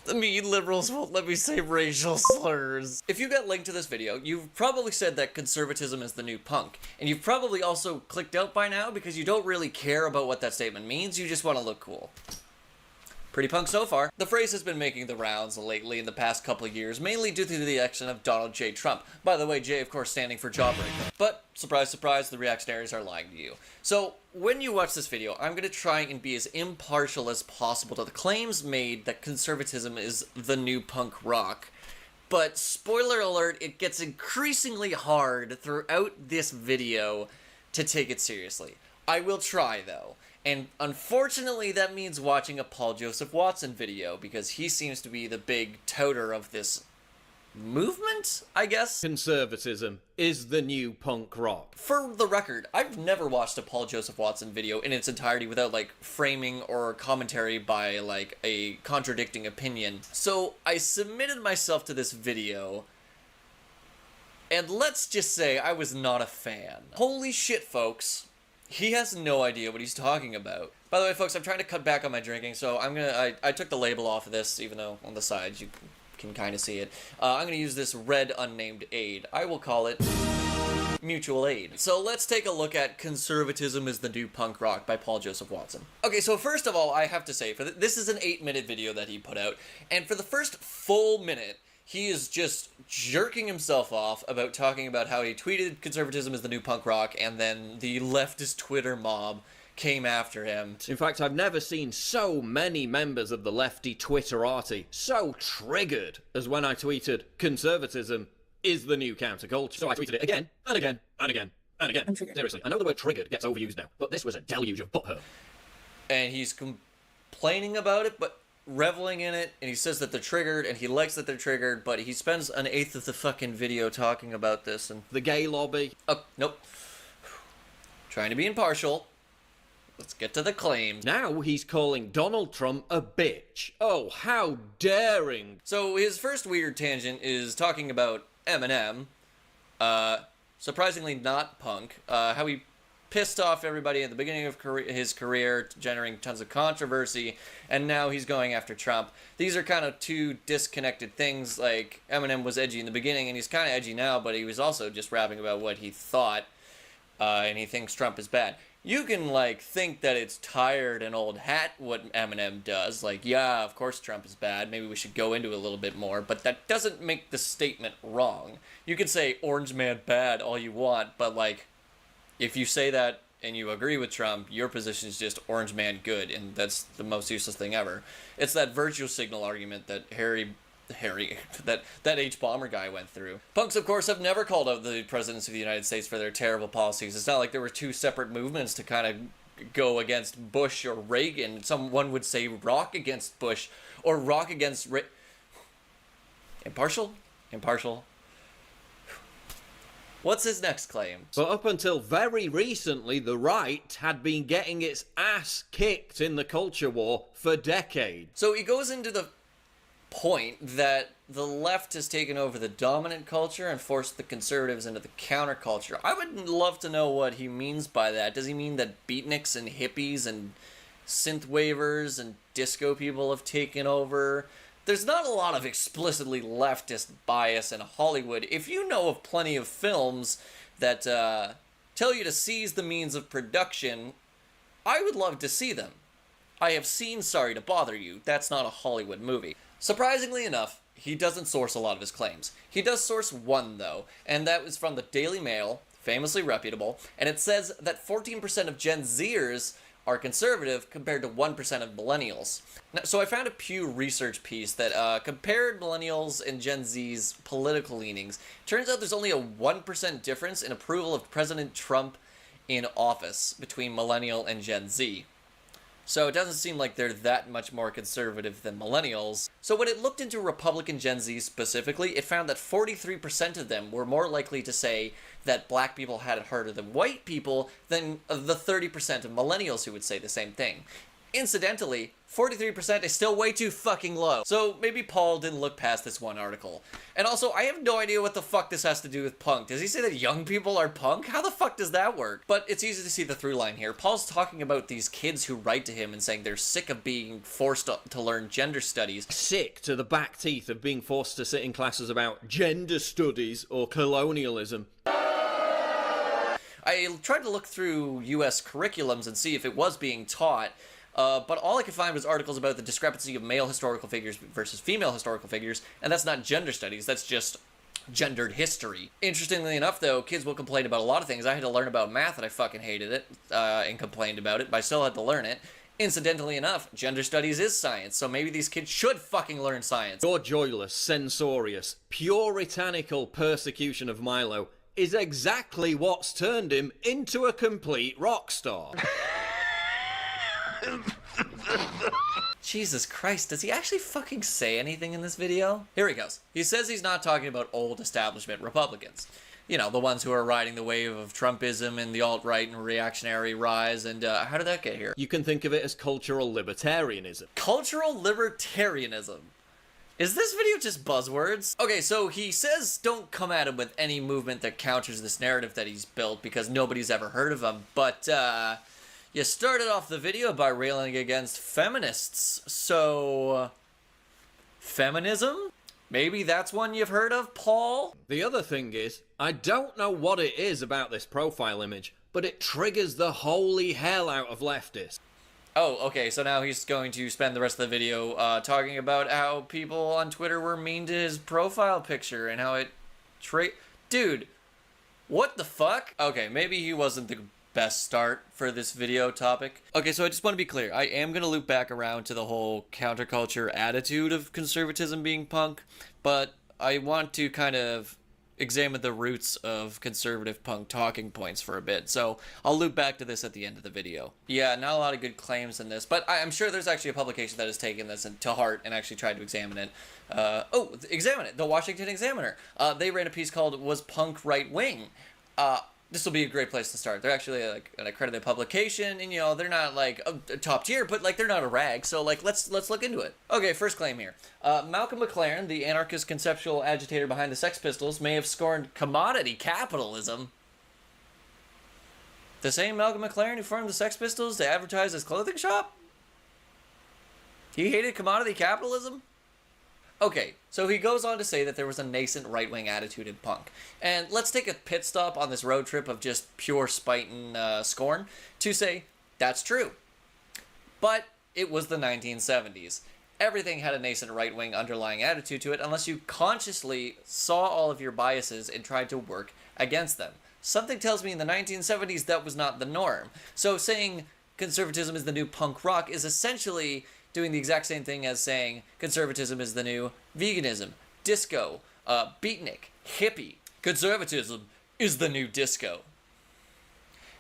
The mean liberals won't let me say racial slurs. If you got linked to this video, you've probably said that conservatism is the new punk. And you've probably also clicked out by now because you don't really care about what that statement means, you just want to look cool. Pretty punk so far. The phrase has been making the rounds lately in the past couple of years, mainly due to the election of Donald J. Trump. By the way, J, of course, standing for jawbreaker. But, surprise, surprise, the reactionaries are lying to you. So, when you watch this video, I'm going to try and be as impartial as possible to the claims made that conservatism is the new punk rock. But, spoiler alert, it gets increasingly hard throughout this video to take it seriously. I will try, though. And unfortunately, that means watching a Paul Joseph Watson video, because he seems to be the big touter of this movement, I guess? Conservatism is the new punk rock. For the record, I've never watched a Paul Joseph Watson video in its entirety without, like, framing or commentary by, like, a contradicting opinion. So I submitted myself to this video, and let's just say I was not a fan. Holy shit, folks. He has no idea what he's talking about. By the way, folks, I'm trying to cut back on my drinking, so I took the label off of this, even though on the sides you can kind of see it. I'm gonna use this red unnamed aid. I will call it mutual aid. So let's take a look at Conservatism is the New Punk Rock by Paul Joseph Watson. Okay, so first of all, I have to say, this is an 8-minute video that he put out, and for the first full minute, he is just jerking himself off about talking about how he tweeted conservatism is the new punk rock, and then the leftist Twitter mob came after him. In fact, I've never seen so many members of the lefty Twitterati so triggered as when I tweeted conservatism is the new counterculture. So I tweeted it again, and again, and again, and again. Seriously, I know the word triggered gets overused now, but this was a deluge of butthurt. And he's complaining about it, but reveling in it, and he says that they're triggered, and he likes that they're triggered, but he spends an eighth of the fucking video talking about this, and... The gay lobby. Oh, nope. Trying to be impartial. Let's get to the claims. Now he's calling Donald Trump a bitch. Oh, how daring. So his first weird tangent is talking about Eminem, surprisingly not punk, how he pissed off everybody at the beginning of his career, generating tons of controversy, and now he's going after Trump. These are kind of two disconnected things. Like, Eminem was edgy in the beginning, and he's kind of edgy now, but he was also just rapping about what he thought, and he thinks Trump is bad. You can, like, think that it's tired and old hat what Eminem does. Like, yeah, of course Trump is bad. Maybe we should go into it a little bit more. But that doesn't make the statement wrong. You can say orange man bad all you want, but, like, if you say that and you agree with Trump, your position is just orange man good, and that's the most useless thing ever. It's that virtue signal argument that that H. Bomber guy went through. Punks, of course, have never called out the presidents of the United States for their terrible policies. It's not like there were two separate movements to kind of go against Bush or Reagan. Someone would say rock against Bush or rock against Impartial? Impartial? What's his next claim? But up until very recently, the right had been getting its ass kicked in the culture war for decades. So he goes into the point that the left has taken over the dominant culture and forced the conservatives into the counterculture. I would love to know what he means by that. Does he mean that beatniks and hippies and synth wavers and disco people have taken over? There's not a lot of explicitly leftist bias in Hollywood. If you know of plenty of films that tell you to seize the means of production, I would love to see them. I have seen Sorry to Bother You. That's not a Hollywood movie. Surprisingly enough, he doesn't source a lot of his claims. He does source one, though, and that was from the Daily Mail, famously reputable, and it says that 14% of Gen Zers are conservative compared to 1% of millennials. Now, so I found a Pew Research piece that compared millennials and Gen Z's political leanings. Turns out there's only a 1% difference in approval of President Trump in office between millennial and Gen Z. So it doesn't seem like they're that much more conservative than millennials. So when it looked into Republican Gen Z specifically, it found that 43% of them were more likely to say that black people had it harder than white people than the 30% of millennials who would say the same thing. Incidentally, 43% is still way too fucking low. So maybe Paul didn't look past this one article. And also, I have no idea what the fuck this has to do with punk. Does he say that young people are punk? How the fuck does that work? But it's easy to see the through line here. Paul's talking about these kids who write to him and saying they're sick of being forced to learn gender studies. Sick to the back teeth of being forced to sit in classes about gender studies or colonialism. I tried to look through US curriculums and see if it was being taught, but all I could find was articles about the discrepancy of male historical figures versus female historical figures, and that's not gender studies, that's just gendered history. Interestingly enough, though, kids will complain about a lot of things. I had to learn about math and I fucking hated it, and complained about it, but I still had to learn it. Incidentally enough, gender studies is science, so maybe these kids should fucking learn science. Your joyless, censorious, puritanical persecution of Milo is exactly what's turned him into a complete rock star. Jesus Christ, does he actually fucking say anything in this video? Here he goes. He says he's not talking about old establishment Republicans. You know, the ones who are riding the wave of Trumpism and the alt-right and reactionary rise, and how did that get here? You can think of it as cultural libertarianism. Cultural libertarianism. Is this video just buzzwords? Okay, so he says don't come at him with any movement that counters this narrative that he's built because nobody's ever heard of him, but you started off the video by railing against feminists, so feminism? Maybe that's one you've heard of, Paul? The other thing is, I don't know what it is about this profile image, but it triggers the holy hell out of leftists. Oh, okay, so now he's going to spend the rest of the video talking about how people on Twitter were mean to his profile picture and how it Dude, what the fuck? Okay, maybe he wasn't the best start for this video topic. Okay, so I just want to be clear. I am going to loop back around to the whole counterculture attitude of conservatism being punk, but I want to kind of examine the roots of conservative punk talking points for a bit, so I'll loop back to this at the end of the video. Yeah, not a lot of good claims in this, but I'm sure there's actually a publication that has taken this to heart and actually tried to examine it. Examine it. The Washington Examiner. They ran a piece called "Was Punk Right Wing?" This will be a great place to start. They're actually like an accredited publication, and you know they're not like a top tier, but like they're not a rag. So like let's look into it. Okay, first claim here. Malcolm McLaren, the anarchist conceptual agitator behind the Sex Pistols, may have scorned commodity capitalism. The same Malcolm McLaren who formed the Sex Pistols to advertise his clothing shop? He hated commodity capitalism? Okay, so he goes on to say that there was a nascent right-wing attitude in punk. And let's take a pit stop on this road trip of just pure spite and scorn to say that's true. But it was the 1970s. Everything had a nascent right-wing underlying attitude to it unless you consciously saw all of your biases and tried to work against them. Something tells me in the 1970s that was not the norm. So saying conservatism is the new punk rock is essentially doing the exact same thing as saying conservatism is the new veganism, disco, beatnik, hippie. Conservatism is the new disco.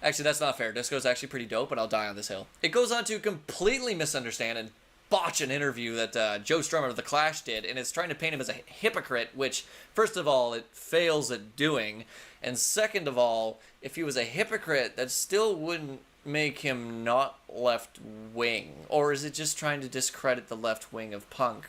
Actually, that's not fair. Disco's actually pretty dope, but I'll die on this hill. It goes on to completely misunderstand and botch an interview that Joe Strummer of The Clash did, and it's trying to paint him as a hypocrite, which, first of all, it fails at doing, and second of all, if he was a hypocrite, that still wouldn't make him not left-wing? Or is it just trying to discredit the left wing of punk?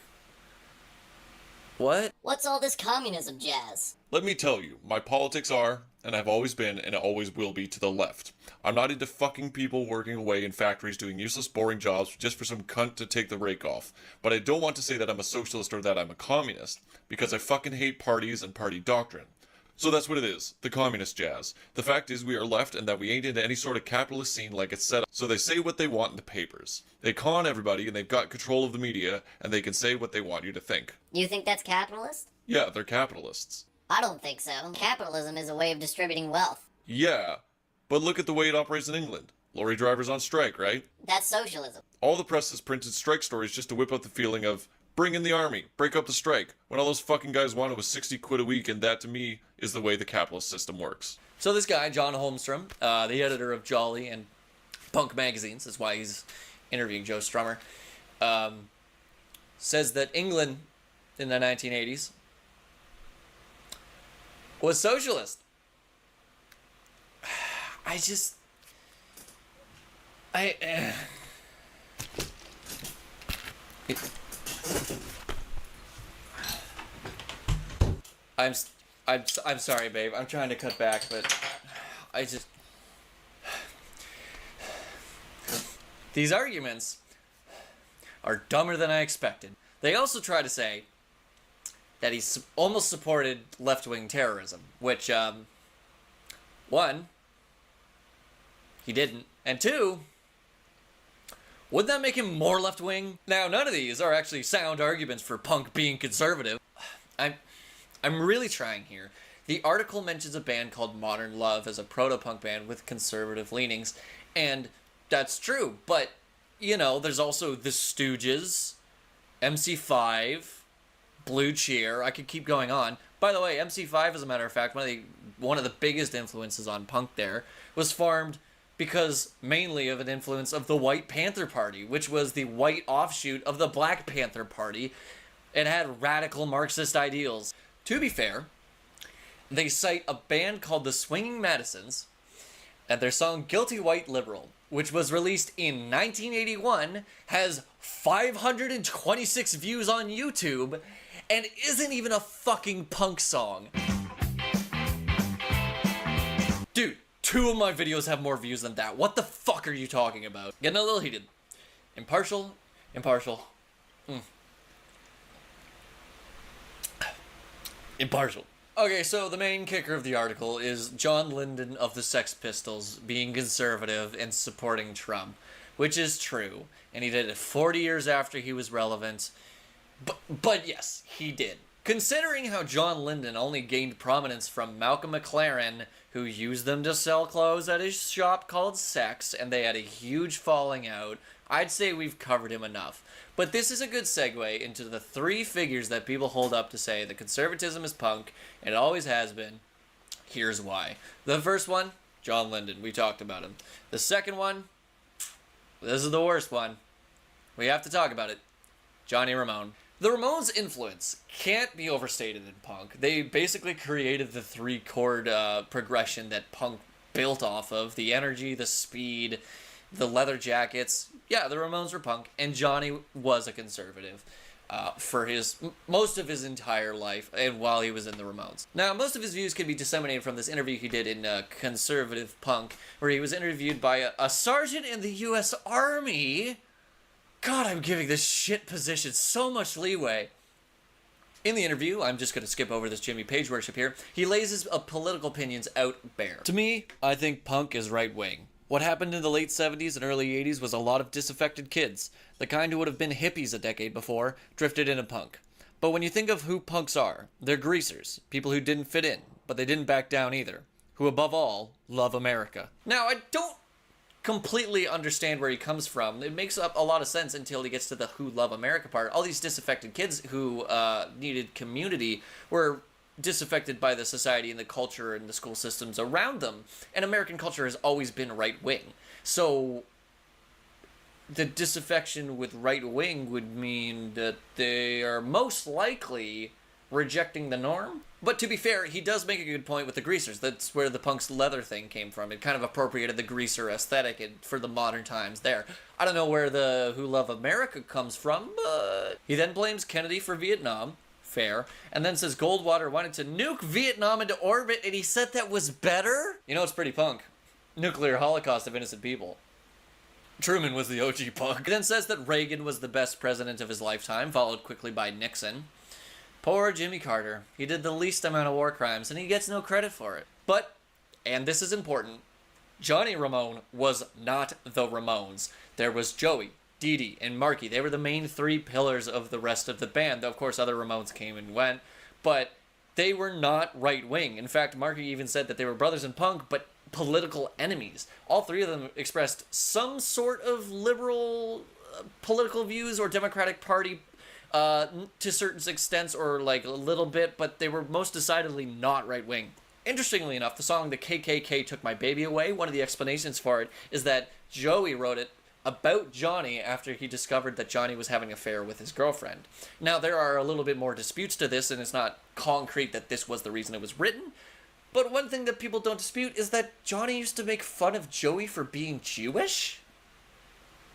What? What's all this communism jazz? Let me tell you, my politics are, and I've always been, and always will be, to the left. I'm not into fucking people working away in factories doing useless, boring jobs just for some cunt to take the rake off. But I don't want to say that I'm a socialist or that I'm a communist, because I fucking hate parties and party doctrine. So that's what it is, the communist jazz. The fact is we are left and that we ain't into any sort of capitalist scene like it's set up. So they say what they want in the papers. They con everybody and they've got control of the media and they can say what they want you to think. You think that's capitalist? Yeah, they're capitalists. I don't think so. Capitalism is a way of distributing wealth. Yeah, but look at the way it operates in England. Lorry drivers on strike, right? That's socialism. All the press has printed strike stories just to whip up the feeling of, bring in the army, break up the strike, when all those fucking guys wanted was 60 quid a week, and that to me is the way the capitalist system works. So this guy, John Holmstrom, the editor of Jolly and Punk magazines, that's why he's interviewing Joe Strummer, says that England in the 1980s was socialist. I'm s- I'm sorry, babe. I'm trying to cut back, but I just these arguments are dumber than I expected. They also try to say that he's almost supported left-wing terrorism, which one, he didn't, and two, wouldn't that make him more left-wing? Now, none of these are actually sound arguments for punk being conservative. I'm really trying here. The article mentions a band called Modern Love as a proto-punk band with conservative leanings, and that's true, but, you know, there's also The Stooges, MC5, Blue Cheer. I could keep going on. By the way, MC5, as a matter of fact, one of the biggest influences on punk there, was formed because mainly of an influence of the White Panther Party, which was the white offshoot of the Black Panther Party. It had radical Marxist ideals. To be fair, they cite a band called the Swinging Madisons and their song Guilty White Liberal, which was released in 1981, has 526 views on YouTube, and isn't even a fucking punk song. Dude, 2 of my videos have more views than that. What the fuck are you talking about? Getting a little heated. Impartial. Impartial. Okay, so the main kicker of the article is John Lydon of the Sex Pistols being conservative and supporting Trump, which is true, and he did it 40 years after he was relevant. But yes, he did. Considering how John Lydon only gained prominence from Malcolm McLaren, who used them to sell clothes at his shop called Sex, and they had a huge falling out, I'd say we've covered him enough. But this is a good segue into the 3 figures that people hold up to say that conservatism is punk, and it always has been. Here's why. The first one, John Lydon. We talked about him. The second one, this is the worst one. We have to talk about it. Johnny Ramone. The Ramones' influence can't be overstated in punk. They basically created the 3-chord progression that punk built off of. The energy, the speed, the leather jackets. Yeah, the Ramones were punk, and Johnny was a conservative for most of his entire life, and while he was in the Ramones. Now, most of his views can be disseminated from this interview he did in Conservative Punk, where he was interviewed by a sergeant in the U.S. Army. God, I'm giving this shit position so much leeway. In the interview, I'm just going to skip over this Jimmy Page worship here, he lays his political opinions out bare. To me, I think punk is right-wing. What happened in the late 70s and early 80s was a lot of disaffected kids, the kind who would have been hippies a decade before, drifted into punk. But when you think of who punks are, they're greasers, people who didn't fit in, but they didn't back down either, who above all, love America. Now, I don't completely understand where he comes from. It makes up a lot of sense until he gets to the who love America part. All these disaffected kids who needed community were disaffected by the society and the culture and the school systems around them. And American culture has always been right-wing. So the disaffection with right-wing would mean that they are most likely rejecting the norm. But to be fair, he does make a good point with the greasers. That's where the punk's leather thing came from. It kind of appropriated the greaser aesthetic for the modern times there. I don't know where the Who Love America comes from, but he then blames Kennedy for Vietnam. Fair. And then says Goldwater wanted to nuke Vietnam into orbit, and he said that was better? You know, it's pretty punk. Nuclear holocaust of innocent people. Truman was the OG punk. He then says that Reagan was the best president of his lifetime, followed quickly by Nixon. Poor Jimmy Carter. He did the least amount of war crimes, and he gets no credit for it. But, and this is important, Johnny Ramone was not the Ramones. There was Joey, Dee Dee, and Marky. They were the main 3 pillars of the rest of the band. Though, of course, other Ramones came and went. But they were not right-wing. In fact, Marky even said that they were brothers in punk, but political enemies. All 3 of them expressed some sort of liberal political views or Democratic Party to certain extents, or like a little bit, but they were most decidedly not right-wing. Interestingly enough, the song The KKK Took My Baby Away, one of the explanations for it is that Joey wrote it about Johnny after he discovered that Johnny was having an affair with his girlfriend. Now, there are a little bit more disputes to this, and it's not concrete that this was the reason it was written, but one thing that people don't dispute is that Johnny used to make fun of Joey for being Jewish?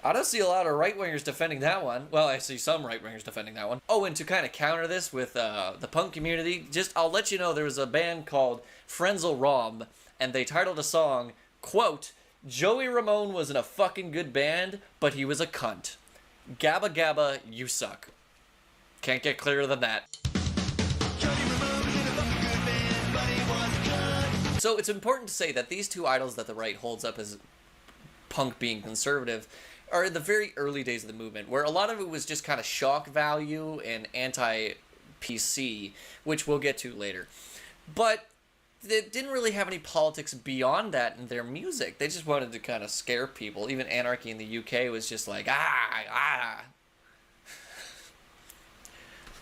I don't see a lot of right-wingers defending that one. Well, I see some right-wingers defending that one. Oh, and to kind of counter this with the punk community, I'll let you know there was a band called Frenzel Rom, and they titled a song, quote, "Joey Ramone was in a fucking good band, but he was a cunt. Gabba Gabba, you suck." Can't get clearer than that. So it's important to say that these two idols that the right holds up as punk being conservative are in the very early days of the movement, where a lot of it was just kind of shock value and anti-PC, which we'll get to later. But they didn't really have any politics beyond that in their music. They just wanted to kind of scare people. Even Anarchy in the UK was just like, ah.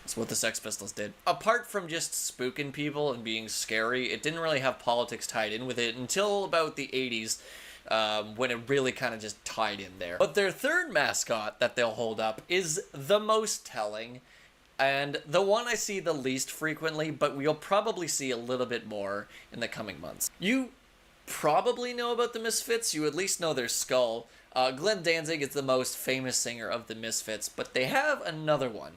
That's what the Sex Pistols did. Apart from just spooking people and being scary, it didn't really have politics tied in with it until about the 80s, when it really kind of just tied in there. But their third mascot that they'll hold up is the most telling, and the one I see the least frequently, but we'll probably see a little bit more in the coming months. You probably know about the Misfits. You at least know their skull. Glenn Danzig is the most famous singer of the Misfits, but they have another one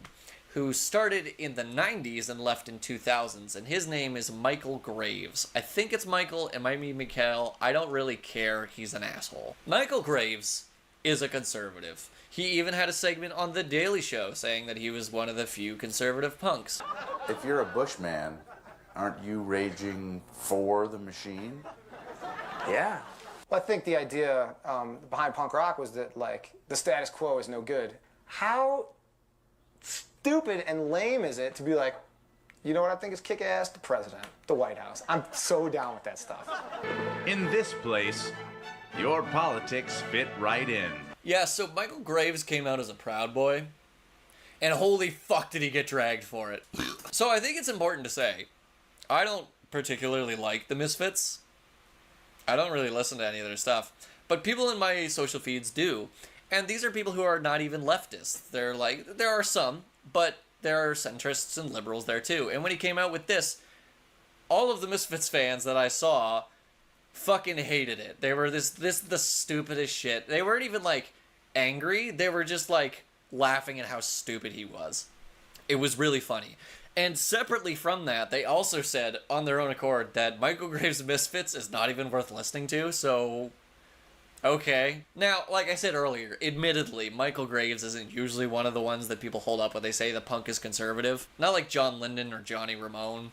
who started in the 90s and left in 2000s, and his name is Michael Graves. I think it's Michael, it might be Mikhail, I don't really care, he's an asshole. Michael Graves is a conservative. He even had a segment on The Daily Show saying that he was one of the few conservative punks. If you're a Bushman, aren't you raging for the machine? Yeah. Well, I think the idea behind punk rock was that, like, the status quo is no good. How stupid and lame is it to be like, you know what I think is kick-ass? The president, the White House. I'm so down with that stuff. In this place, your politics fit right in. Yeah, so Michael Graves came out as a Proud Boy, and holy fuck did he get dragged for it. So I think it's important to say, I don't particularly like the Misfits. I don't really listen to any of their stuff, but people in my social feeds do. And these are people who are not even leftists. They're like, there are some, but there are centrists and liberals there too. And when he came out with this, all of the Misfits fans that I saw fucking hated it. They were this the stupidest shit. They weren't even like angry. They were just like laughing at how stupid he was. It was really funny. And separately from that, they also said on their own accord that Michael Graves' Misfits is not even worth listening to, so okay. Now, like I said earlier, admittedly, Michael Graves isn't usually one of the ones that people hold up when they say the punk is conservative. Not like John Lennon or Johnny Ramone.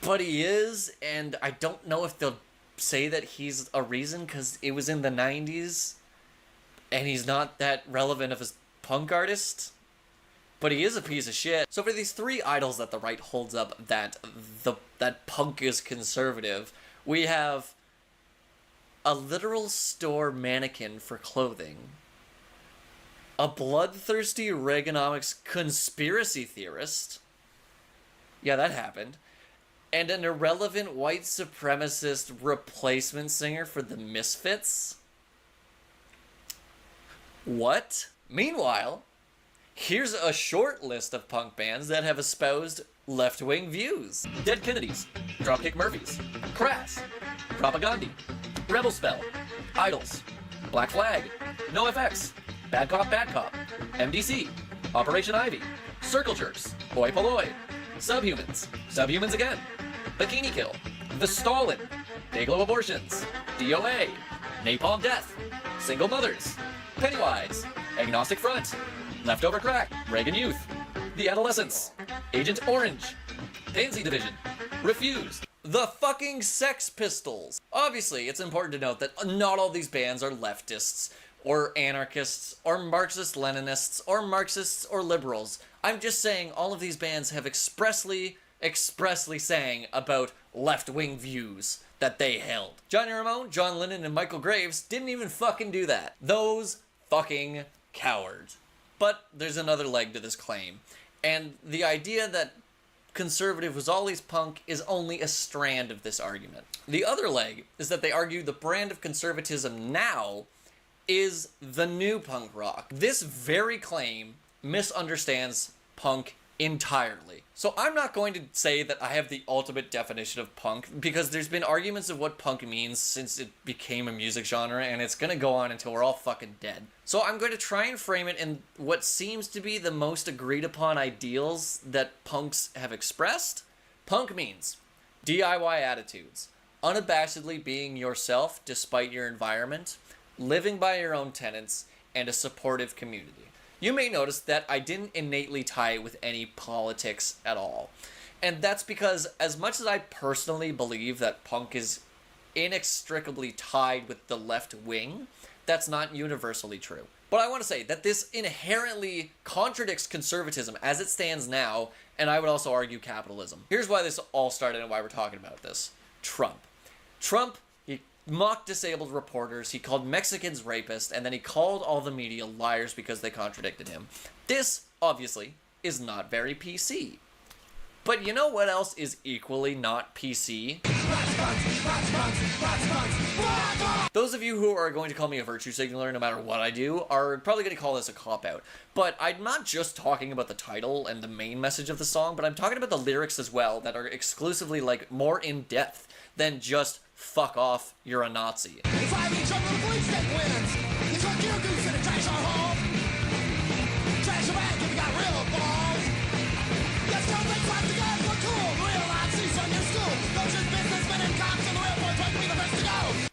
But he is, and I don't know if they'll say that he's a reason, because it was in the 90s, and he's not that relevant of a punk artist. But he is a piece of shit. So for these three idols that the right holds up that punk is conservative, we have a literal store mannequin for clothing, a bloodthirsty Reaganomics conspiracy theorist, yeah, that happened, and an irrelevant white supremacist replacement singer for the Misfits? What? Meanwhile, here's a short list of punk bands that have espoused left-wing views. Dead Kennedys, Dropkick Murphys, Crass, Propagandhi, Rebel Spell, Idols, Black Flag, NoFX, Bad Cop, MDC, Operation Ivy, Circle Jerks, Oi Polloi, Subhumans, Subhumans Again, Bikini Kill, The Stalin, Dayglow Abortions, DOA, Napalm Death, Single Mothers, Pennywise, Agnostic Front, Leftover Crack, Reagan Youth, The Adolescents, Agent Orange, Pansy Division, Refused, the fucking Sex Pistols. Obviously, it's important to note that not all these bands are leftists, or anarchists, or Marxist-Leninists, or Marxists, or liberals. I'm just saying all of these bands have expressly saying about left-wing views that they held. Johnny Ramone, John Lennon, and Michael Graves didn't even fucking do that. Those fucking cowards. But there's another leg to this claim, and the idea that conservative was always punk is only a strand of this argument. The other leg is that they argue the brand of conservatism now is the new punk rock. This very claim misunderstands punk entirely. So I'm not going to say that I have the ultimate definition of punk, because there's been arguments of what punk means since it became a music genre, and it's gonna go on until we're all fucking dead. So I'm going to try and frame it in what seems to be the most agreed upon ideals that punks have expressed. Punk means DIY attitudes, unabashedly being yourself despite your environment, living by your own tenets, and a supportive community. You may notice that I didn't innately tie it with any politics at all. And that's because as much as I personally believe that punk is inextricably tied with the left wing, that's not universally true. But I want to say that this inherently contradicts conservatism as it stands now, and I would also argue capitalism. Here's why this all started and why we're talking about this. Trump, he mocked disabled reporters, he called Mexicans rapists, and then he called all the media liars because they contradicted him. This, obviously, is not very PC. But you know what else is equally not PC? Those of you who are going to call me a virtue signaler no matter what I do are probably going to call this a cop-out. But I'm not just talking about the title and the main message of the song, but I'm talking about the lyrics as well that are exclusively, like, more in-depth than just fuck off, you're a Nazi.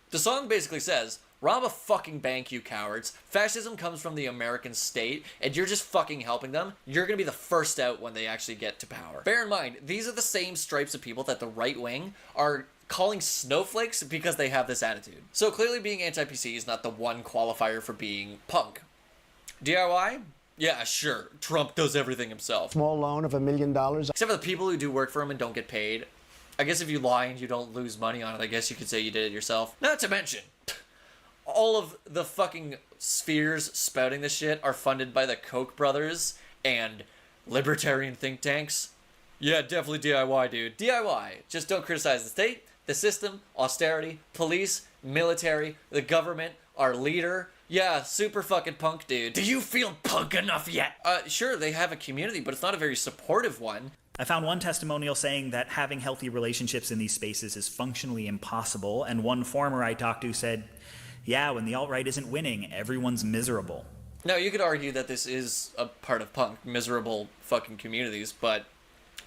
The song basically says, rob a fucking bank, you cowards. Fascism comes from the American state, and you're just fucking helping them. You're gonna be the first out when they actually get to power. Bear in mind, these are the same stripes of people that the right wing are calling snowflakes because they have this attitude. So clearly being anti-PC is not the one qualifier for being punk. DIY? Yeah, sure. Trump does everything himself. Small loan of $1 million. Except for the people who do work for him and don't get paid. I guess if you lie and you don't lose money on it, I guess you could say you did it yourself. Not to mention, all of the fucking spheres spouting this shit are funded by the Koch brothers and libertarian think tanks. Yeah, definitely DIY, dude. DIY. Just don't criticize the state, the system, austerity, police, military, the government, our leader. Yeah, super fucking punk, dude. Do you feel punk enough yet? Sure, they have a community, but it's not a very supportive one. I found one testimonial saying that having healthy relationships in these spaces is functionally impossible, and one former I talked to said, yeah, when the alt-right isn't winning, everyone's miserable. Now, you could argue that this is a part of punk, miserable fucking communities, but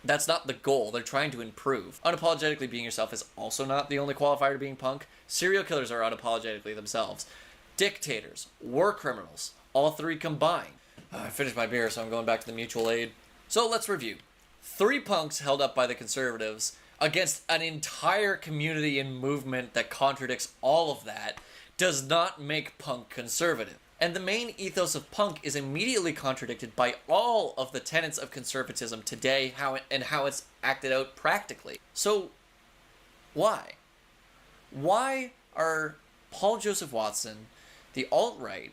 that's not the goal. They're trying to improve. Unapologetically being yourself is also not the only qualifier to being punk. Serial killers are unapologetically themselves. Dictators, war criminals, all three combined. I finished my beer, so I'm going back to the mutual aid. So let's review. 3 punks held up by the conservatives against an entire community and movement that contradicts all of that does not make punk conservative. And the main ethos of punk is immediately contradicted by all of the tenets of conservatism today, how it's acted out practically. So, why? Why are Paul Joseph Watson, the alt-right,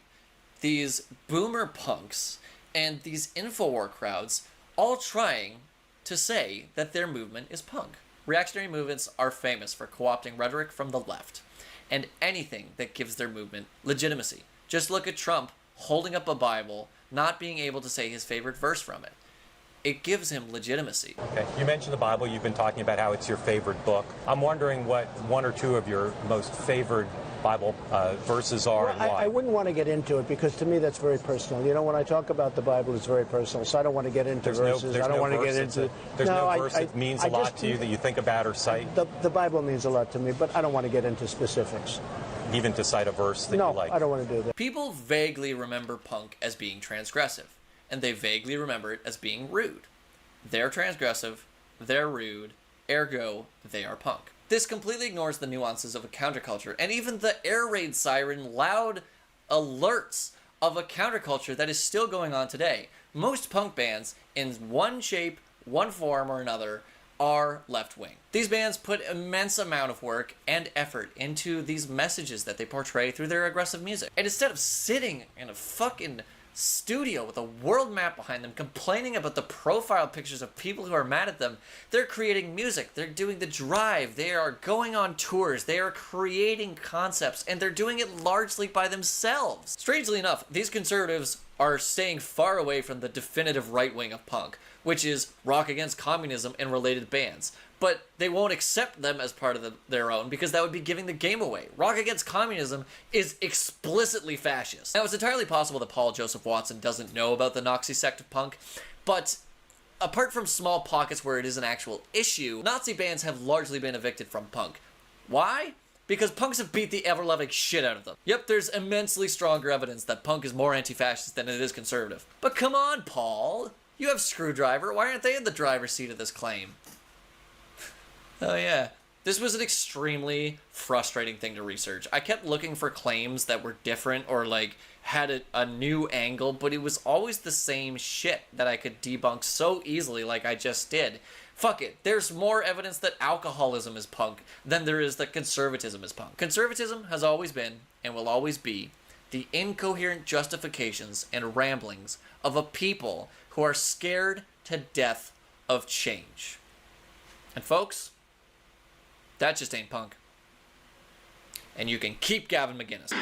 these boomer punks, and these Infowar crowds all trying to say that their movement is punk? Reactionary movements are famous for co-opting rhetoric from the left, and anything that gives their movement legitimacy. Just look at Trump holding up a Bible, not being able to say his favorite verse from it. It gives him legitimacy. Okay. You mentioned the Bible. You've been talking about how it's your favorite book. I'm wondering what 1 or 2 of your most favorite Bible verses are and why. I wouldn't want to get into it because to me that's very personal. You know, when I talk about the Bible, it's very personal, so I don't want to get into verses. I don't want to get into... There's no verse that means a lot to you that you think about or cite? The Bible means a lot to me, but I don't want to get into specifics. Even to cite a verse that you like? No, I don't want to do that. People vaguely remember punk as being transgressive, and they vaguely remember it as being rude. They're transgressive, they're rude, ergo, they are punk. This completely ignores the nuances of a counterculture, and even the air raid siren loud alerts of a counterculture that is still going on today. Most punk bands, in one shape, one form or another, are left-wing. These bands put immense amount of work and effort into these messages that they portray through their aggressive music. And instead of sitting in a fucking studio with a world map behind them, complaining about the profile pictures of people who are mad at them. They're creating music, they're doing the drive, they are going on tours, they are creating concepts, and they're doing it largely by themselves. Strangely enough, these conservatives are staying far away from the definitive right wing of punk, which is rock against communism and related bands. But they won't accept them as part of their own because that would be giving the game away. Rock Against Communism is explicitly fascist. Now, it's entirely possible that Paul Joseph Watson doesn't know about the Nazi sect of punk, but apart from small pockets where it is an actual issue, Nazi bands have largely been evicted from punk. Why? Because punks have beat the ever-loving shit out of them. Yep, there's immensely stronger evidence that punk is more anti-fascist than it is conservative. But come on, Paul. You have Screwdriver. Why aren't they in the driver's seat of this claim? Oh yeah, this was an extremely frustrating thing to research. I kept looking for claims that were different or like had a new angle, but it was always the same shit that I could debunk so easily like I just did. Fuck it, there's more evidence that alcoholism is punk than there is that conservatism is punk. Conservatism has always been, and will always be, the incoherent justifications and ramblings of a people who are scared to death of change. And folks, that just ain't punk. And you can keep Gavin McGinnis.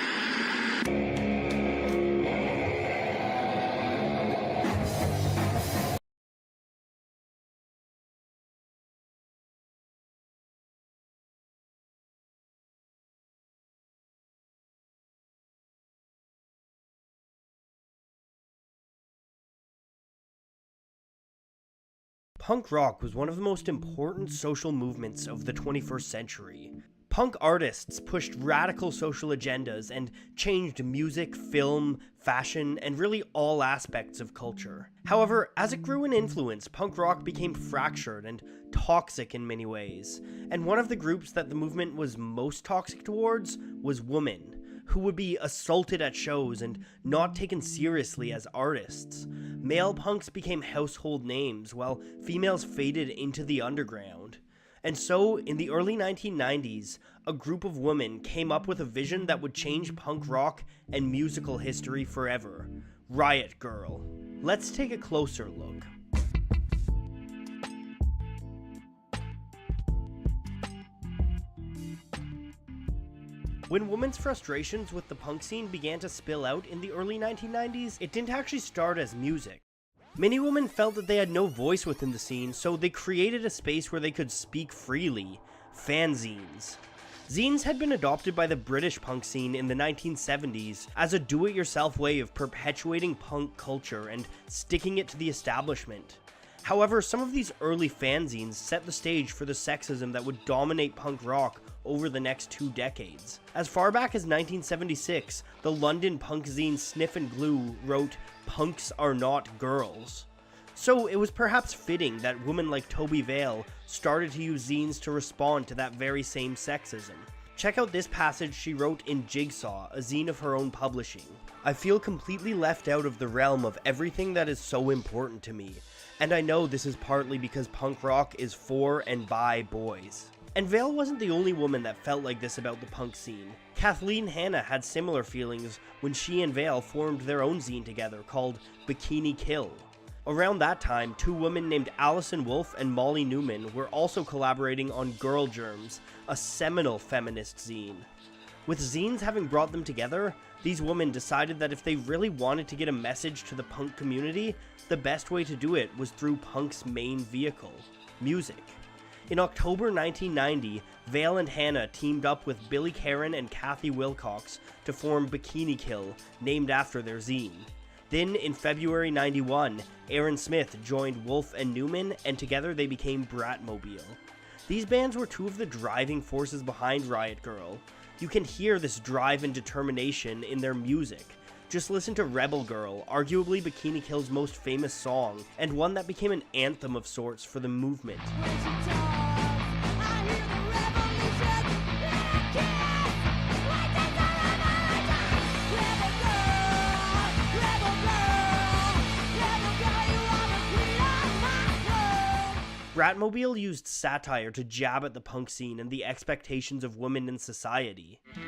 Punk rock was one of the most important social movements of the 21st century. Punk artists pushed radical social agendas and changed music, film, fashion, and really all aspects of culture. However, as it grew in influence, punk rock became fractured and toxic in many ways. And one of the groups that the movement was most toxic towards was women, who would be assaulted at shows and not taken seriously as artists. Male punks became household names, while females faded into the underground. And so, in the early 1990s, a group of women came up with a vision that would change punk rock and musical history forever. Riot Girl. Let's take a closer look. When women's frustrations with the punk scene began to spill out in the early 1990s, it didn't actually start as music. Many women felt that they had no voice within the scene, so they created a space where they could speak freely: fanzines. Zines had been adopted by the British punk scene in the 1970s as a do-it-yourself way of perpetuating punk culture and sticking it to the establishment. However, some of these early fanzines set the stage for the sexism that would dominate punk rock over the next 2 decades. As far back as 1976, the London punk zine Sniff and Glue wrote, "Punks are not girls." So it was perhaps fitting that women like Toby Vale started to use zines to respond to that very same sexism. Check out this passage she wrote in Jigsaw, a zine of her own publishing. "I feel completely left out of the realm of everything that is so important to me, and I know this is partly because punk rock is for and by boys." And Vale wasn't the only woman that felt like this about the punk scene. Kathleen Hanna had similar feelings when she and Vale formed their own zine together called Bikini Kill. Around that time, 2 women named Alison Wolfe and Molly Newman were also collaborating on Girl Germs, a seminal feminist zine. With zines having brought them together, these women decided that if they really wanted to get a message to the punk community, the best way to do it was through punk's main vehicle, music. In October 1990, Vale and Hanna teamed up with Billy Karen and Kathy Wilcox to form Bikini Kill, named after their zine. Then, in February 91, Aaron Smith joined Wolfe and Newman, and together they became Bratmobile. These bands were 2 of the driving forces behind Riot Girl. You can hear this drive and determination in their music. Just listen to Rebel Girl, arguably Bikini Kill's most famous song, and one that became an anthem of sorts for the movement. Bratmobile used satire to jab at the punk scene and the expectations of women in society. I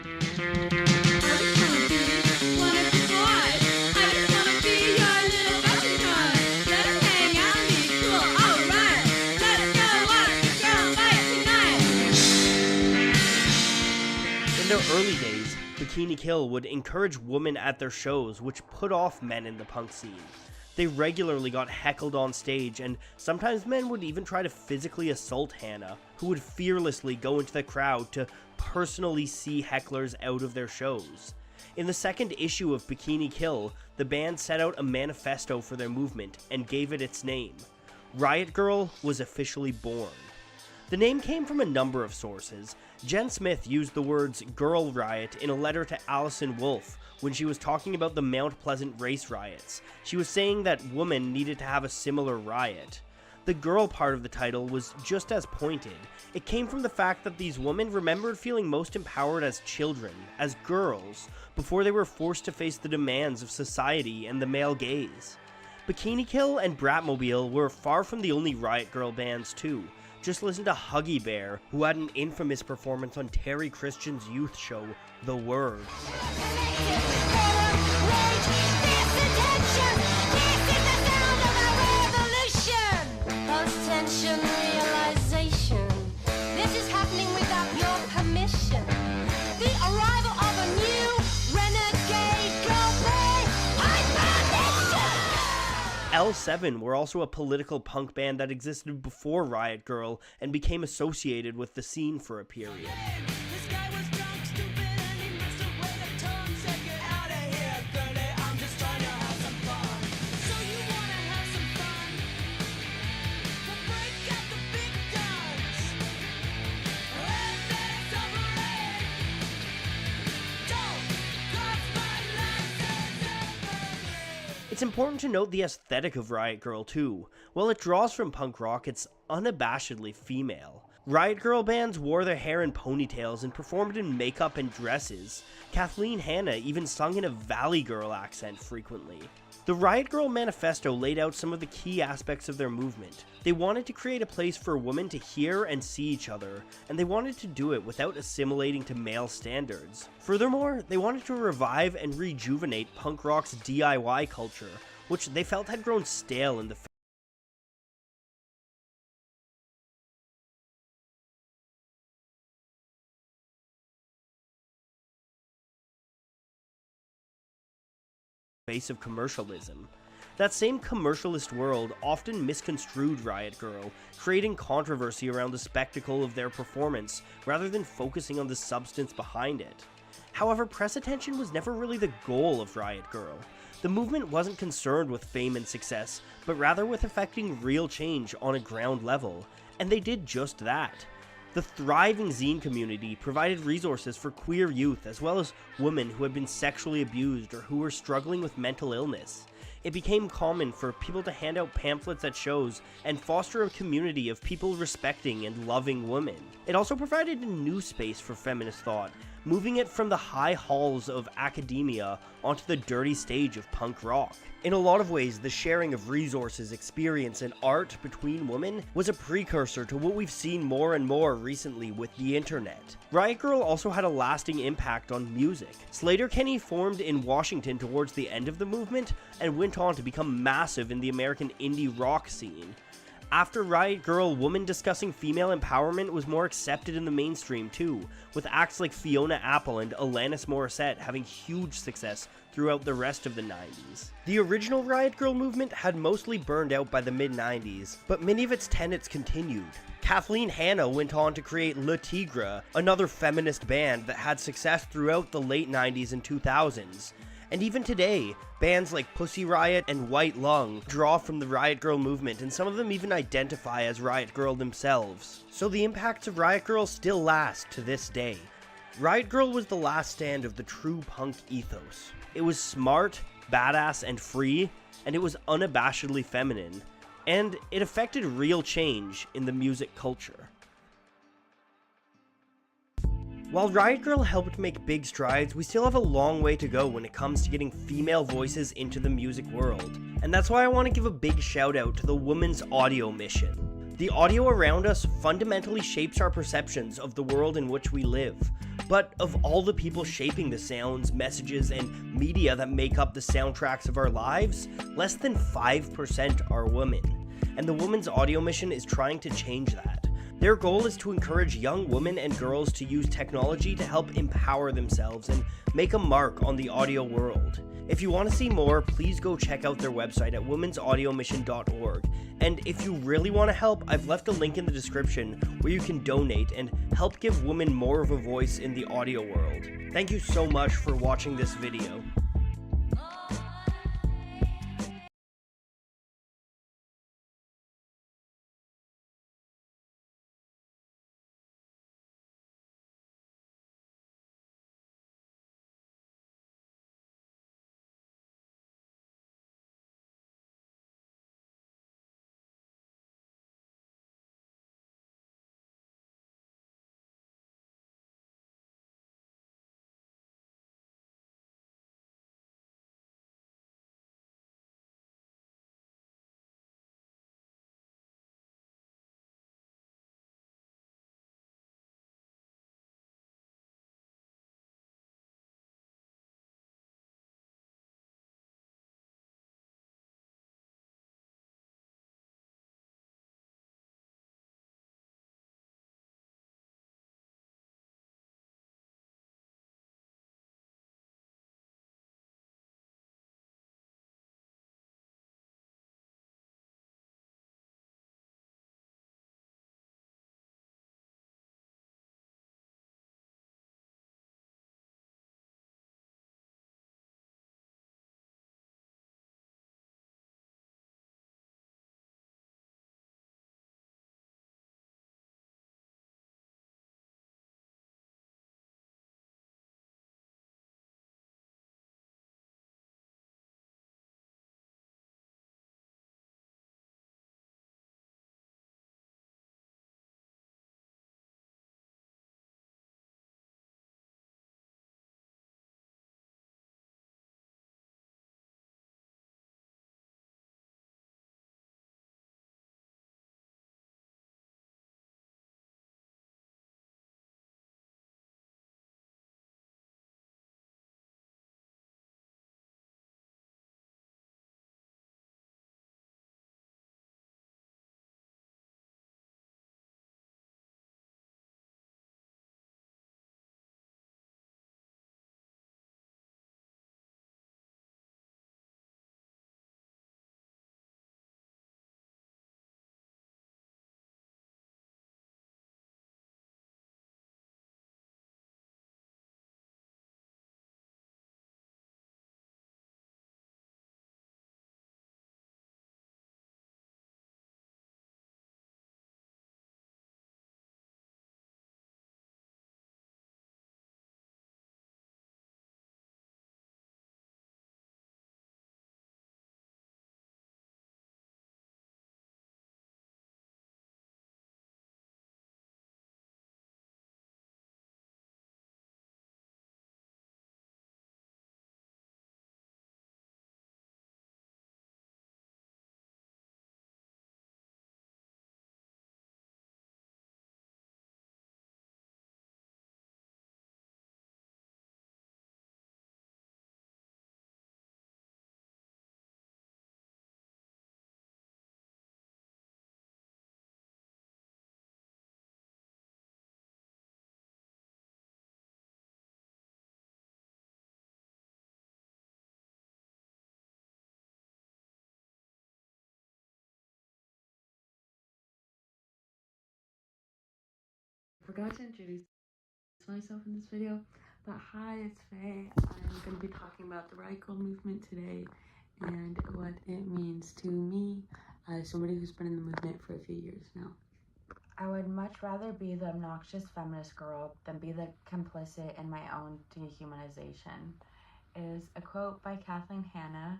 just wanna be early days, Bikini Kill would encourage women at their shows, which put off men in the punk scene. They regularly got heckled on stage, and sometimes men would even try to physically assault Hannah, who would fearlessly go into the crowd to personally see hecklers out of their shows. In the second issue of Bikini Kill, the band set out a manifesto for their movement and gave it its name. Riot Girl was officially born. The name came from a number of sources. Jen Smith used the words Girl Riot in a letter to Allison Wolfe when she was talking about the Mount Pleasant race riots. She was saying that women needed to have a similar riot. The girl part of the title was just as pointed. It came from the fact that these women remembered feeling most empowered as children, as girls, before they were forced to face the demands of society and the male gaze. Bikini Kill and Bratmobile were far from the only Riot Girl bands too. Just listen to Huggy Bear, who had an infamous performance on Terry Christian's youth show, The Word. Post-tension realization. This is happening without your permission. The arrival of a new renegade girl band. L7 were also a political punk band that existed before Riot Girl and became associated with the scene for a period. It's important to note the aesthetic of Riot Girl too. While it draws from punk rock, it's unabashedly female. Riot Girl bands wore their hair in ponytails and performed in makeup and dresses. Kathleen Hanna even sung in a Valley Girl accent frequently. The Riot Girl manifesto laid out some of the key aspects of their movement. They wanted to create a place for women to hear and see each other, and they wanted to do it without assimilating to male standards. Furthermore, they wanted to revive and rejuvenate punk rock's DIY culture, which they felt had grown stale in the face of commercialism. That same commercialist world often misconstrued Riot Girl, creating controversy around the spectacle of their performance rather than focusing on the substance behind it. However, press attention was never really the goal of Riot Girl. The movement wasn't concerned with fame and success, but rather with effecting real change on a ground level, and they did just that. The thriving zine community provided resources for queer youth as well as women who had been sexually abused or who were struggling with mental illness. It became common for people to hand out pamphlets at shows and foster a community of people respecting and loving women. It also provided a new space for feminist thought, moving it from the high halls of academia onto the dirty stage of punk rock. In a lot of ways, the sharing of resources, experience, and art between women was a precursor to what we've seen more and more recently with the internet. Riot Girl also had a lasting impact on music. Sleater-Kinney formed in Washington towards the end of the movement and went on to become massive in the American indie rock scene. After Riot Girl, women discussing female empowerment was more accepted in the mainstream too, with acts like Fiona Apple and Alanis Morissette having huge success throughout the rest of the 90s. The original Riot Girl movement had mostly burned out by the mid-90s, but many of its tenets continued. Kathleen Hanna went on to create Le Tigre, another feminist band that had success throughout the late 90s and 2000s. And even today, bands like Pussy Riot and White Lung draw from the Riot Girl movement, and some of them even identify as Riot Girl themselves. So the impacts of Riot Girl still last to this day. Riot Girl was the last stand of the true punk ethos. It was smart, badass, and free, and it was unabashedly feminine. And it affected real change in the music culture. While Riot Girl helped make big strides, we still have a long way to go when it comes to getting female voices into the music world. And that's why I want to give a big shout out to the Women's Audio Mission. The audio around us fundamentally shapes our perceptions of the world in which we live. But of all the people shaping the sounds, messages, and media that make up the soundtracks of our lives, less than 5% are women. And the Women's Audio Mission is trying to change that. Their goal is to encourage young women and girls to use technology to help empower themselves and make a mark on the audio world. If you want to see more, please go check out their website at womensaudiomission.org. And if you really want to help, I've left a link in the description where you can donate and help give women more of a voice in the audio world. Thank you so much for watching this video. Forgot to introduce myself in this video, but hi, it's Faye. I'm going to be talking about the right girl movement today and what it means to me as somebody who's been in the movement for a few years now. I would much rather be the obnoxious feminist girl than be the complicit in my own dehumanization, is a quote by Kathleen Hanna,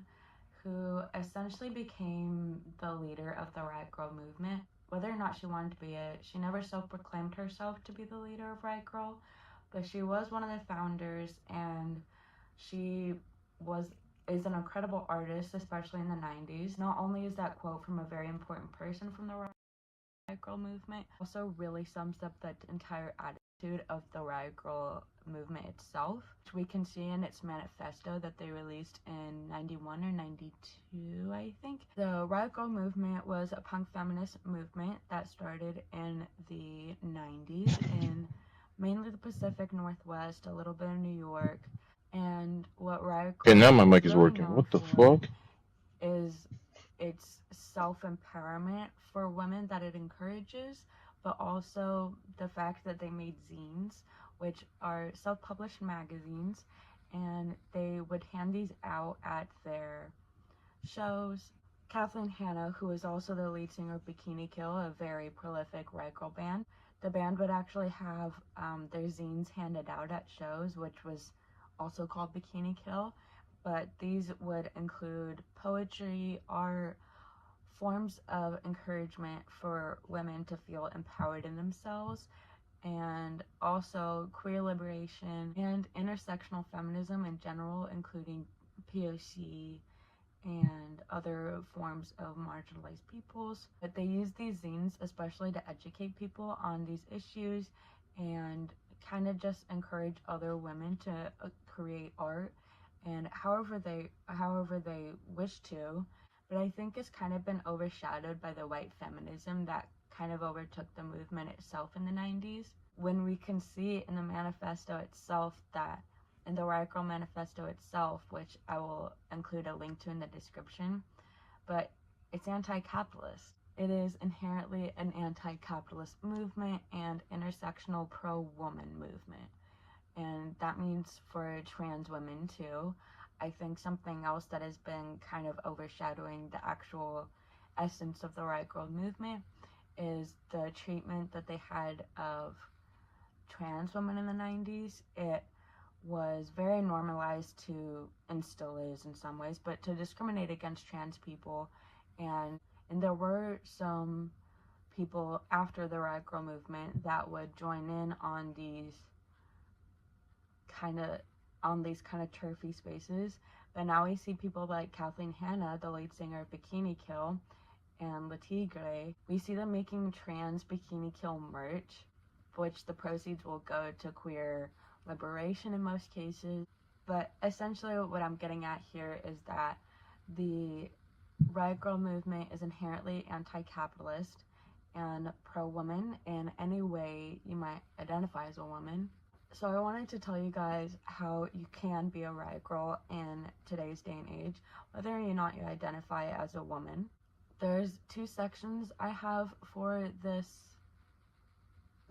who essentially became the leader of the Right Girl movement. Whether or not she wanted to be it, she never self-proclaimed herself to be the leader of Right Girl, but she was one of the founders, and she is an incredible artist, especially in the 90s. Not only is that quote from a very important person from the Right Girl movement, also really sums up that entire attitude of the radical movement itself, which we can see in its manifesto that they released in 91 or 92, I think. The radical movement was a punk feminist movement that started in the 90s in mainly the Pacific Northwest, a little bit of New York. And what radical Okay, now my mic is really working. known What the for fuck? is its self-empowerment for women that it encourages, but also the fact that they made zines, which are self-published magazines, and they would hand these out at their shows. Kathleen Hanna, who is also the lead singer of Bikini Kill, a very prolific radical band, the band would actually have their zines handed out at shows, which was also called Bikini Kill, but these would include poetry, art, forms of encouragement for women to feel empowered in themselves, and also queer liberation and intersectional feminism in general, including POC and other forms of marginalized peoples. But they use these zines especially to educate people on these issues and kind of just encourage other women to create art and however they wish to. But I think it's kind of been overshadowed by the white feminism that kind of overtook the movement itself in the 90s. When we can see in the manifesto itself that in the radical manifesto itself, which I will include a link to in the description, but it's anti-capitalist. It is inherently an anti-capitalist movement and intersectional pro-woman movement. And that means for trans women too. I think something else that has been kind of overshadowing the actual essence of the radical movement is the treatment that they had of trans women in the 90s. It was very normalized to, and still is in some ways, but to discriminate against trans people. And there were some people after the radical movement that would join in on these kind of turfy spaces. But now we see people like Kathleen Hanna, the lead singer of Bikini Kill, and La Tigre. We see them making trans Bikini Kill merch, which the proceeds will go to queer liberation in most cases. But essentially what I'm getting at here is that the radical movement is inherently anti-capitalist and pro-woman in any way you might identify as a woman. So I wanted to tell you guys how you can be a radical in today's day and age, whether or not you identify as a woman. There's 2 sections I have for this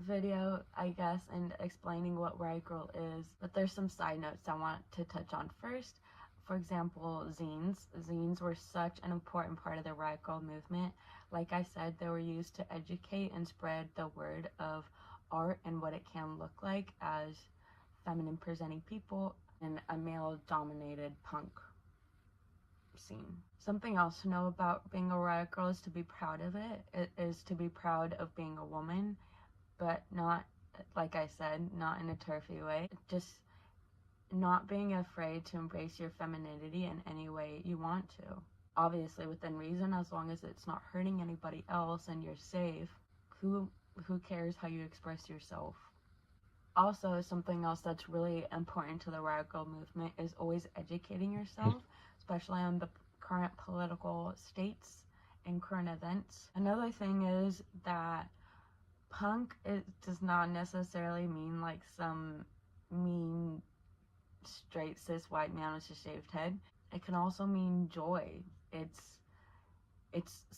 video, I guess, and explaining what radical is, but there's some side notes I want to touch on first. For example, zines. Zines were such an important part of the radical movement. Like I said, they were used to educate and spread the word of art and what it can look like as feminine presenting people in a male dominated punk scene. Something else to know about being a radical is to be proud of it. It is to be proud of being a woman, but not, like I said, not in a turfy way. Just not being afraid to embrace your femininity in any way you want to. Obviously within reason, as long as it's not hurting anybody else and you're safe. Who cares how you express yourself? Also, something else that's really important to the radical movement is always educating yourself, especially on the current political states and current events. Another thing is that punk, it does not necessarily mean like some mean straight cis white man with a shaved head. It can also mean joy. It's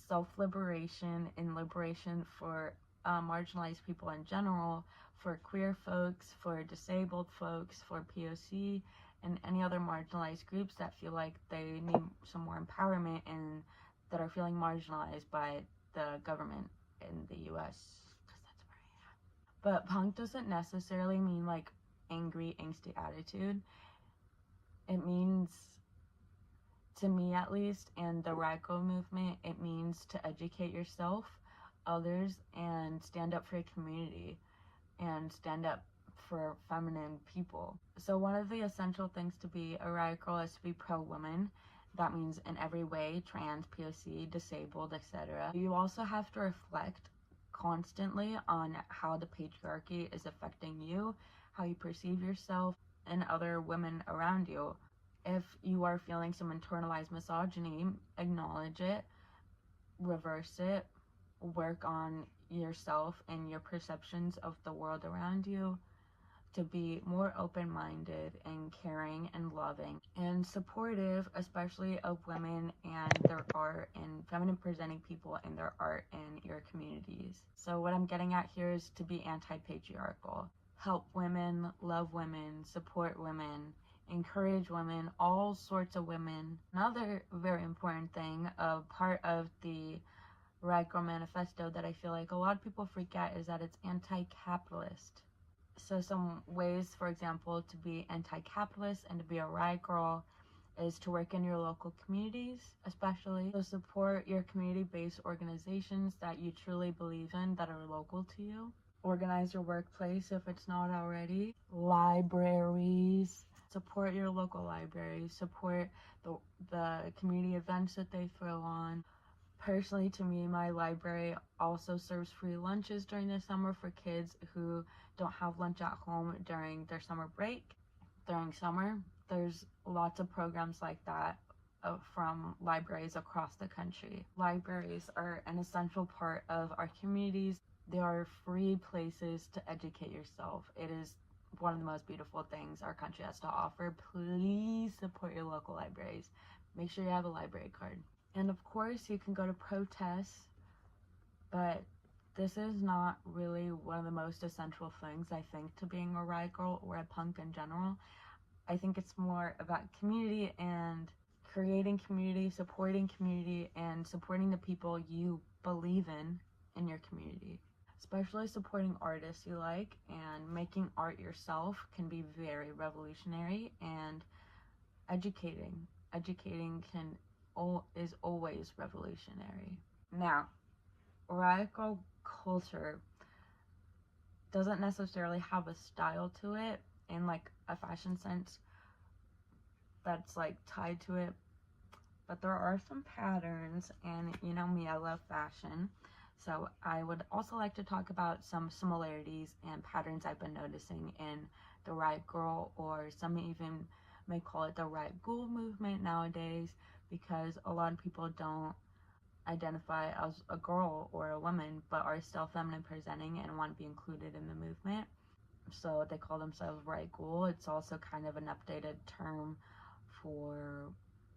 self-liberation and liberation for marginalized people in general, for queer folks, for disabled folks, for POC, and any other marginalized groups that feel like they need some more empowerment and that are feeling marginalized by the government in the US, because that's where I am. But punk doesn't necessarily mean like angry, angsty attitude. It means, to me at least, and the radical movement, it means to educate yourself, others, and stand up for your community and stand up for feminine people. So one of the essential things to be a radical is to be pro-woman. That means in every way, trans, POC, disabled, etc. You also have to reflect constantly on how the patriarchy is affecting you, how you perceive yourself, and other women around you. If you are feeling some internalized misogyny, acknowledge it, reverse it, work on yourself and your perceptions of the world around you to be more open-minded and caring and loving and supportive, especially of women and their art and feminine presenting people in their art and your communities. So what I'm getting at here is to be anti-patriarchal. Help women, love women, support women, encourage women, all sorts of women. Another very important thing, a part of the Riot Girl Manifesto that I feel like a lot of people forget is that it's anti-capitalist. So some ways, for example, to be anti-capitalist and to be a riot girl is to work in your local communities, especially. So support your community-based organizations that you truly believe in that are local to you. Organize your workplace if it's not already. Libraries. Support your local libraries. Support the community events that they throw on. Personally, to me, my library also serves free lunches during the summer for kids who don't have lunch at home during their summer break. During summer, there's lots of programs like that from libraries across the country. Libraries are an essential part of our communities. They are free places to educate yourself. It is one of the most beautiful things our country has to offer. Please support your local libraries. Make sure you have a library card. And of course, you can go to protests, but this is not really one of the most essential things, I think, to being a riot girl or a punk in general. I think it's more about community and creating community, supporting the people you believe in your community. Especially supporting artists you like and making art yourself can be very revolutionary, and educating is always revolutionary. Now, riot girl culture doesn't necessarily have a style to it in like a fashion sense that's like tied to it, but there are some patterns, and you know me, I love fashion. So I would also like to talk about some similarities and patterns I've been noticing in the riot girl, or some even may call it the riot ghoul movement nowadays, because a lot of people don't identify as a girl or a woman but are still feminine presenting and want to be included in the movement. So they call themselves riot ghoul. It's also kind of an updated term for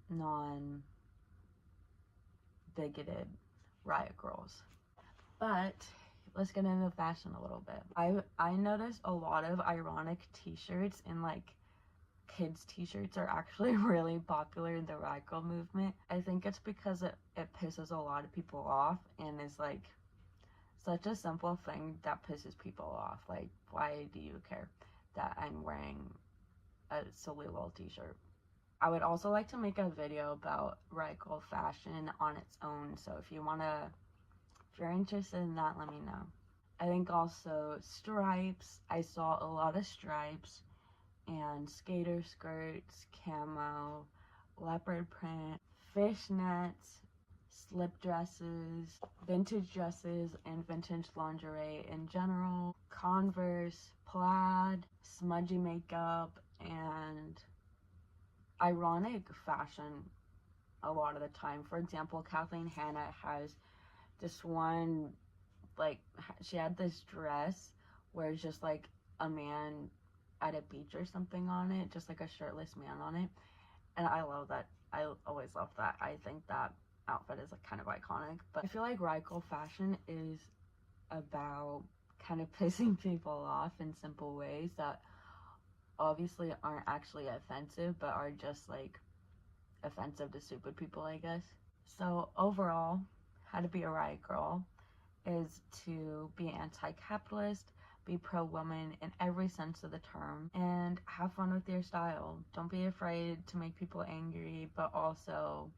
non-bigoted riot girls. But let's get into fashion a little bit. I noticed a lot of ironic t-shirts, and like kids t-shirts are actually really popular in the riot girl movement. I think it's because it pisses a lot of people off, and is like such a simple thing that pisses people off. Like, why do you care that I'm wearing a silly little t-shirt? I would also like to make a video about riot girl fashion on its own, so if you're interested in that, let me know. I think also stripes. I saw a lot of stripes and skater skirts, camo, leopard print, fishnets, slip dresses, vintage dresses, and vintage lingerie in general, Converse, plaid, smudgy makeup, and ironic fashion a lot of the time. For example, Kathleen Hanna has this one, like, she had this dress where it's just like a man at a beach or something on it, just like a shirtless man on it, and I love that. I always love that. I think that outfit is like kind of iconic. But I feel like riot girl fashion is about kind of pissing people off in simple ways that obviously aren't actually offensive, but are just like offensive to stupid people, I guess. So overall, how to be a riot girl is to be anti-capitalist, be pro-woman in every sense of the term, and have fun with your style. Don't be afraid to make people angry, but also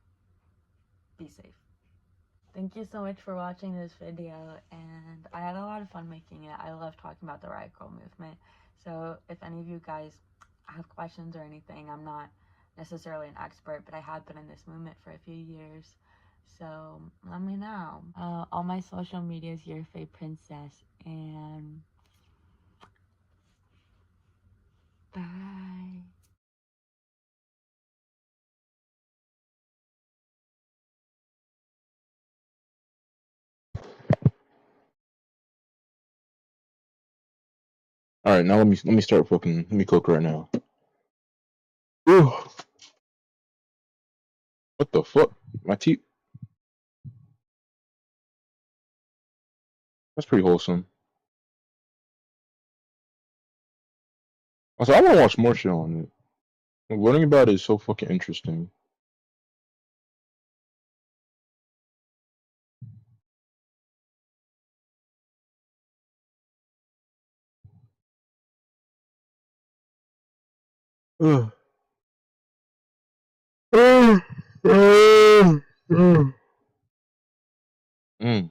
be safe. Thank you so much for watching this video, and I had a lot of fun making it. I love talking about the riot girl movement. So if any of you guys have questions or anything, I'm not necessarily an expert, but I have been in this movement for a few years. So let me know. All my social medias, your Faye Princess, and bye. All right, now let me start fucking. Let me cook right now. Ooh, what the fuck? My teeth. That's pretty wholesome. Also, I want to watch more shit on it. Like, learning about it is so fucking interesting. Ugh. Mm. Mm.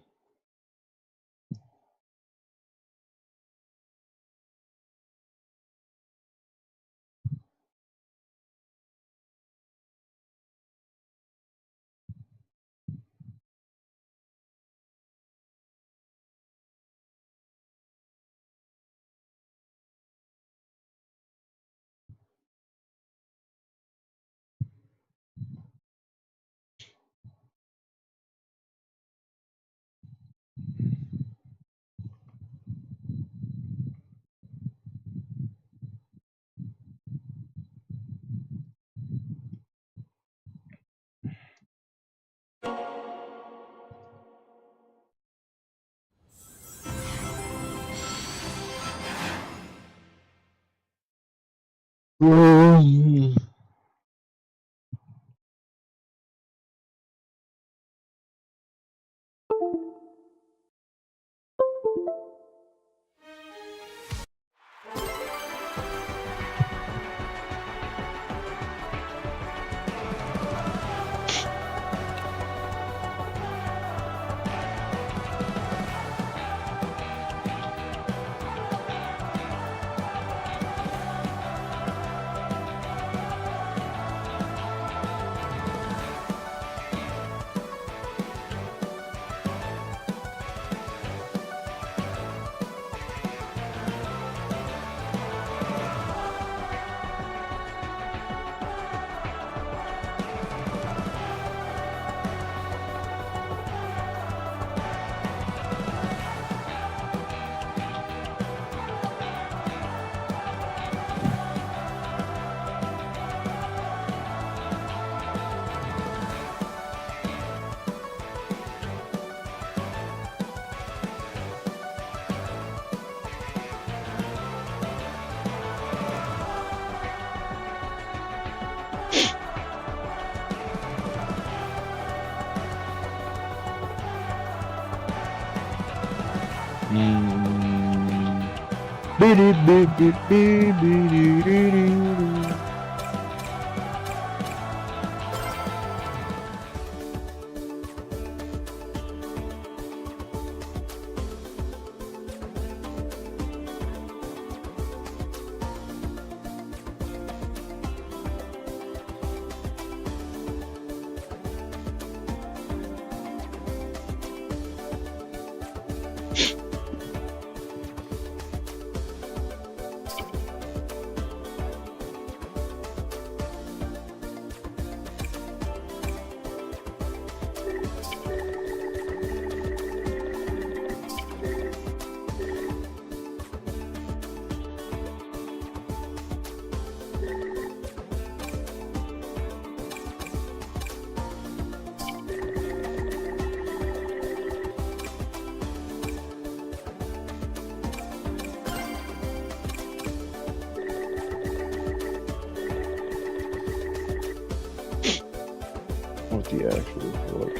What the actual fuck?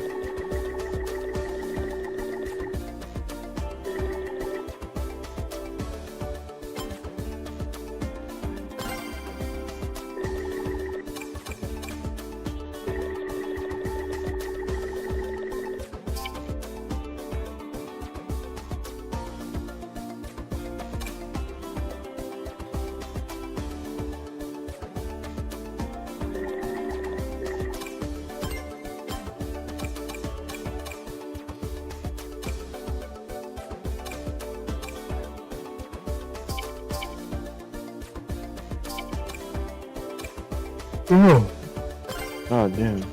God damn.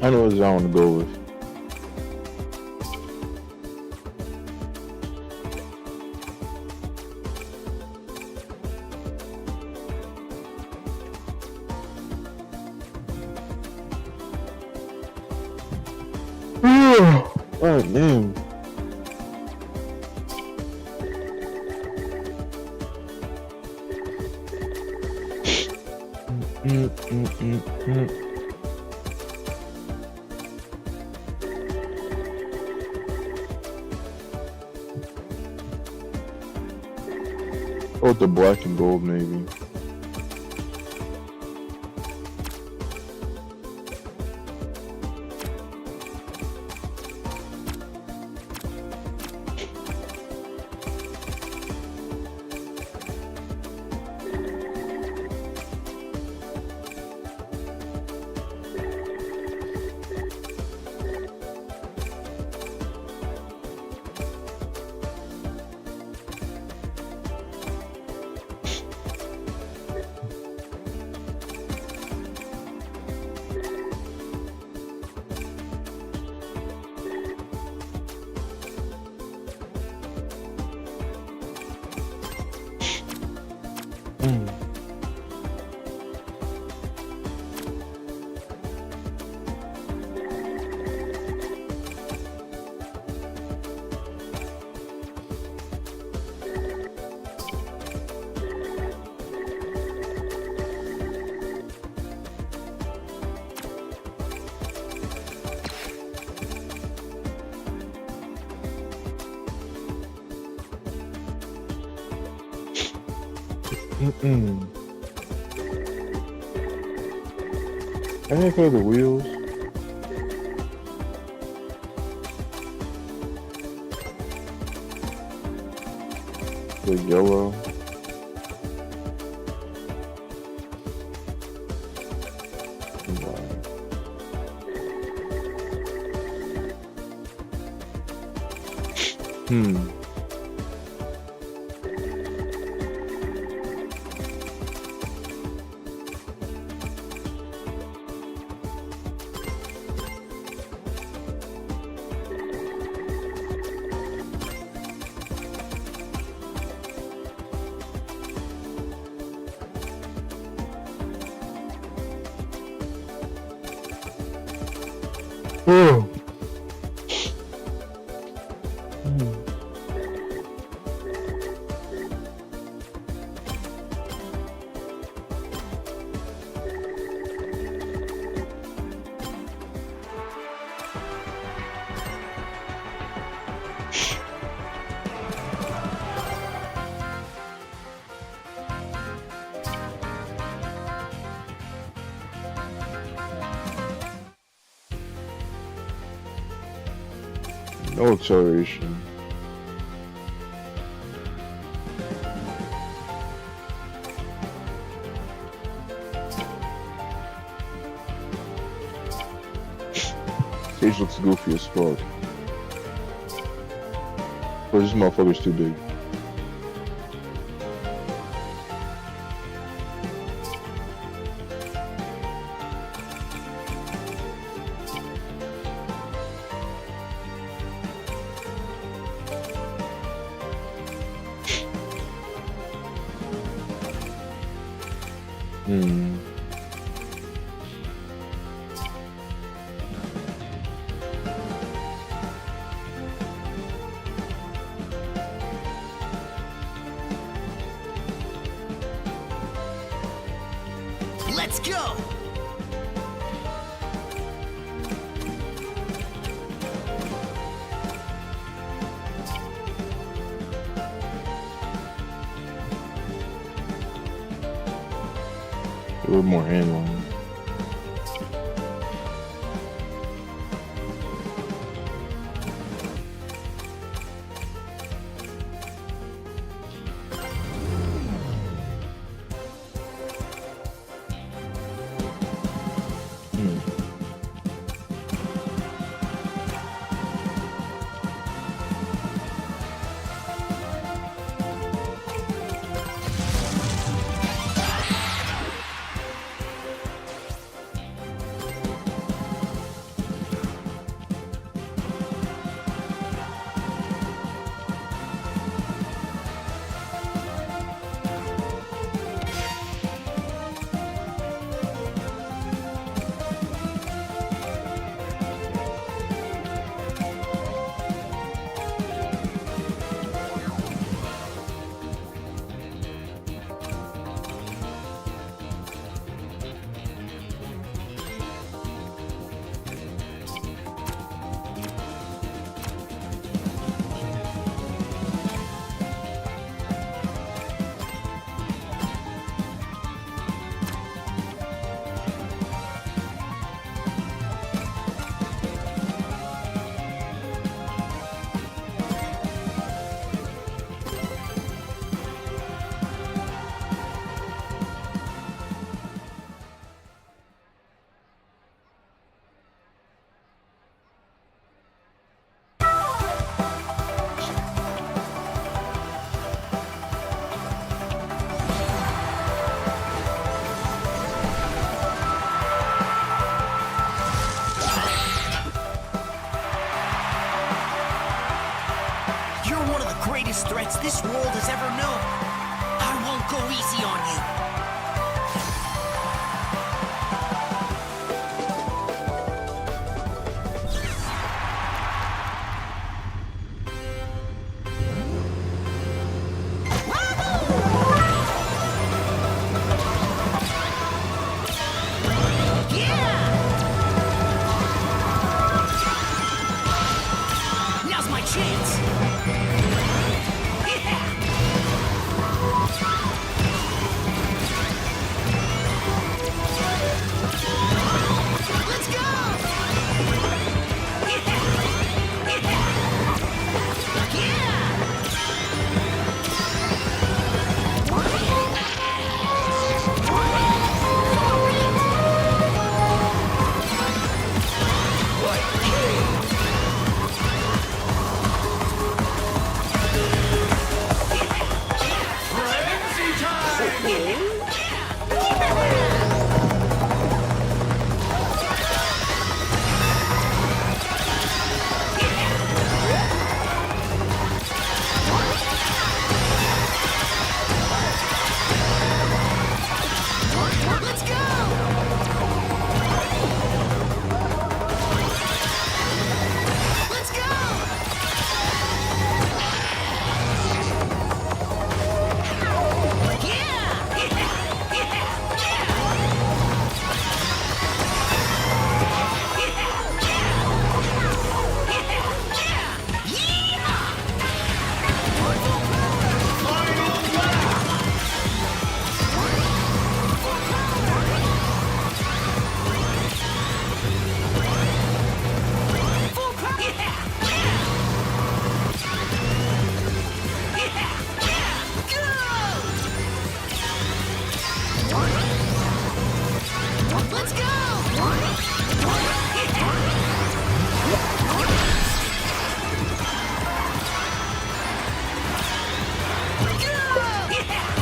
I know what I want to go with. Oh, damn. Oh, the black and gold, maybe. Any for the wheels? The yellow. Oh. No acceleration. Stage looks goofy as fuck. But this motherfucker's too big. Let's go! A little more handling. Threats this world has ever known. I won't go easy on you.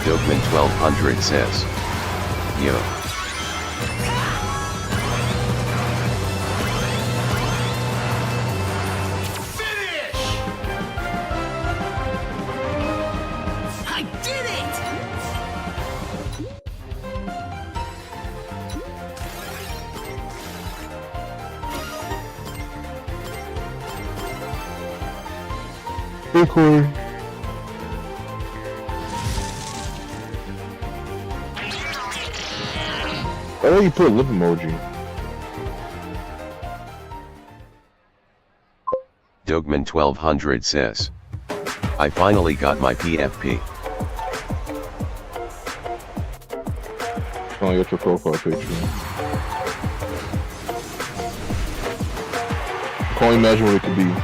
Dogman 1200 says, yo. I did it! Hey, Corey. Why don't you put a lip emoji? Dogman 1200 says, I finally got my PFP. Oh, you got your profile picture. Can't imagine what it could be.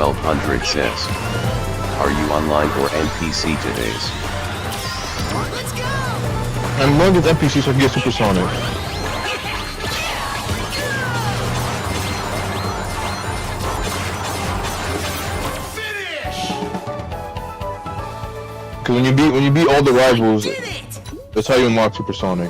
1200 says, are you online or NPC today's? I'm going to get NPC so I can get supersonic. Because when you beat all the rivals, that's how you unlock supersonic.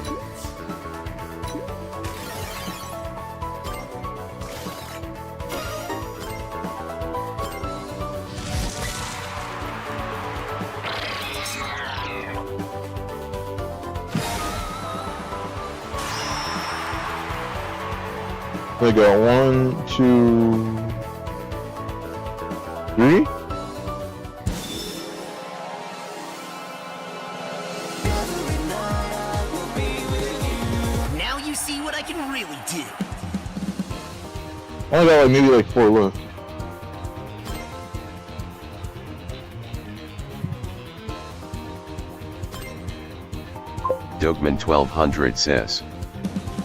We got 1, 2, 3. Now you see what I can really do. I only got maybe 4 left. Dogman 1200 says,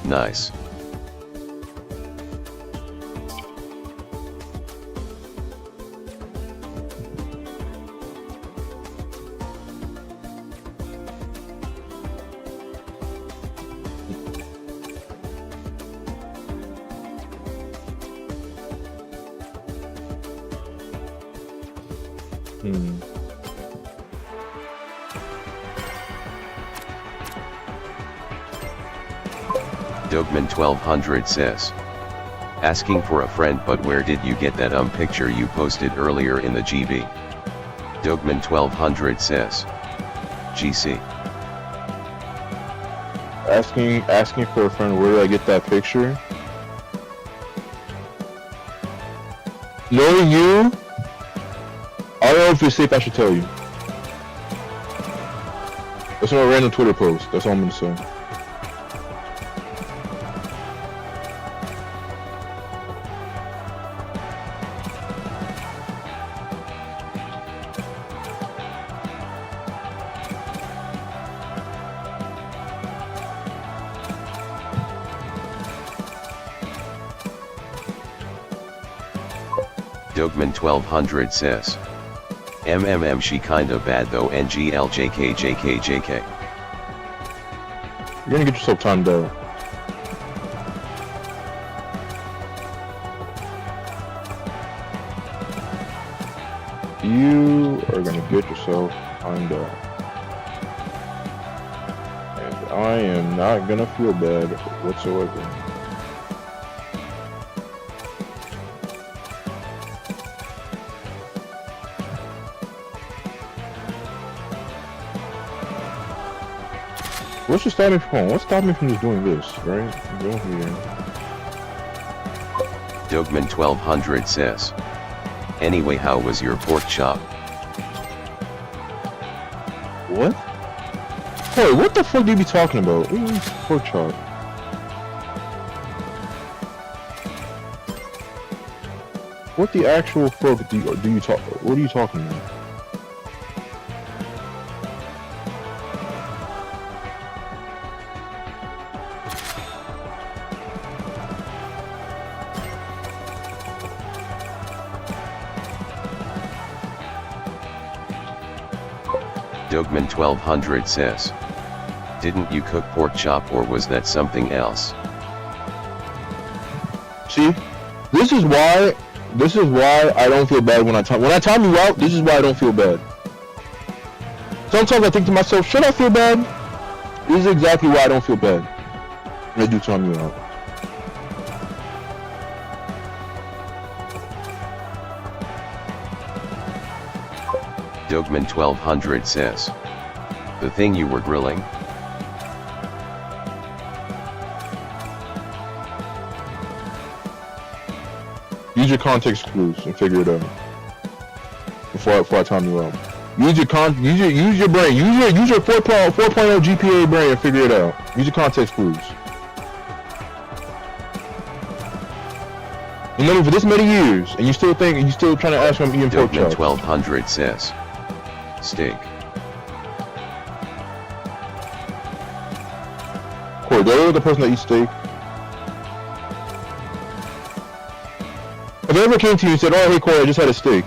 nice. Dogman 1200 says, asking for a friend, but where did you get that picture you posted earlier in the GB? Dogman 1200 says, GC. Asking for a friend, where did I get that picture? Knowing you, I don't know if it's safe I should tell you. That's not a random Twitter post, that's all I'm gonna say. Dogman 1200 says, she kinda bad though, NGLJKJKJK. You're gonna get yourself timed out. You are gonna get yourself timed out. And I am not gonna feel bad whatsoever. What's just stopping me from? What's stopping me from just doing this, right? Go here. Dogman 1200 says, anyway, how was your pork chop? What? Hey, what the fuck do you be talking about? What is pork chop? What the actual fuck do you talk? What are you talking about? Dogman 1200 says, didn't you cook pork chop or was that something else? See, this is why I don't feel bad when I time you out. This is why I don't feel bad. Sometimes I think to myself, should I feel bad? This is exactly why I don't feel bad when I do time you out. Dogman 1200 says, the thing you were grilling? Use your context clues and figure it out before I time you out. Use your brain. Use your 4.0 GPA brain and figure it out. Use your context clues. Remember, for this many years, and you still trying to ask me I'm eating pork chops. 1200 says, steak. Corey, they're the person that eats steak. If If I ever came to you and said, "Oh, hey Corey, I just had a steak,"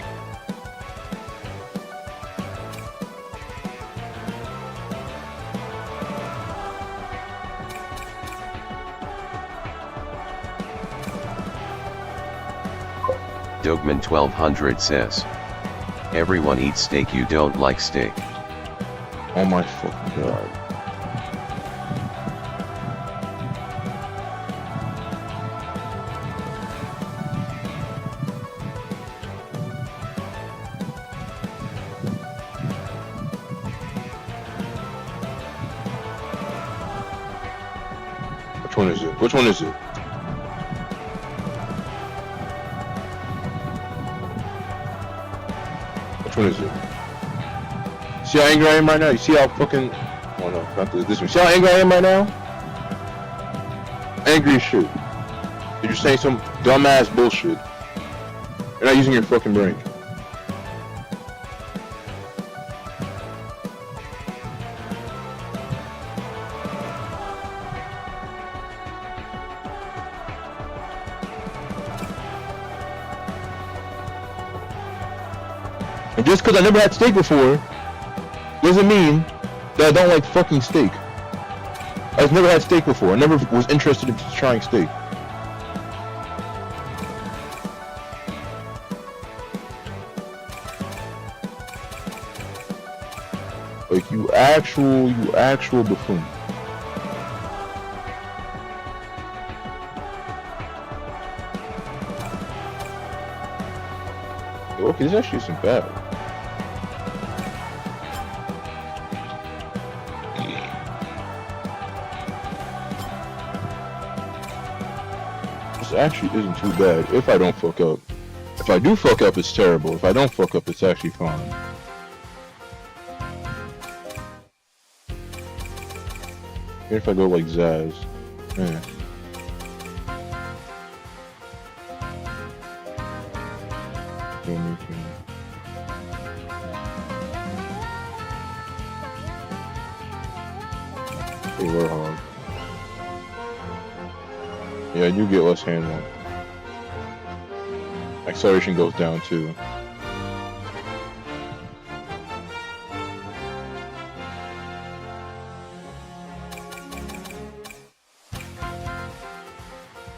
Dogman 1200 says, everyone eats steak, you don't like steak. oh my fucking god. Which one is it? Which one is it? Which one is it? See how angry I am right now? You see how fucking... Oh no, not this one. See how angry I am right now? Angry as shit. You're just saying some dumbass bullshit. You're not using your fucking brain. And just because I never had steak before, doesn't mean that I don't like fucking steak. I've never had steak before. I never was interested in trying steak. Like, you actual buffoon. Okay, this actually isn't bad. This actually isn't too bad if I don't fuck up. If I do fuck up, it's terrible. If I don't fuck up, it's actually fine. Even if I go like Zaz. Yeah. Hey, Warhog. Yeah, I do get less handle. Acceleration goes down too.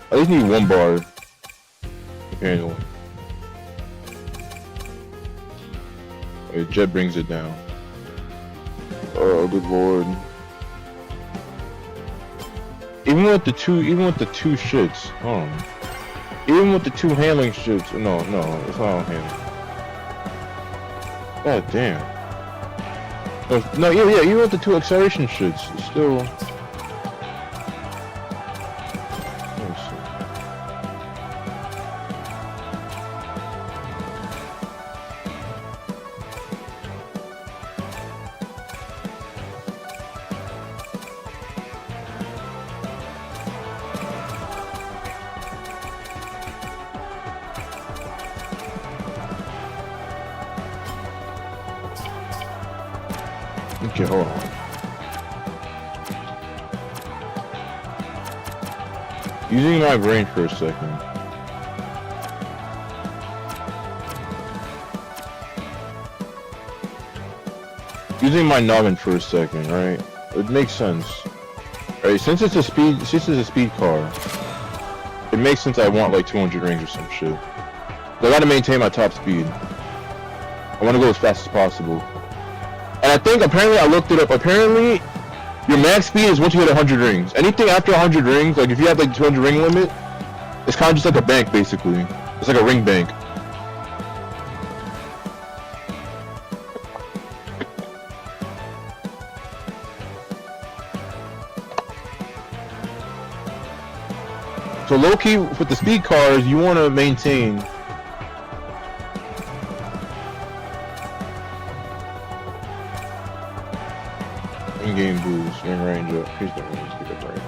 I just need one bar of handle. Jet brings it down. Oh, good lord. Even with the two shits, even with the two handling shits, no, it's not on handling. God damn. No, yeah, even with the two acceleration shits, it's still. Let me see. Okay, hold on. Using my brain for a second. Using my noggin for a second, right? It makes sense. Right, since it's a speed car, it makes sense I want like 200 rings or some shit. I gotta maintain my top speed. I wanna go as fast as possible. And I think, apparently, I looked it up, apparently, your max speed is once you hit 100 rings. Anything after 100 rings, like if you have like 200 ring limit, it's kind of just like a bank, basically. It's like a ring bank. So low-key, with the speed cars, you want to maintain in-game boost, ring range up, increase the range, pick up range.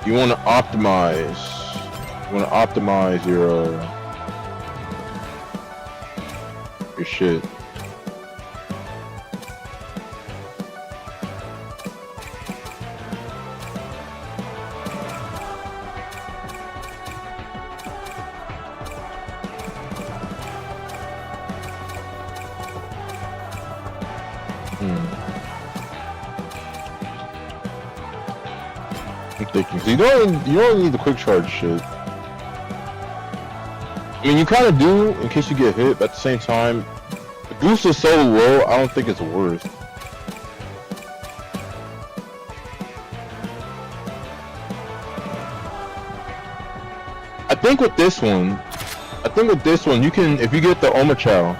You want to optimize your shit. I'm thinking. So you don't need the quick charge shit. I mean, you kind of do in case you get hit, but at the same time, the boost is so low, I don't think it's worth. I think with this one, you can, if you get the Omachow,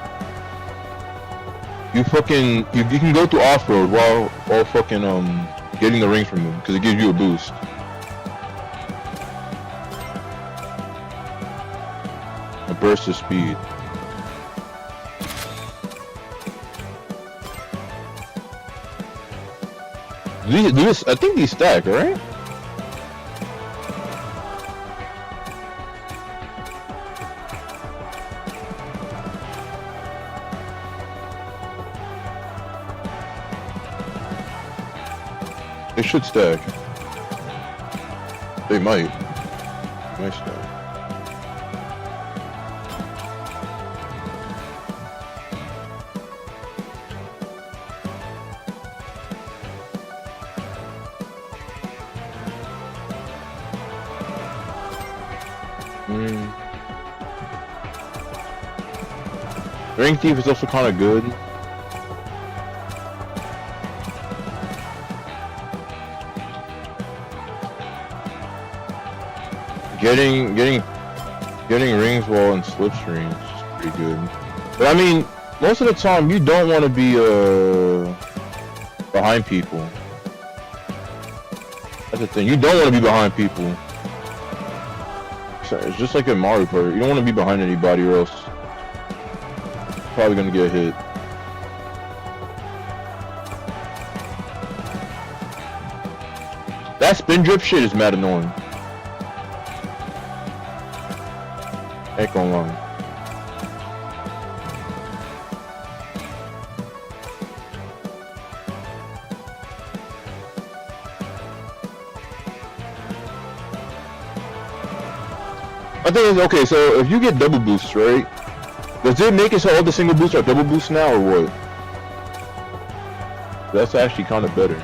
you can go through off-road while fucking getting the rings from him, because it gives you a boost. A burst of speed. I think these stack, right? They should stack. They might. Nice stack. Ring Thief is also kind of good. Getting rings while in slipstream is pretty good. But I mean, most of the time you don't want to be behind people. That's the thing. You don't want to be behind people. It's just like in Mario Kart. You don't want to be behind anybody or else you're probably gonna get hit. That spin drift shit is mad annoying. Heck online. I think it's okay, so if you get double boosts, right? Does it make it so all the single boosts are double boosts now or what? That's actually kind of better.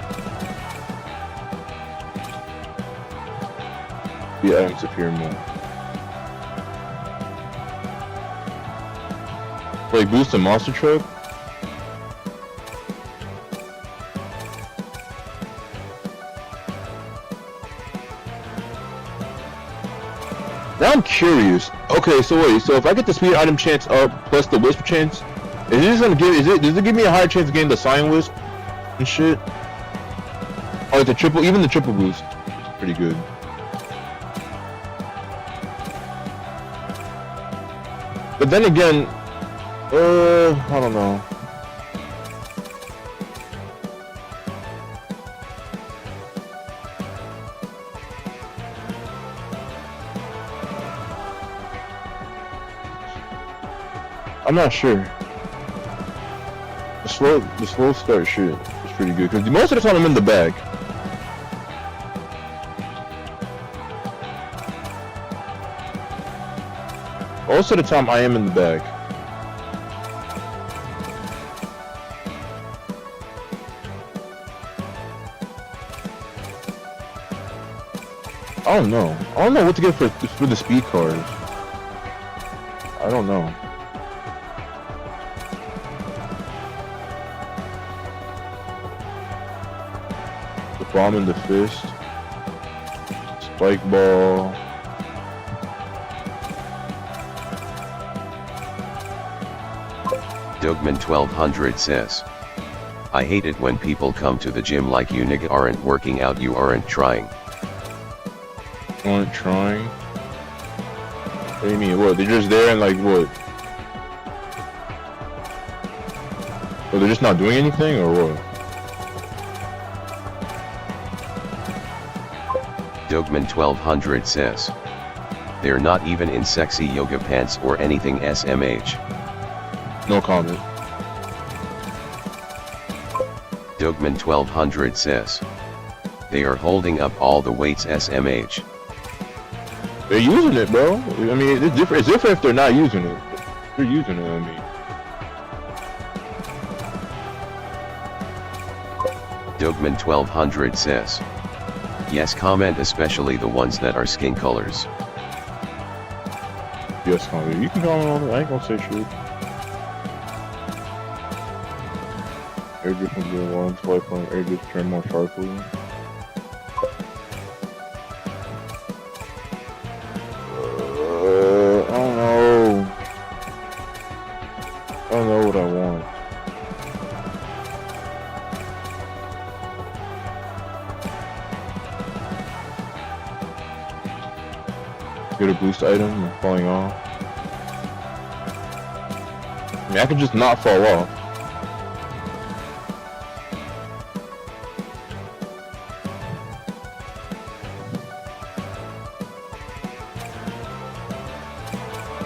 The items appear more. Like boost a monster truck? Now I'm curious. Okay, so wait, so if I get the speed item chance up plus the wisp chance, is it just gonna give does it give me a higher chance of getting the sign wisp and shit? Or like the triple, even the triple boost. Pretty good. But then again, I don't know. I'm not sure. The slow start shit is pretty good because most of the time I'm in the back. Most of the time I am in the back. I don't know. I don't know what to get for the speed cars. I don't know. The bomb in the fist. Spike ball. Dogman 1200 says, I hate it when people come to the gym like you nigga aren't working out, you aren't trying. Aren't trying? What do you mean? What? They're just there and like what? Or they're just not doing anything or what? Dogman 1200 says, they're not even in sexy yoga pants or anything SMH. No comment. Dogman 1200 says, they are holding up all the weights SMH. They're using it, bro. I mean, it's different. It's different if they're not using it. They're using it, I mean. Dogman 1200 says. Yes, comment especially the ones that are skin colors. Yes, comment. You can comment on it. I ain't gonna say shit. Air different blue ones, white one, air just turn more sharply. I don't know. I don't know what I want. Get a boost item and falling off. I mean, I could just not fall off.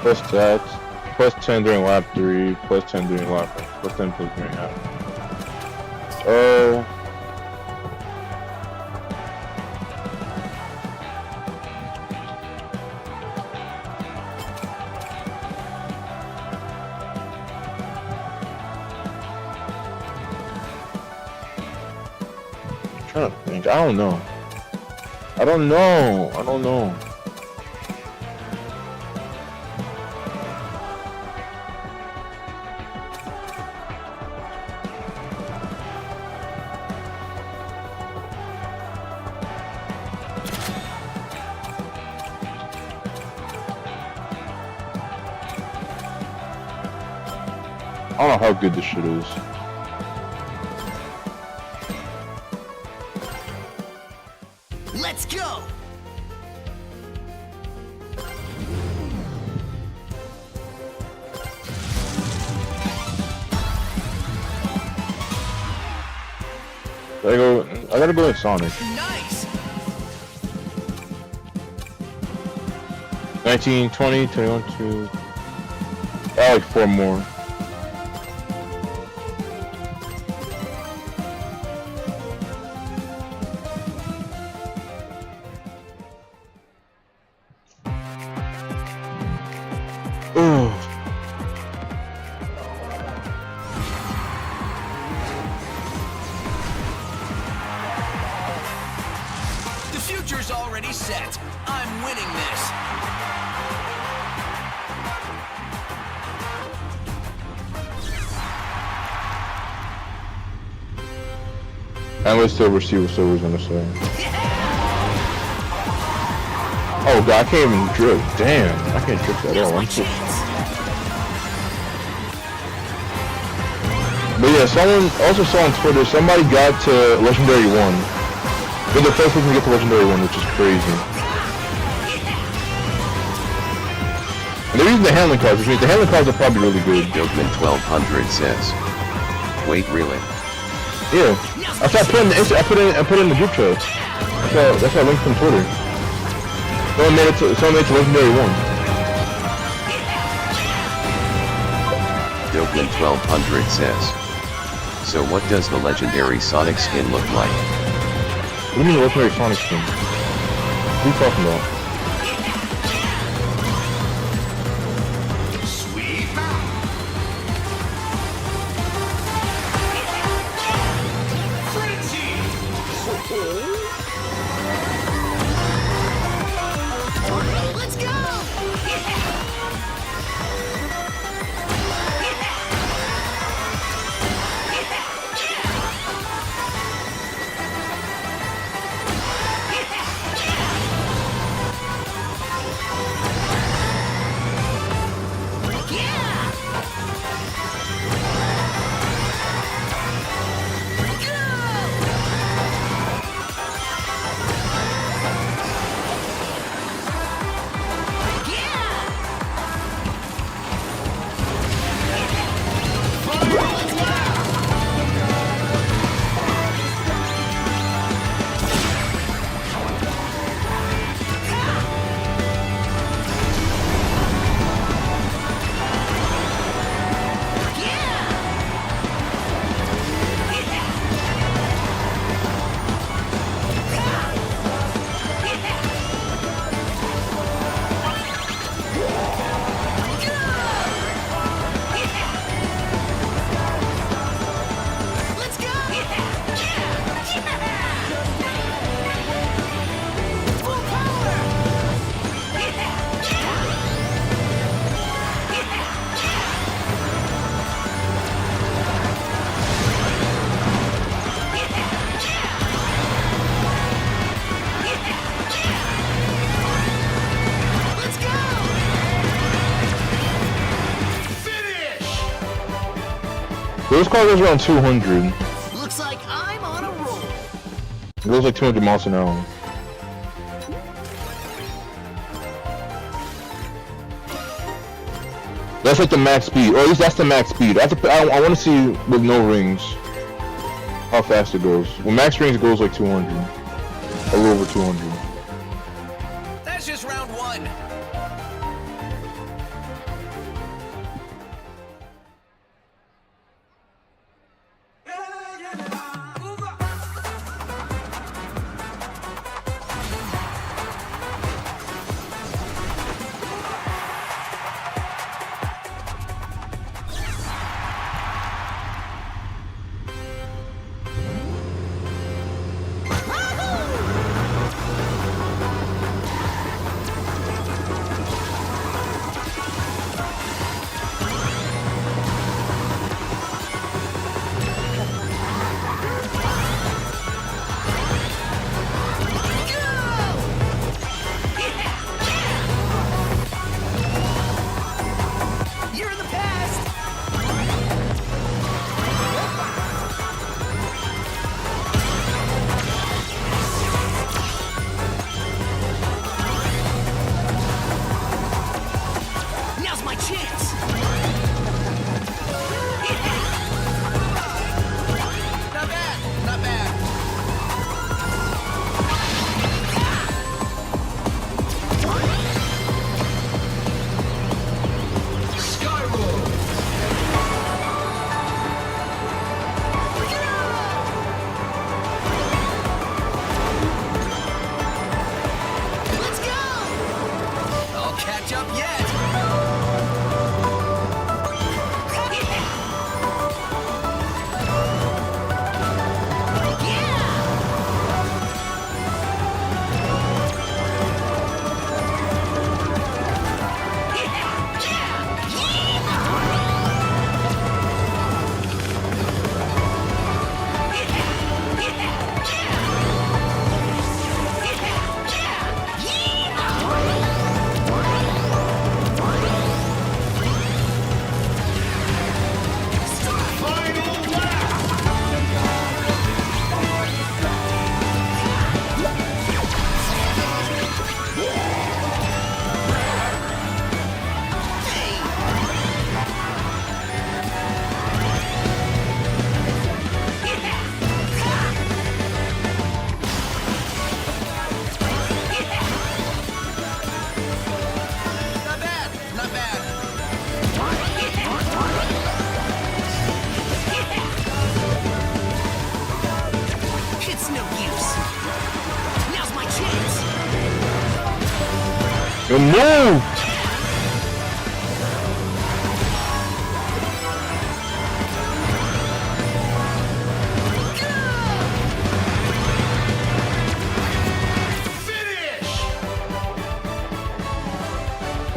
Plus stats, plus 10 during lap 3, plus 10 during lap 4, plus 10 plus during lap. Oh. I'm trying to think. I don't know. I don't know. I don't know. I don't know how good this shit is. Let's go! I gotta go with Sonic. Nice! 19, 20, 21, 2. I like 4 more. The future's already set. I'm winning this. And let's still see what Silver's gonna say. Oh god, I can't even drift. Damn, I can't drift at all. But yeah, someone also saw on Twitter, somebody got to Legendary 1. They're the first person to get to Legendary 1, which is crazy. And they're using the handling cards, which means the handling cards are probably really good. Dogman 1200 says. Wait, really? Yeah. That's why I put it in the group chat. That's why I linked from Twitter. Someone made it to Legendary 1. Dogman 1200 says. So what does the legendary Sonic skin look like? What do you mean the legendary Sonic skin? What are you talking about? Let's go! This car goes around 200. Looks like I'm on a roll. It goes like 200 miles an hour. That's like the max speed, or at least that's the max speed. I want to see with no rings how fast it goes. With max rings, it goes like 200, a little over 200. That's just round one. You're in the past. Now's my chance. Not bad, not bad. Let's go! I'll catch up yet. Not bad, not bad. It's no use. Now's my chance. Good move!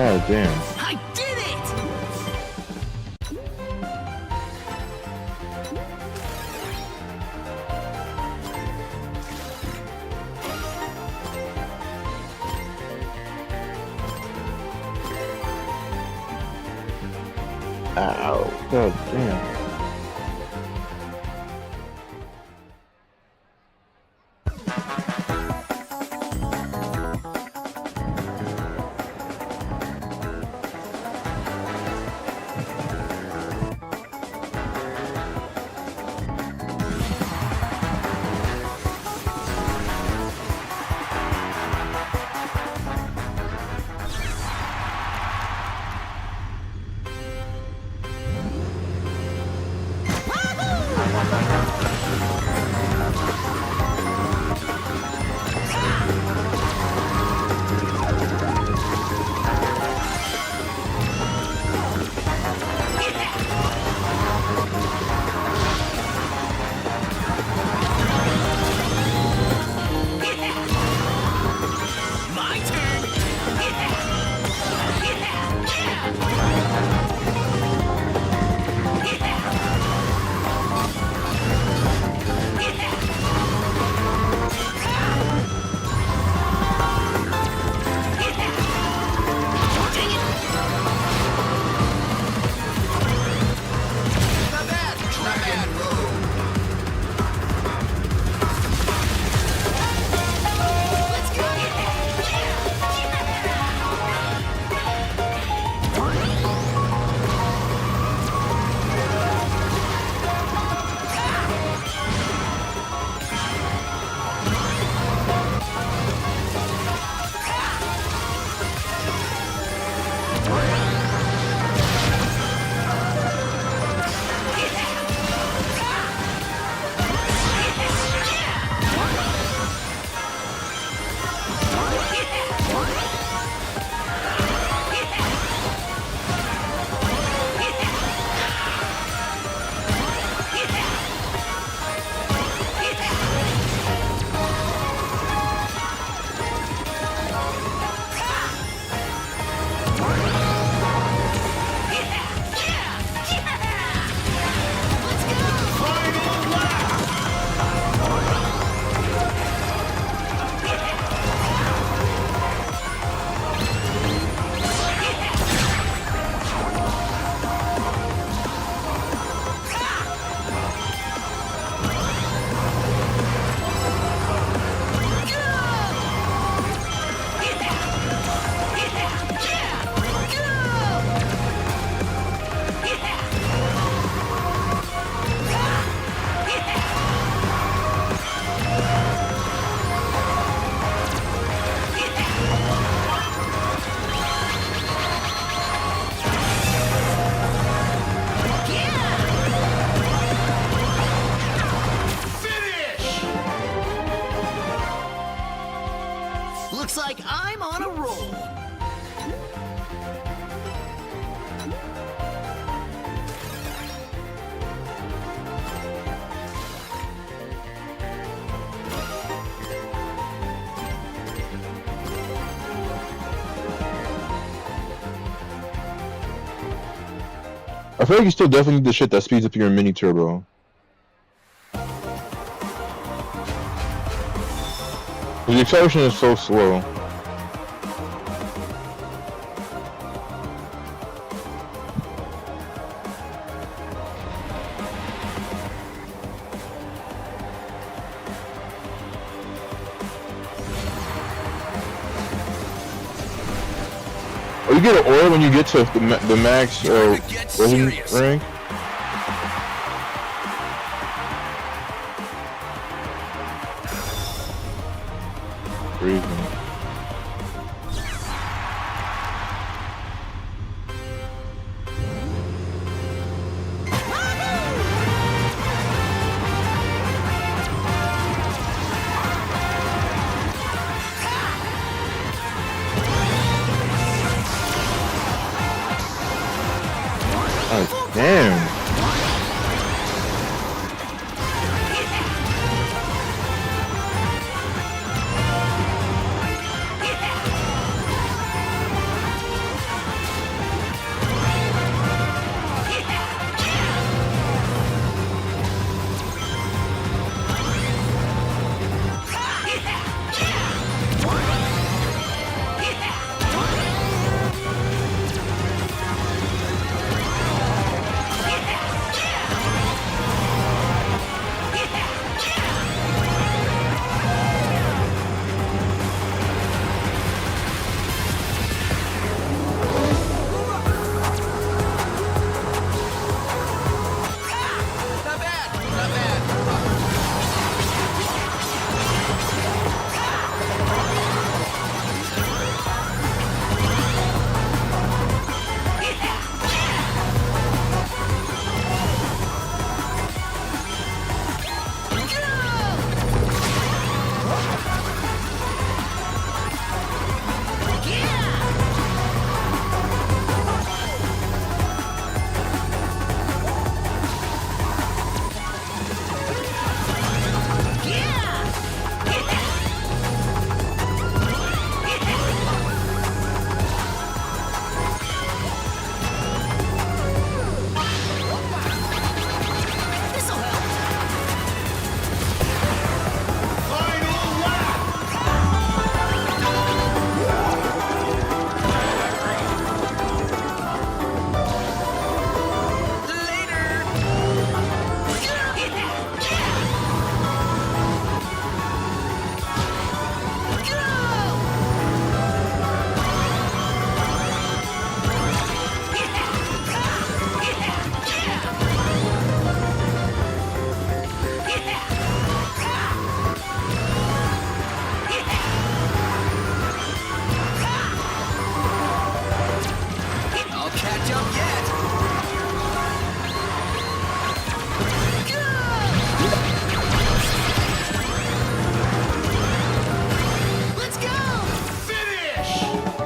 Oh damn. I did it! Ow. God damn. feel like you still definitely need the shit that speeds up your mini turbo. The acceleration is so slow. Oh, you get an aura when you get to the max rank. Crazy. Oh, damn.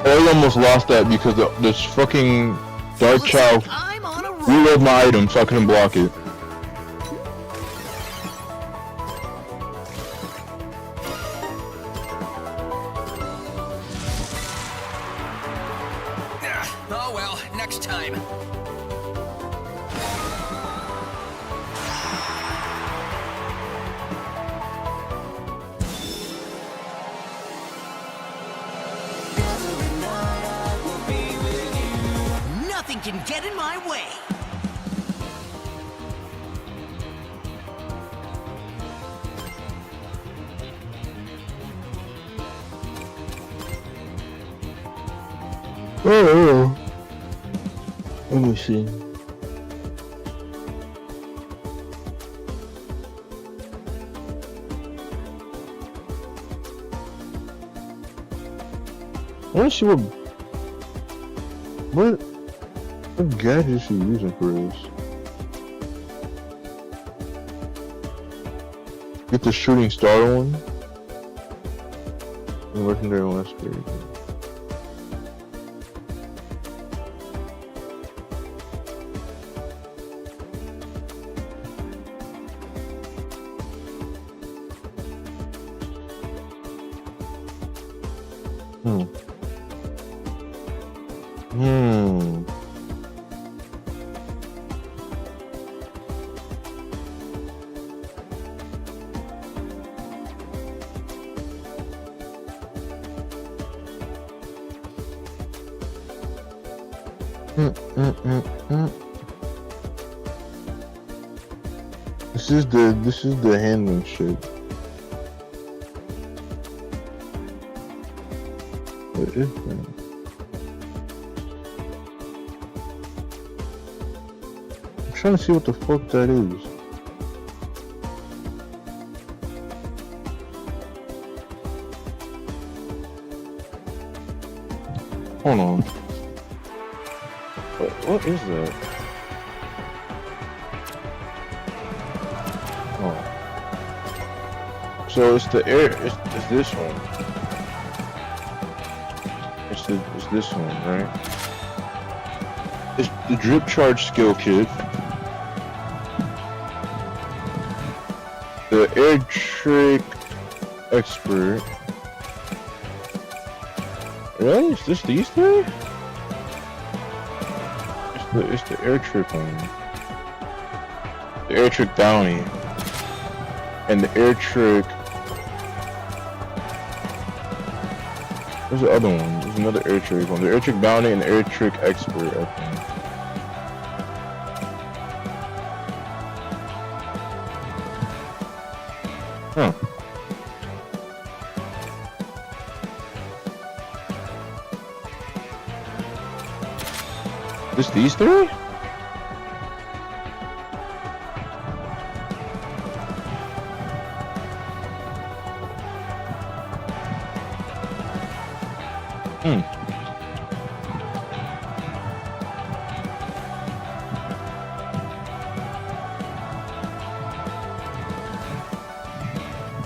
I almost lost that because this fucking Dark Chow reloaded my item so I couldn't block it. Oh well, next time. Nothing can get in my way. Oh, let me see. I want to see what gadgets you using for this. Get the shooting star one. And legendary one, that's great. This is the handling shit. What is that? I'm trying to see what the fuck that is. Hold on. What is that? Oh. So it's the air. It's this one. It's this one, right? It's the drip charge skill kit. The air trick expert. Really? Is this these three? It's the air trick one. The air trick bounty. And the air trick. There's the other one. There's another air trick one. The air trick bounty and the air trick expert, I think. Huh. Just these three?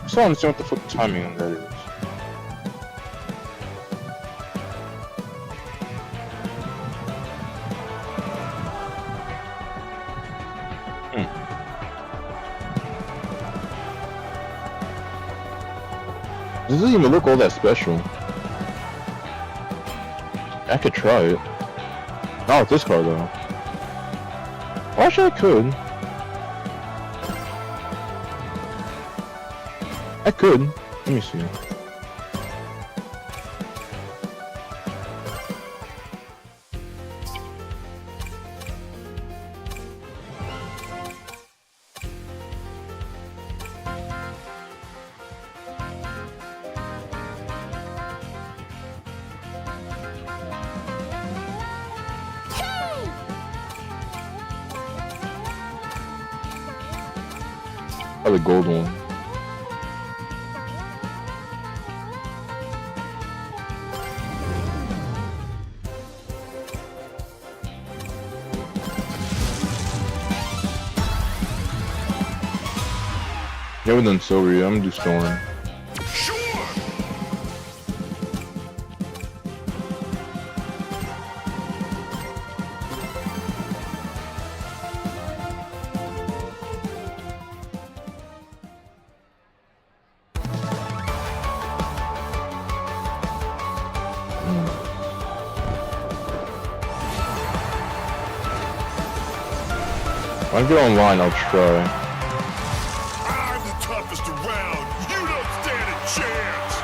I still don't understand what the fuck timing on that is. This doesn't even look all that special. I could try it. Not with this car though. Well, actually I could. I could. Let me see. Oh, the gold one. Never done silver yet. I'm gonna do storm. When I get online, I'll try. I'm the toughest around. You don't stand a chance.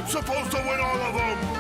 supposed to win all of them!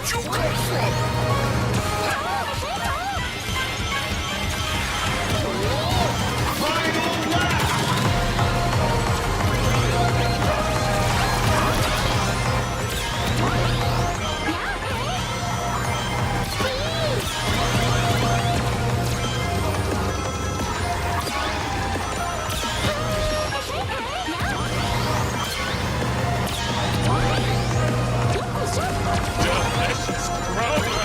Where'd you come from? Delicious growler.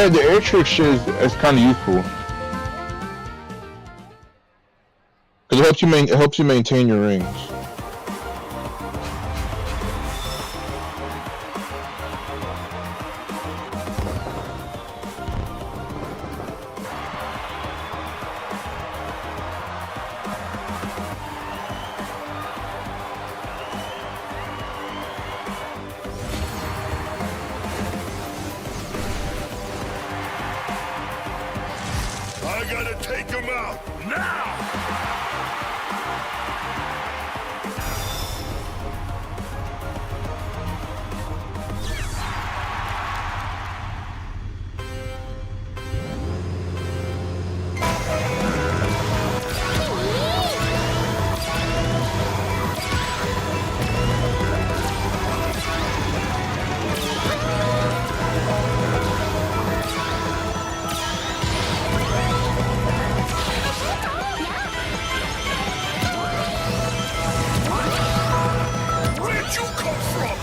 The air trick shit is kind of useful because it helps you maintain your rings. I gotta take him out now! Where'd you come from?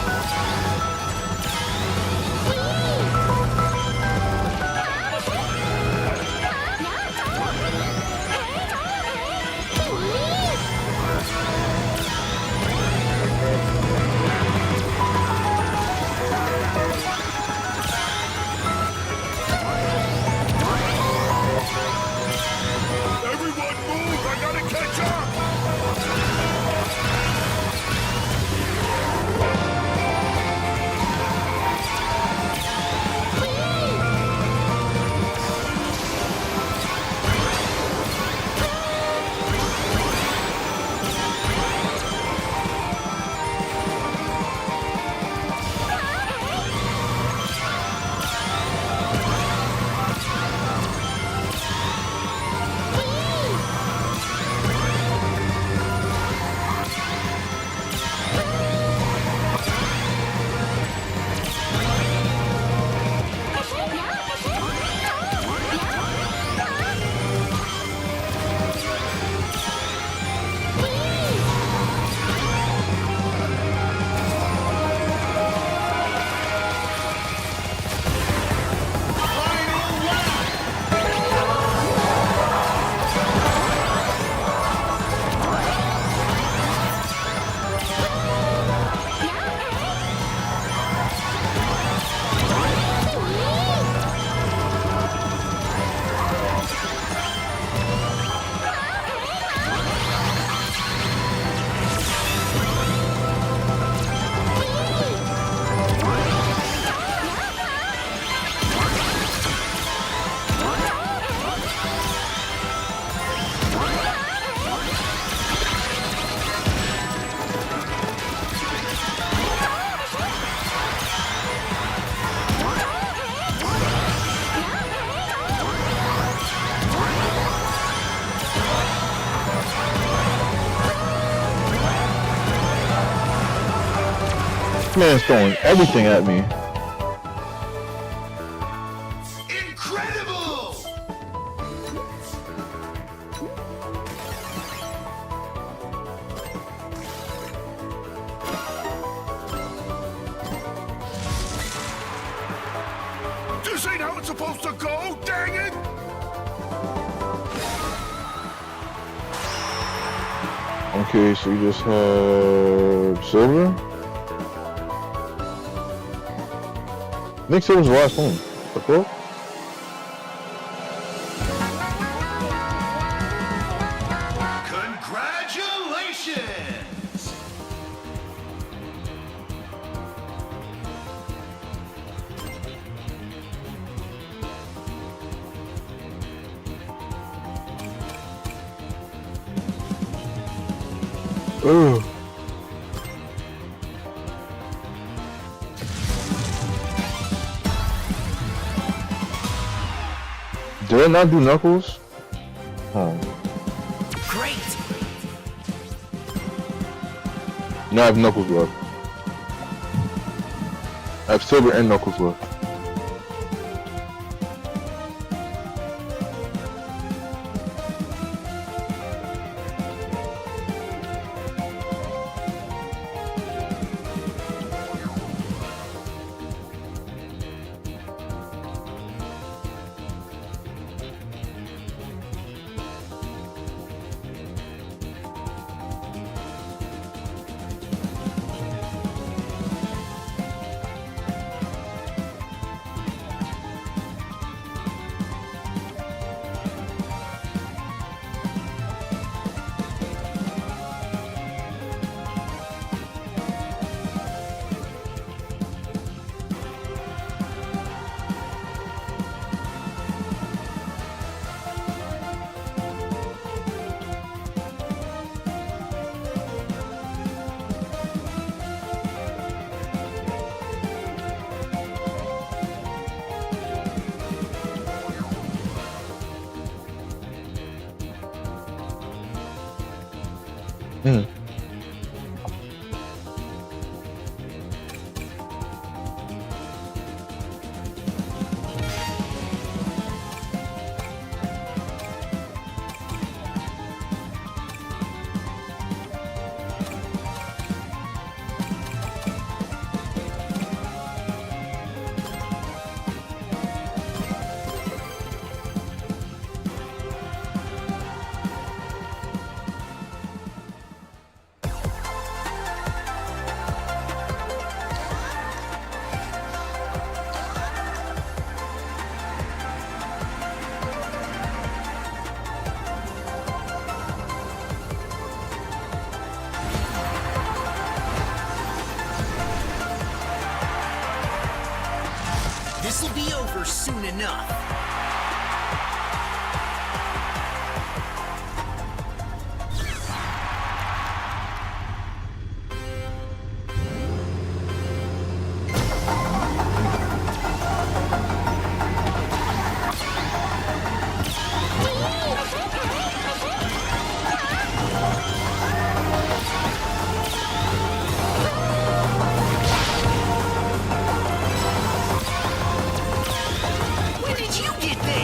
Everyone move! I gotta catch up! This man's throwing everything at me. supposed to go, dang it! Okay, so you just have silver? I think silver's the last one. The fuck? Congratulations! Ugh. Did I not do Knuckles? Oh. Great! No, I have Knuckles left. I have Silver and Knuckles left. This'll be over soon enough. Where did you get that?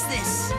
is this?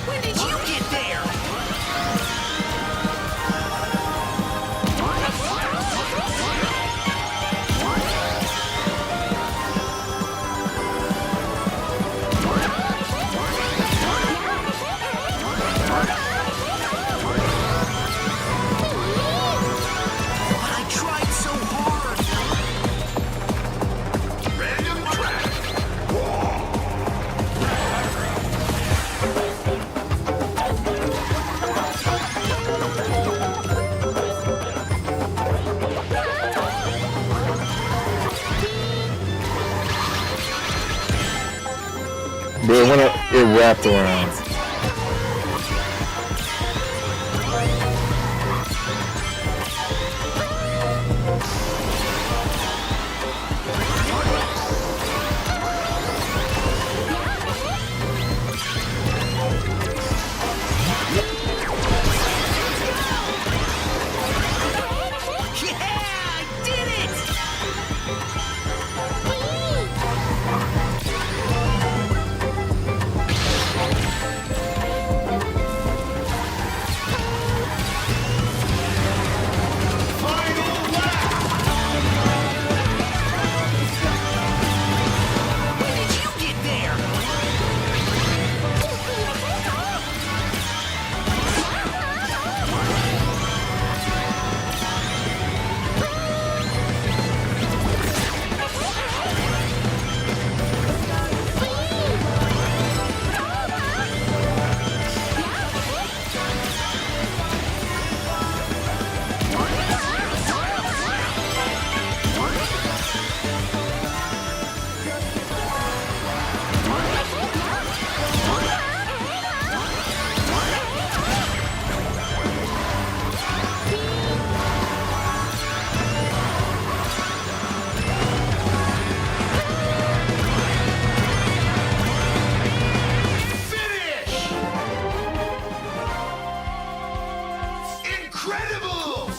When did you get there? But I tried so hard. Random track. Bro, when it wrapped around. Yeah, I did it! When did you get there? Incredible!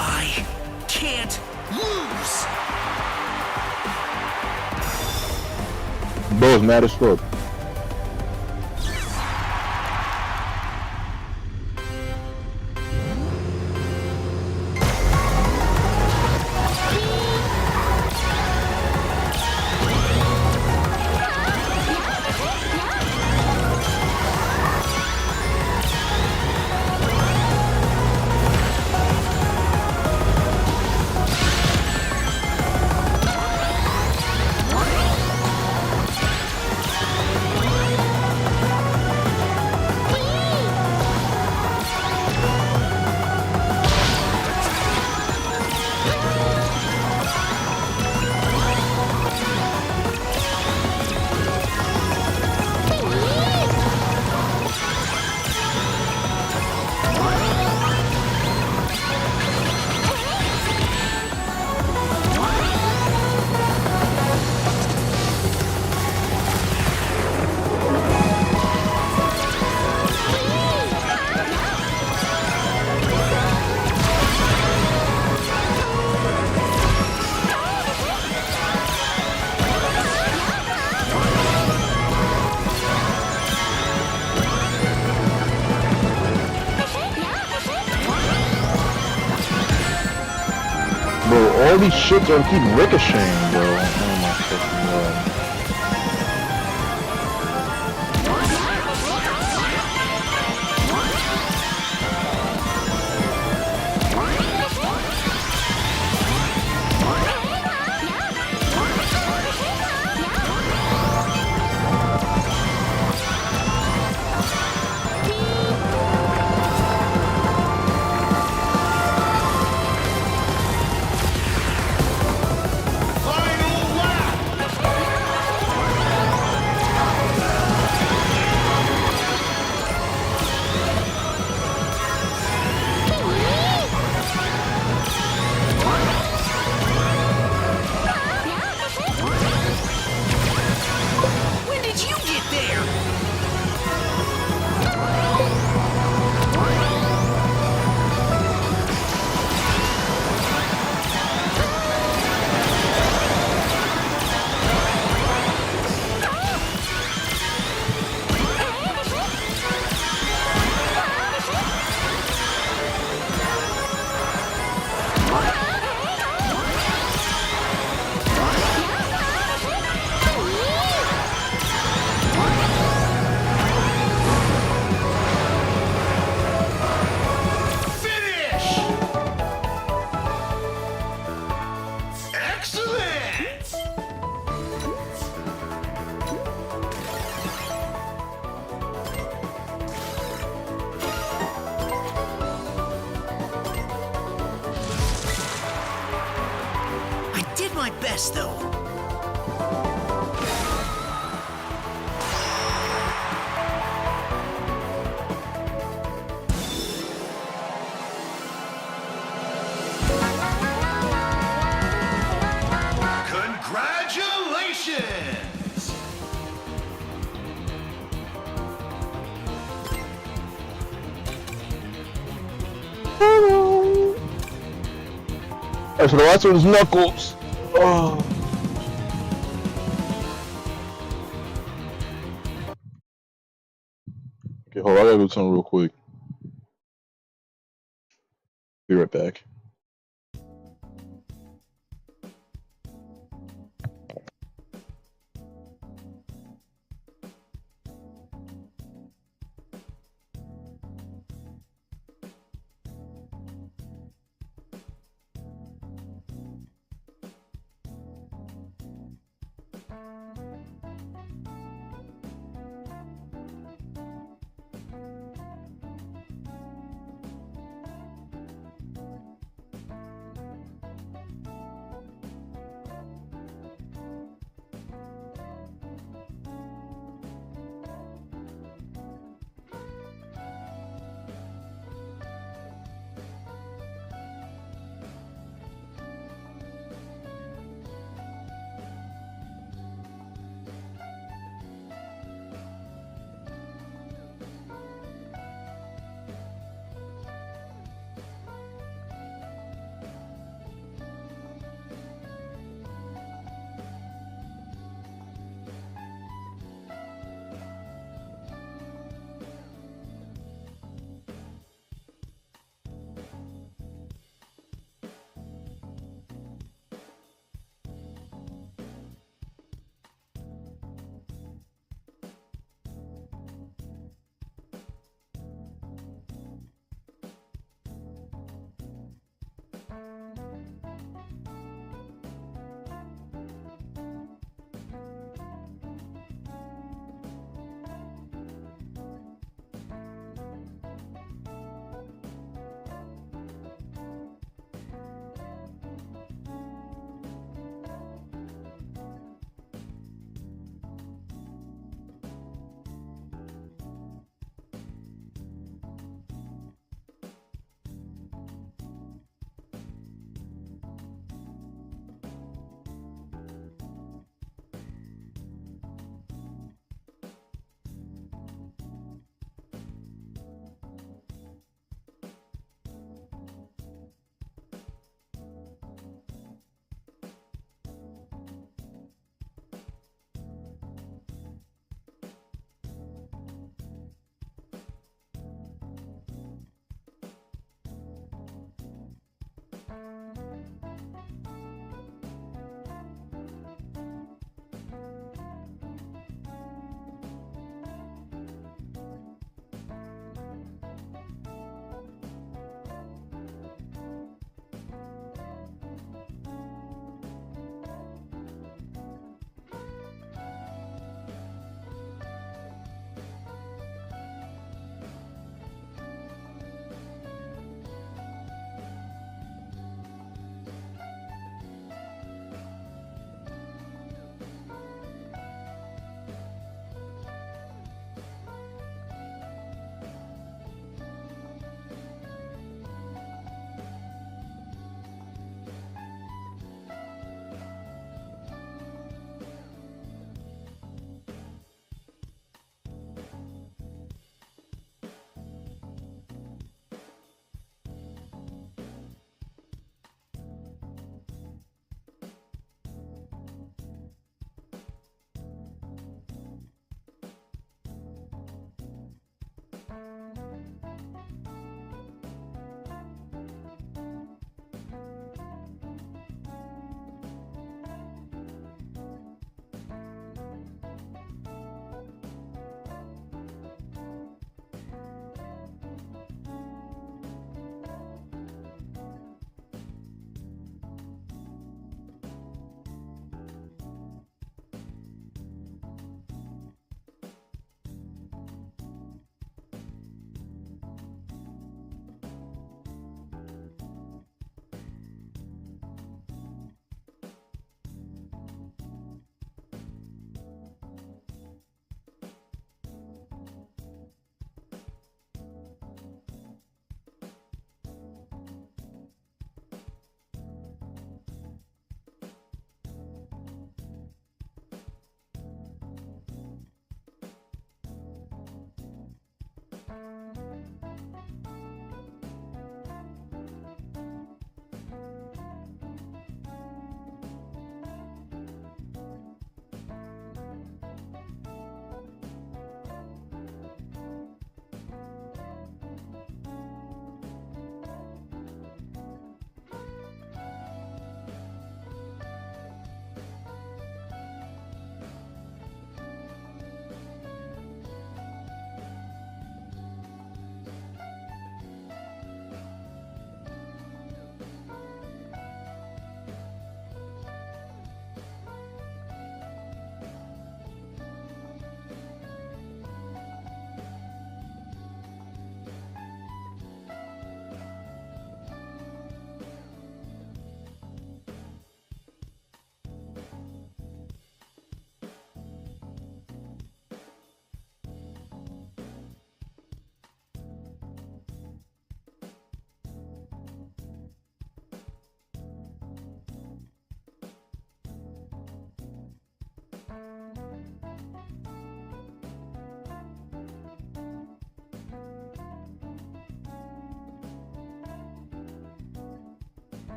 I can't lose. Bro's mad as fuck. Bro, all these shits are keep ricocheting, bro. Oh my fucking god. When did you get there? Finish! Excellent! I did my best, though. Congratulations! Alright, so the last one is Knuckles. Oh. Okay, hold on, I gotta do something real quick. Be right back.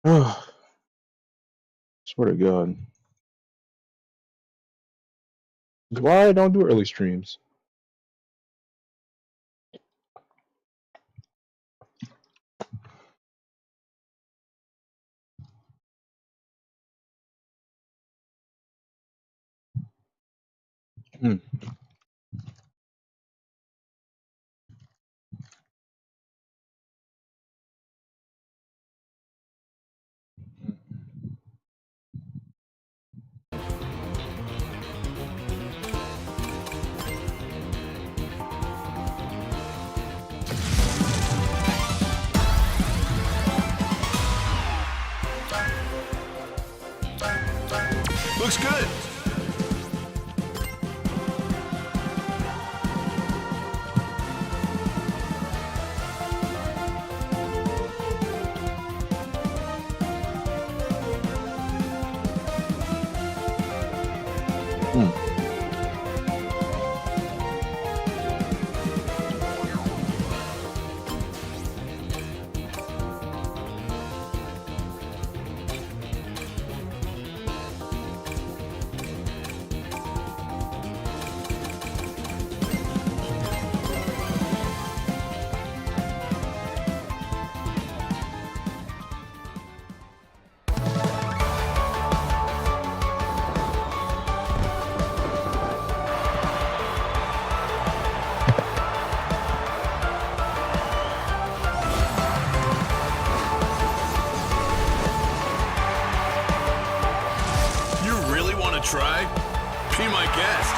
Swear to God. Why I don't do early streams? Hmm. Looks good. You really want to try? Be my guest.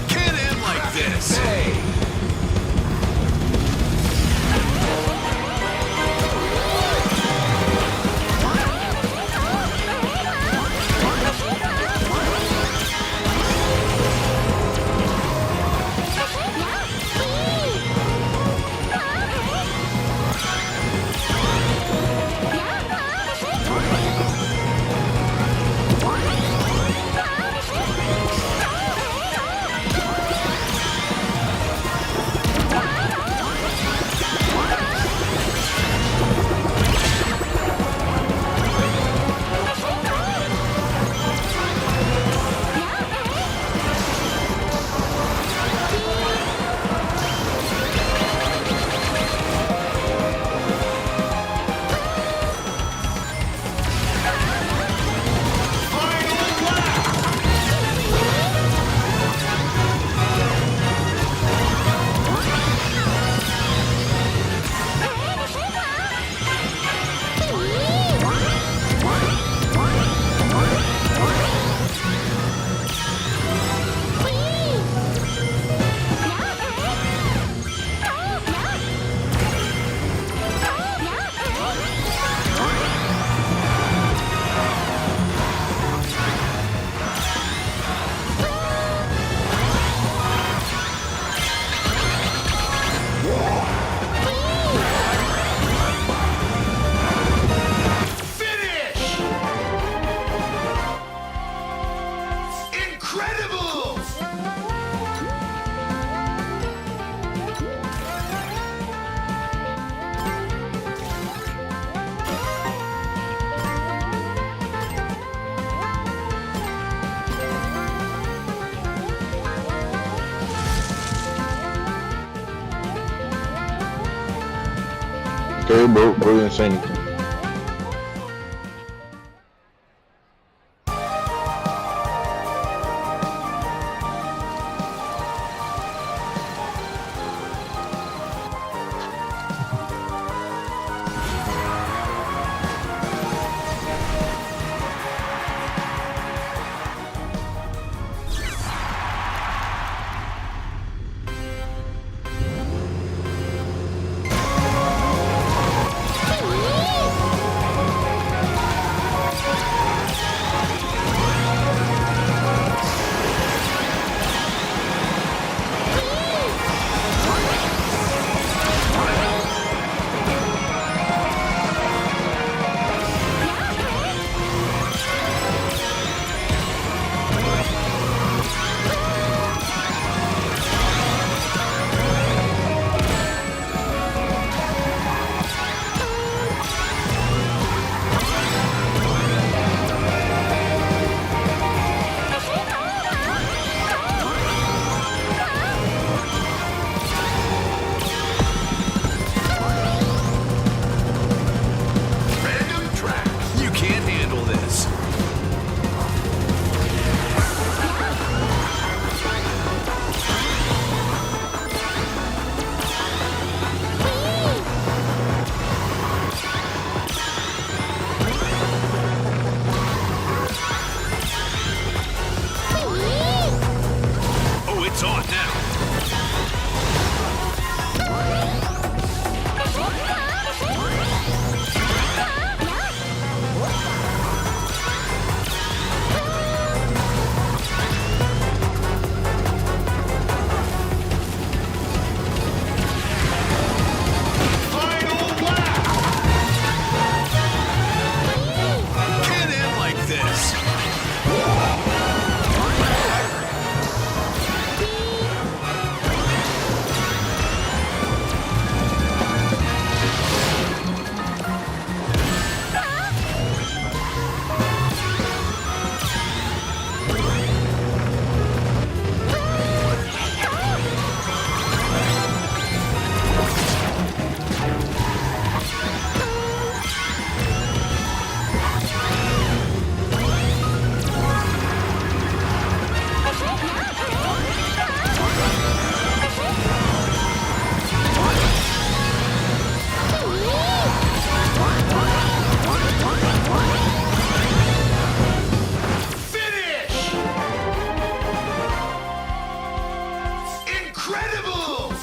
Can't end like this. Incredible! Okay, bro, didn't say anything. Incredibles!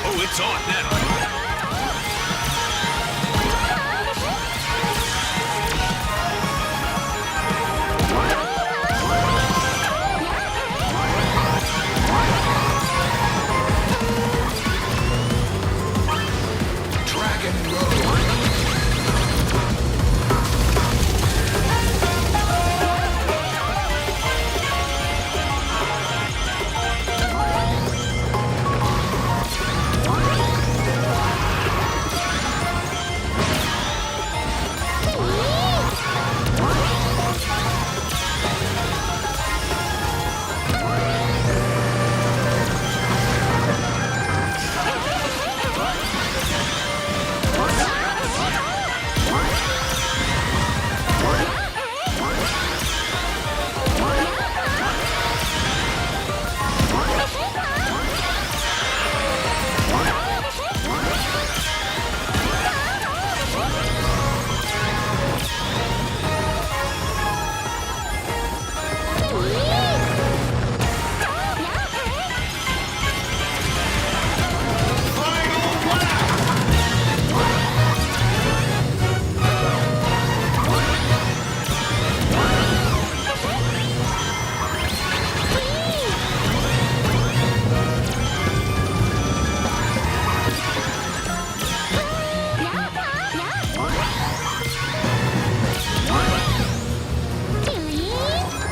Oh, it's on now. Dragon Road.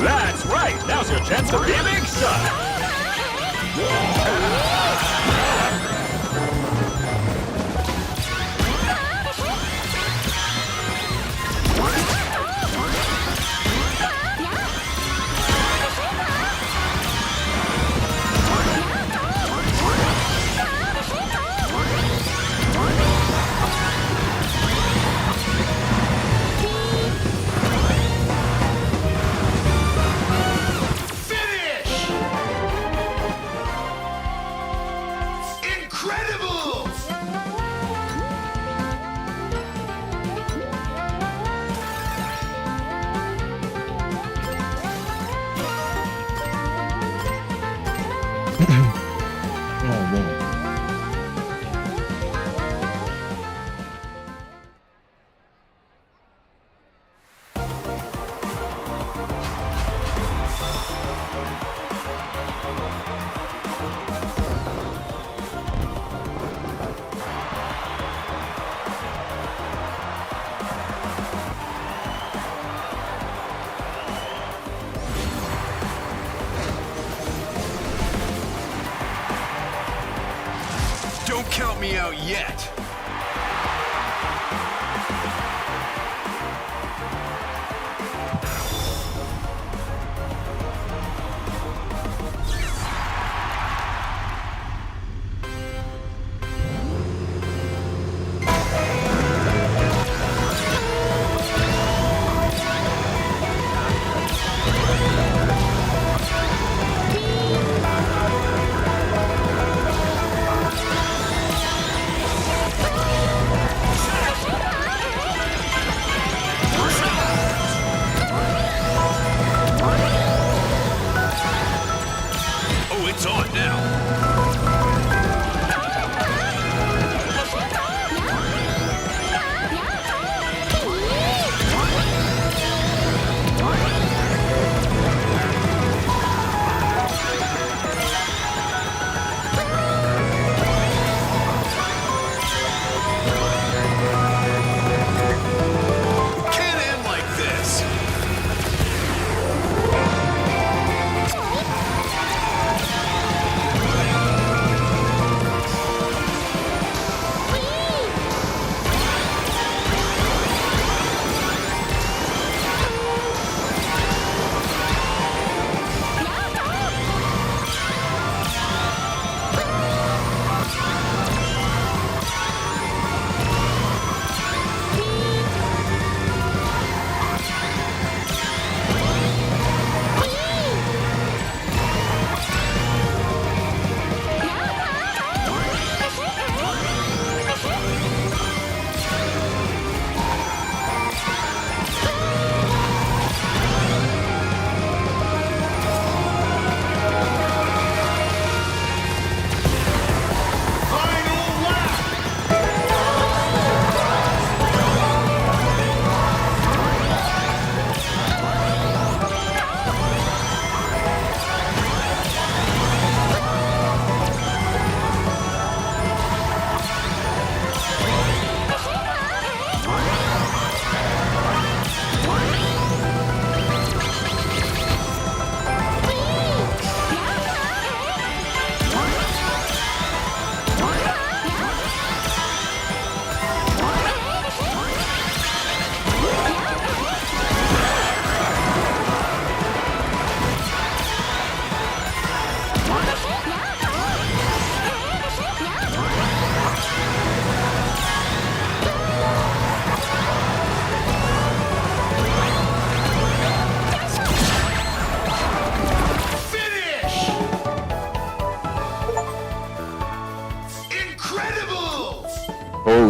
That's right. Now's your chance to be a big shot. Incredibles! Oh man. Don't count me out yet.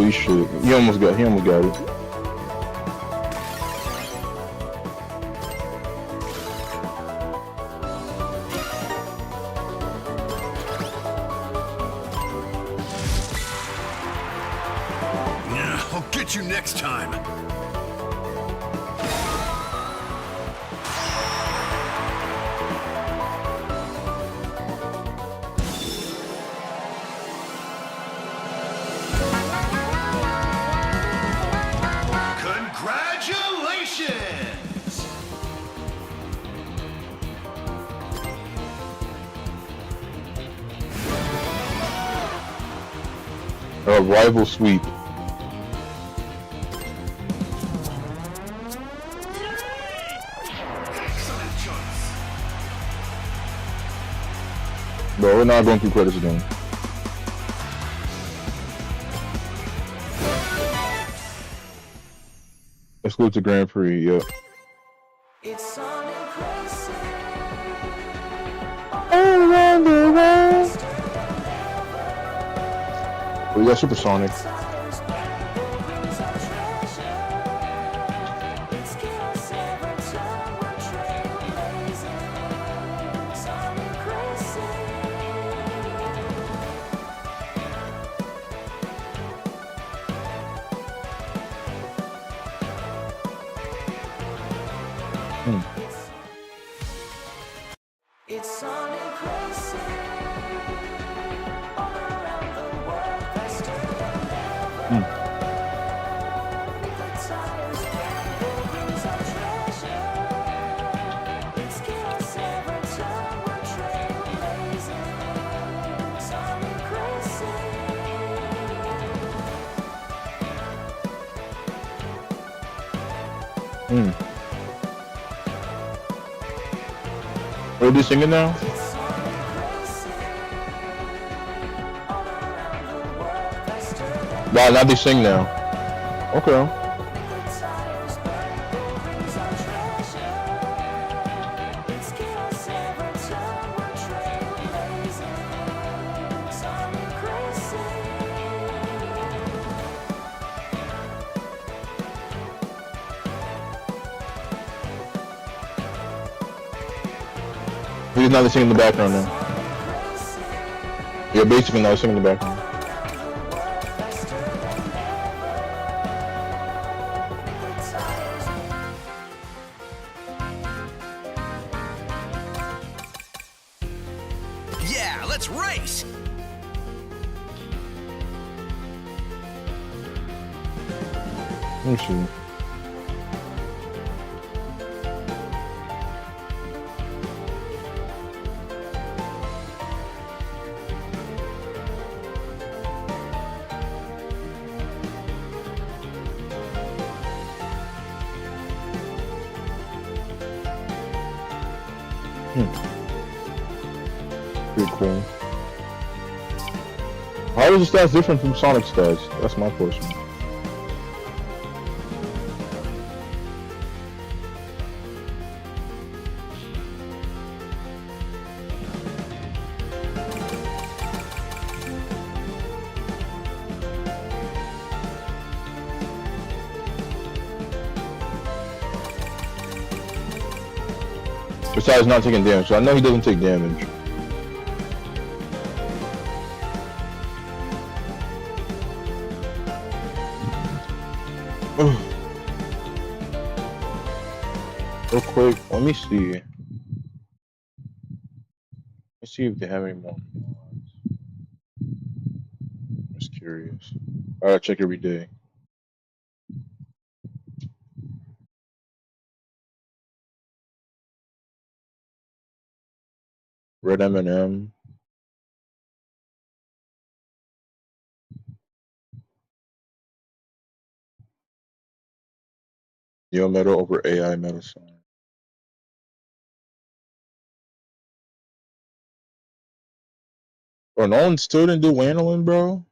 Holy shit. He almost got it. Yeah, I'll get you next time. Congratulations! A rival sweep. Bro, we're not going through credits again. Exclude the Grand Prix, yep. All around the world. We got Supersonic. Are they singing now? Wow, now they sing now. Okay. He's now singing in the background now. Yeah, basically now singing in the background. Yeah, let's race! Let me see. Pretty cool. How is the stats different from Sonic's stats? That's my question. Besides not taking damage, so I know he doesn't take damage. Real quick, let me see. Let's see if they have any more. I'm just curious. I gotta check every day. Red M&M. Neo Metal over AI Medicine. Bro, Nolan still didn't do Lanolin, bro?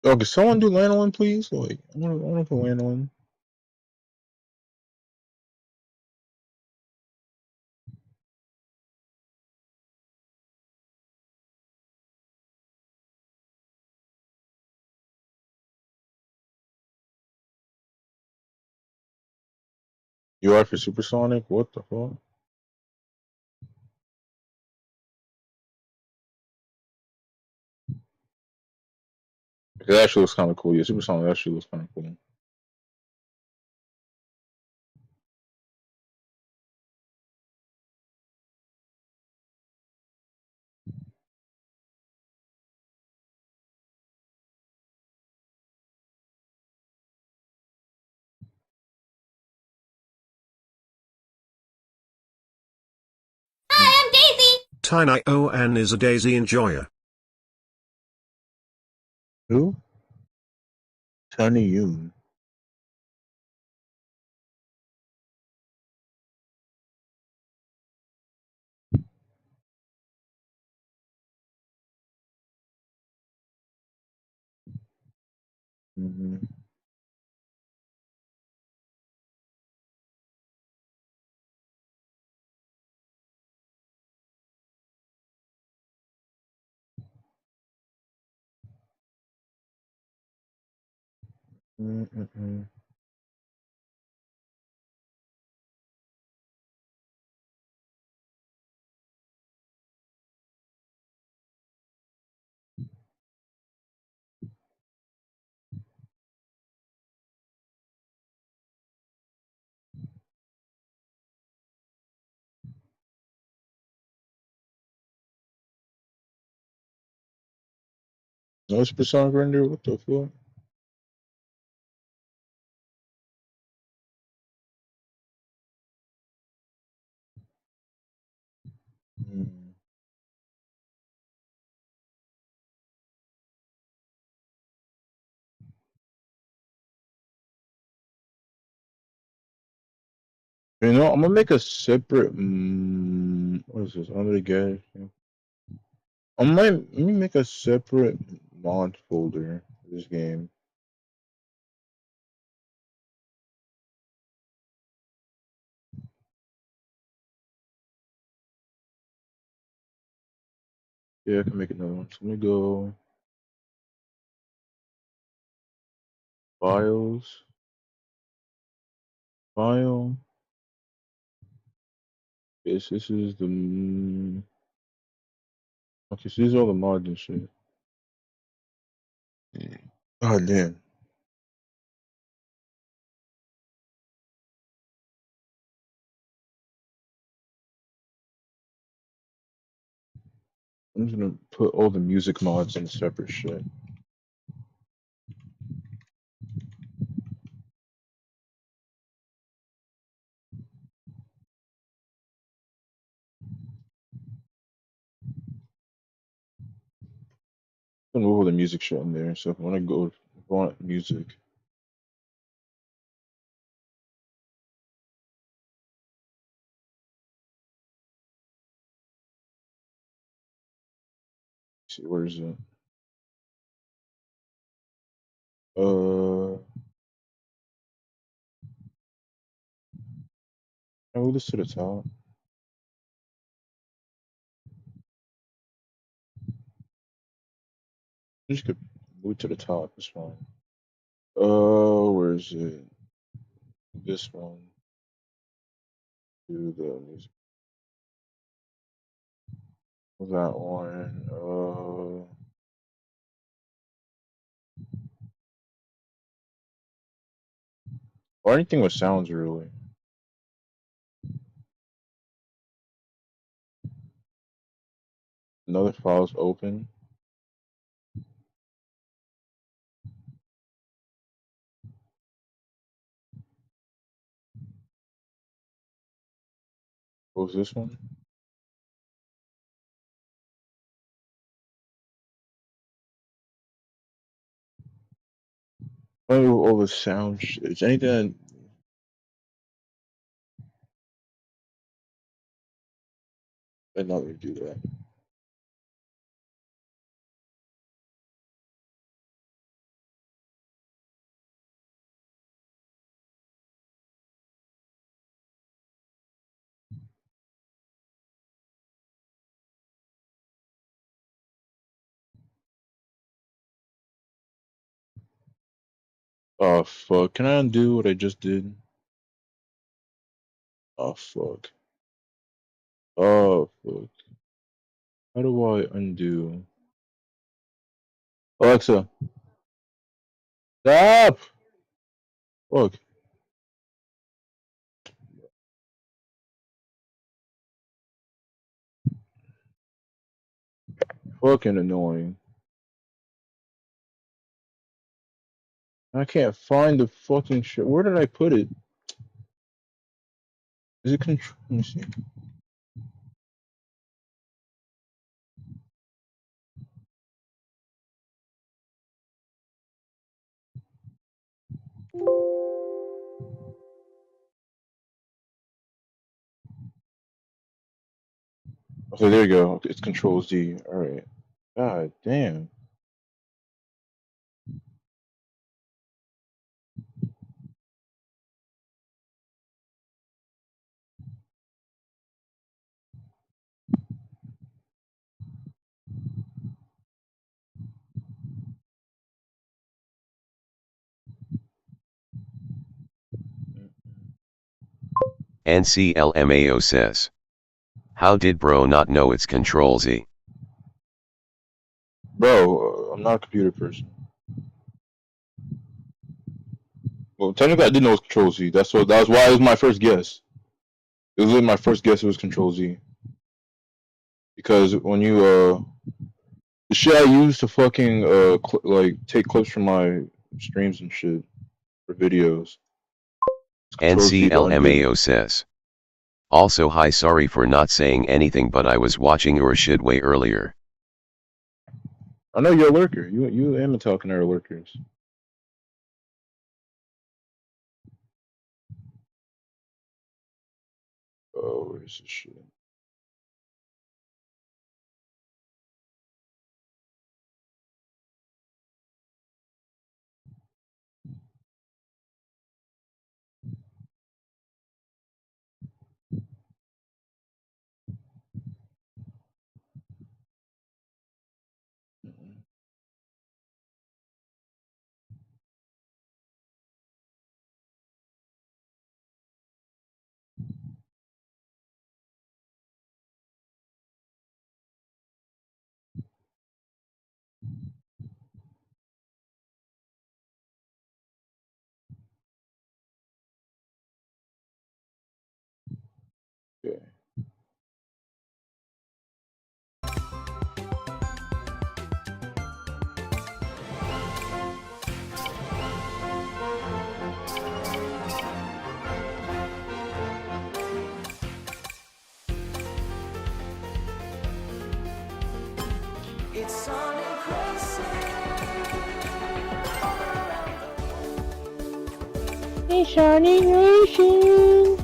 Yo, can someone do Lanolin, please? Like, I wanna put Lanolin. You are for Supersonic? What the fuck? It actually looks kind of cool. Yeah, Supersonic actually looks kind of cool. Hi, I'm Daisy. Tiny O-An is a daisy enjoyer. Who? Tiny Yoon. Mm-hmm. Mm-mm-mm. No Supersonic render? What the fuck? Mm. You know, I'm gonna make a separate. What is this? Under the gas. Let me make a separate mod folder for this game. Yeah, I can make another one. So let me go files, file. Yes, this is the. Okay, so these are all the mods and shit. Oh damn. I'm just gonna put all the music mods in separate shit. I'm gonna move all the music shit in there. So if I wanna go, if I want music. See, where is it? I move this to the top. I just could move to the top. It's fine. Where is it? This one. Do the music. That one. Or anything with sounds really. Another file's open. Close this one. Oh, all the sound shit. Is anything? I'm not gonna do that. Oh fuck! Can I undo what I just did? Oh fuck. Oh fuck. How do I undo? Alexa, stop! Fuck. Fucking annoying. I can't find the fucking shit. Where did I put it? Is it control? Let me see. Okay, there you go. It's Control Z. All right. God damn. NCLMAO says. How did bro not know it's Control Z? Bro, I'm not a computer person. Well, technically, I did know it was Control Z. That was why it was my first guess. It was my first guess. It was Control Z because when you the shit I use to fucking like take clips from my streams and shit for videos. Control Z to undo. NCLMAO says. Also hi, sorry for not saying anything, but I was watching your shit way earlier. I know you're a lurker. You and talking are lurkers. Oh, where's this shit? Okay. It's Sonic Hey, Sonic Racing.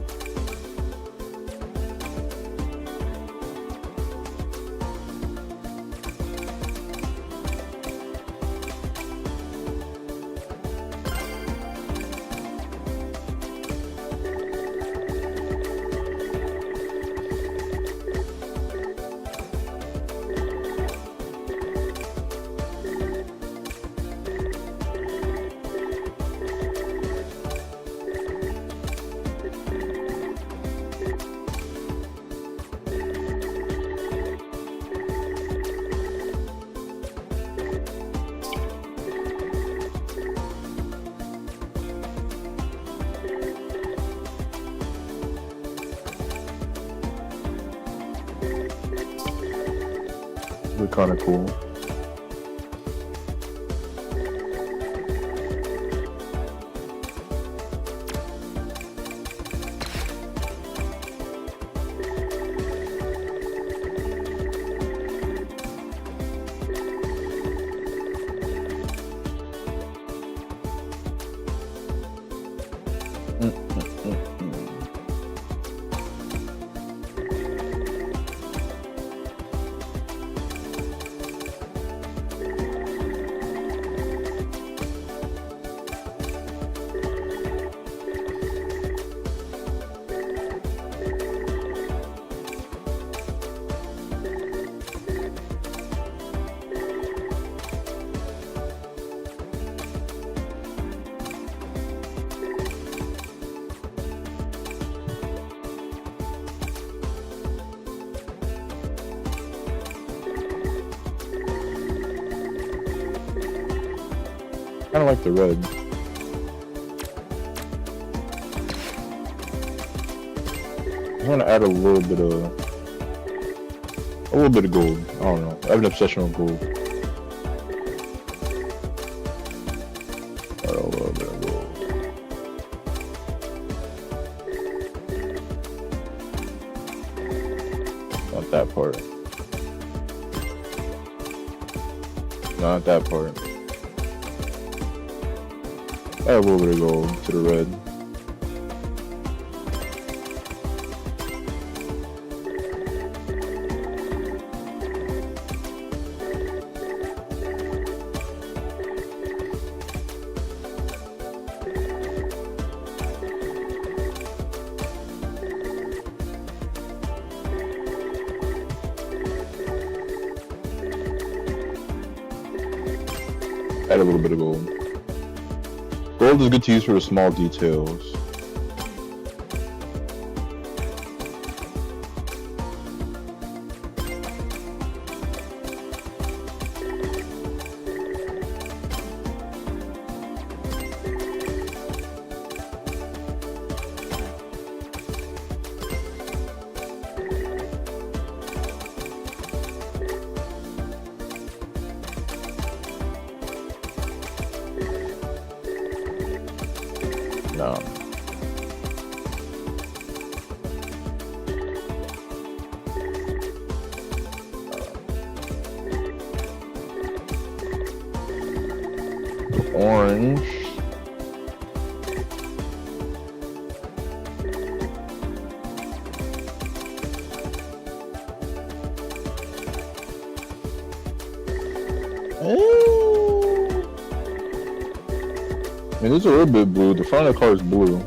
They're kind of cool. kind of like the red. I'm gonna add a little bit of gold. I don't know. I have an obsession with gold. Add a little bit of gold. Not that part. Not that part. Add a little bit of gold to the red. Add a little bit of gold. Gold is good to use for the small details. No. Orange. I mean, this is a little bit blue. The front of the car is blue.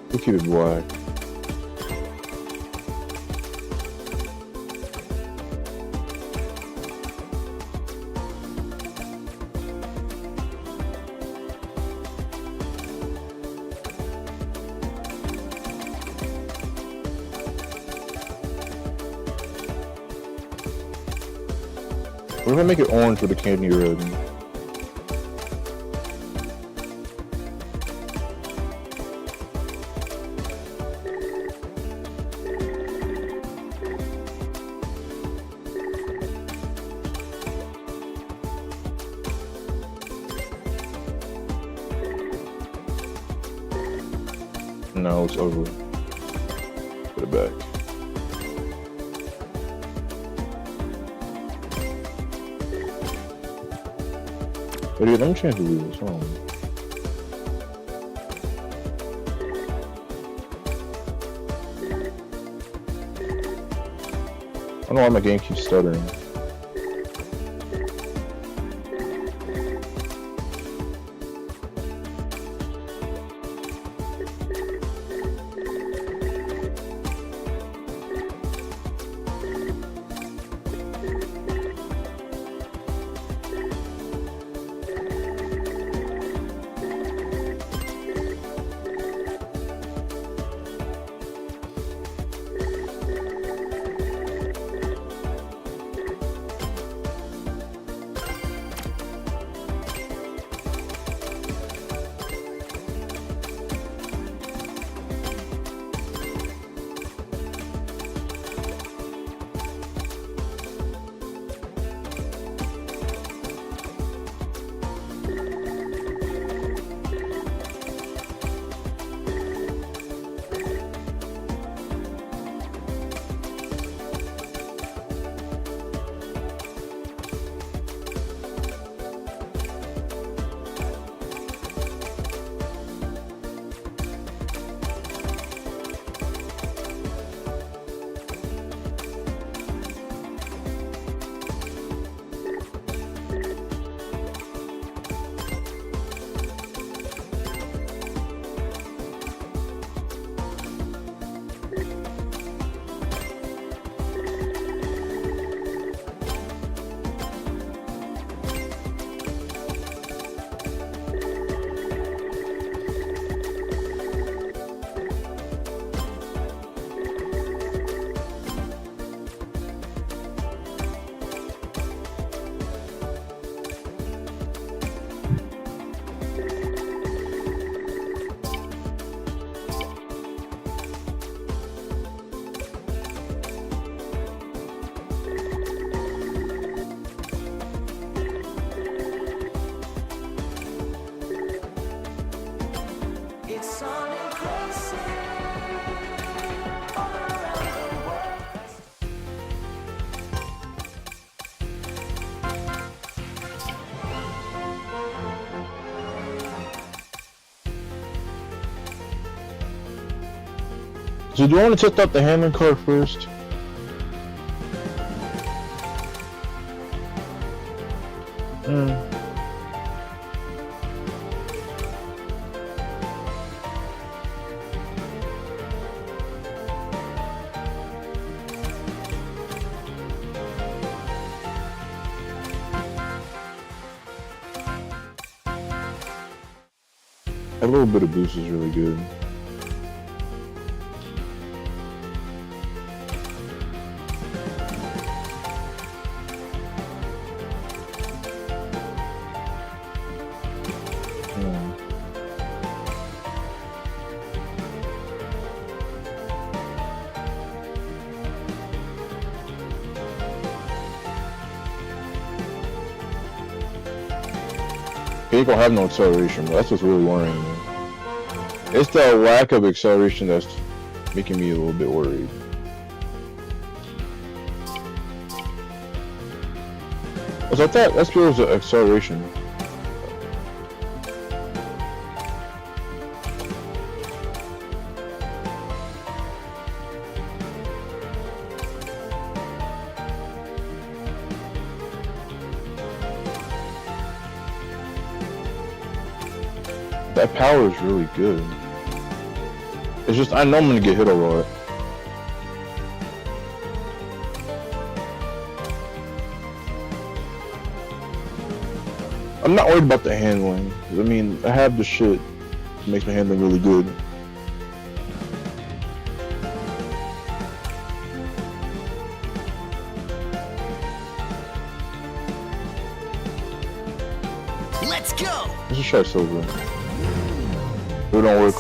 We'll keep it black. What if I make it orange with a candy red? No, it's ugly. Put it back. But yeah, let me change the wheels. Hold on. I don't know why my game keeps stuttering. So do you want to test out the handling card first? A little bit of boost is really good. He ain't gonna have no acceleration, but that's what's really worrying me. It's the lack of acceleration that's making me a little bit worried. So I thought that's where was the acceleration. That power is really good. It's just, I know I'm gonna get hit a lot. I'm not worried about the handling. I mean, I have the shit that makes my handling really good. Let's go! Let's just try silver. If it don't work,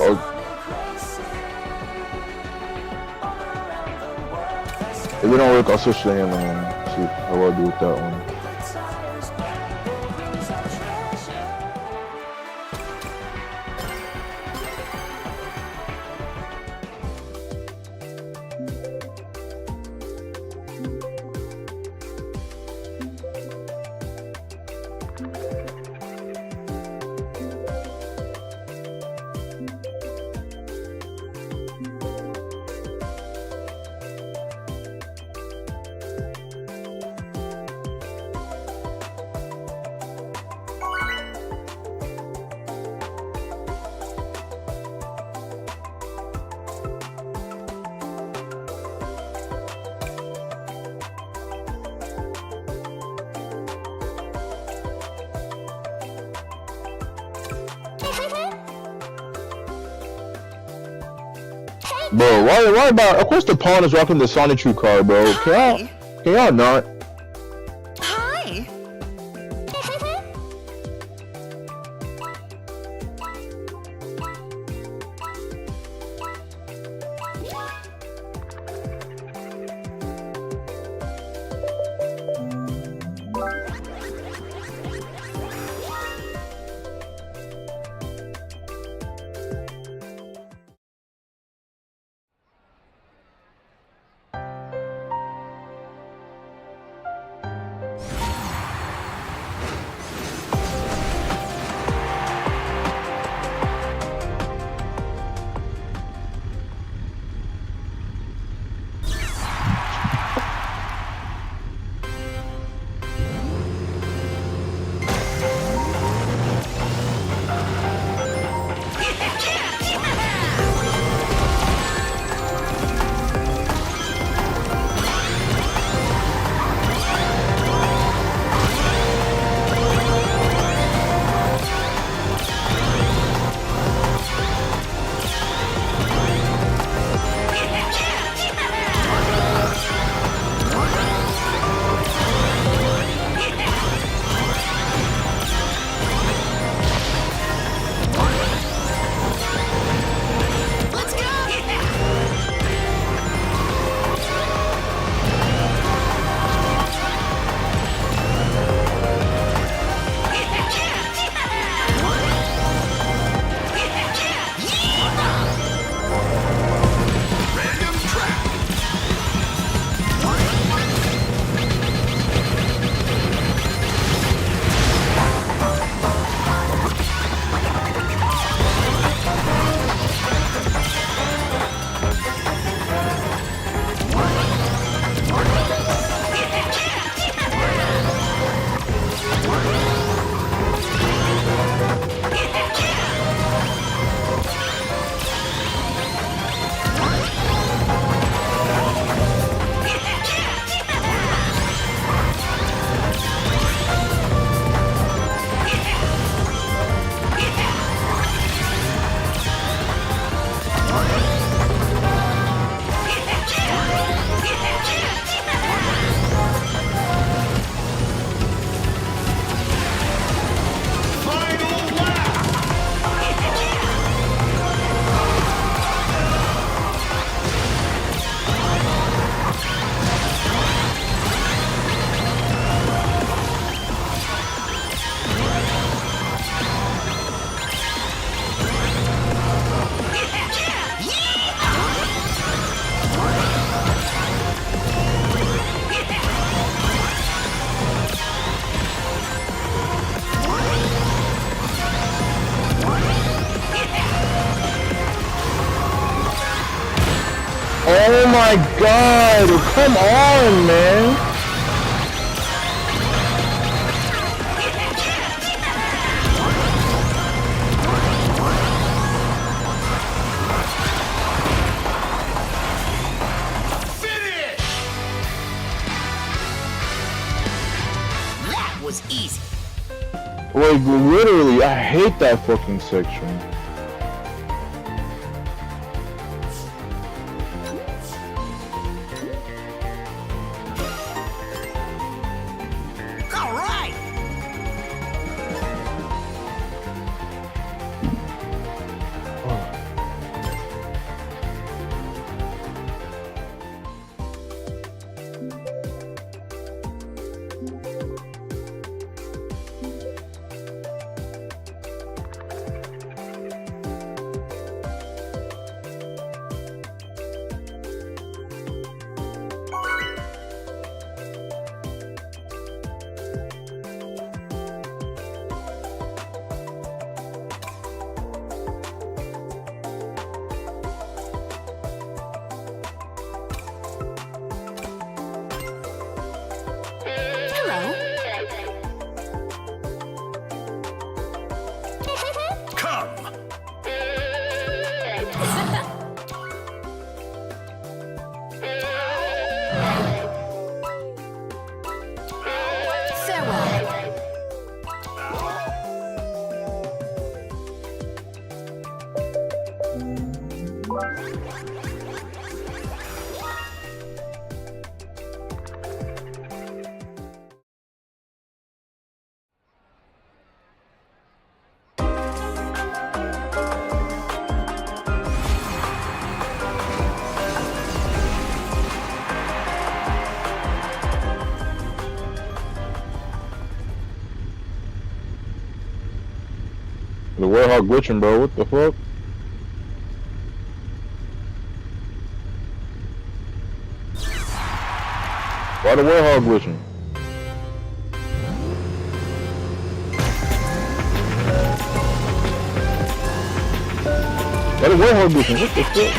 if it don't work, I'll switch to the handling one. See how I do with that one. Bro, why about? Of course, the pawn is rocking the Sonic True card, bro. Can y'all not? Hi. my god! Come on, man! That was easy. Like, literally, I hate that fucking section. All right. The warthog glitching, bro. What the fuck? Why the warthog glitching? Why the warthog glitching? What the fuck?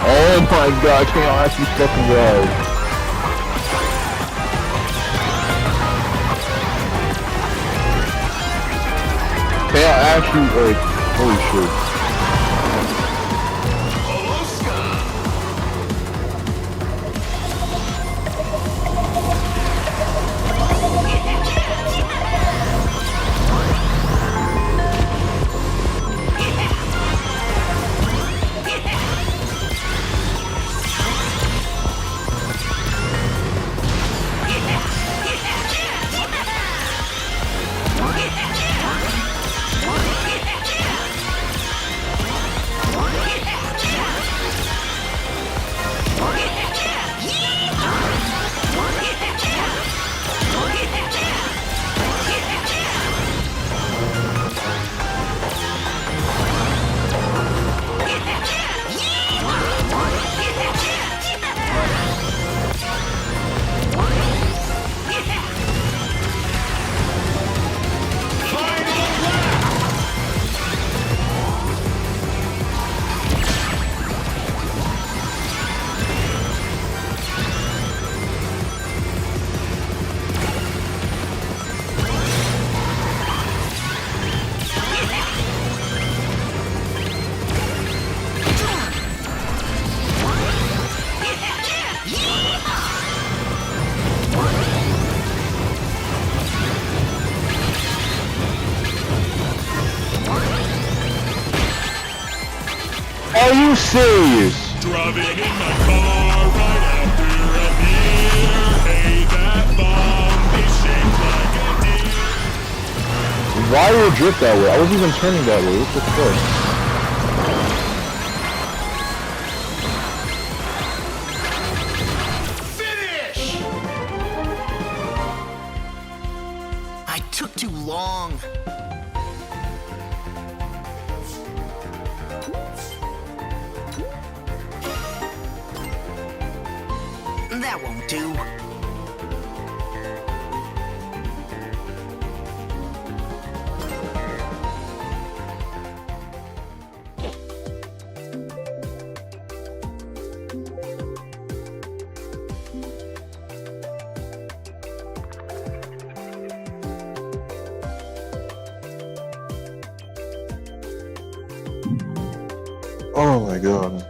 Oh my god, can't I ask you fucking guys? Can't I ask you, like, holy shit. Are you serious? Driving in my car right after a beer. Hey, that bomb is shaped like a deer. Why would it drift that way? I wasn't even turning that way. What the fuck? long. That won't do. Oh my god.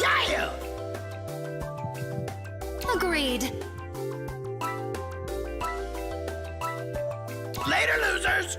Yeah! Agreed. Later, losers!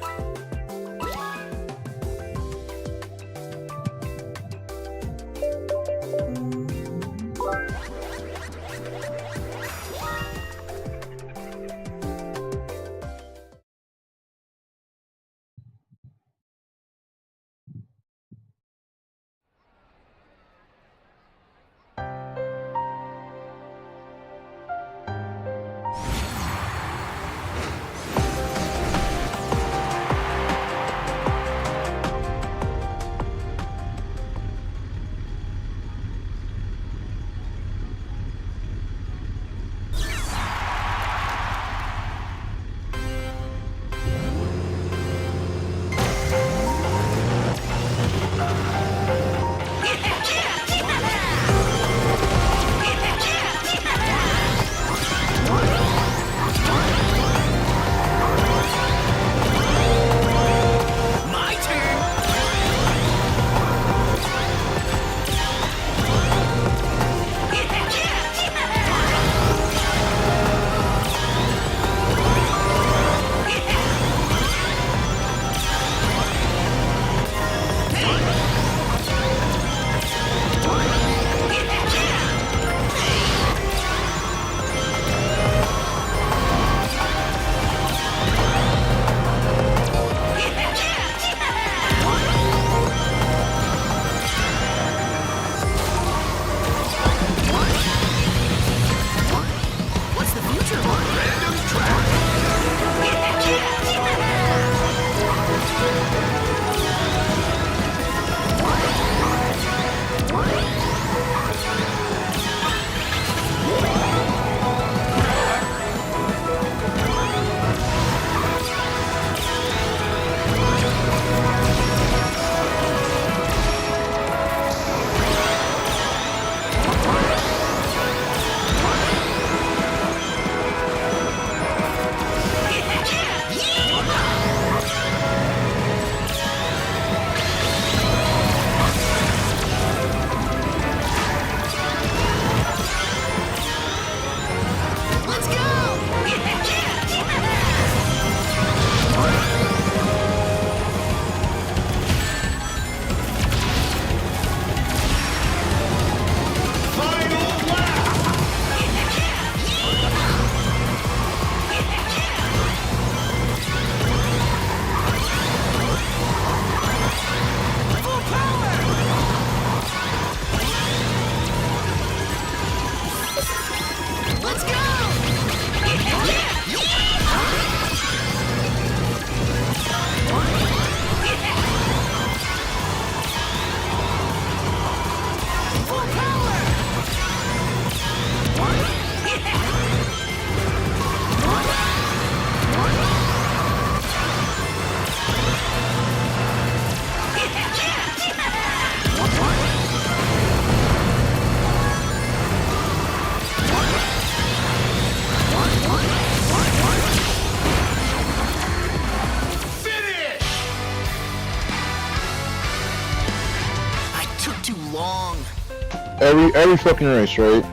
Every fucking race, right?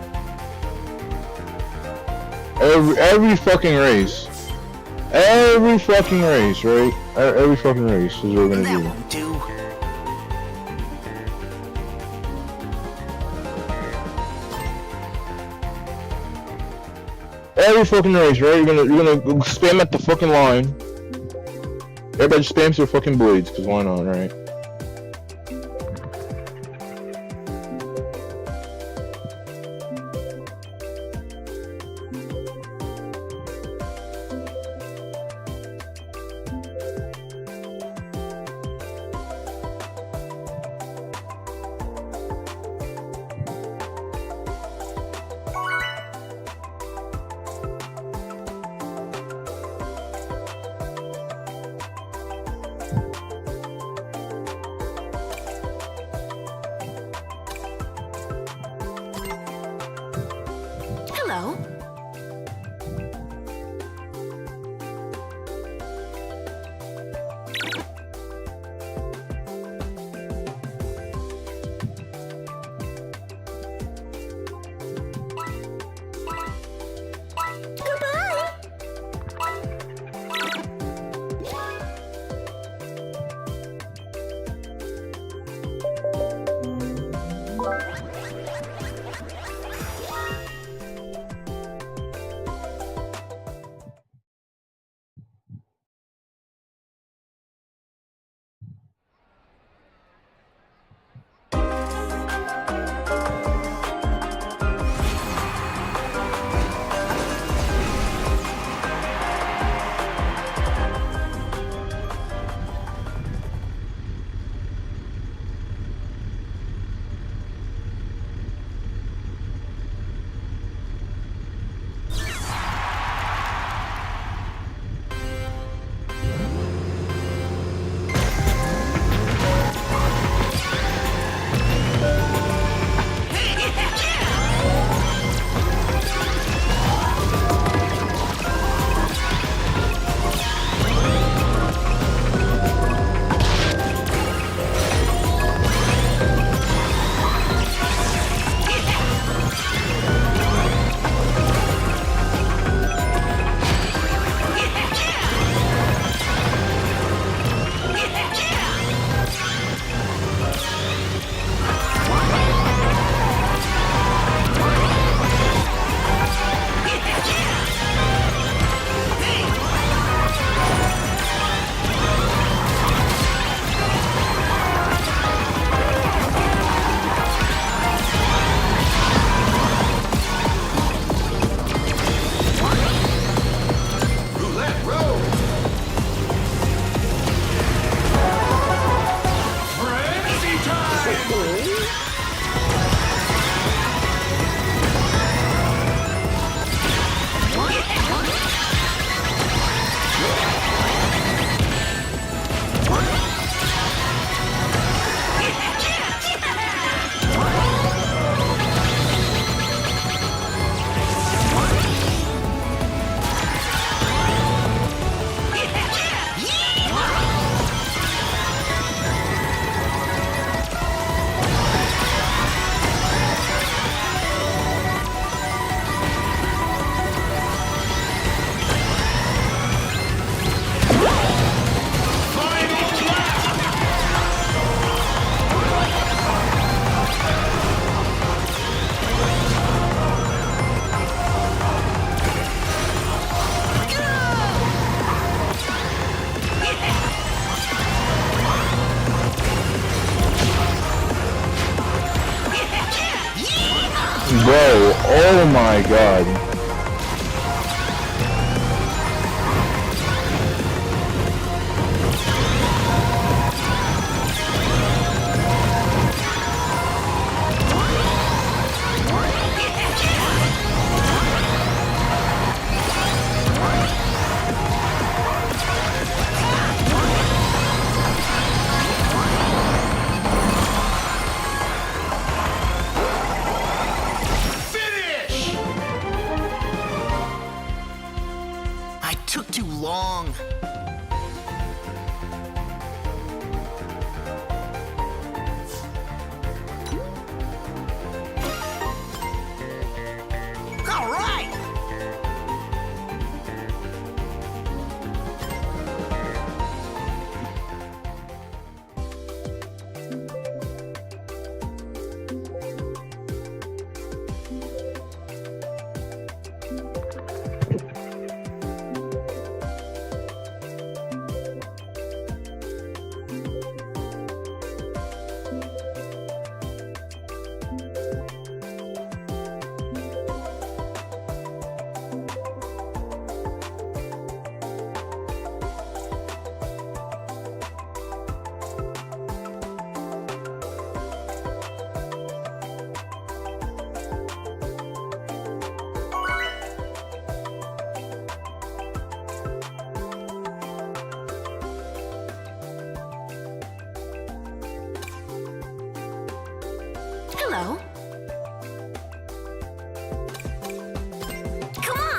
Every fucking race. Every fucking race, right? Every fucking race is what we're gonna do. every fucking race, right? You're gonna spam at the fucking line. Everybody just spams their fucking blades, cause why not, right? Hello. Bro, oh my god. I took too long. All right. Hello. Come on.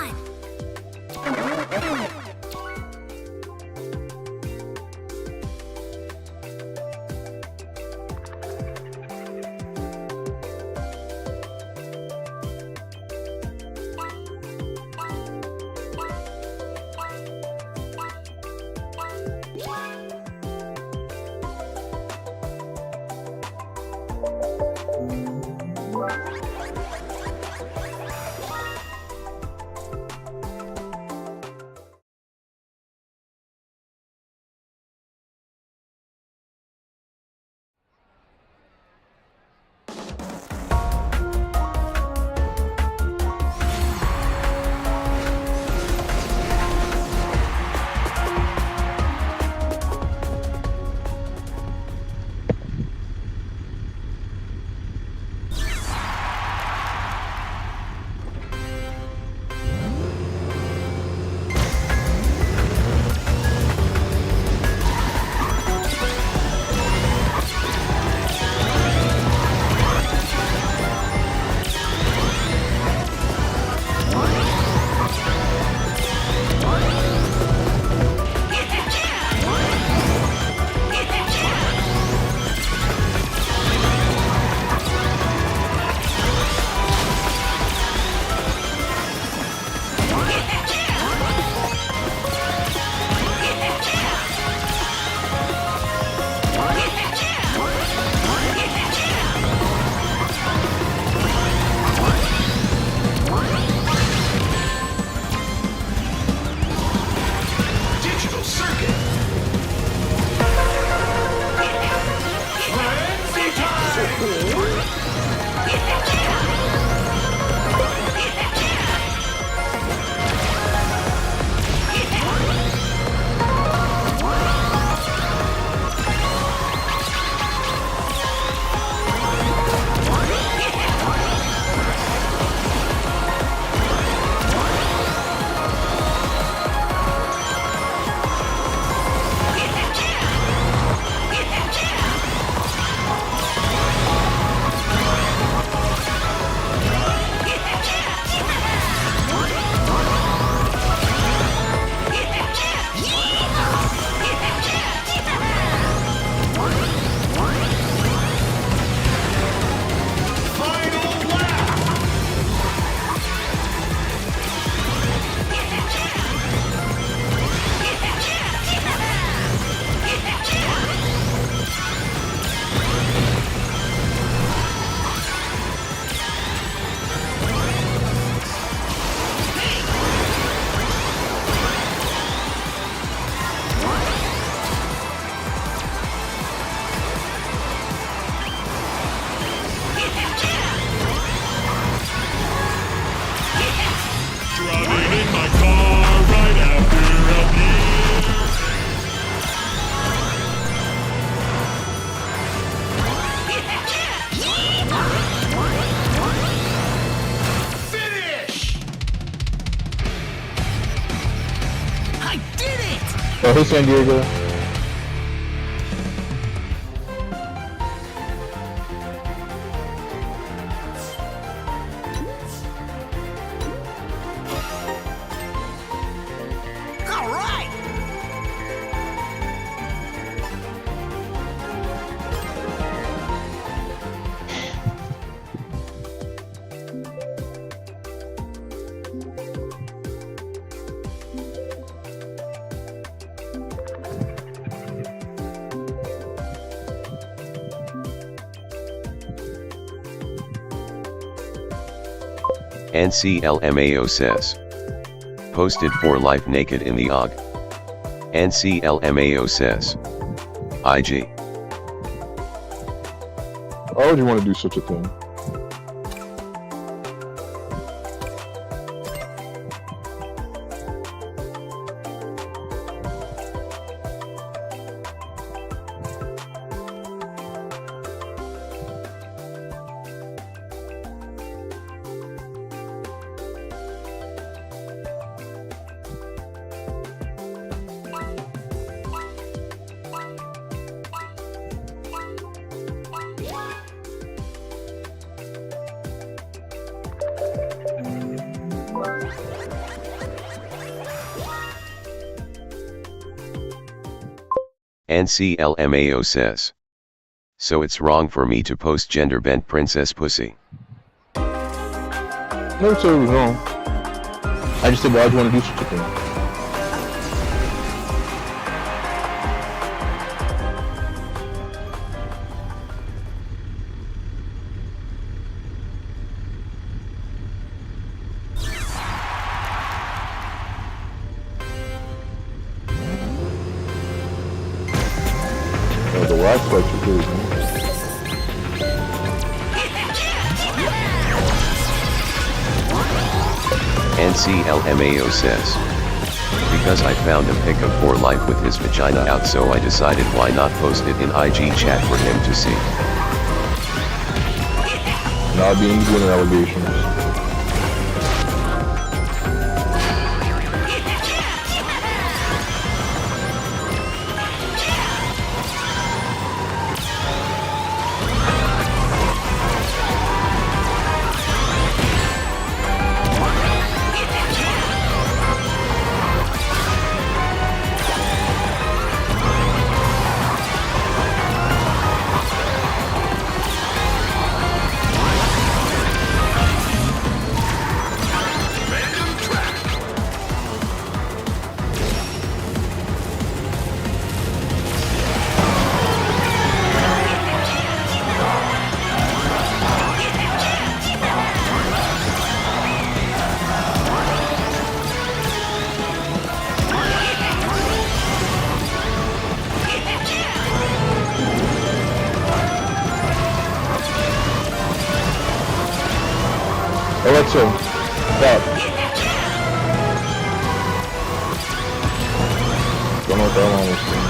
Oh, hey, San Diego. All right. NCLMAO says. Posted for life naked in the OG. NCLMAO says. IG. Why would you want to do such a thing? NCLMAO says. So it's wrong for me to post gender bent princess pussy. Never said it was wrong. I just said, why do you want to do such a thing? Oh, the last fights were good, man. NCLMAO says. Because I found a pic of Poor Life with his vagina out, so I decided why not post it in IG chat for him to see. Not being good at allegations. Alexa, stop. Don't know what that one was doing.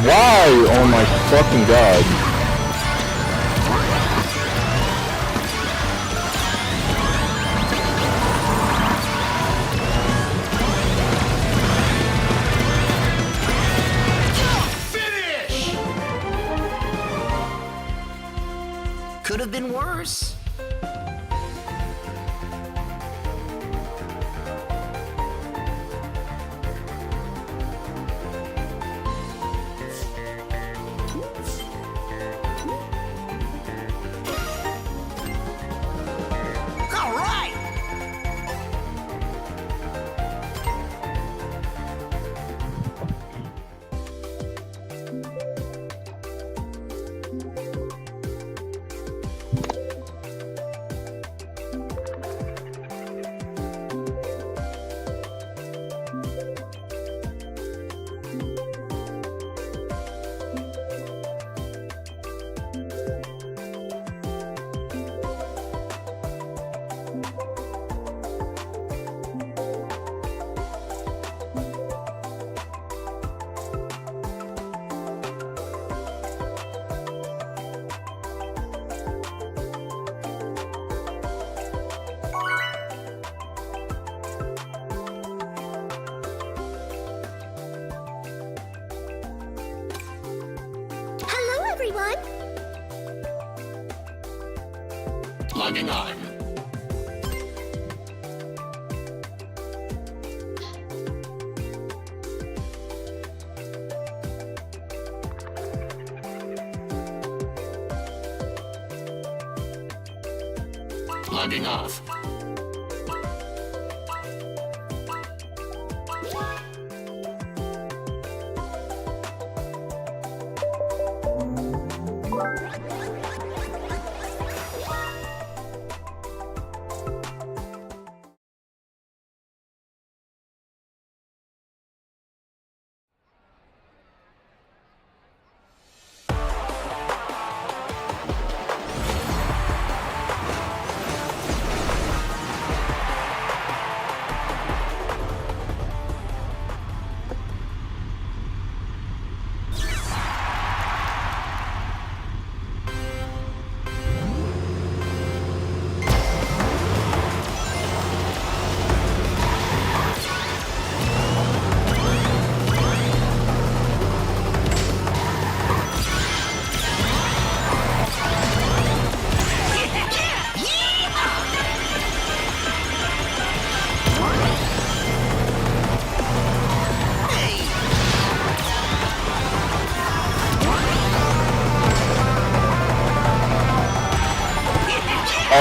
Why? Oh my fucking god. Could have been worse. All right. Hello, everyone. Logging on. Logging off.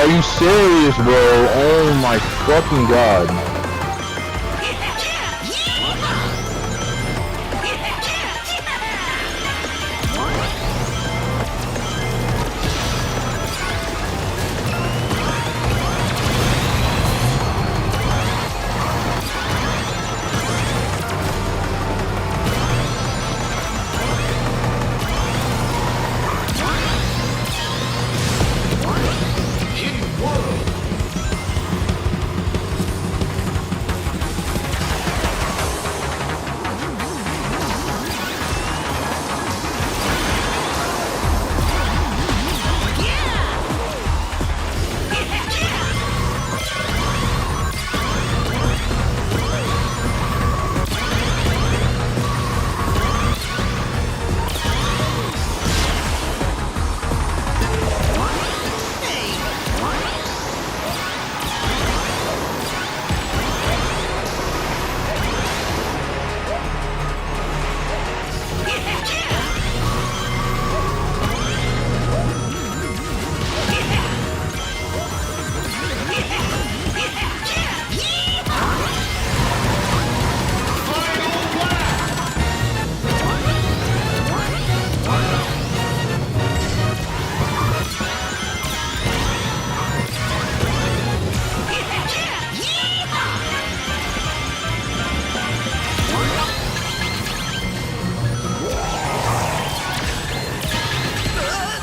Are you serious, bro? Oh my fucking god.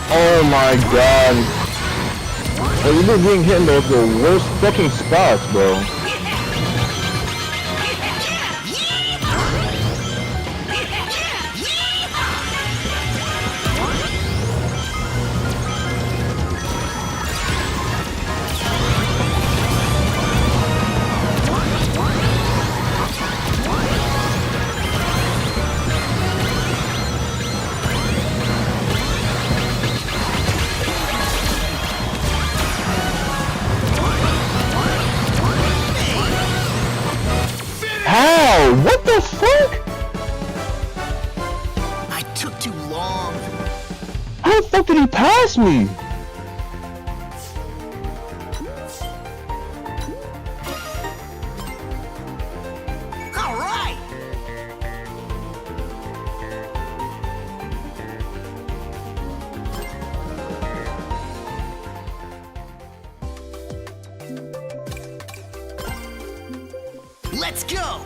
Oh my god. Like, you've been getting hit in the worst fucking spots, bro. How? What the fuck? I took too long. How the fuck did he pass me? All right. Let's go.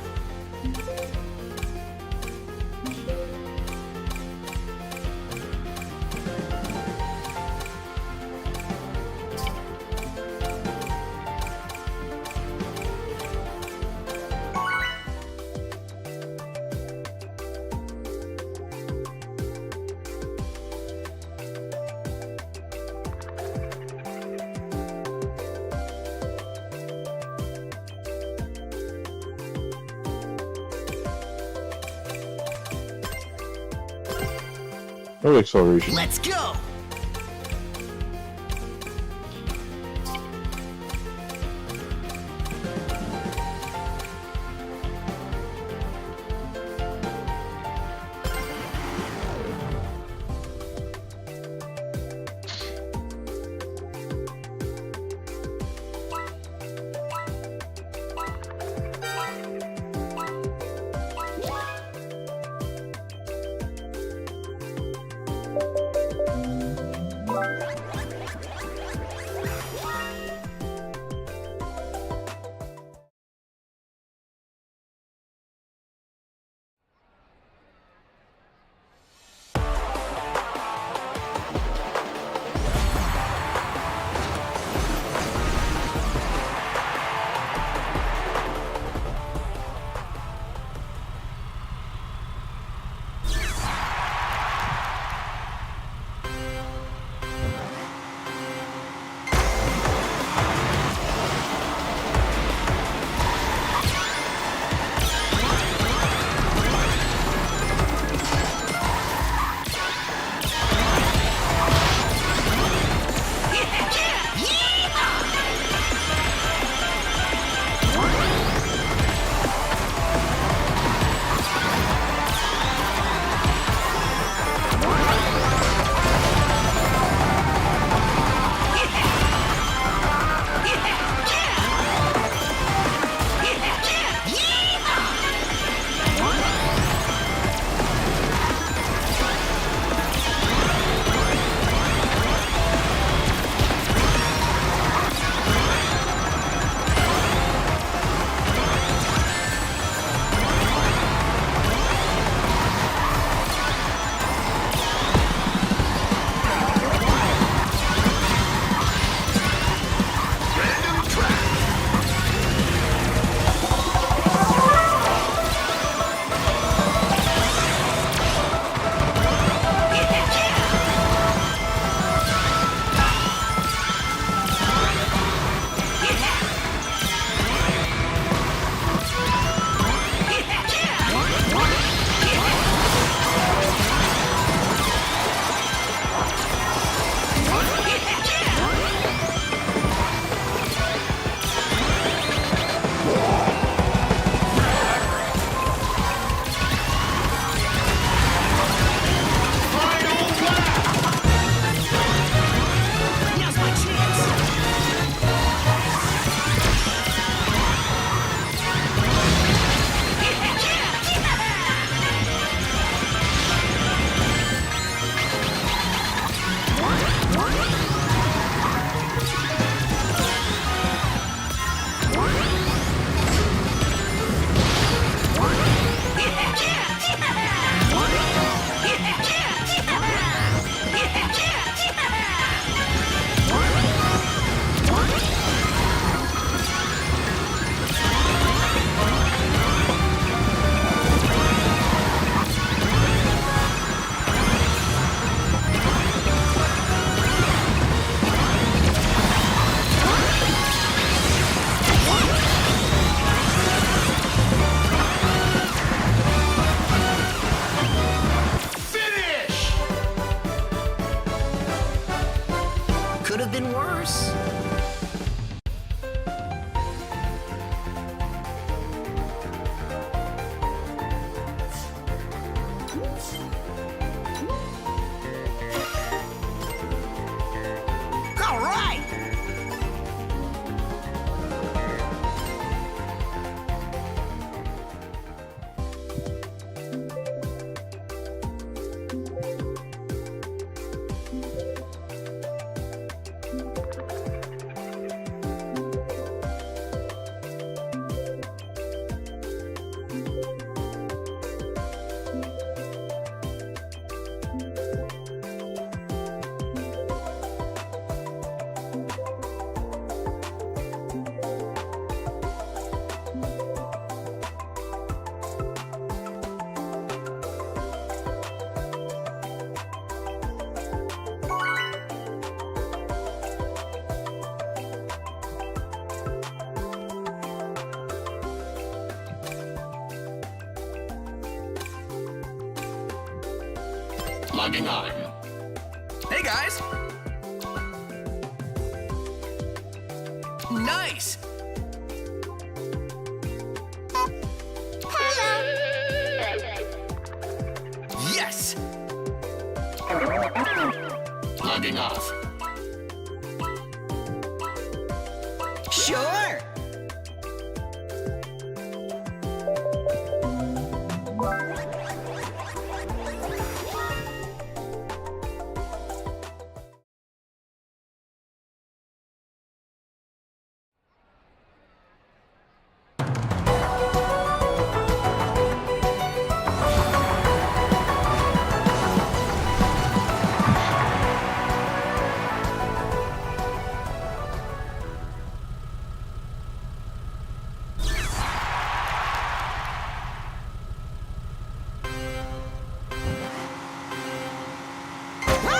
No acceleration. Let's go. What could have been worse? All right! Logging on. Hey guys! Nice! Yes! Logging off. Sure!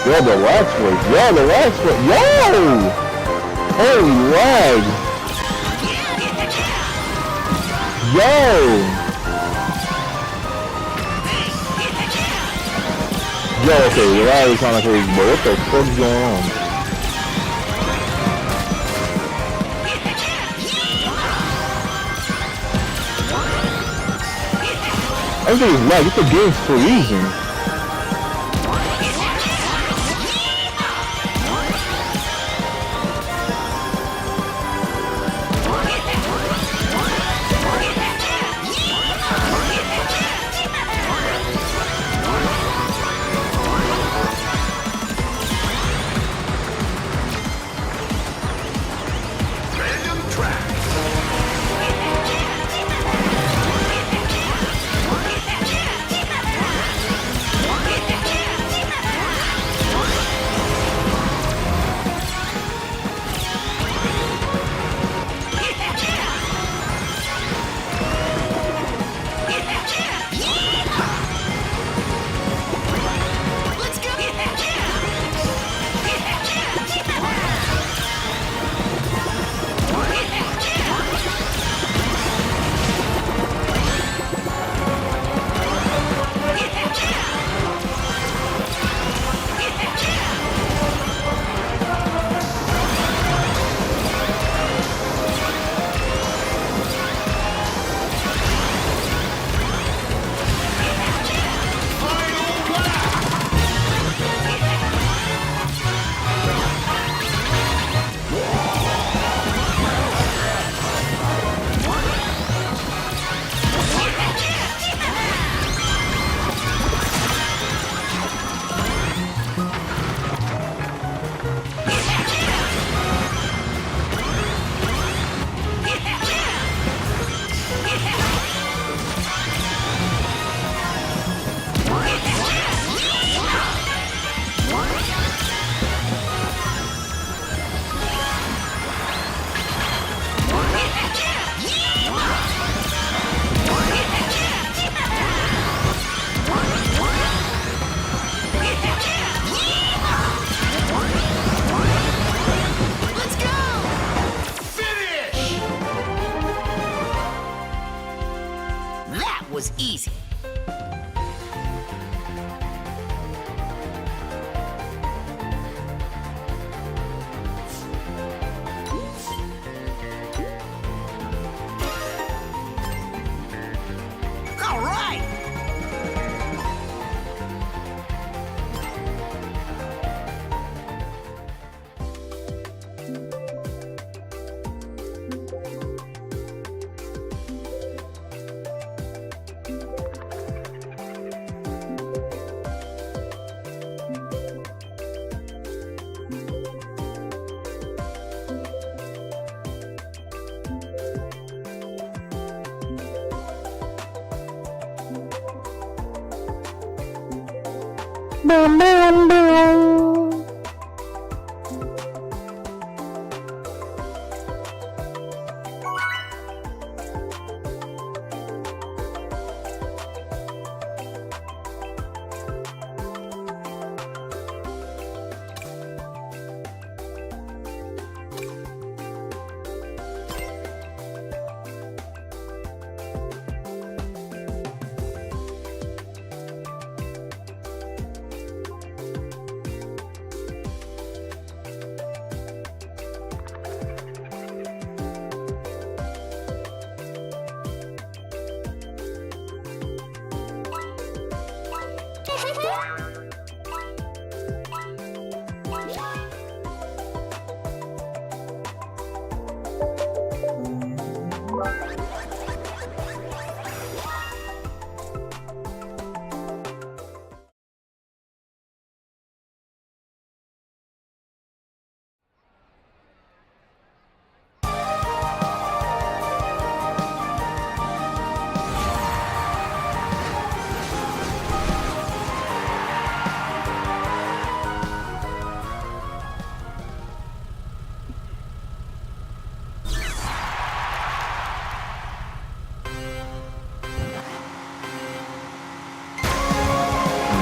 Yo, the wax work. Yo, the wax work. Yo! Holy lag. Yo! Yo, okay, the lag is kind of crazy, but what the fuck is going on? Everything is lag. It's the game's freezing.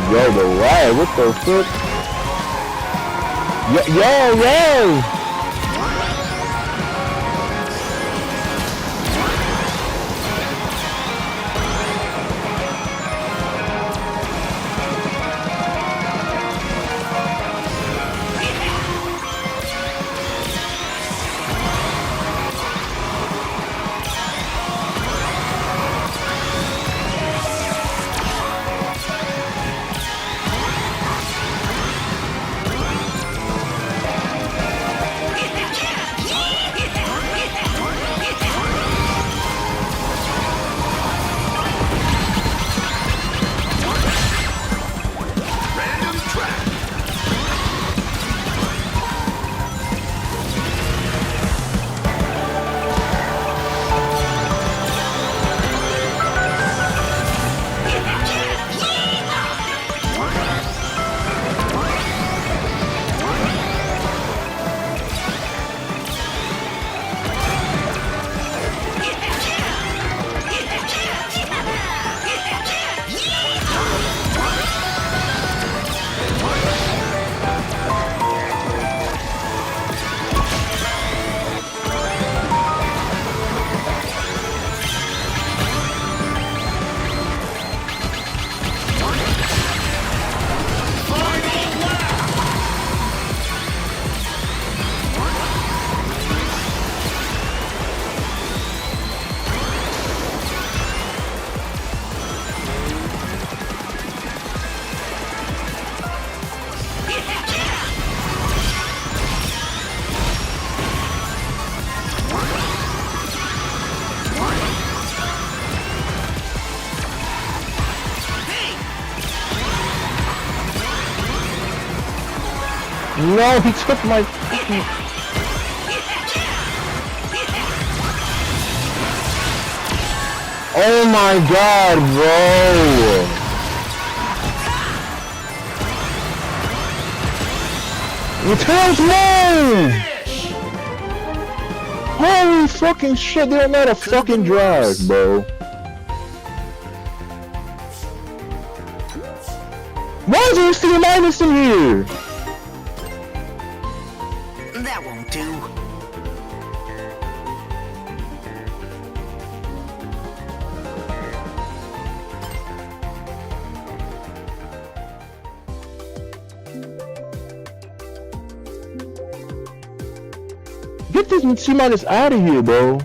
Yo, the ride, what the fuck? Yo! No, he took my fucking... Oh my god, bro! Returns mine! Holy fucking shit, they don't know how to fucking drive, bro. Why is there still minus in here? That won't do. Get this C-minus out of here, bro.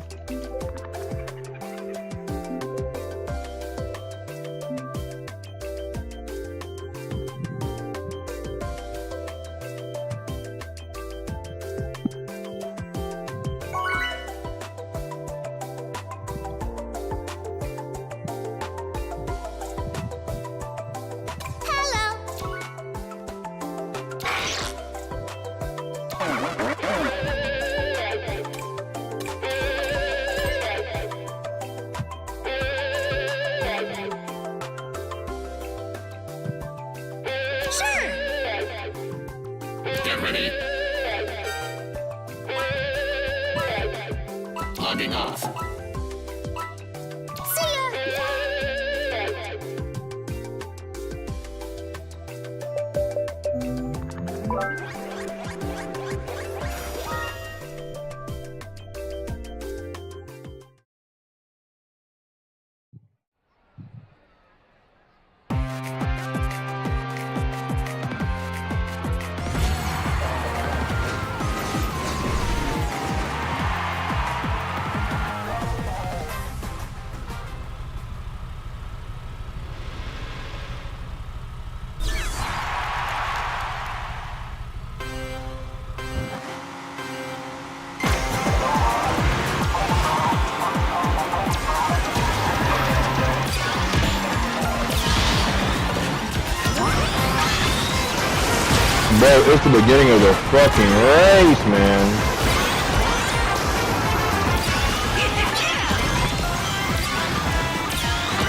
Logging off. See ya! Bro, it's the beginning of the fucking race, man.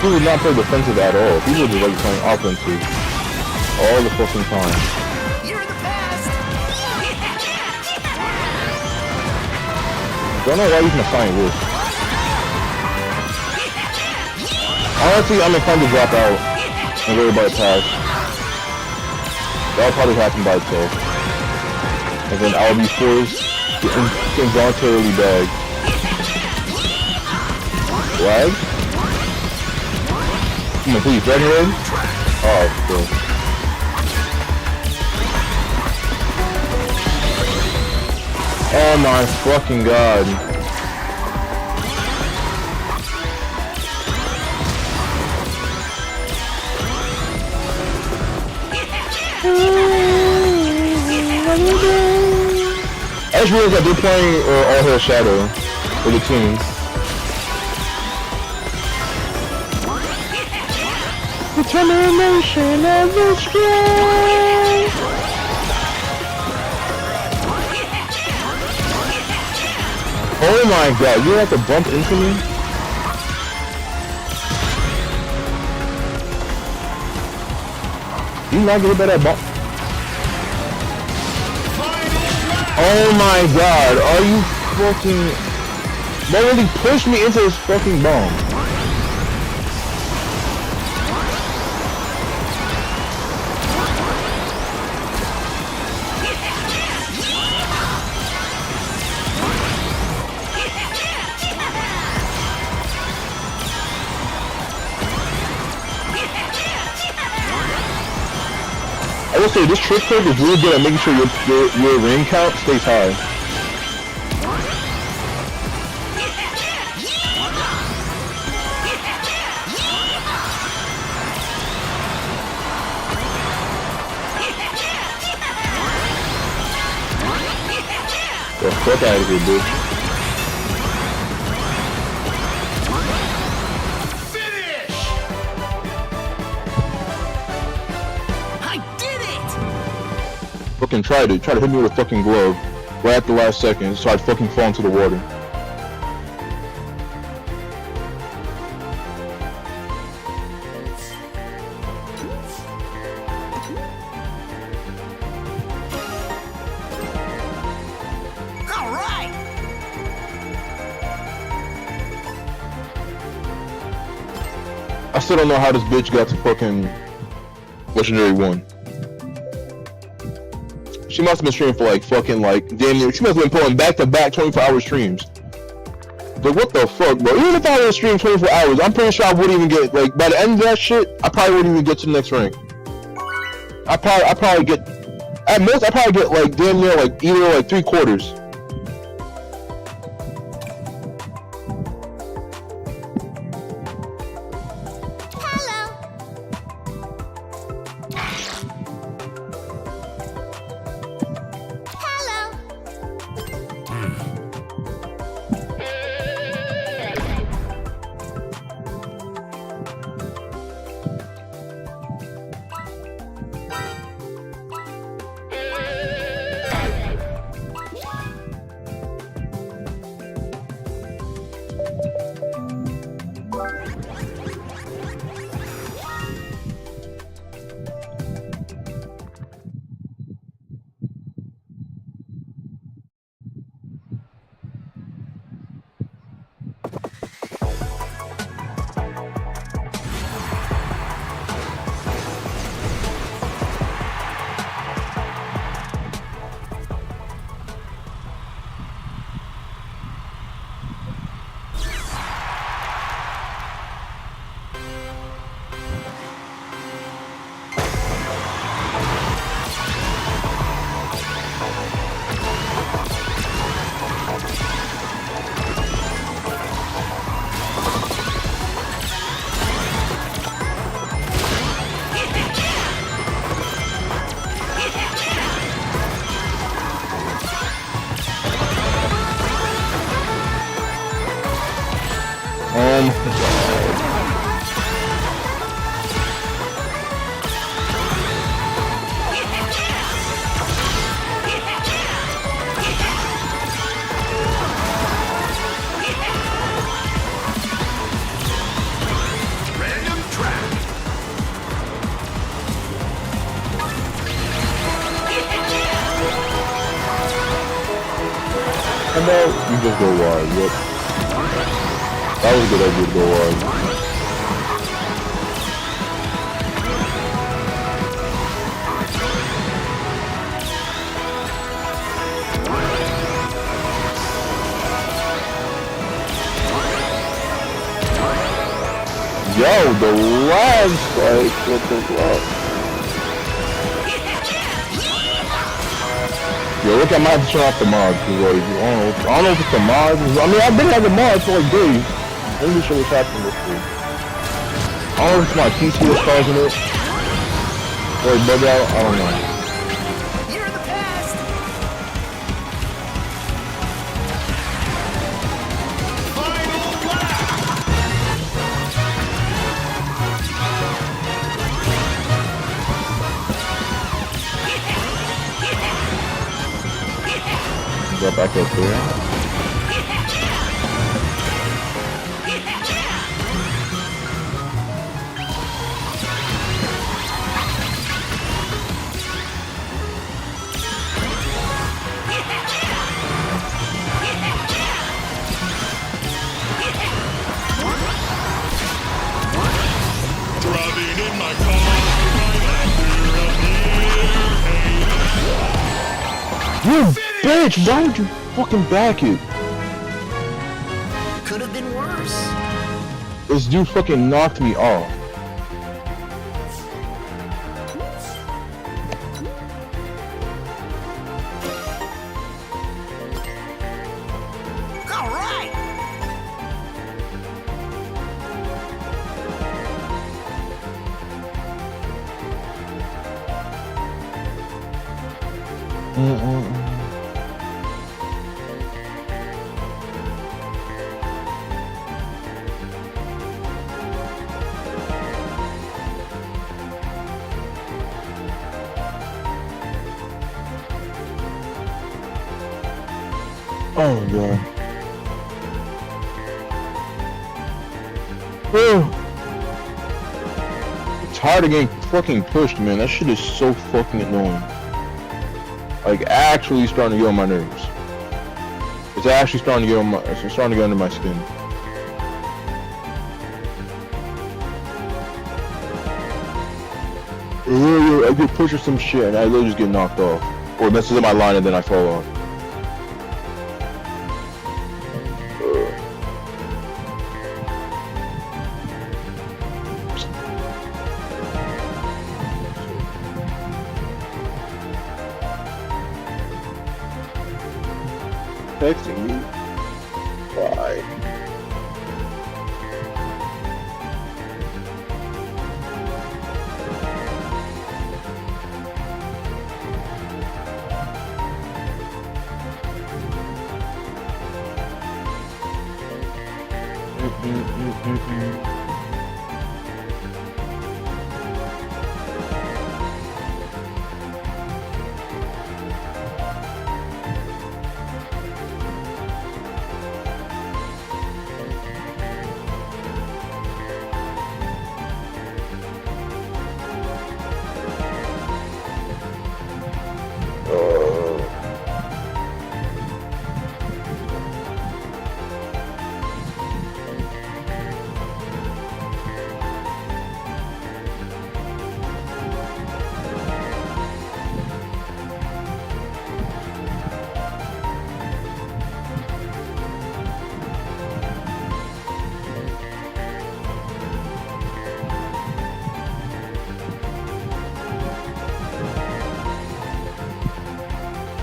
He would not play defensive at all. He was just like playing offensive all the fucking time. Don't know why he's not signing this. Honestly, I'm inclined to drop out and worry about pass. That'll probably happen by itself. And then I'll be forced to involuntarily bag. Lag? Come on, please, ready, ready? Oh, cool. Oh my fucking god. I just realized that they're playing All Hail Shadow for the team. Determination of the strong. Oh my god, you have to bump into me? Do you not get hit by that bump? Oh my god, are you fucking... They really pushed me into this fucking bomb. I will say this trick code is really good at making sure your ring count stays high. The fuck out of here, bitch. Fucking try to hit me with a fucking glove right at the last second so I'd fucking fall into the water. All right. I still don't know how this bitch got to fucking Legendary 1. She must have been streaming for like fucking like damn near. She must have been pulling back-to-back 24-hour streams. Like what the fuck, bro? Even if I was stream 24 hours, I'm pretty sure I wouldn't even get like by the end of that shit. I probably wouldn't even get to the next rank. I probably get at most. I probably get like damn near like either like 3/4. Random track. How about you just go wide? Yep. That was a good idea to go wide. Yo, the lag spike, what the fuck? Yo, look, I might have to turn off the mods, cause like, I don't know if it's the mods. I mean, I've been having mods for like days. I'm not sure what's happening this week. I don't know if it's my PC that's causing it. Or it bug out, I don't know. You're the best! Go back up there. Driving in my car right after a beer. You bitch, why would you fucking back it? Could have been worse. This dude fucking knocked me off. All right. Oh god. Oh. I'm tired of getting fucking pushed, man. That shit is so fucking annoying. Like, actually starting to get on my nerves. It's actually starting to get on my, it's starting to get under my skin. I get pushed or some shit and I literally just get knocked off. Or it messes up my line and then I fall off. Texting me? Why?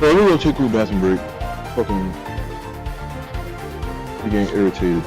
Bro, let me go take a quick bathroom break. Fucking... I'm getting irritated.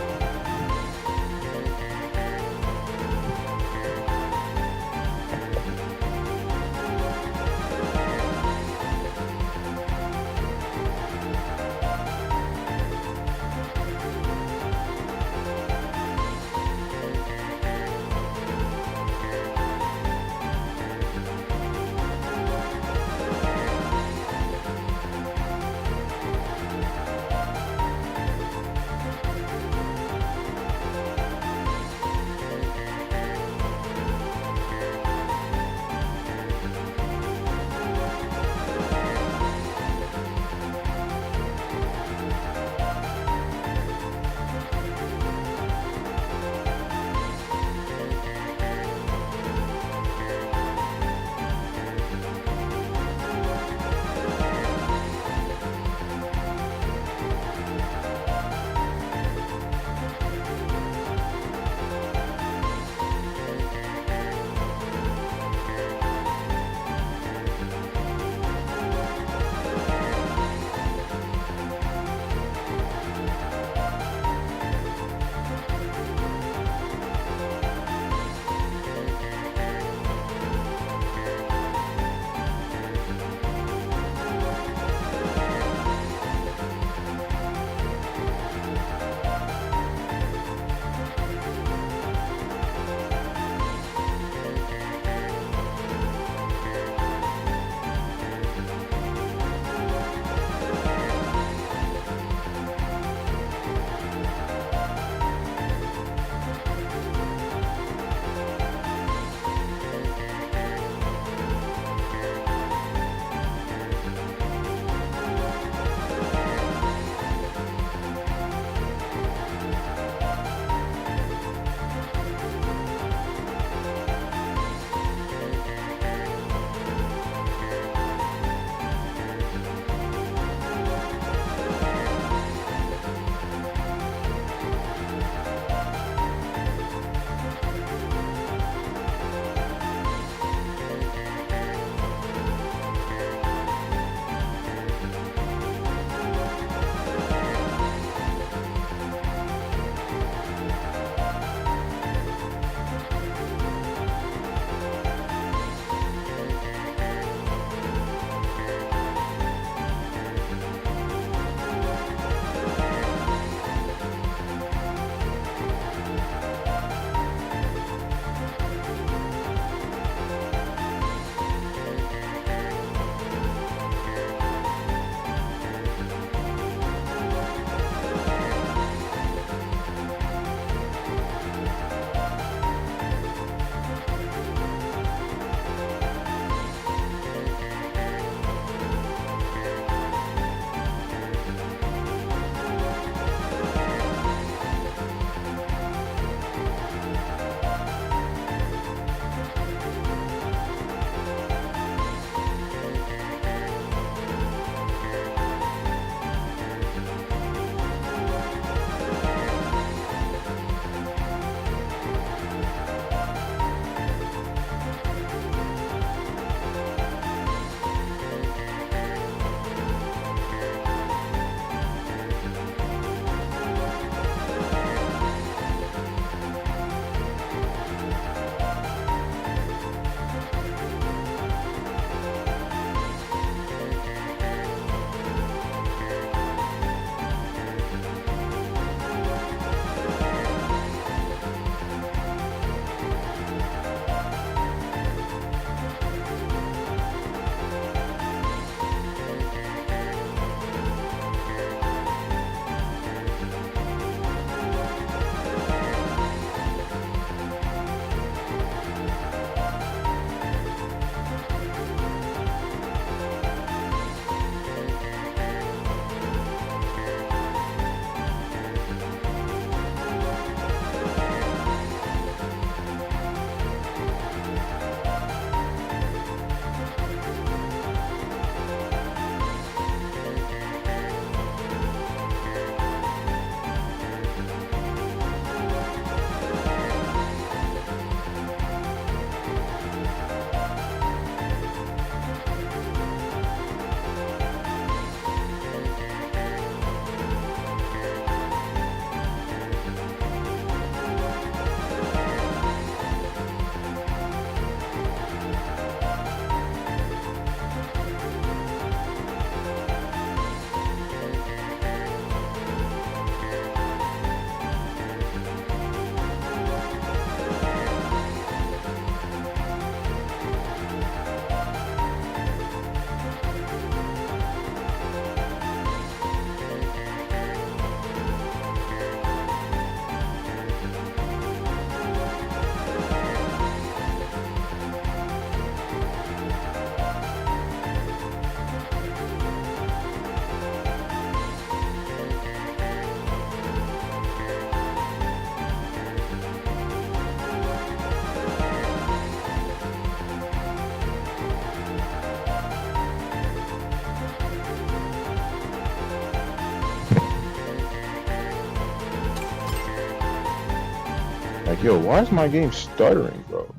Like, yo, why is my game stuttering, bro?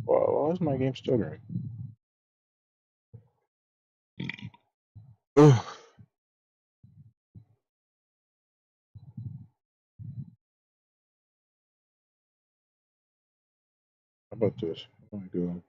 Why is my game stuttering? Ugh. How about this? Oh my god.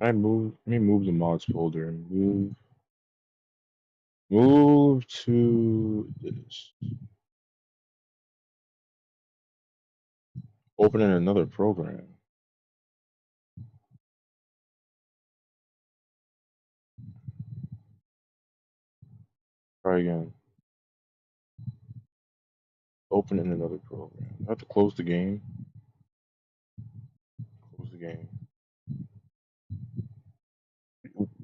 Let me move the mods folder and move to this. Open in another program. Try again. Open in another program. I have to close the game. Close the game.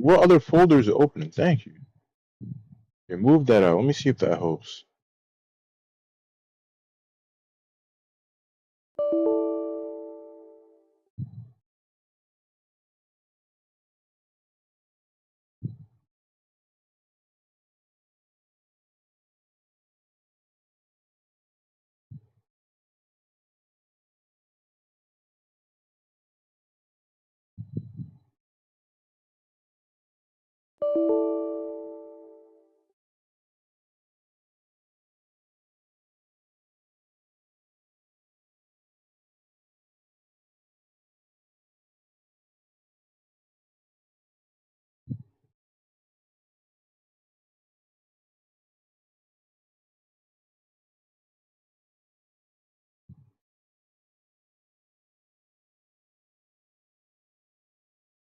What other folder is it opening? Thank you. Okay, move that out. Let me see if that helps.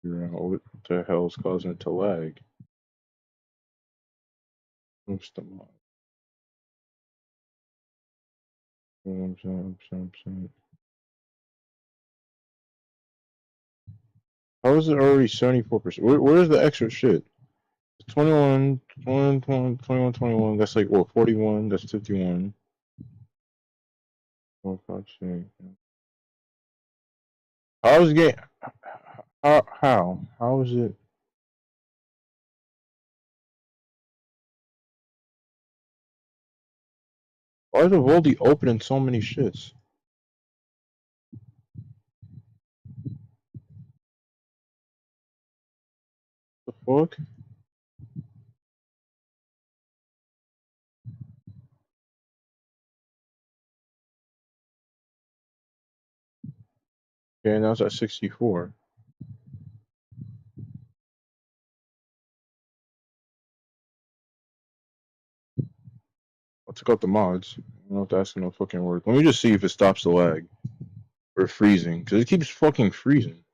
What the hell is causing it to lag? What's the mod? How is it already 74%? Where's the extra shit? 21, 21. That's like, what, 41? That's 51. 4, 5, 6. How is the game? How is it? Why is the Voldy opening so many shits? The fuck? Okay, now it's at 64. I took out the mods. I don't know if that's gonna fucking work. Let me just see if it stops the lag. Or freezing. Because it keeps fucking freezing.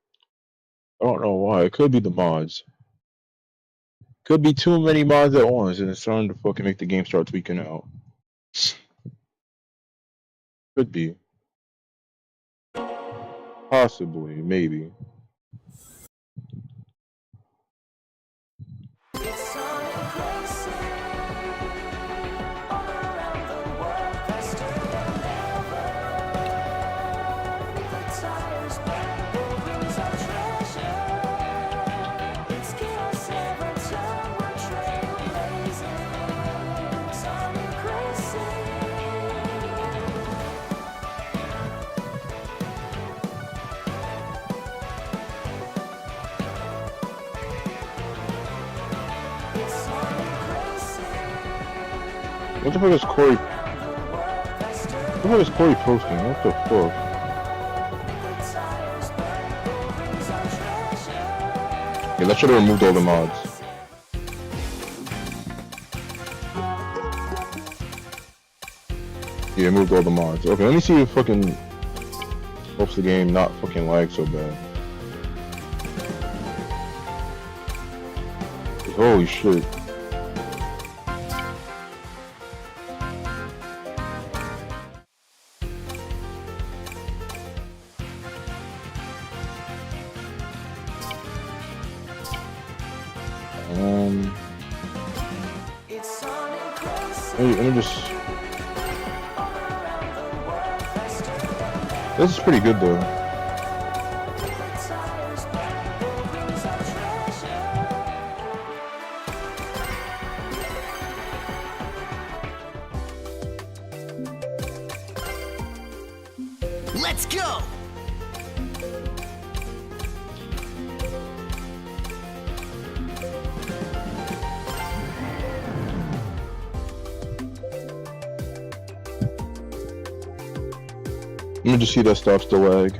I don't know why. It could be the mods. Could be too many mods at once and it's starting to fucking make the game start tweaking out. Could be. Possibly. Maybe. What the fuck is Corey? What the fuck is Corey posting? What the fuck? Yeah, that should have removed all the mods. Yeah, it moved all the mods. Okay, let me see if fucking helps the game not fucking lag so bad. Holy shit. Let me just. This is pretty good though. Let's go! Let me just see that stops the lag.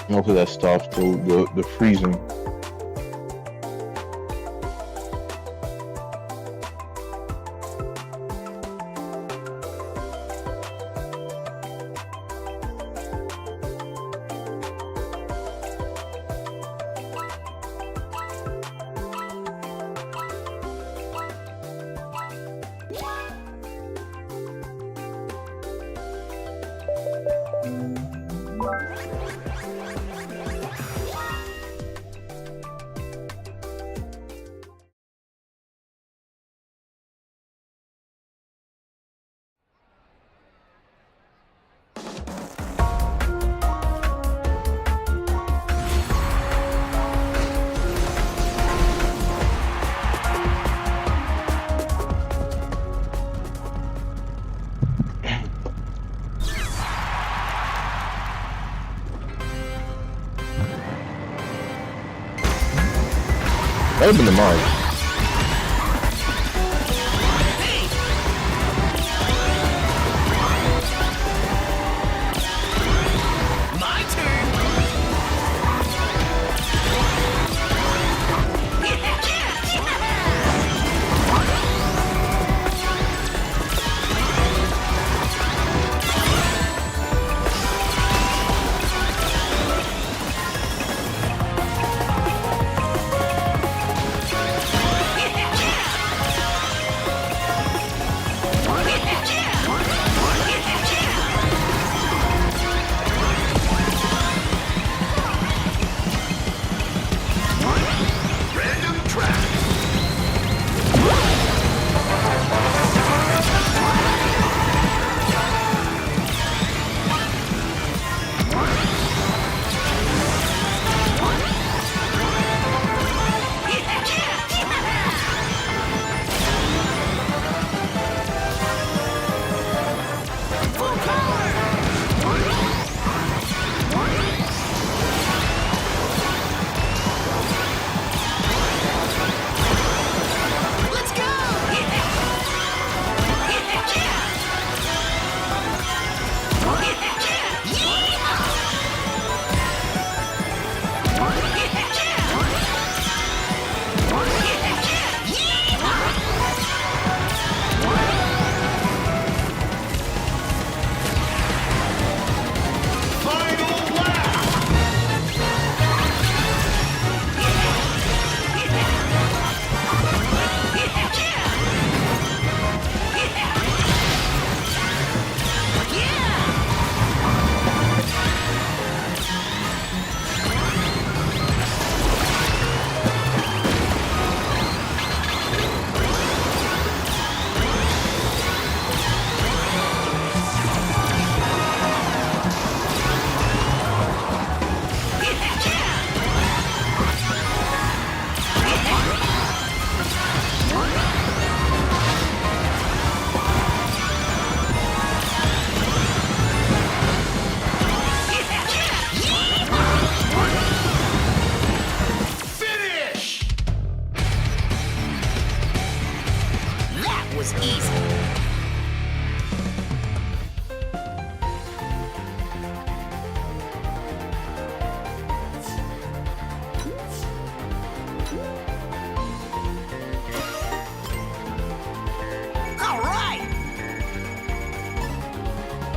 Hopefully that stops the freezing. That would have been the mark.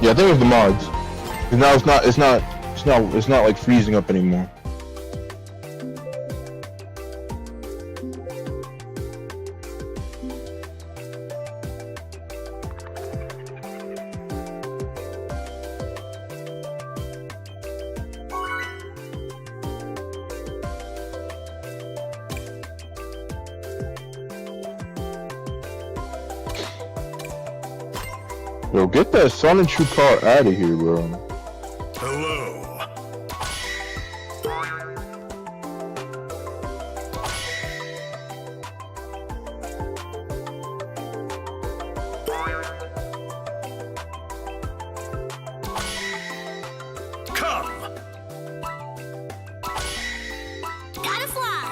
Yeah, I think it was the mods. 'Cause now it's not like freezing up anymore. Yo, get that Sonic Shoe car out of here, bro. Hello. Come. Gotta fly.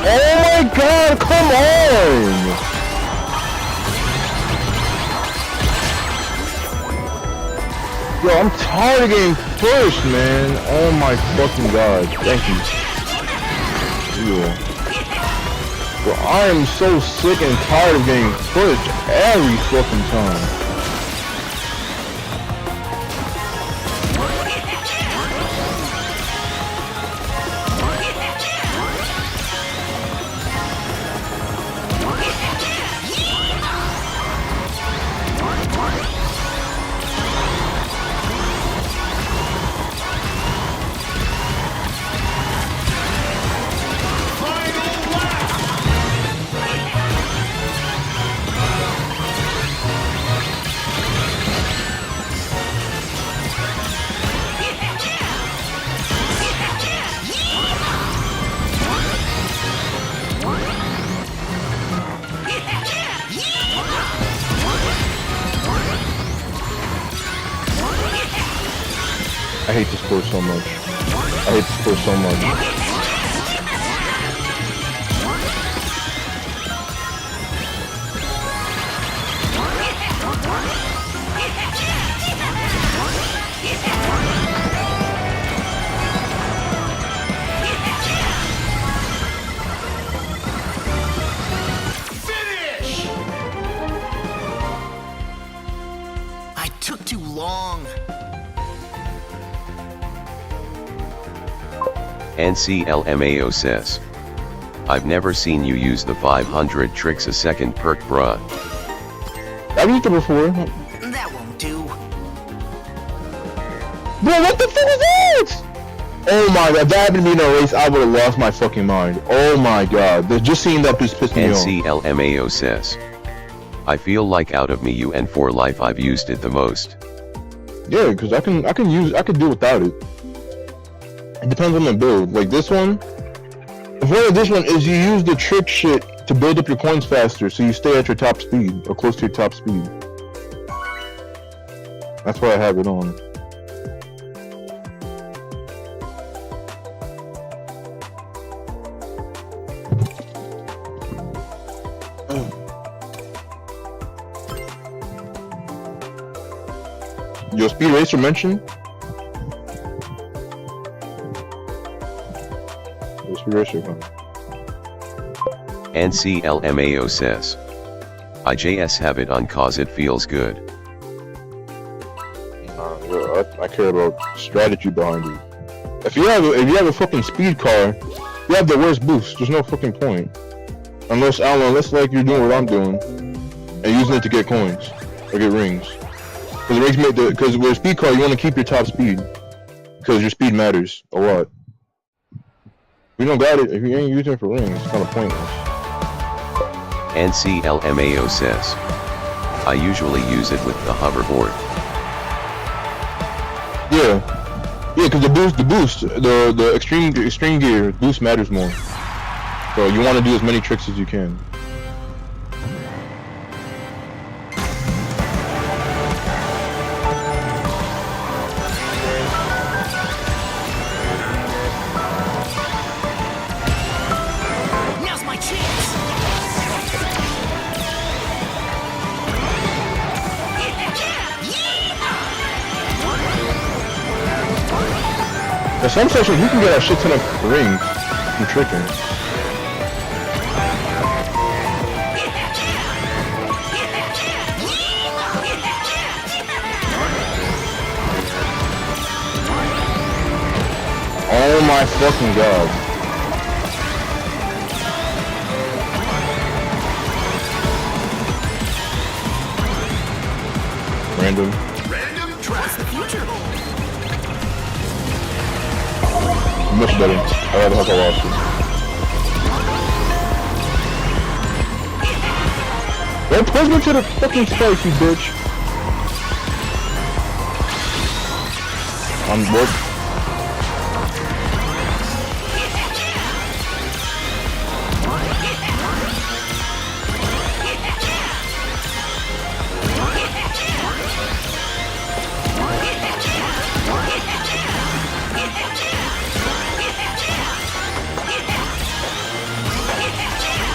Oh my god, come on! Yo, I'm tired of getting first, man. Oh my fucking god. Thank you. Yeah. Bro, I am so sick and tired of getting first every fucking time. I hate this course so much. I hate this course so much. I took too long. NCLMAO says, I've never seen you use the 500 tricks a second perk, bruh. I've used it before. That won't do. Bro, what the fuck is that? Oh my god, if that happened to me in a race, I would have lost my fucking mind. Oh my god, just seeing that just pissed me off. NCLMAO says, I feel like out of me you and for life I've used it the most. Yeah, because I can do without it. It depends on the build. Like this one, the point of this one is you use the trick shit to build up your coins faster, so you stay at your top speed or close to your top speed. That's why I have it on. Your speed racer mentioned? Your speed racer, huh? NCLMAO says, IJS have it on cause it feels good. I care about strategy behind it. If you have a fucking speed car You have the worst boost. There's no fucking point. Unless like you're doing what I'm doing and using it to get coins or get rings. Because the rings because with a speed car you want to keep your top speed because your speed matters a lot. If you don't got it, if you ain't using it for rings, it's kind of pointless. NCLMAO says, I usually use it with the hoverboard. Yeah, because the extreme gear boost matters more. So you want to do as many tricks as you can. Now's my chance. In some sections you can get a shit ton of rings from tricking. Oh my fucking god. Random. What's the future hold? Much better. I rather have a lost it. Don't push me to the fucking space, you bitch. I'm what?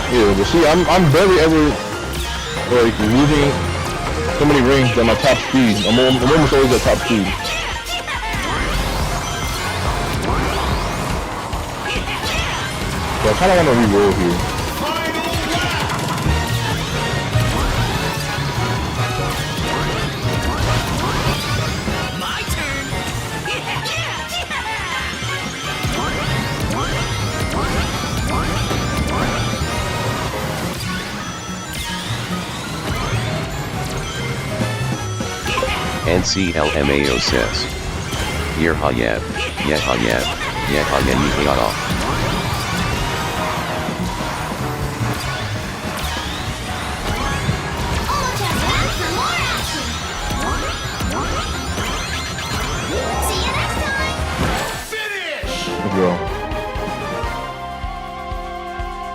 Yeah, but see, I'm barely ever like losing so many rings at my top speed. I'm almost always at top speed. So I kind of want to re-roll here. NCLMAO says, Yer Hayab, Yeh Hayab, Yeh Hayab.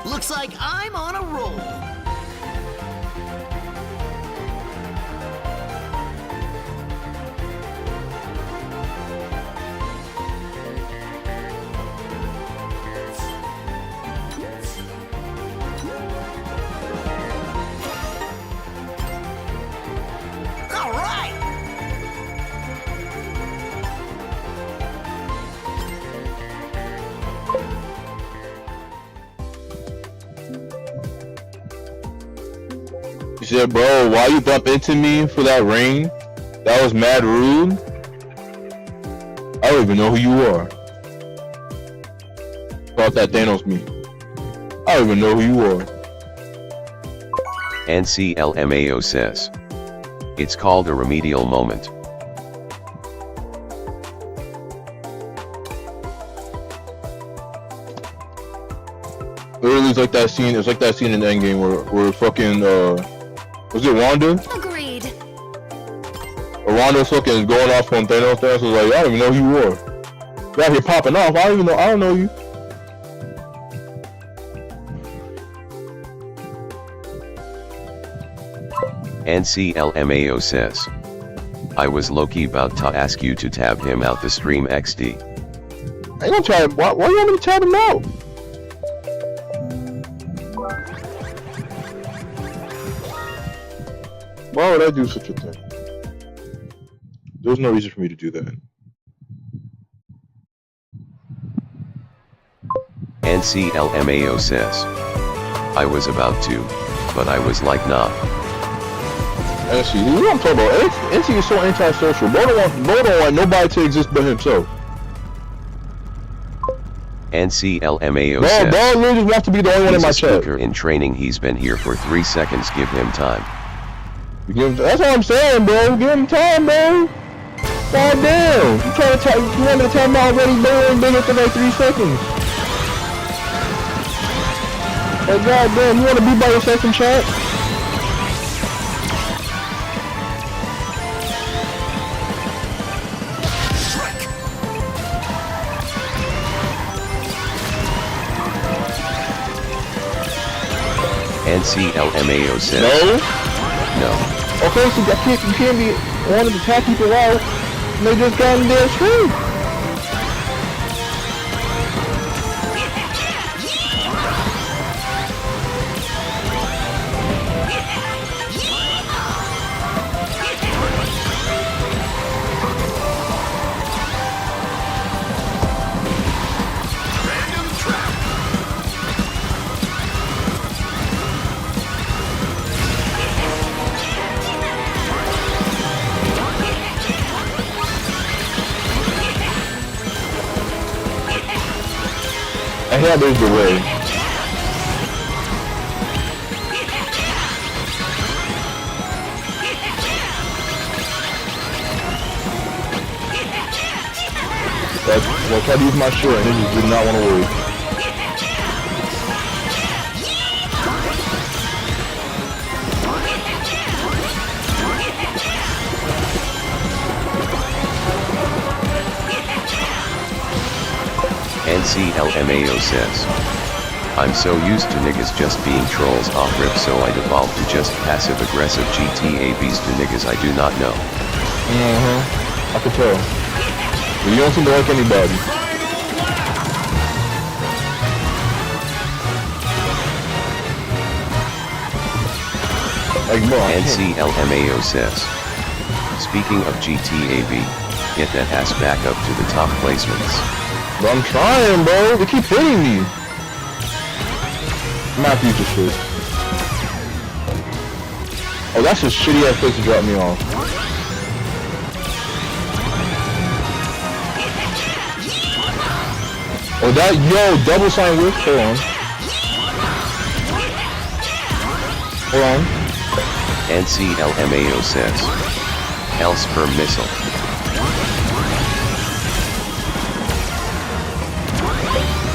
Looks like I'm on a roll. All right. He said, bro, why you bump into me for that ring? That was mad rude. I don't even know who you are. Thought that Thanos me. I don't even know who you are. NCLMAO says, it's called a remedial moment. Literally, it's like that scene. It's like that scene in Endgame where fucking was it Wanda? Agreed. Or Wanda's fucking going off on Thanos. Thanos was like, I don't even know who you are. You're out here popping off. I don't know you. NCLMAO says, I was low-key about to ask you to tab him out the stream XD. I ain't gonna tab. Why you want me to tab him out? Why would I do such a thing? There's no reason for me to do that. NCLMAO says, I was about to, but I was like, nah. NC, you know what I'm talking about? NC is so antisocial. Bo don't want nobody to exist but himself. NCLMAO Bro, says, bro, literally just wants to be the only one in he's my a chat. speaker in training. He's been here for 3 seconds. Give him time. That's what I'm saying, bro. Give him time, bro. God damn. You trying to you want me to tell him already bigger and bigger for like 3 seconds? Like, god damn, you want to be by yourself in chat? NCLMAO says, No? No. Okay, so you can't be wanting to tap people out and they just got in their stream. And here there's the way. Well, I tried to use my shirt and they just did not want to work. NCLMAO says, I'm so used to niggas just being trolls off rip, so I devolved to just passive aggressive GTABs to niggas I do not know. I can tell. But you don't seem to like anybody. Like, bro, NCLMAO says, speaking of GTAB, get that ass back up to the top placements. Bro, I'm trying, bro. They keep hitting me. I'm not use this shit. Oh, that's a shitty ass place to drop me off. Oh, that, yo, double sign whip. Hold on. Hold on. NCLMAO says, hell sperm missile.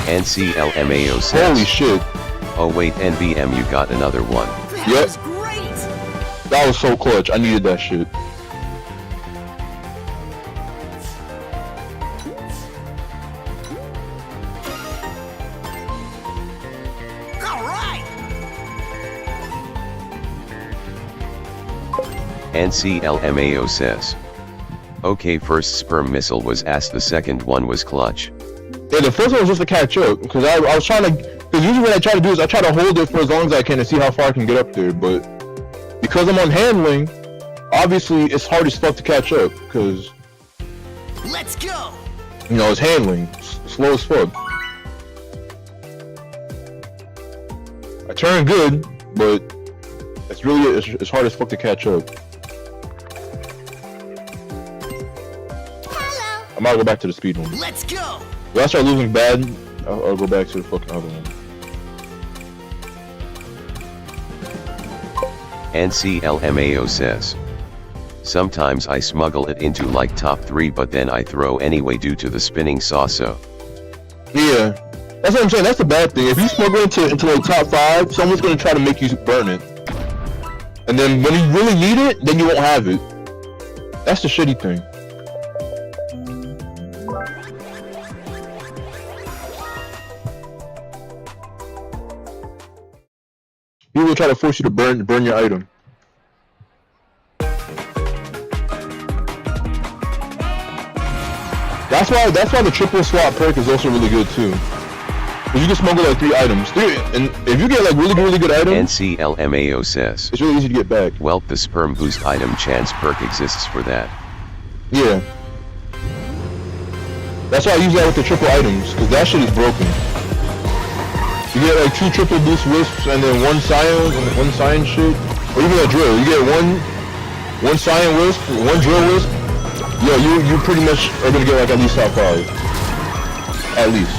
NCLMAO says, holy shit. Oh wait, NBM, you got another one. Yep. That was so clutch. I needed that shit. NCLMAO says, okay, first sperm missile was ass, the second one was clutch. Yeah, the first one was just to catch up, because I was trying to, because usually what I try to do is I try to hold it for as long as I can to see how far I can get up there, but because I'm on handling, obviously it's hard as fuck to catch up, because, let's go. You know, it's handling, slow as fuck. I turn good, but it's really, it's hard as fuck to catch up. Hello. I might go back to the speed one. Let's go. If I start losing bad, I'll go back to the fucking other one. NCLMAO says, sometimes I smuggle it into like top 3, but then I throw anyway due to the spinning saw. Yeah, that's what I'm saying. That's the bad thing. If you smuggle into like top 5, someone's gonna try to make you burn it, and then when you really need it, then you won't have it. That's the shitty thing. People will try to force you to burn your item. That's why the triple swap perk is also really good too. You can smuggle like 3 items. And if you get like really good items, NCLMAO says, it's really easy to get back. Well, the sperm boost item chance perk exists for that. Yeah. That's why I use that with the triple items, because that shit is broken. You get like 2 triple boost wisps and then 1 cyan shit, or even a drill. You get one cyan wisp, 1 drill wisp. Yeah, you pretty much are gonna get like at least top 5. At least.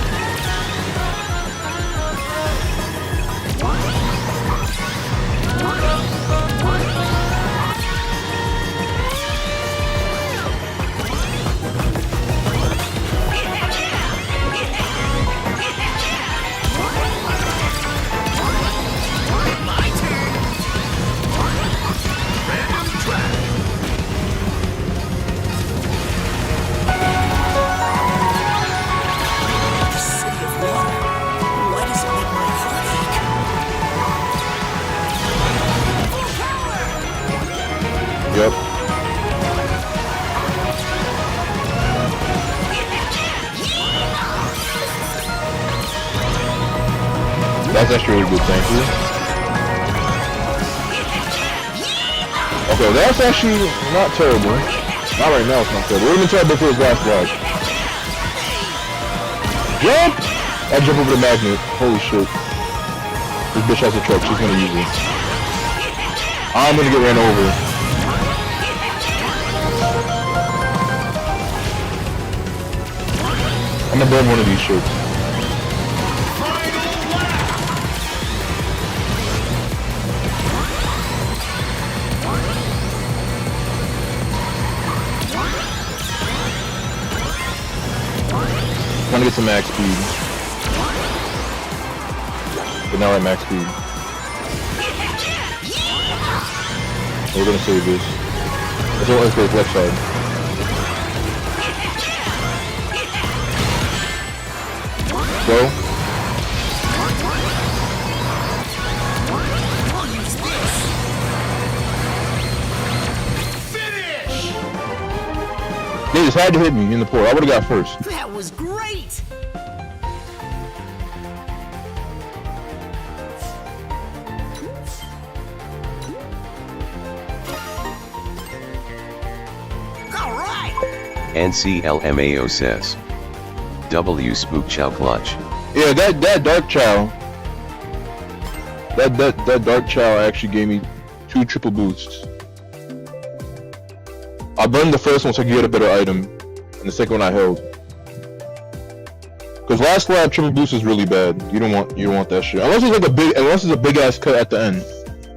Yep. That's actually really good, thank you. Okay, that's actually not terrible. Not right now, it's not terrible. It would have been terrible for his last life. Jump! I jump over the magnet. Holy shit. This bitch has a truck, she's gonna use it. I'm gonna get ran over. I'm gonna burn one of these shits. Trying to get some max speed. But now we're at max speed. We're gonna save this. Let's go left side. Go. They just had to hit me in the port. I would've got first. That was great! Alright! NCLMAO says. W Spook Chow Clutch. Yeah, that Dark Chow. That Dark Chow actually gave me 2 triple boosts. I burned the first one so I could get a better item, and the second one I held. Cause last lap triple boost is really bad. You don't want that shit unless it's a big ass cut at the end,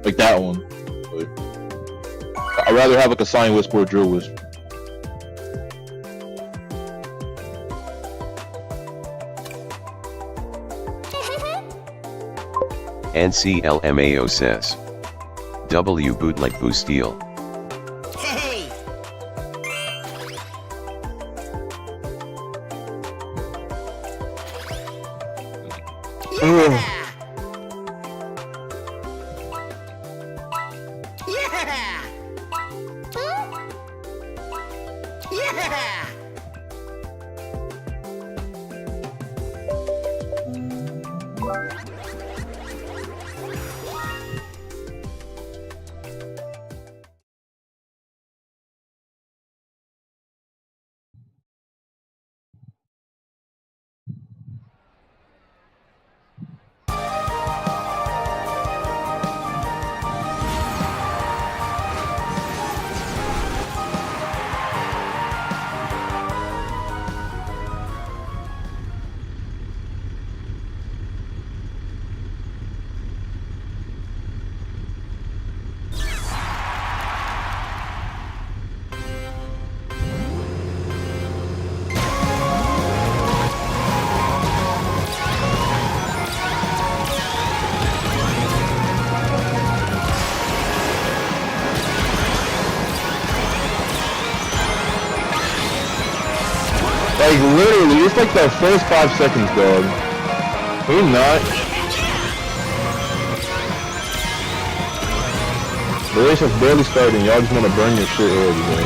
like that one. But I'd rather have like a Sign Wisp or a Drill Wisp. NCLMAO says. W Bootleg Boosteel. Hey! Yeah! Yeah! Yeah! Like literally, it's like the first 5 seconds, dog. Can you not? The race has barely started and y'all just want to burn your shit early, man.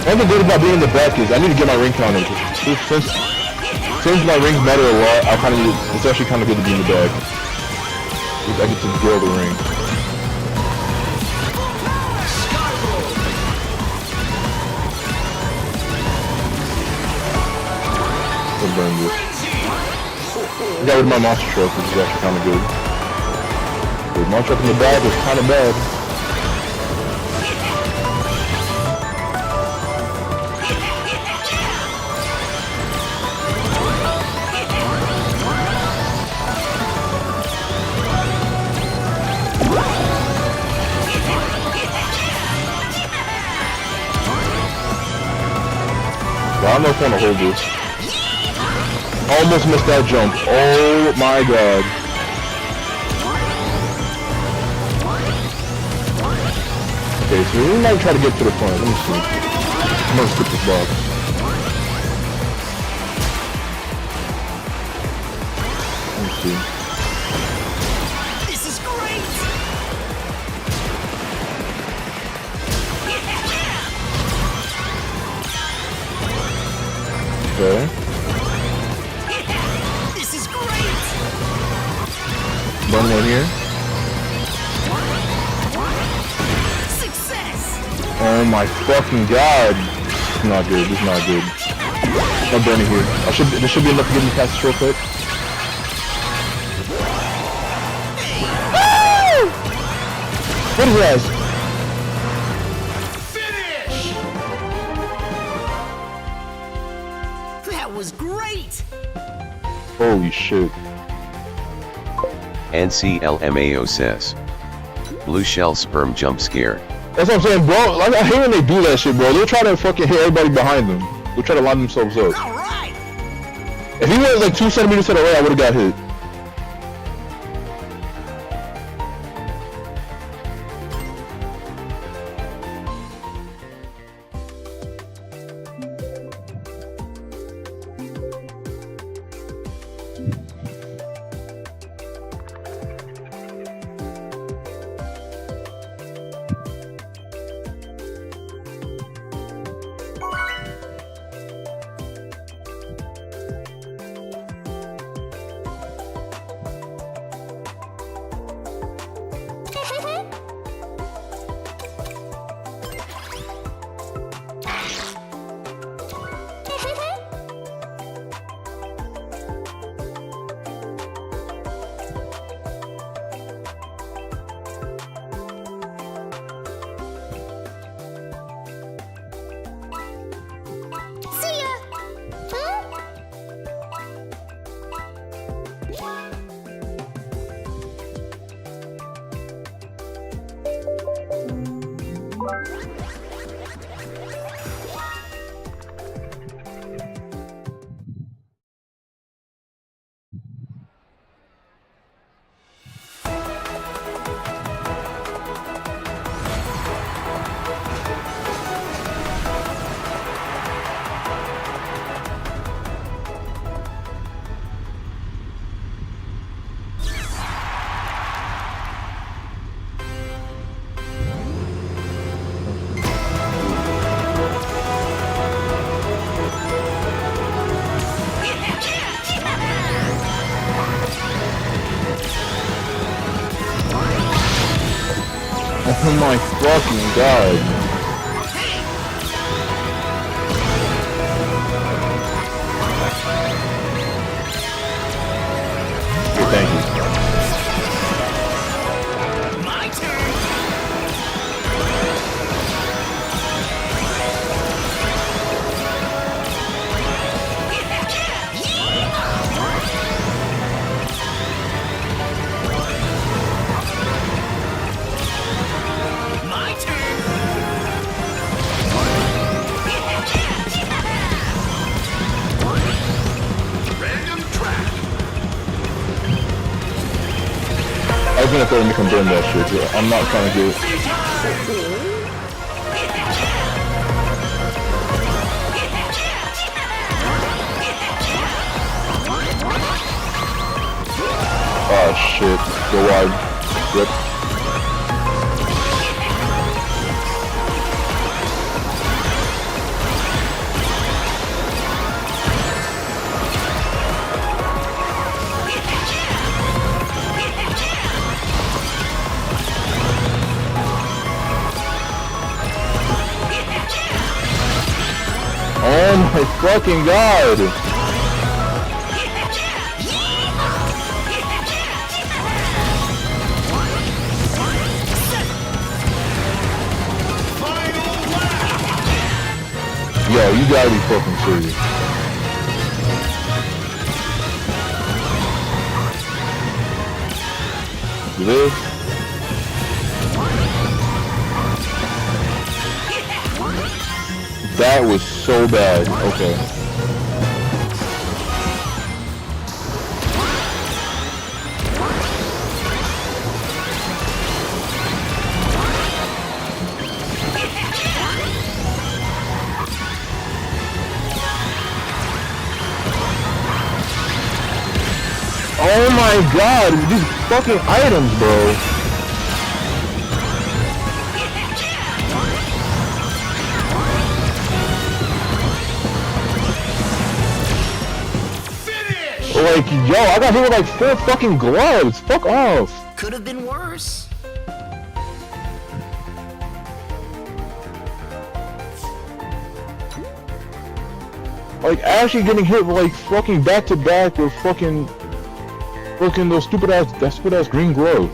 One thing good about being in the back is I need to get my ring count in. Since my rings matter a lot, it's actually kind of good to be in the back. I get to drill the ring. I'll burn this. I got rid of my monster truck, which is actually kind of good. The monster truck in the back is kind of bad. I don't know if I want to hold this. Almost missed that jump. Oh my god. Okay, so we might try to get to the front. Let me see. I'm gonna skip this box. see. This is great! Okay. This is great! One more here. Success! Oh my fucking god. This is not good. This is not good. I'm burning here. This should be enough to get me past this real quick. Woo! What is that? That was great! Holy shit. NCLMAO says. Blue shell sperm jump scare. That's what I'm saying, bro. Like, I hate when they do that shit, bro. They'll try to fucking hit everybody behind them. They'll try to line themselves up. Alright! If he went like 2 centimeters to the right, I would've got hit. Oh my fucking god. Okay, thank you. My turn! My turn! Random track! I was gonna throw him to burn that shit, but I'm not trying to do it. Oh shit. Go wide. Yep. Oh my fucking god! Yo, you gotta be fucking serious. This? That was so bad. Okay. Oh my god, these fucking items, bro. Like, yo, I got hit with like 4 fucking gloves. Fuck off. Could have been worse. Like, actually getting hit with like fucking back to back with fucking those stupid ass green glove.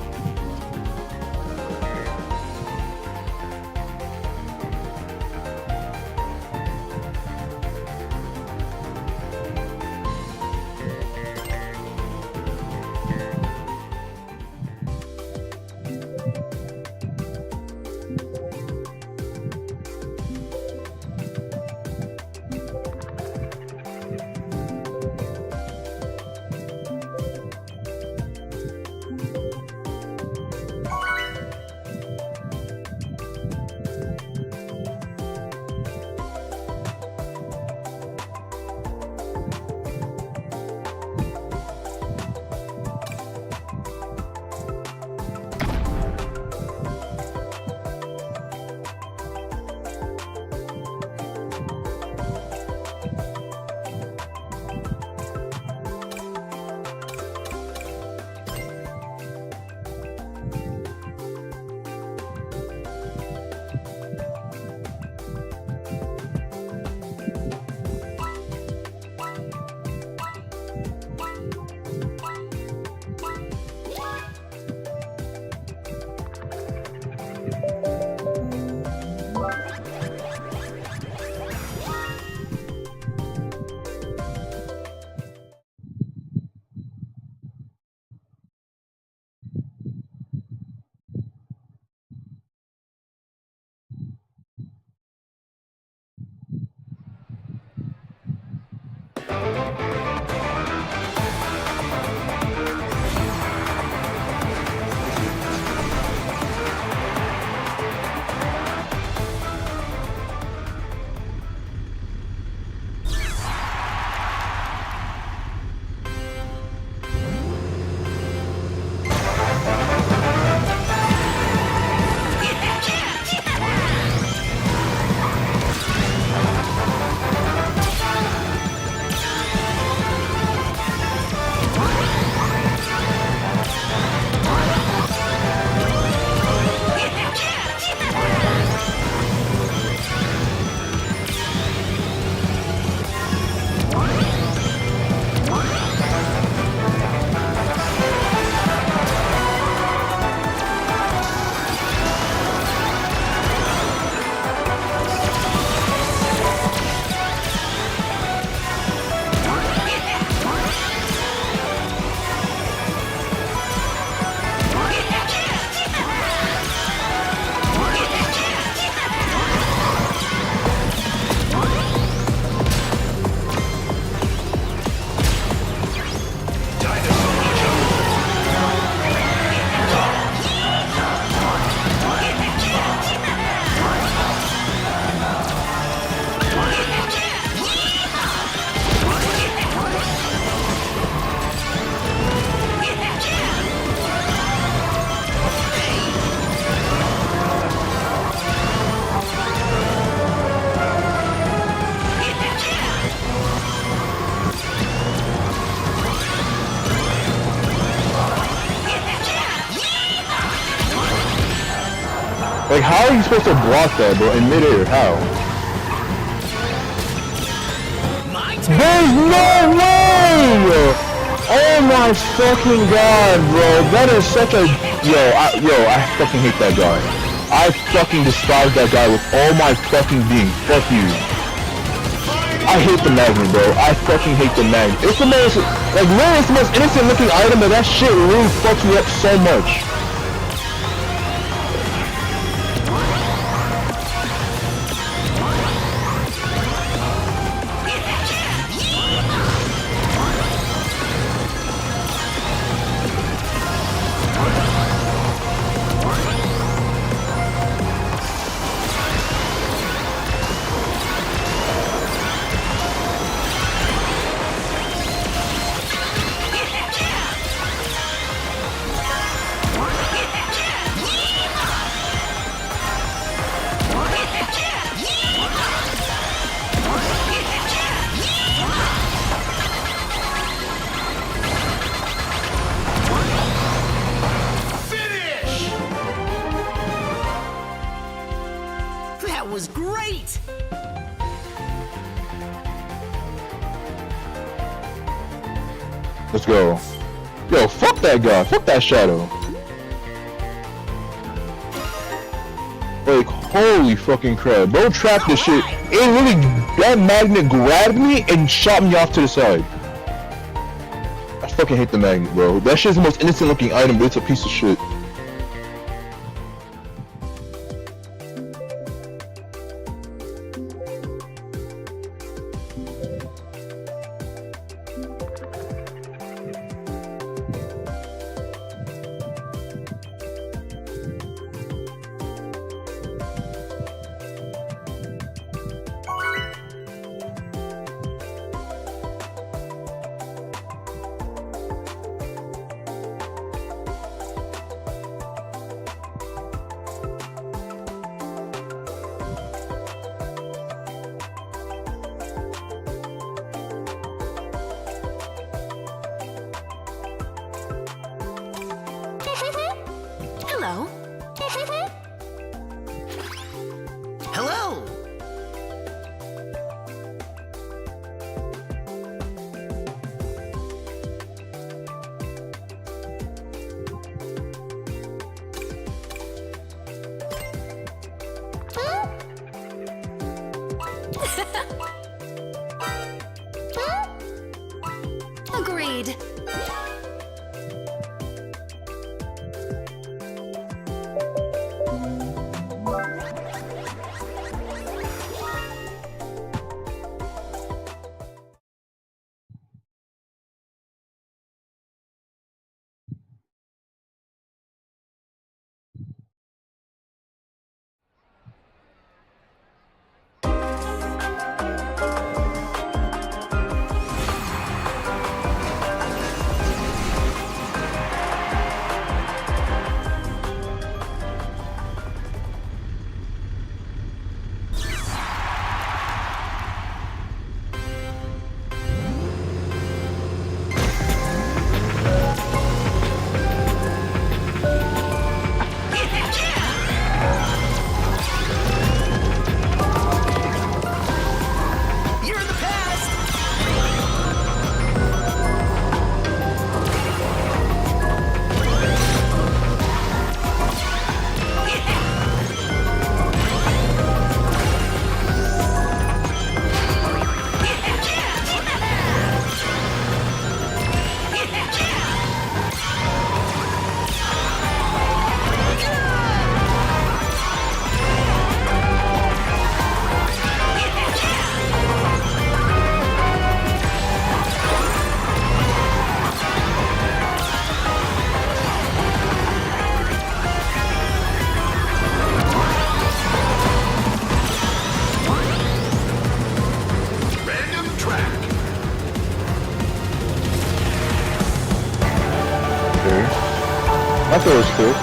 Like, how are you supposed to block that, bro, in midair? How? There's no way! Oh my fucking god, bro. That is such a... I fucking hate that guy. I fucking despise that guy with all my fucking being. Fuck you. I hate the magnet, bro. I fucking hate the magnet. It's the most... Like, literally, it's the most innocent looking item, but that shit really fucks me up so much. Let's go. Yo, fuck that guy. Fuck that shadow. Like, holy fucking crap. Bro, trap this shit. It really, that magnet grabbed me and shot me off to the side. I fucking hate the magnet, bro. That shit's the most innocent looking item, but it's a piece of shit. Hello. Hello. Agreed. I thought it was cool.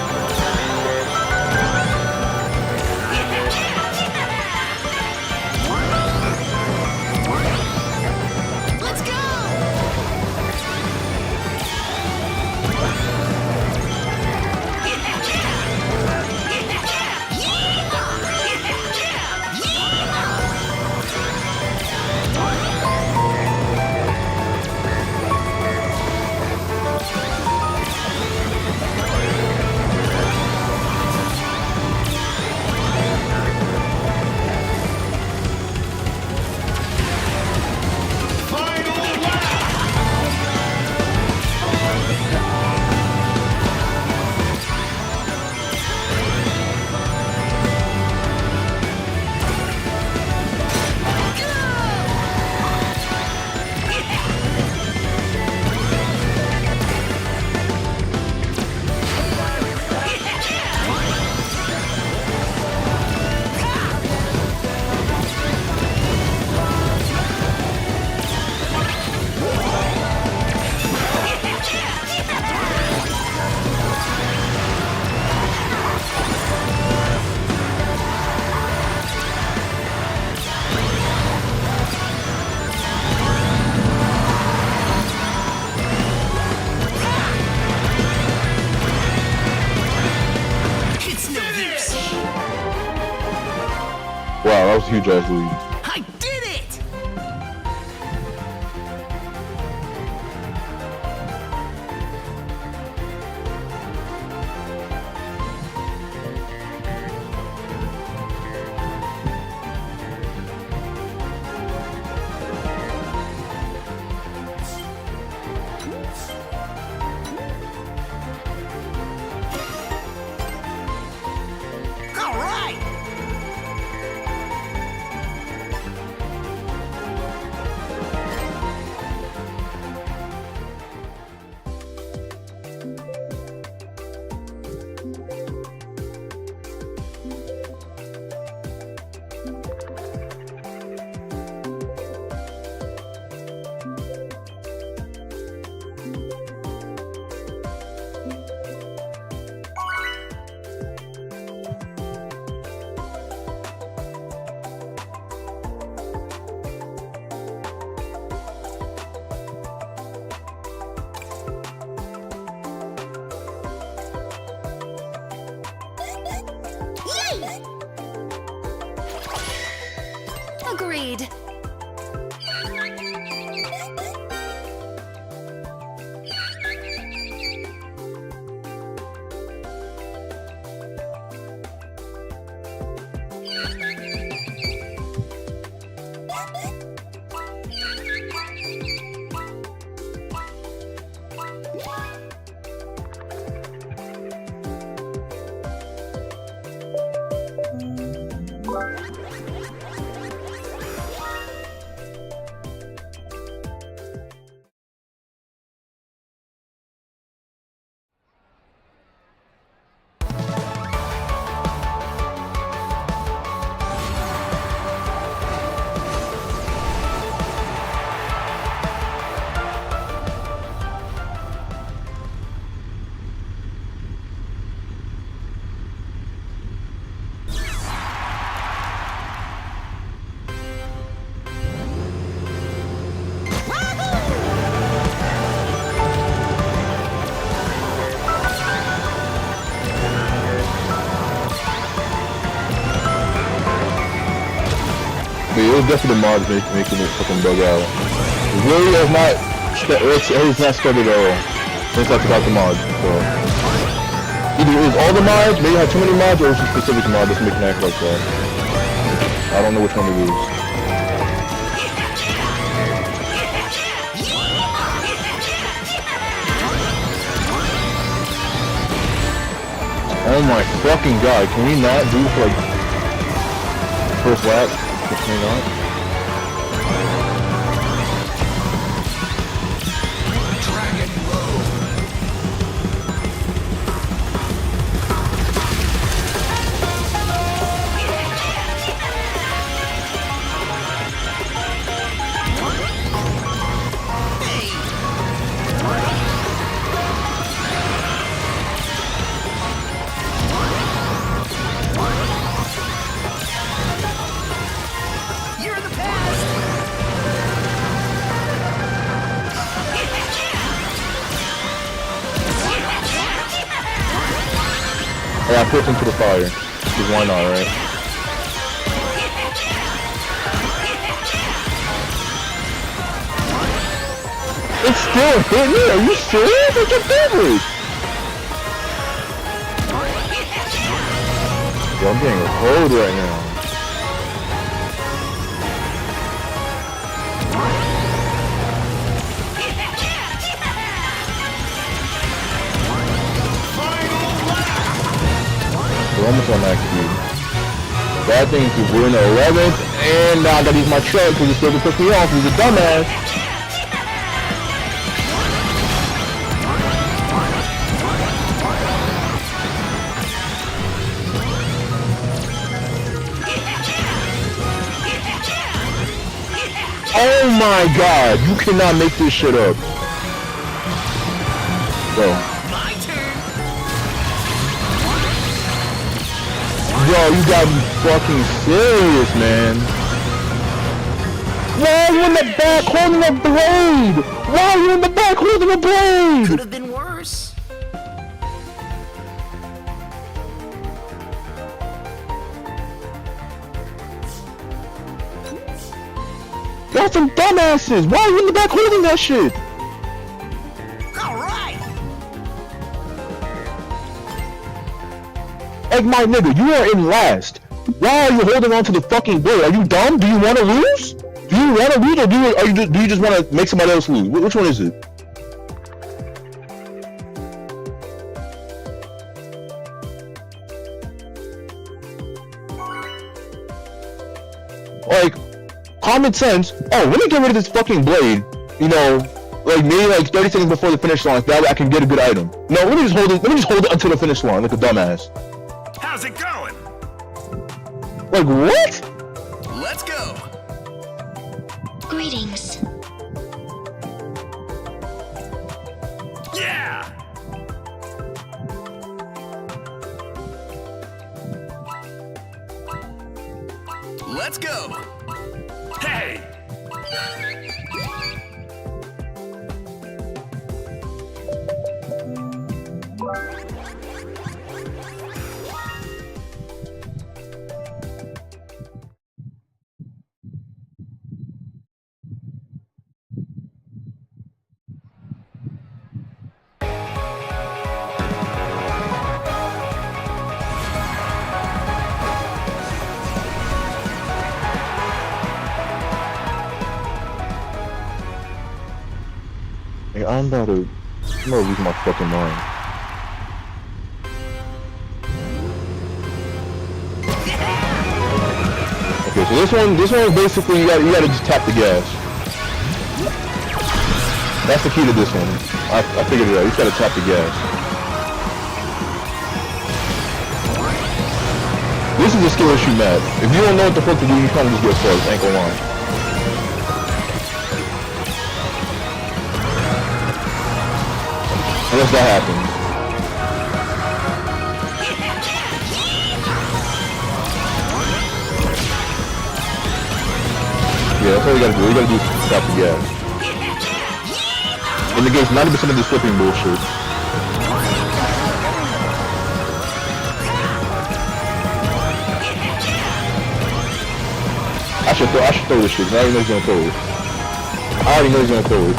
Wow, that was a huge ass lead. I did it! All right. Agreed. But it was definitely the mods making it fucking bug out. It really has not, it's not started at all. Since I took out the mods, so. Either it was all the mods, maybe I had too many mods, or it was a specific mod that's making it act like that. I don't know which one it is. Oh my fucking god, can we not do for like first lap? Can we not? Yeah, I put him to the fire. Because why not, right? It's still hitting me? Are you serious? It's your favorite! Yo, I'm getting cold right now. We're almost on max speed. Bad thing is we're in the 11th, and now I gotta use my truck because it's still gonna piss me off. He's a dumbass. Oh my god, you cannot make this shit up. Go. Yo, you gotta be fucking serious, man. Why are you in the back holding a blade? Why are you in the back holding a blade? Could have been worse. Y'all some dumbasses! Why are you in the back holding that shit? Alright! Like my nigga, you are in last. Why are you holding on to the fucking blade? Are you dumb? Do you want to lose? Do you want to lose, or do you just want to make somebody else lose? Which one is it? Like, common sense. Oh, let me get rid of this fucking blade. You know, like maybe like 30 seconds before the finish line. That way I can get a good item. No, let me just hold it. Let me just hold it until the finish line, like a dumbass. How's it going? Like what? Let's go. Greetings. Yeah. Let's go. Hey. Like, I'm gonna lose my fucking mind. Okay, so this one is basically you gotta just tap the gas. That's the key to this one. I figured it out. You just gotta tap the gas. This is a skill issue map. If you don't know what the fuck to do, you kind of just get fucked. Ain't gonna lie. Unless that happens. Yeah, that's all you gotta do. You gotta do is tap the gas. In the game's 90% of the flipping bullshit. I should throw this shit. I already know he's gonna throw it. I already know he's gonna throw it.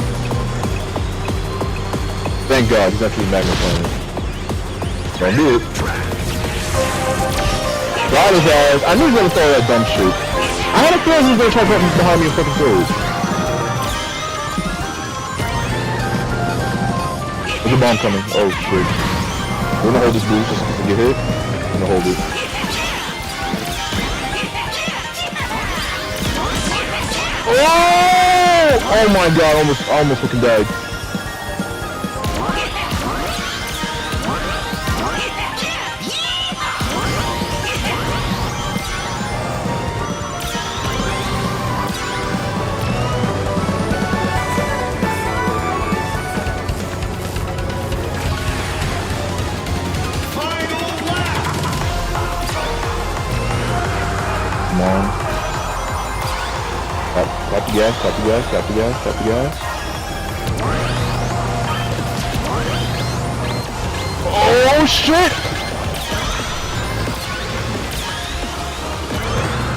Thank God, he's actually magnifying. Don't do it. Got his ass. I knew he was gonna throw that dumb shit. I had a feeling he was gonna try to come behind me and fucking throw it. There's a bomb coming. Oh shit. We're gonna hold this boost just in case I get hit. I'm gonna hold it. Oh! Oh my God, I almost fucking died. Come on. Tap the gas, tap the gas, tap the gas, tap the gas. Oh shit!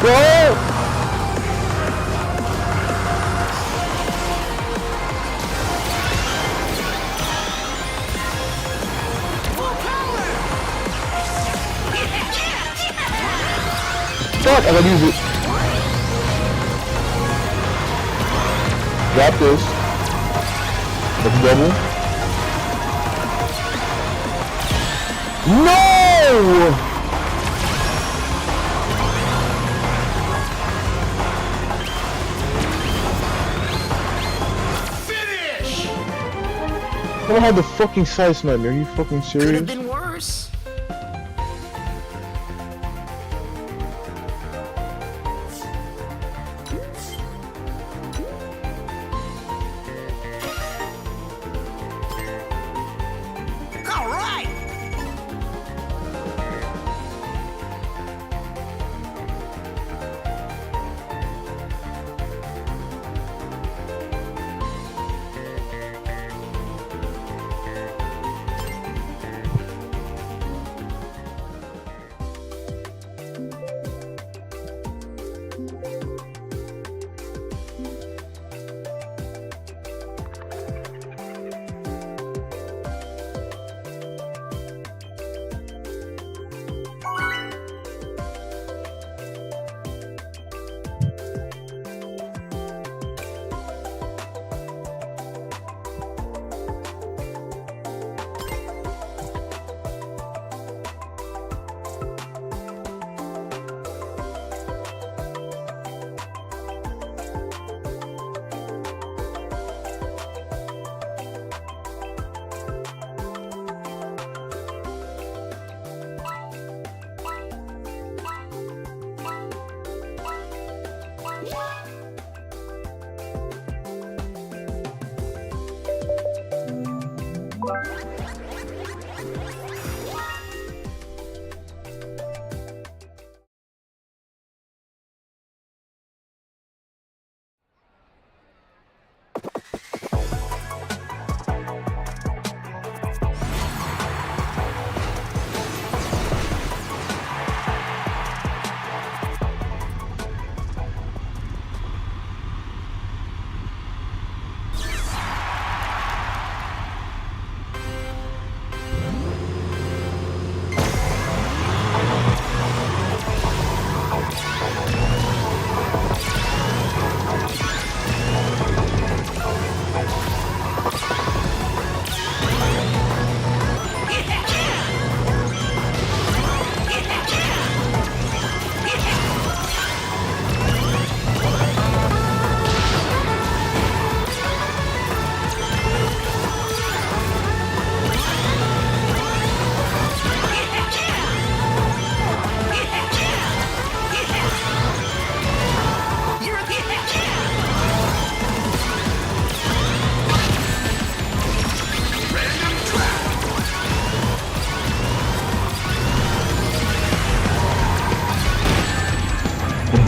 Bro! Fuck, I gotta use it. Drop this. Let's double. No! Finish! I don't have the fucking side snipe. Are you fucking serious? Could have been worse. All right.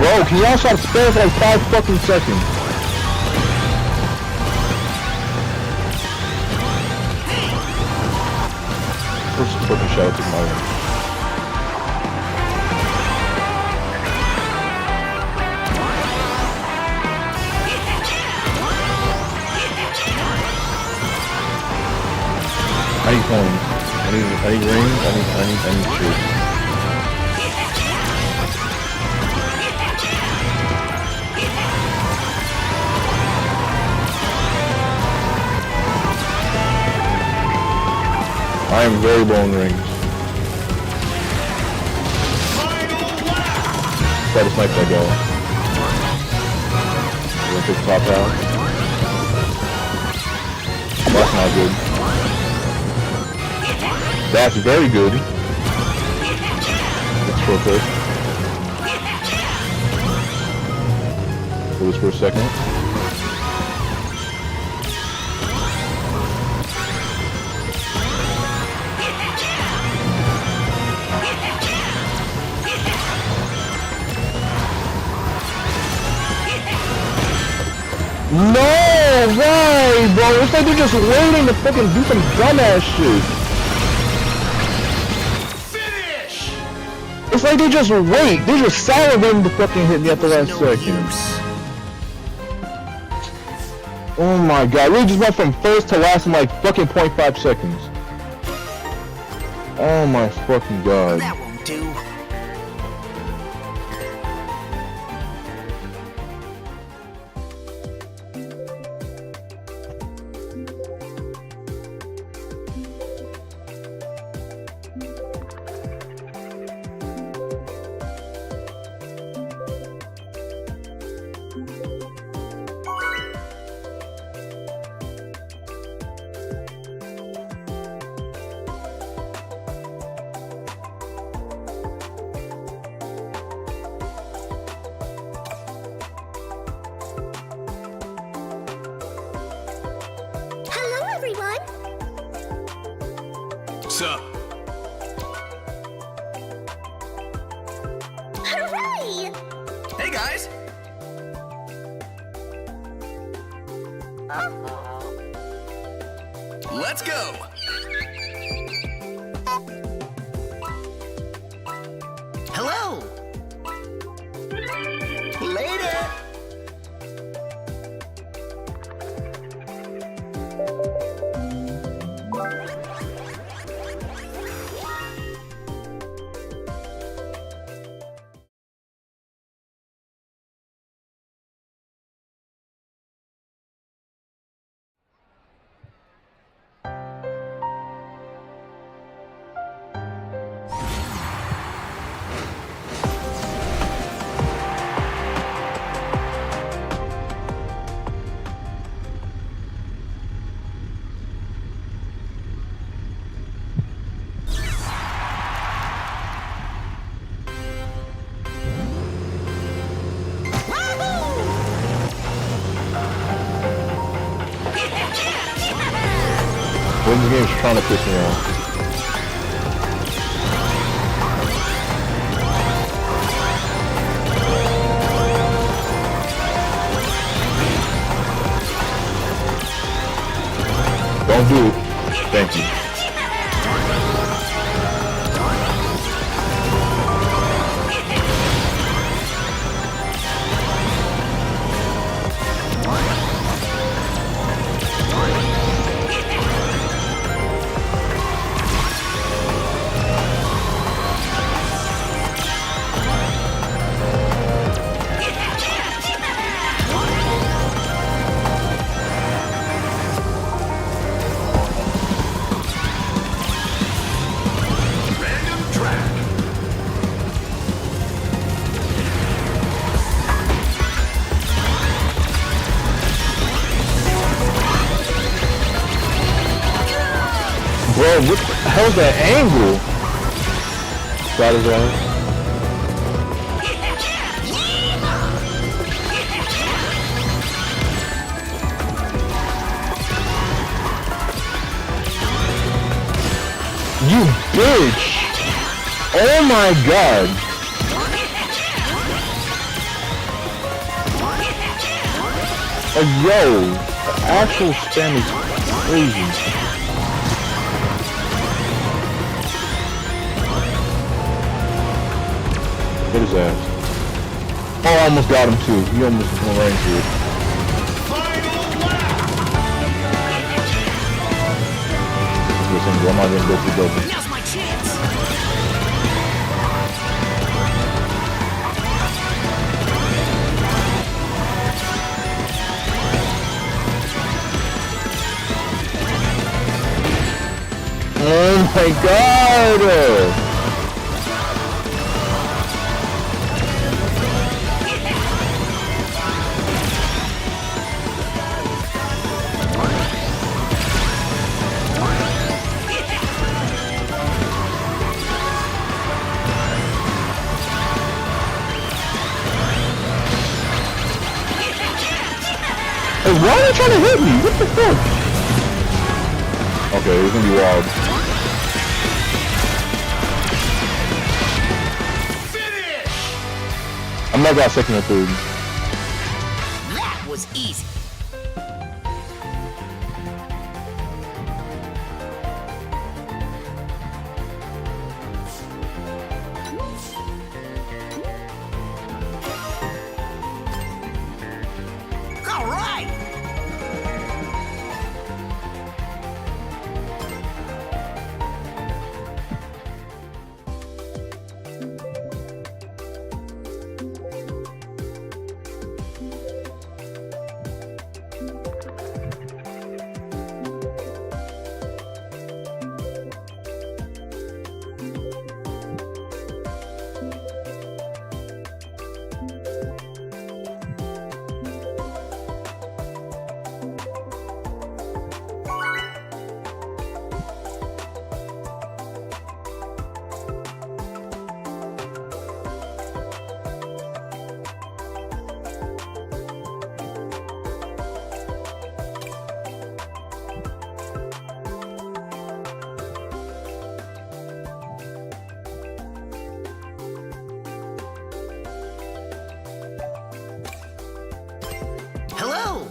Bro, can y'all stop spamming for like 5 fucking seconds? First fucking shout out to my room. I need coins. I need rings. I need shit. I am very low on rings. Try to snipe that guy. We'll take the top out. That's not good. That's very good. Let's throw first. Hold this for a second. No! Why, bro? It's like they're just waiting to fucking do some dumbass shit. Finish! It's like they just wait. They're just salivating to fucking hit me at the last second. Oh my god. We just went from first to last in like fucking 0.5 seconds. Oh my fucking god. That won't do. Hello, everyone. Sup? Hooray! Hey guys! Let's go! Hello! Later! This game's trying to piss me off. Don't do it. Thank you. Bro, what the hell's that angle? That is right. You bitch! Oh my god! Like, yo, the actual spam is crazy. What is that? Oh, I almost got him too. He almost went right into it. Listen, I'm not gonna go through double. Now's my chance. Oh my god! Hey, why are you trying to hit me? What the fuck? Okay, it's gonna be wild. I'm not got second or third. That was easy. All right. Hello.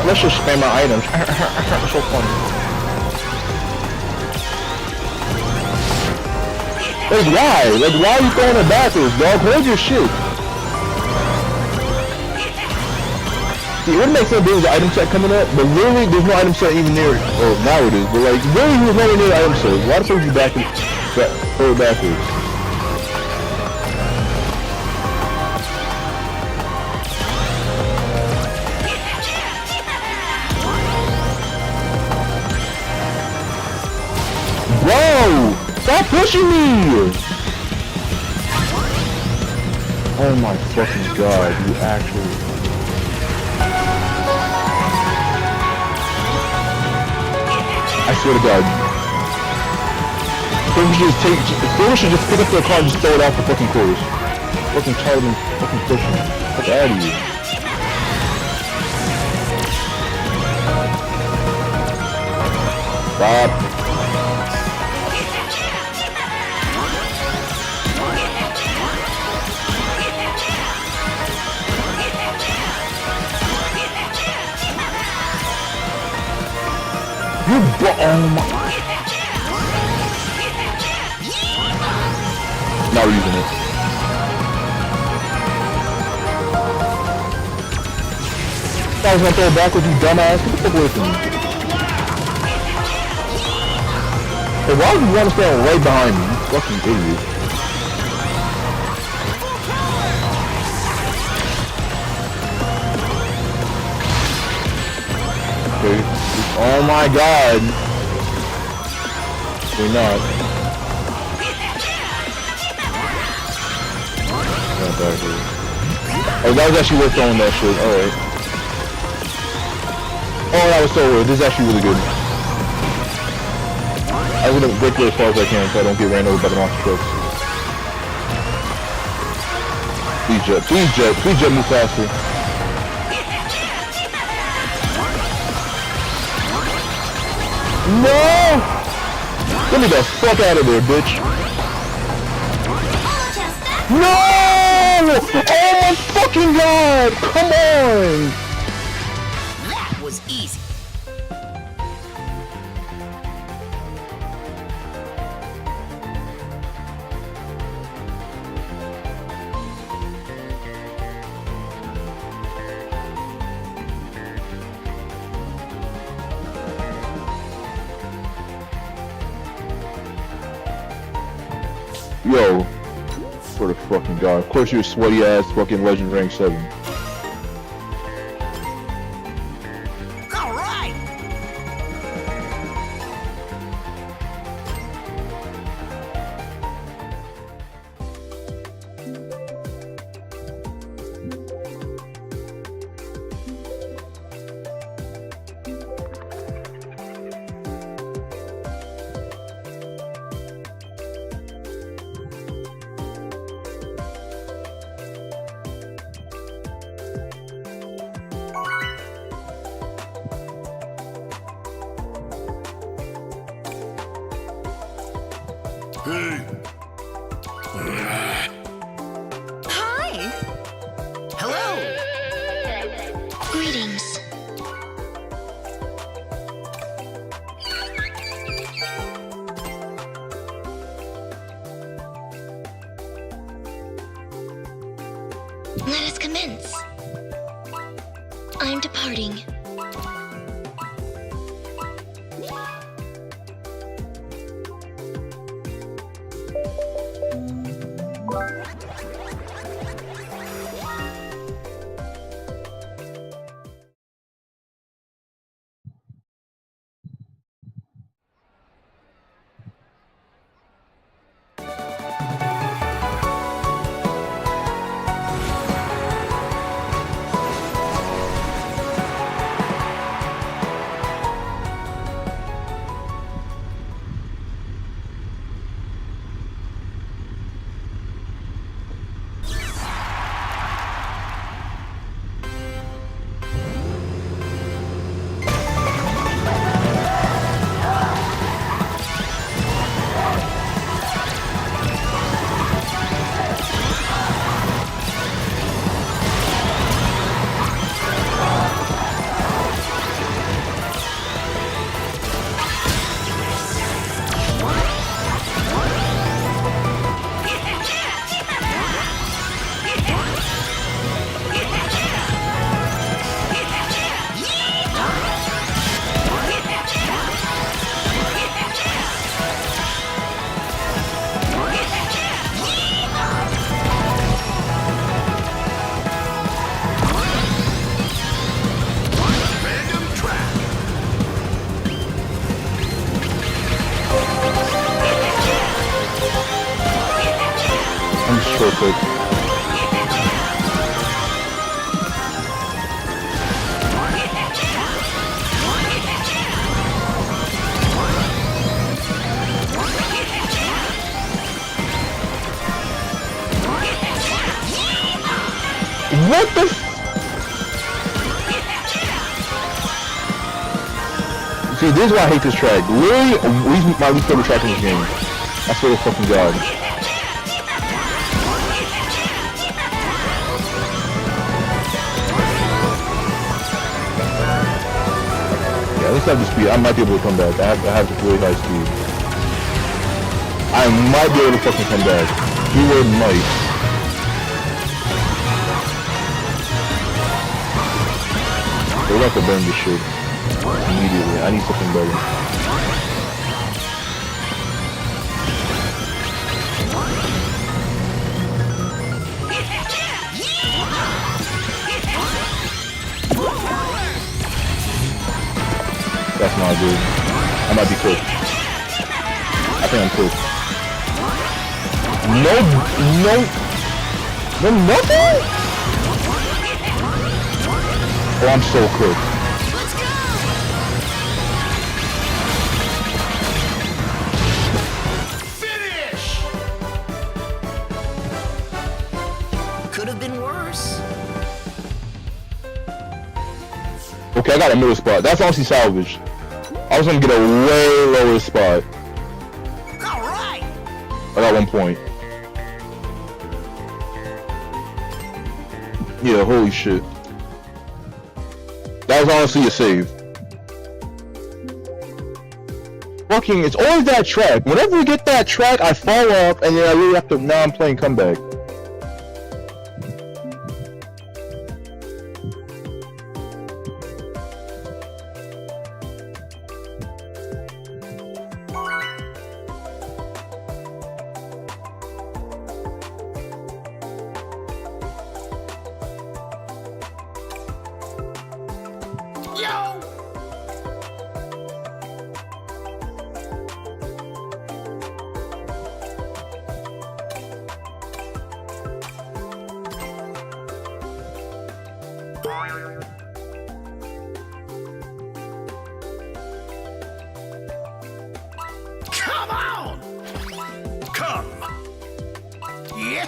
Let's just spam our items. It's so funny. Like why? Like why are you throwing it backwards, dog? Hold your shit. See, it would make sense there was an item set coming up, but literally there's no item set even near it. Oh, now it is, but like really he was nowhere near the item set. Why the fuck would you throw it backwards? Bro! Stop pushing me! Oh my fucking god, you actually... I swear to god. Whoever should just pick up their car and just throw it off the fucking course. Fucking child and fucking pushing. Fuck out of here. Stop. Oh my. Now we're using it. I was gonna throw it backwards, you dumbass. Get the fuck away from me. Hey, why would you want to stand right behind me? You fucking idiot. Okay. Oh my god. We're not. Not backwards. Oh, that was actually worth throwing that shit. Alright. Oh, that was so weird. This is actually really good. I'm gonna break it as far as I can so I don't get ran over by the monster trucks. Please jet, please jet, please jet move faster. No! Get me the fuck out of there, bitch. No! Oh my fucking god! Come on! That was easy. Yo, for the fucking god. Of course you're a sweaty ass fucking legend rank 7. All right. Hi! Hello. Greetings. Let us commence. I'm departing. I'm so quick. What the See, this is why I hate this track. Literally, my least favorite track in this game. I swear to fucking god. Yeah, least I have the speed. I might be able to come back. I have really high speed. I might be able to fucking come back. Keyword might. We're about to burn this shit immediately. I need something better. That's not good. I might be cooked. I think I'm cooked. No, nothing? Oh, I'm so cooked. Could have been worse. Okay, I got a middle spot. That's honestly salvaged. I was gonna get a way lower spot. Alright! I got 1 point. Yeah, holy shit. That was honestly a save. Fucking, it's always that track. Whenever we get that track, I fall off, and then I really have to, now I'm playing comeback. Yo! Come on! Come! Yeah!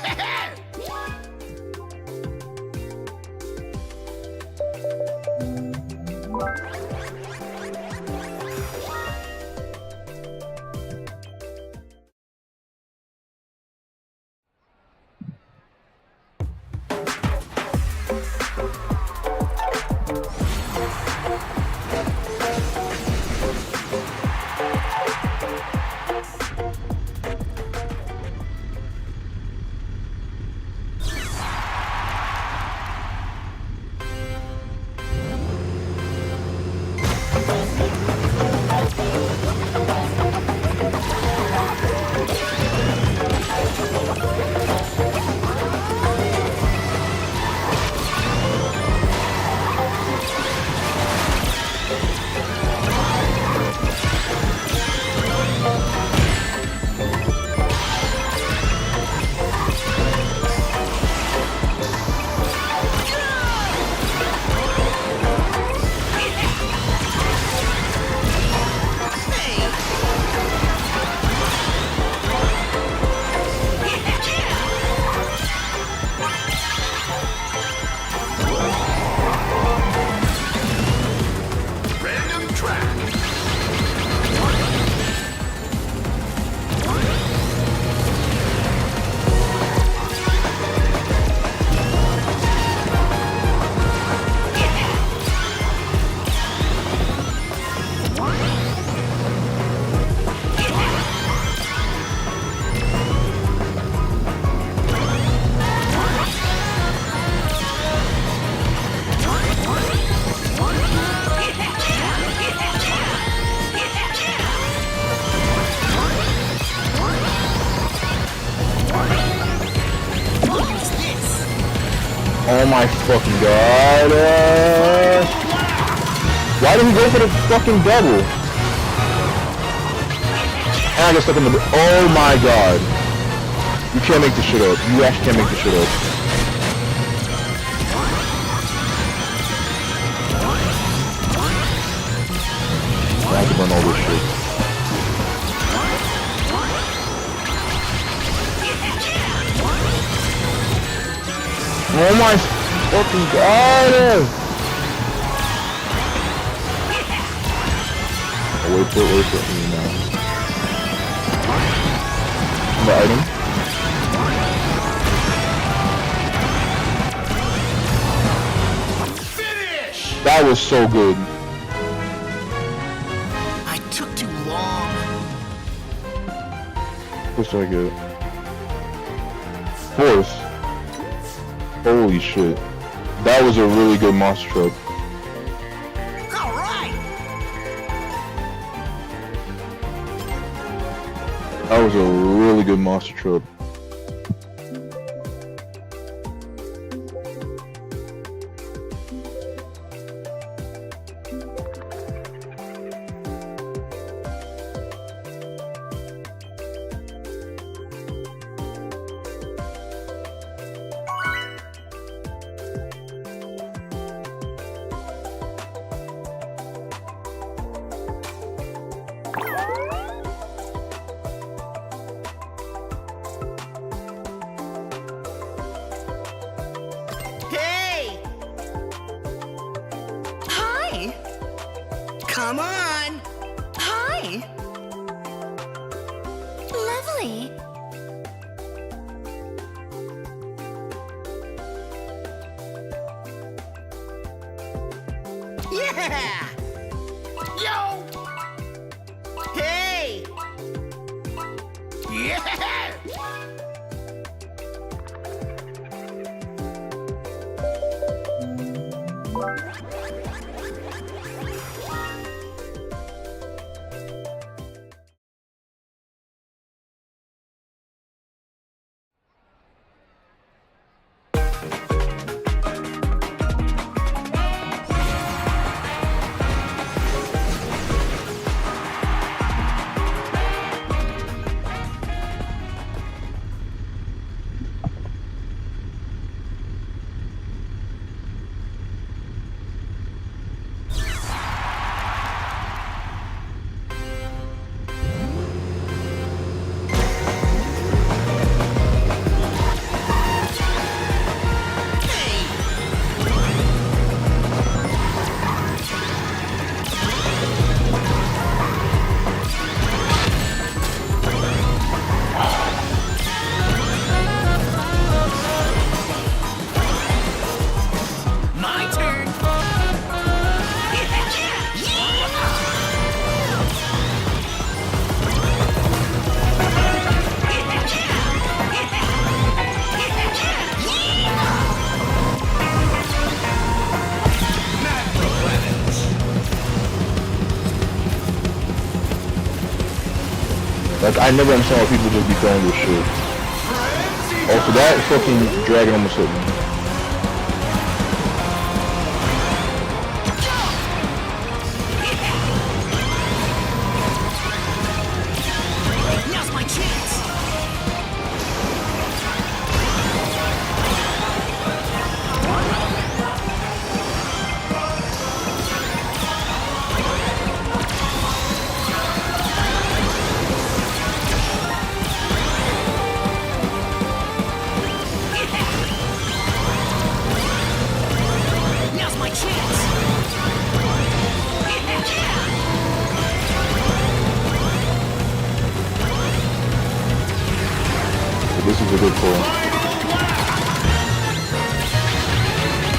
Oh my fucking god. Why did he go for the fucking double? And I got stuck in the... Oh my god. You can't make this shit up. You actually can't make this shit up. I have to burn all this shit. Oh my fucking god! Oh, wait for me now. The item. That was so good. What's I get? Fourth. Holy shit. That was a really good monster truck. That was a really good monster truck. Hey! Hi! Come on! Hi! Lovely. Yeah! Yo! Hey! Yeah! My turn! Like, I never understand why people just be throwing this shit. Also, that fucking dragon almost hit me. Now's my chance! Now's my chance! This is a good pull.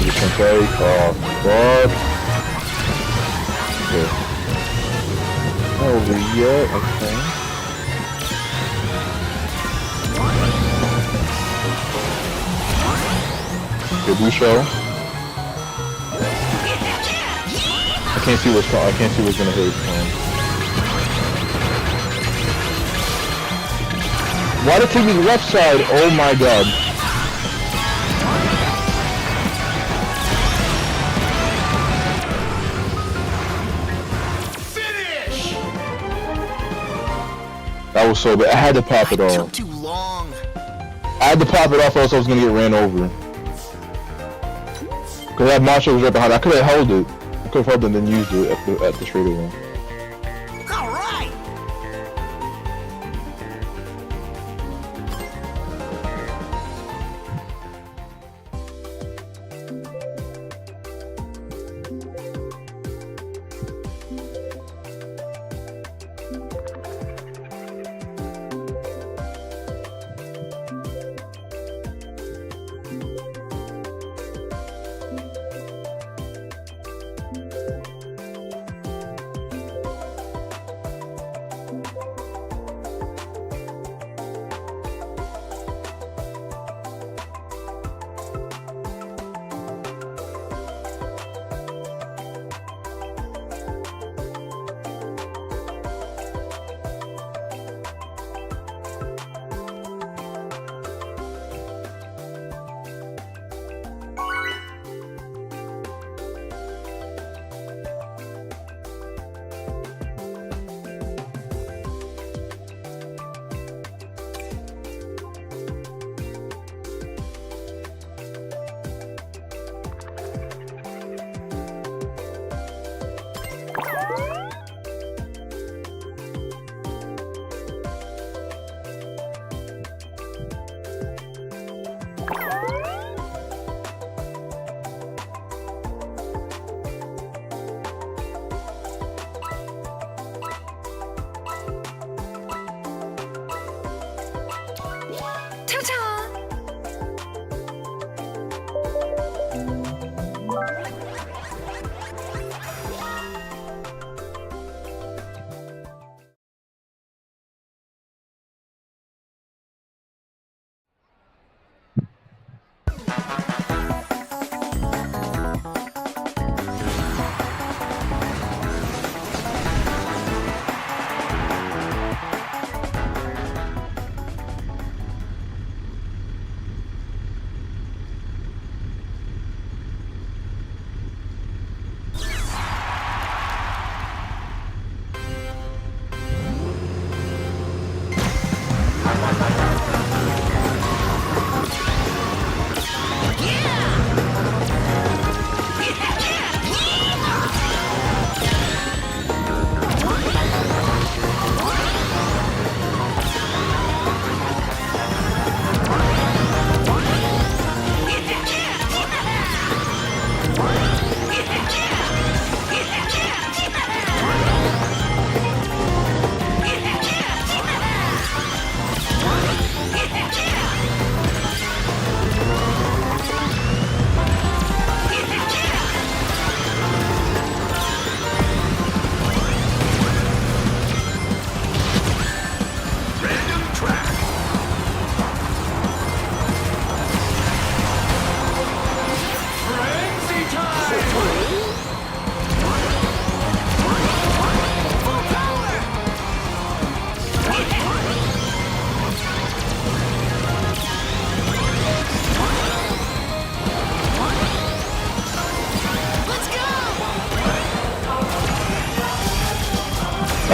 You can take off. Fuck. Okay. Not over yet, okay. Okay, blue shell. I can't see what's gonna hit. Why did it take me the left side? Oh my god. Finish! That was so bad. I had to pop it off. Took too long. I had to pop it off or else I was gonna get ran over. Cause that monster was right behind it. I could have held it. I could have held it and then used it at the straight away. Alright!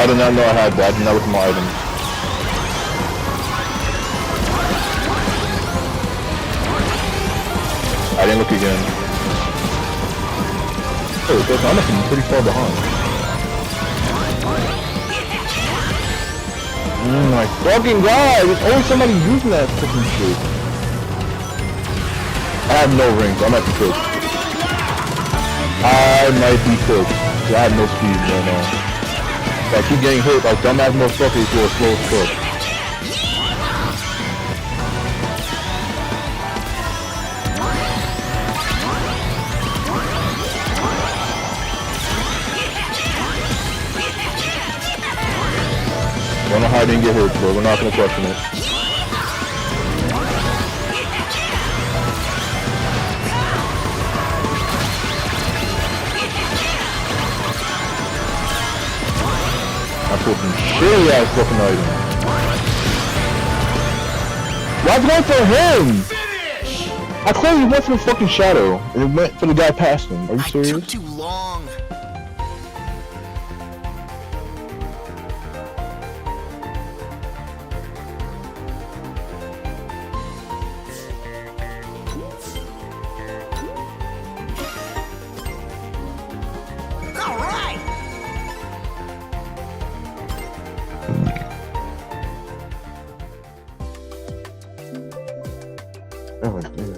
I did not know I had that. I did not look at my items. I didn't look again. Oh, I'm looking pretty far behind. My fucking god! There's always somebody using that fucking shit. I have no rings. I'm at the cook. I might be cooked. I have no speed right now. If I keep getting hit like dumbass motherfuckers who are slow as fuck. Don't know how I didn't get hit, but we're not gonna question it. I pulled some shitty ass fucking item. Why'd you go for him? I clearly went for the fucking shadow, and it went for the guy past him. Are you serious? Took too long. All right. Oh, dear.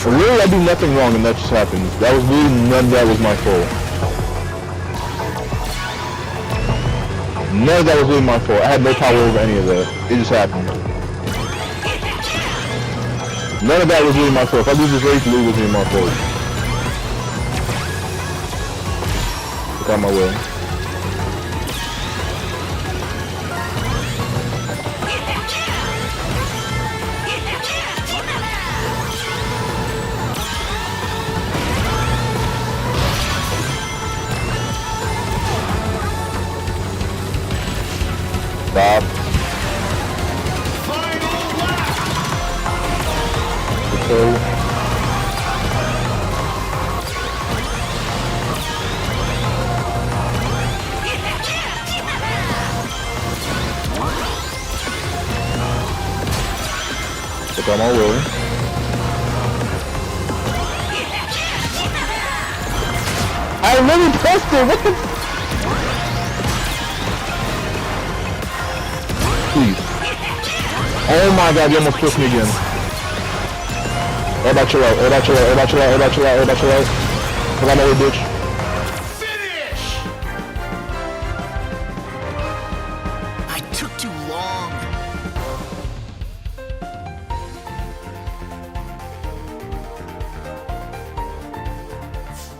Really, I do nothing wrong and that just happened. That was really none of that was my fault. None of that was really my fault. I had no power over any of that. It just happened. None of that was really my fault. If I lose this race, it was really my fault. Look out my way. Stop. Okay. Look on my way. I really pressed it. What the? Please. Oh my god, you almost pushed me again. Everybody chill out. Everybody chill out. Everybody chill out. Everybody chill out. Everybody chill out. Come on, my way, bitch. I took too long.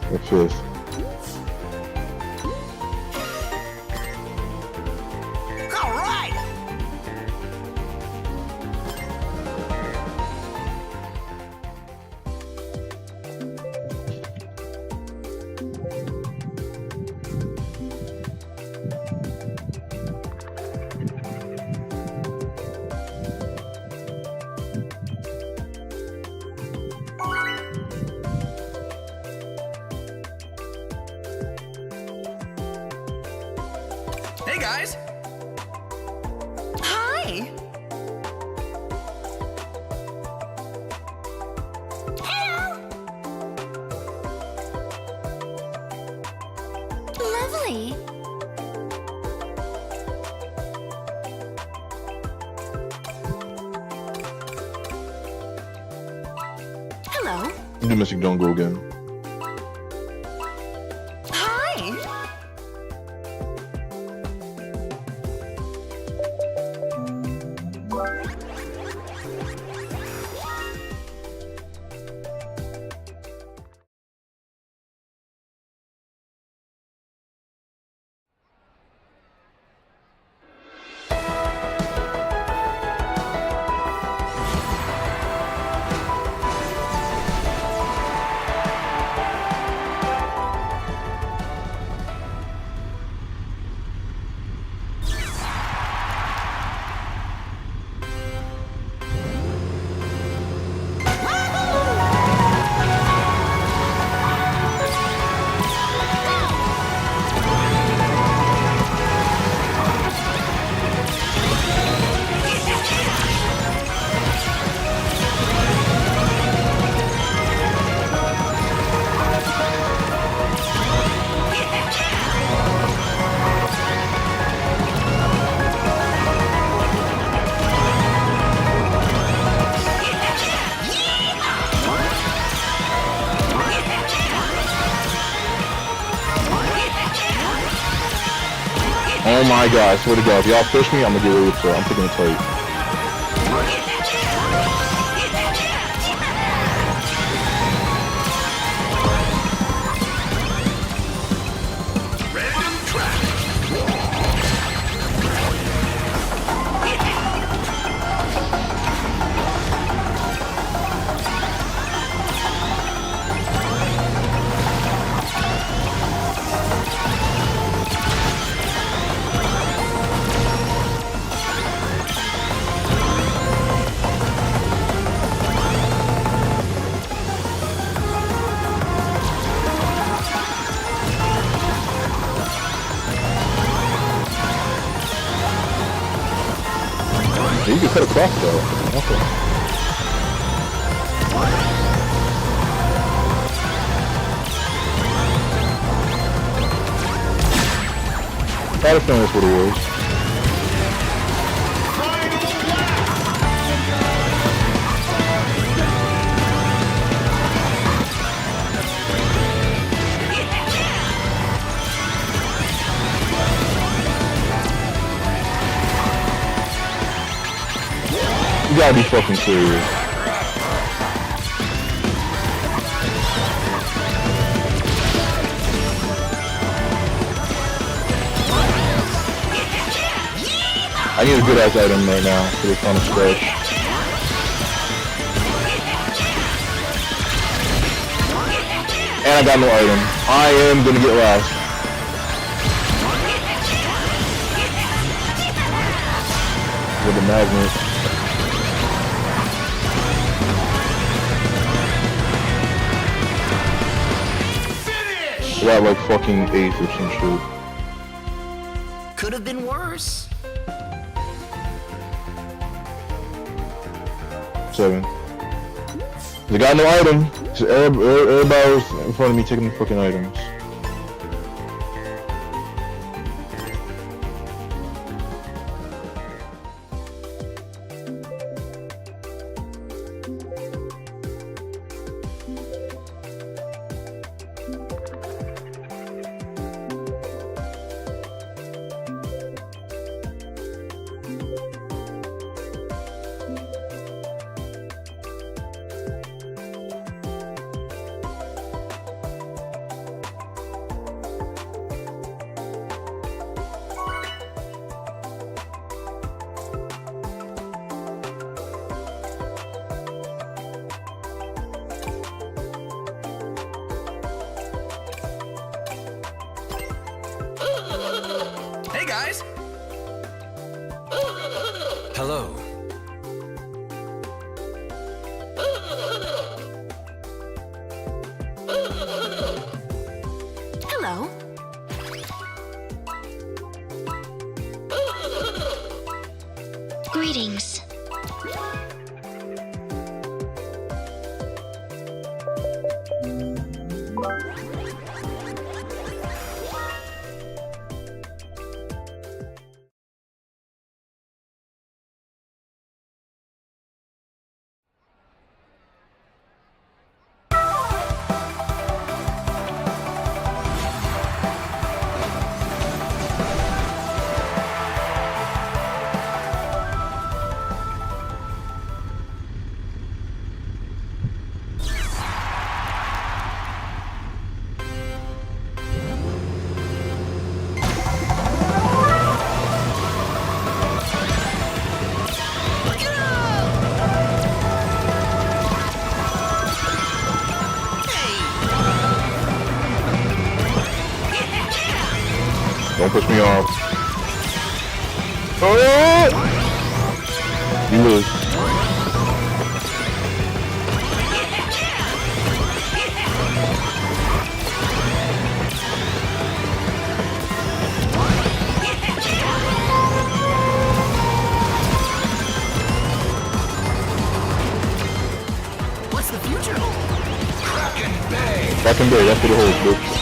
What's this? All right. Hey guys! Hi! Lovely. Hello. Domestic, don't go again. Hi! Oh my god, I swear to god, if y'all push me, I'm gonna get really upset. I'm taking a tight. You can cut across though. Okay. I understand that's what it was. You gotta be fucking serious. I need a good ass item right now for this kind of stretch. And I got no item. I am gonna get last. With the magnet. I got like fucking 8th or some shit. Could have been worse. 7. I got no item. So everybody was in front of me taking the fucking items. guys. Hello. Hello. Greetings. Don't push me off. Oh! You lose. What's the future hold? Kraken Bay. Kraken Bay, that's what it holds, bitch.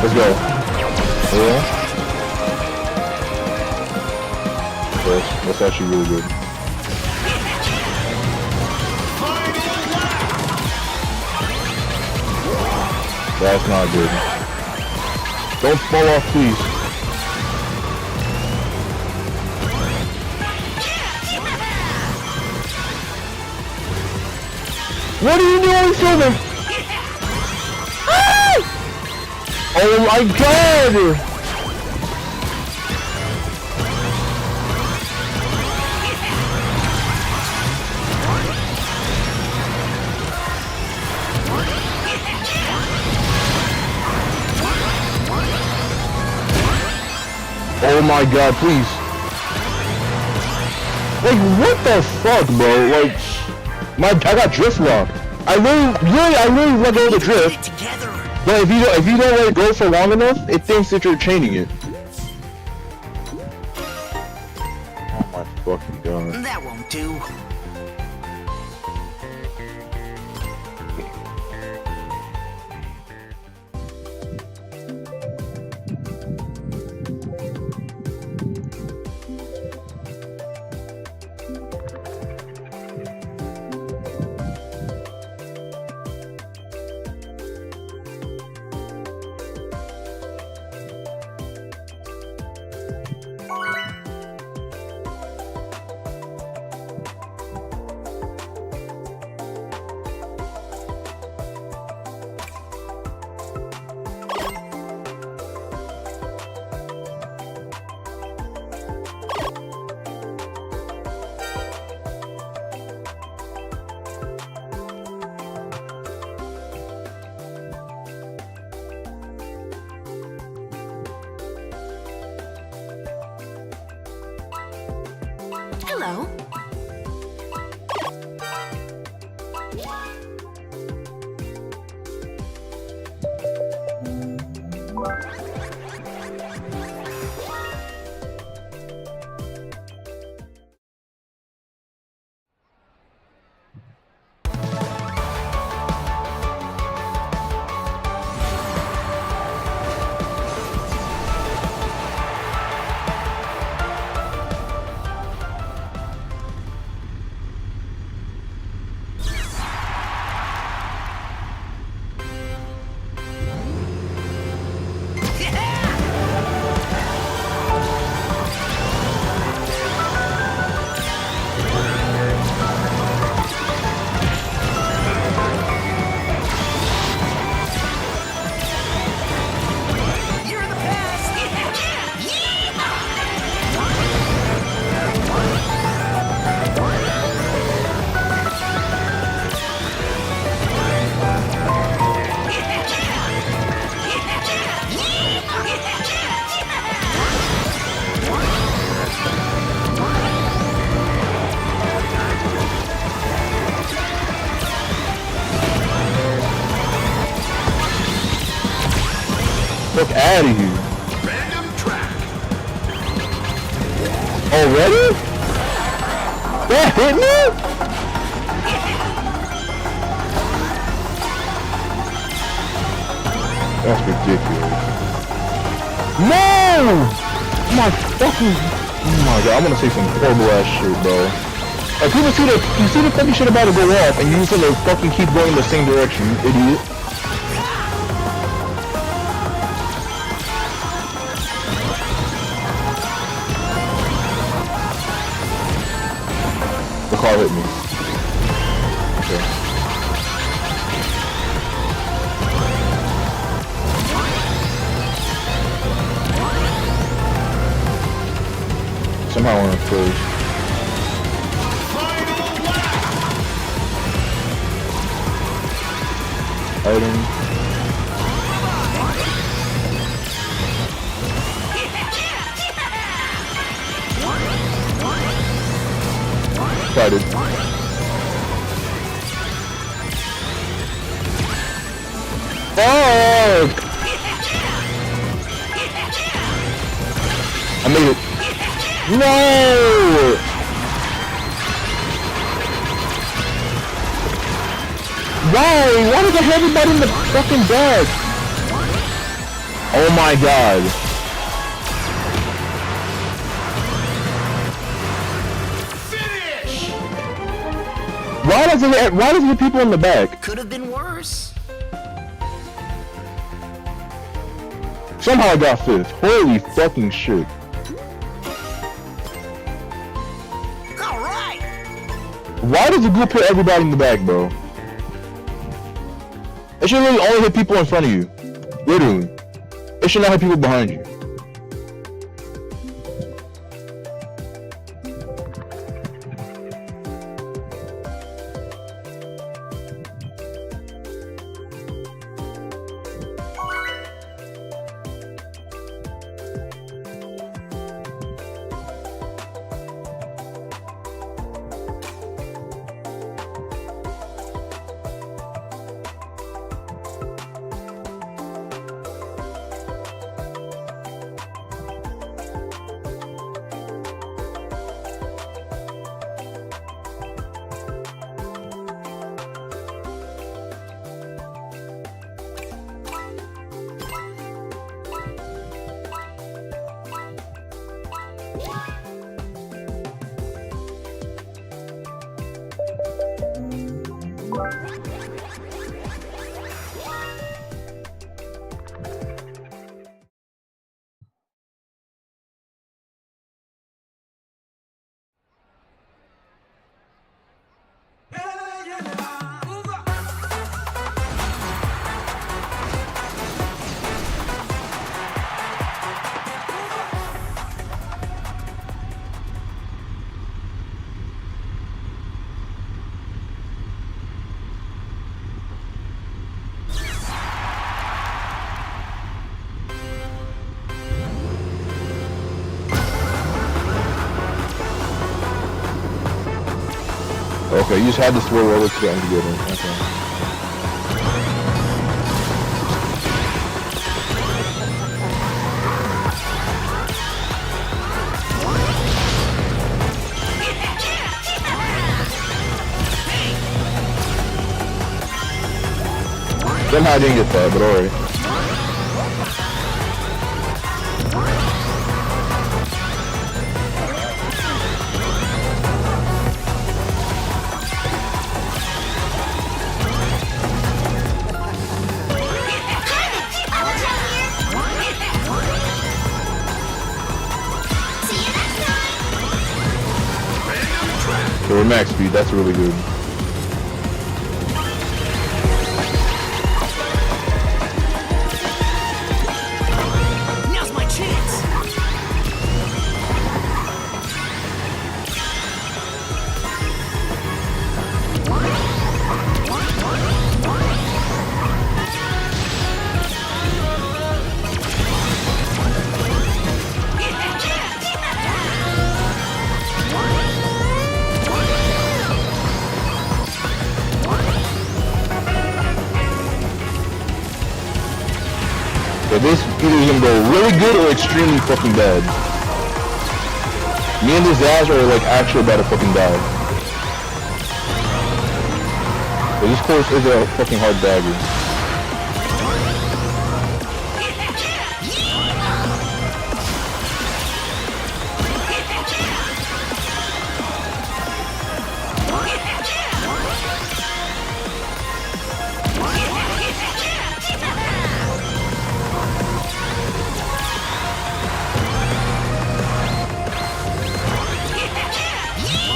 Let's go. Yeah. That's actually really good. That's not good. Don't fall off, please. What are you doing, Silver? Oh my god! Oh my god, please. Like, what the fuck, bro? Like, I got drift locked. I literally let go of the drift. But if you don't let it go for long enough, it thinks that you're chaining it. Oh my fucking god. That won't do. Hello. out of here. Random track. Already? That hit me? That's ridiculous. No! My fucking... Oh my god, I'm gonna say some horrible ass shit, bro. Like, people see you see the fucking shit about to go off, and you just gonna fucking keep going in the same direction, you idiot. The car hit me. Okay. Somehow we're first. Item. Excited. Fuck! I made it. No! Why? Why does it have everybody in the fucking bag? Oh my god. Finish! Why does it have people in the back? Could have been worse. Somehow I got fifth. Holy fucking shit. Alright! Why does the group put everybody in the back, bro? It should really only hit people in front of you. Literally. It should not hit people behind you. Okay, you just had to swirl over to the end to get in. Okay. Somehow I didn't get that, but alright. So we're max speed, that's really good. Now's my chance. either he's gonna go really good or extremely fucking bad. Me and this ass are like actually about to fucking die. But this course is a fucking hard dagger.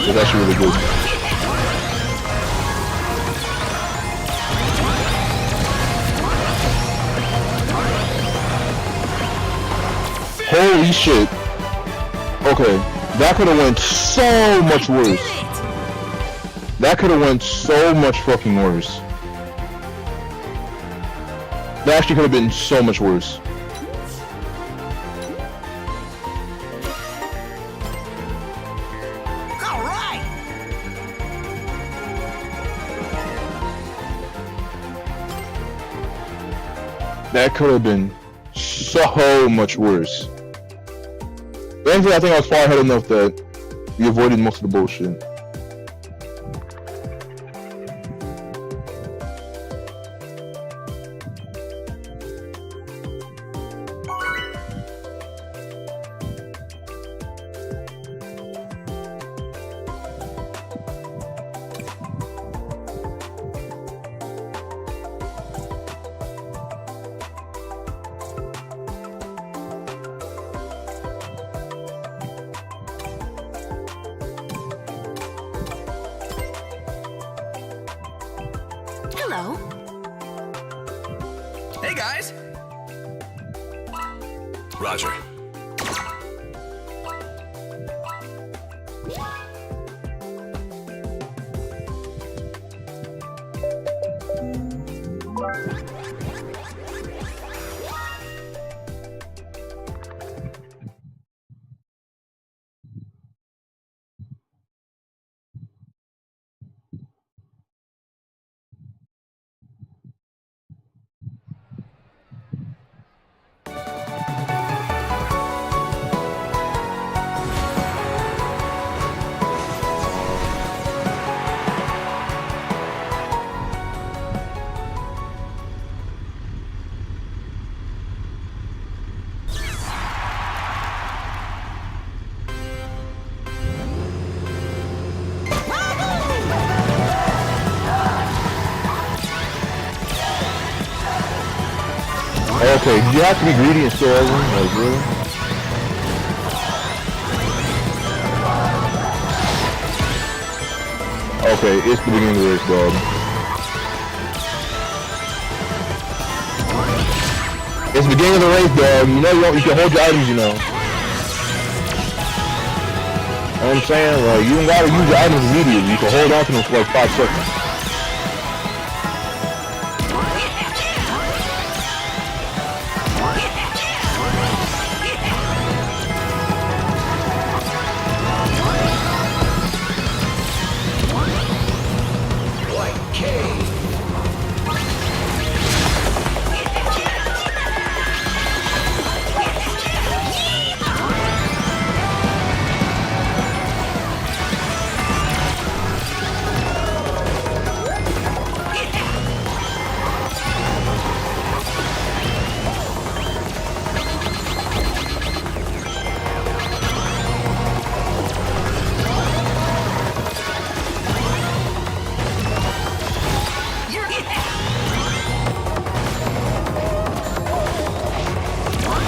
It's actually really good. Holy shit. Okay, that could have went so much worse. That could have went so much fucking worse. That actually could have been so much worse. That could have been so much worse. Thankfully, I think I was far ahead enough that we avoided most of the bullshit. Hello. Hey, guys. Roger. Okay, you have to be greedy and still over? Like, really? Okay, it's the beginning of the race, dog. It's the beginning of the race, dog. You know you can hold your items, you know. You know what I'm saying? Like, you don't gotta use your items immediately. You can hold on to them for like 5 seconds.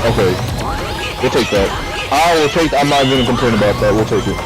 Okay, we'll take that. I'm not even gonna complain about that, we'll take it.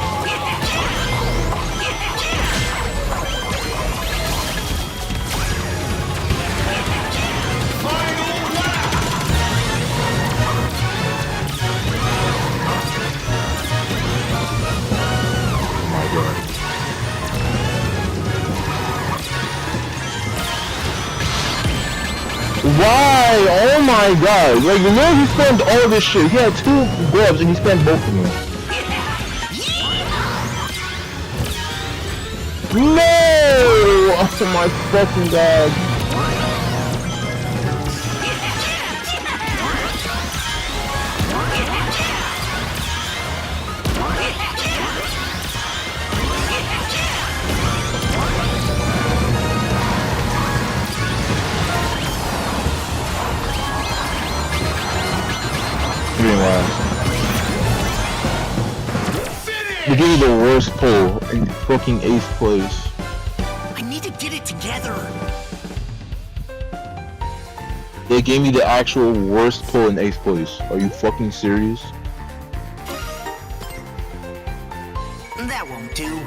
Why? Oh my god. Like, you know he spent all this shit. He had 2 gloves and he spent both of them. No! Oh my fucking god. They gave me the worst pull in fucking 8th place. I need to get it together. They gave me the actual worst pull in 8th place. Are you fucking serious? That won't do.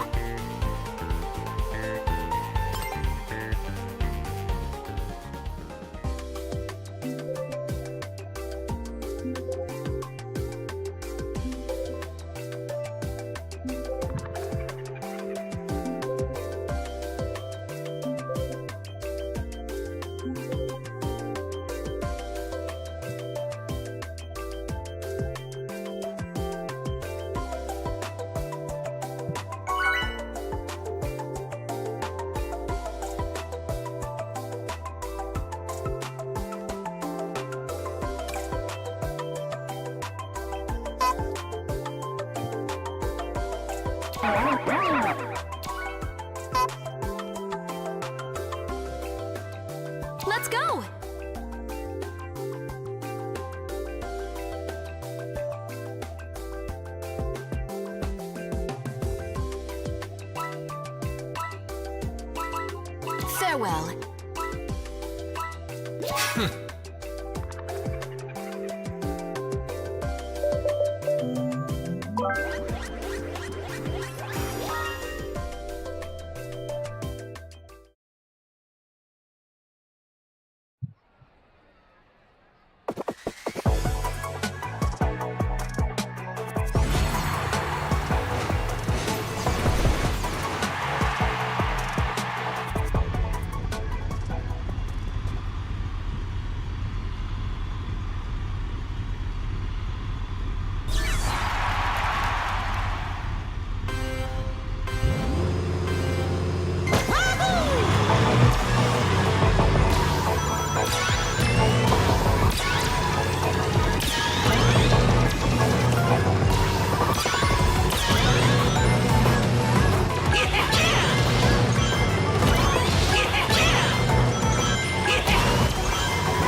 Let's go! Farewell.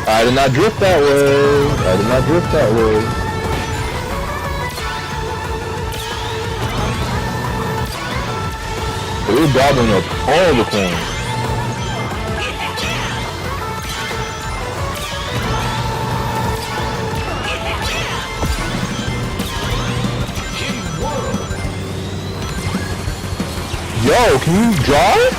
I did not drift that way. I did not drift that way. We're gobbling up all the coins. Yo, can you drive?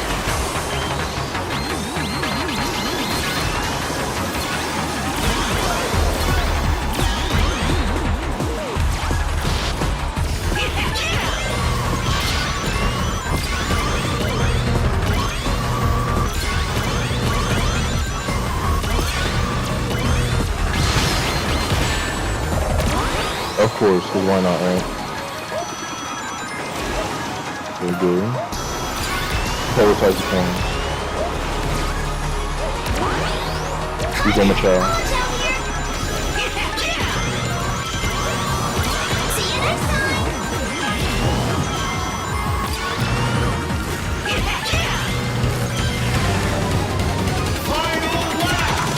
Of course, because why not, right? We're good. Prioritize the coins. Use on the child.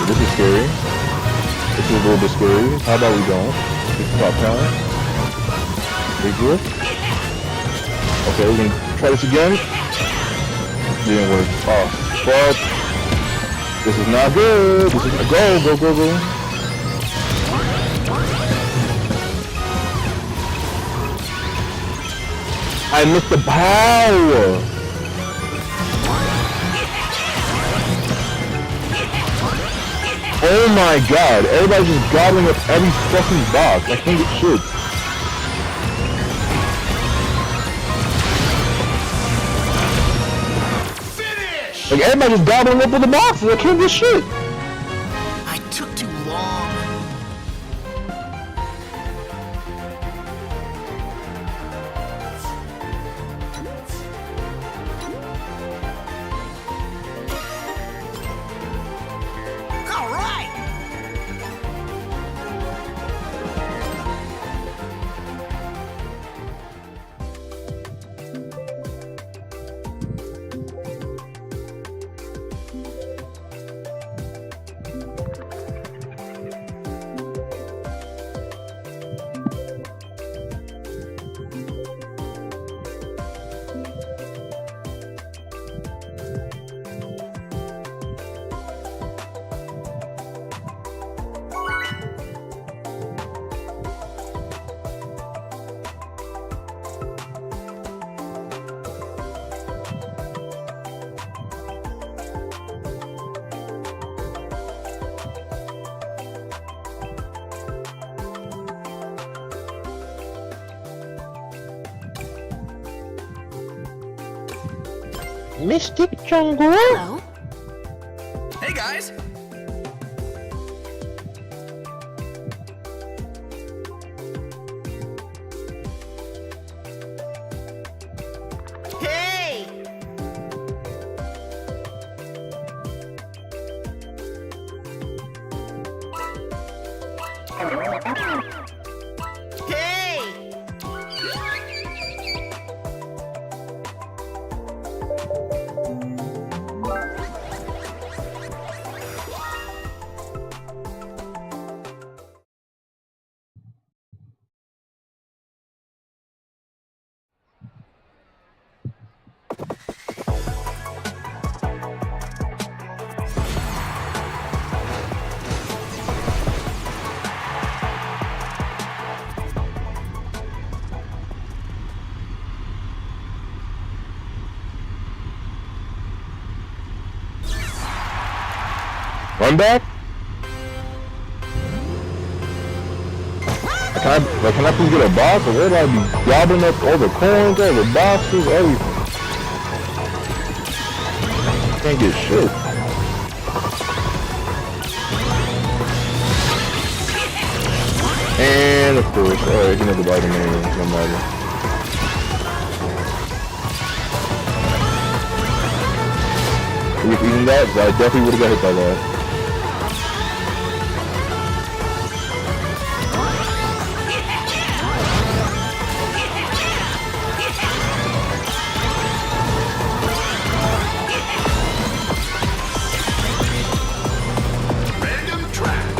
This is scary. This is a little bit scary. How about we don't? Top time. Big drift. Okay, we're gonna try this again. Didn't work. Oh, fuck. This is not good. This is go, go, go, go. I missed the power. Oh my god, everybody's just gobbling up every fucking box. I can't get shit. Like, everybody's just gobbling up with the boxes. I can't get shit. I took too long. All right. Mystic Jungle? Hello? Hey guys! Hey! Hey! Run back? Can I please get a box? Or everybody be gobbling up all the coins, all the boxes, everything. Can't get shit. And of course, alright, you know the bottom name, no matter. If eating that, I definitely would have got hit by that.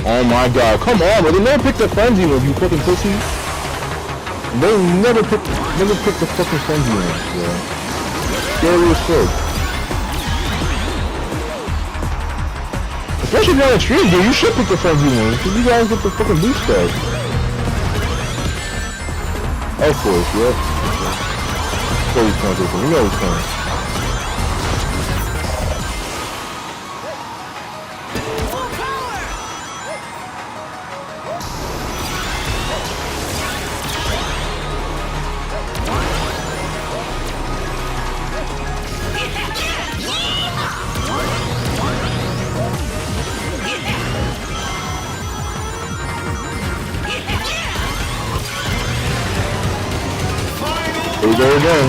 Oh my god, come on, bro. They never picked the frenzy one, you fucking pussy. They never picked the fucking frenzy one, bro. Scary as fuck. Especially if you're on a stream, dude, you should pick the frenzy one, because you guys get the fucking boost back. Of course, yep. Of course he's coming, you know he's coming. Here we go again.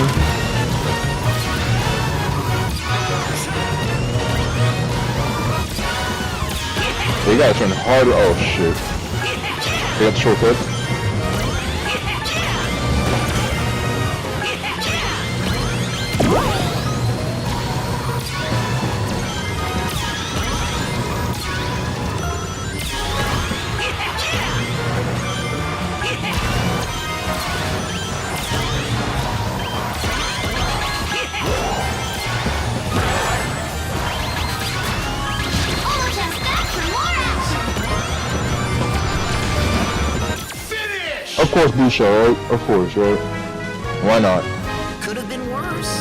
They gotta turn harder. Oh shit. They got the shortcut. Of course, Busha, right? Of course, right? Why not? Could have been worse.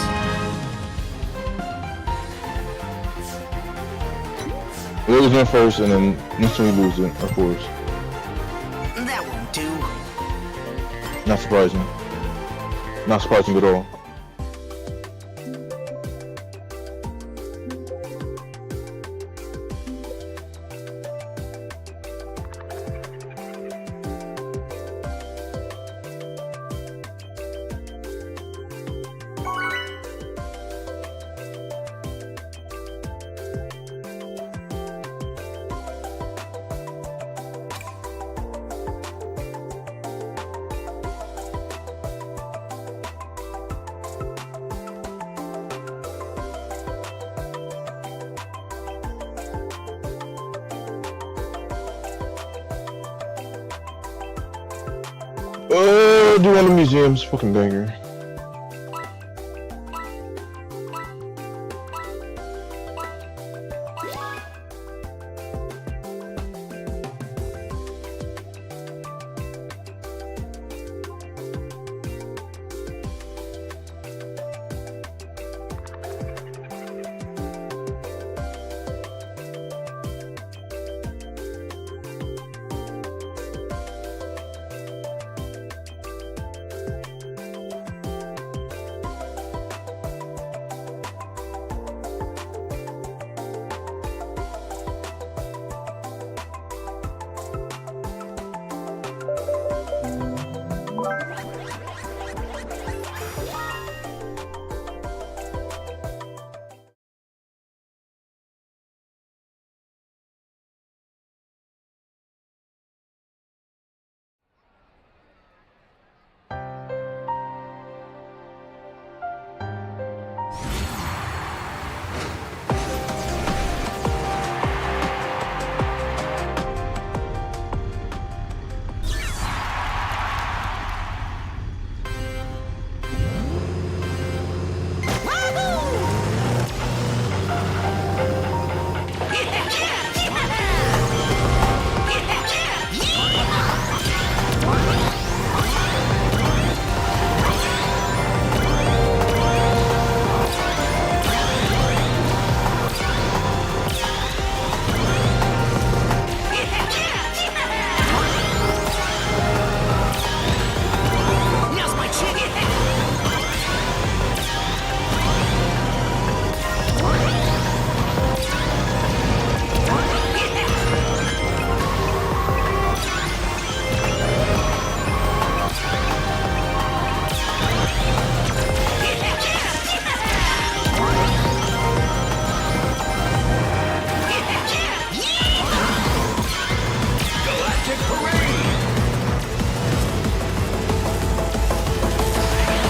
Lose in first and then instantly lose it, of course. That won't do. Not surprising. Not surprising at all. Do one of the museums, fucking banger.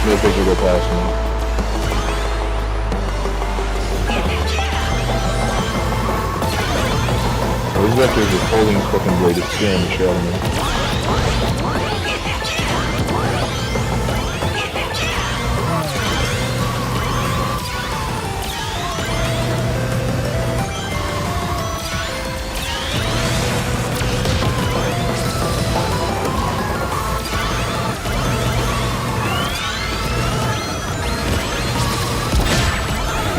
No picture go past me. Oh, he's back there just holding his fucking blade of skin and shit out of me.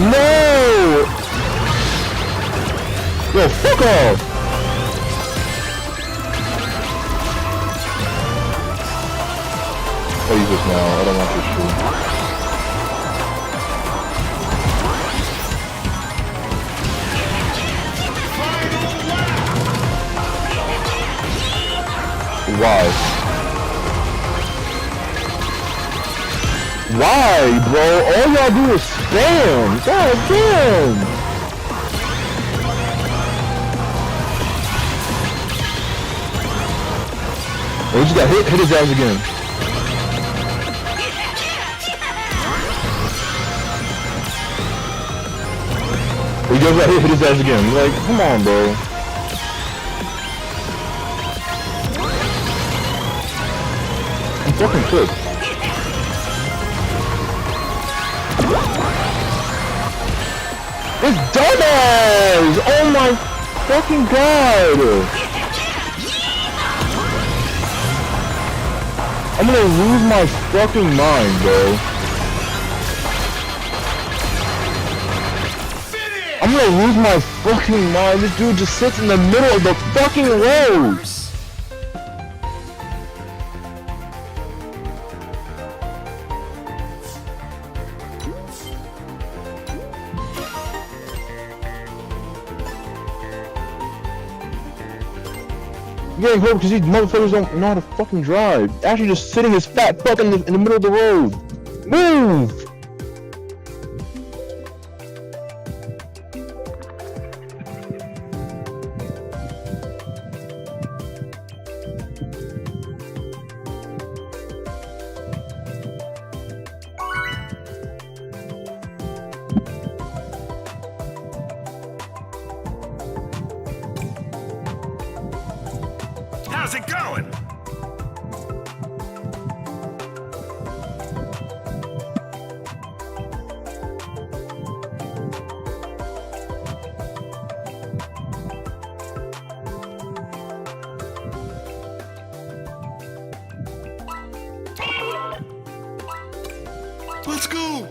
No! Yo, fuck off! I'll use this now, I don't want this shit. Why? Why, bro? All y'all do is spam! God damn! Oh, he just got hit his ass again. He just got hit his ass again. Like, come on, bro. I'm fucking pissed. This dumbass! Oh my fucking god! I'm gonna lose my fucking mind, bro. I'm gonna lose my fucking mind. This dude just sits in the middle of the fucking road. I'm getting hurt because these motherfuckers don't know how to fucking drive. Actually just sitting his fat fuck in the middle of the road. Move! How's it going? Let's go!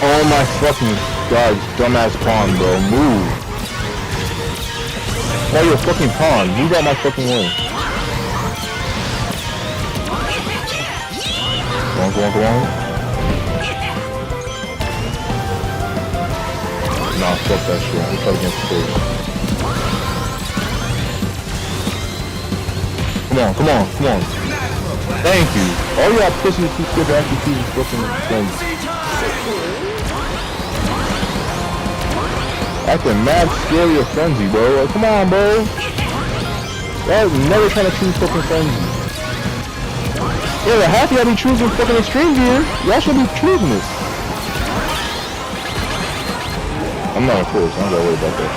Oh my fucking god, dumbass pawn, bro. Move. Oh, you're a fucking pawn. Move out my fucking way. Go on, go on, go on. Nah, fuck that shit. We'll try against the face. Come on, come on, come on. Thank you. All y'all pussies too scared to actually see these fucking things. Acting mad scary or frenzy, bro. Like, come on, bro. Y'all never trying to choose fucking frenzy. Yeah, the half y'all be choosing fucking extreme gear. Y'all should be choosing this. I'm not a force. I'm not worried about that.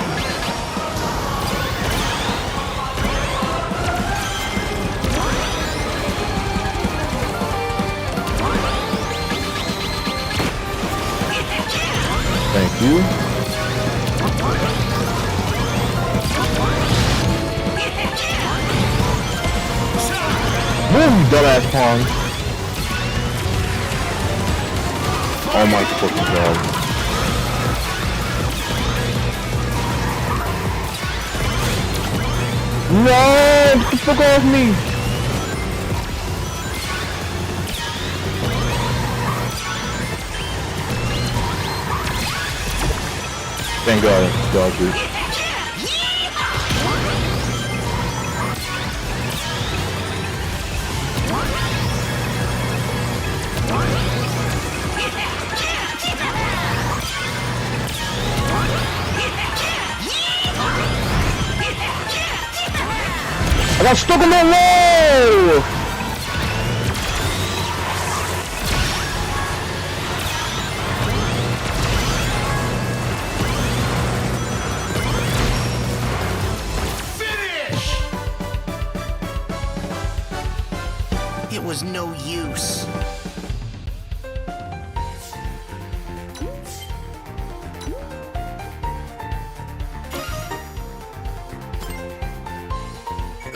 You? Move, you dumbass Pong. Oh my fucking god. No! Get the fuck off me! Thank god, dodged it. I got stuck on that wall! It was no use.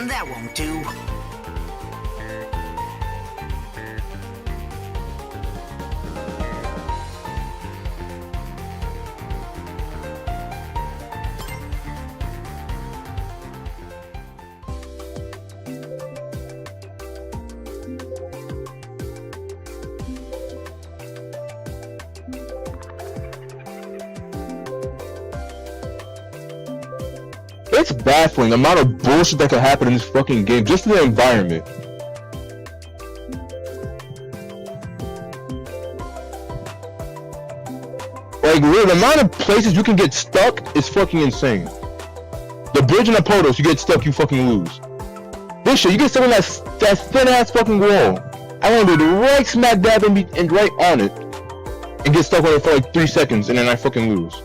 That won't do. It's baffling the amount of bullshit that could happen in this fucking game, just in the environment. Like, really, the amount of places you can get stuck is fucking insane. The bridge and the Podos, you get stuck, you fucking lose. This shit, you get stuck on that thin-ass fucking wall. I landed right smack dab and right on it. And get stuck on it for like 3 seconds, and then I fucking lose.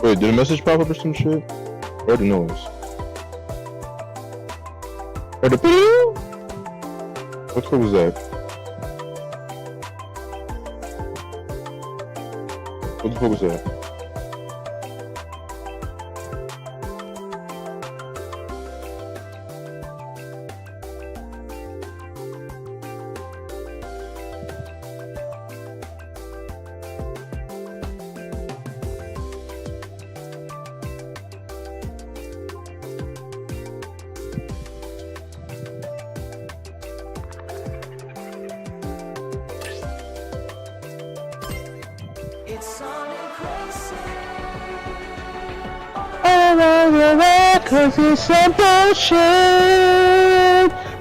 Wait, did a message pop up or some shit? Or the noise? Or the pew? What was that? What the fuck was that? Cause it's some bullshit.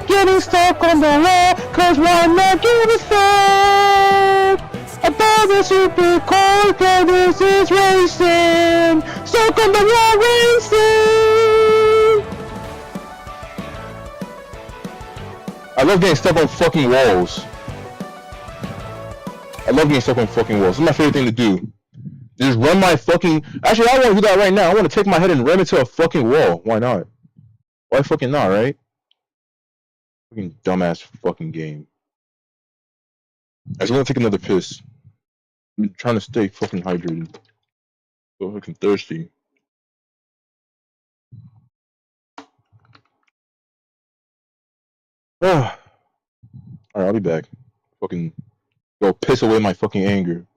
Getting stuck on the wall, cause why not give a fuck about the super cold, cause this is racing. Stuck on the wall racing. I love getting stuck on fucking walls. I love getting stuck on fucking walls. It's my favorite thing to do. Just run my fucking... Actually, I want to do that right now. I want to take my head and ram into a fucking wall. Why not? Why fucking not, right? Fucking dumbass fucking game. I just want to take another piss. I'm trying to stay fucking hydrated. So fucking thirsty. Alright, I'll be back. Fucking go piss away my fucking anger.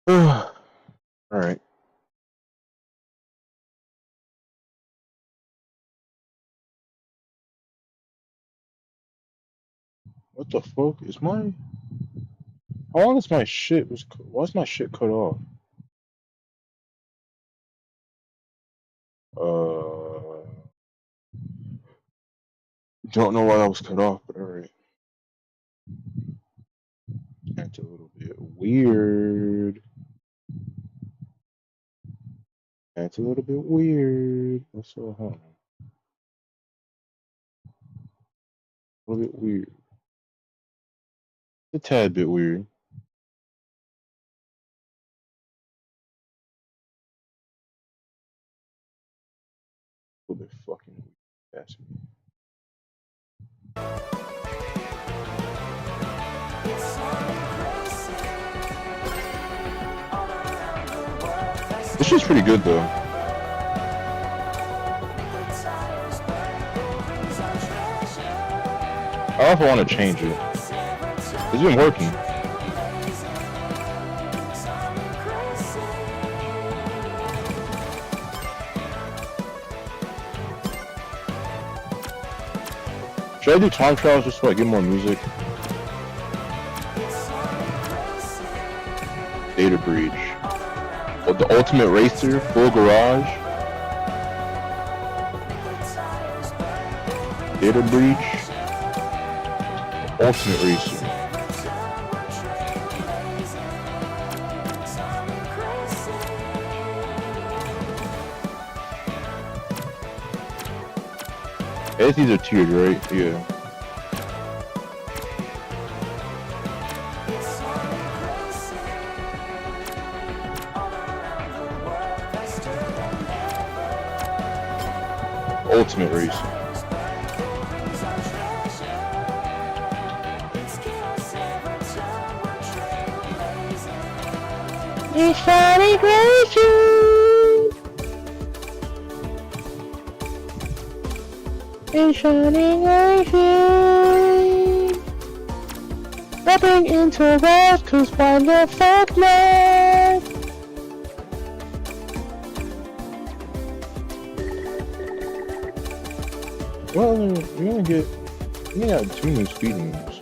Alright. What the fuck is my? How long is my shit was? Why's my shit cut off? Don't know why that was cut off, but alright. That's a little bit weird. That's a little bit weird. That's so hard. A little bit weird. A tad bit weird. A little bit fucking weird. That's me. This shit's pretty good though. I also want to change it. It's been working. Should I do time trials just so I get more music? Data breach. Oh, the ultimate racer, full garage. Data breach. Ultimate racer. I guess these are tiered, right? Yeah. Ultimate racer. It's shining gracious. It's shining gracious. Stepping into that, cause why the fuck not? Well, you're gonna get 2 new speed moves.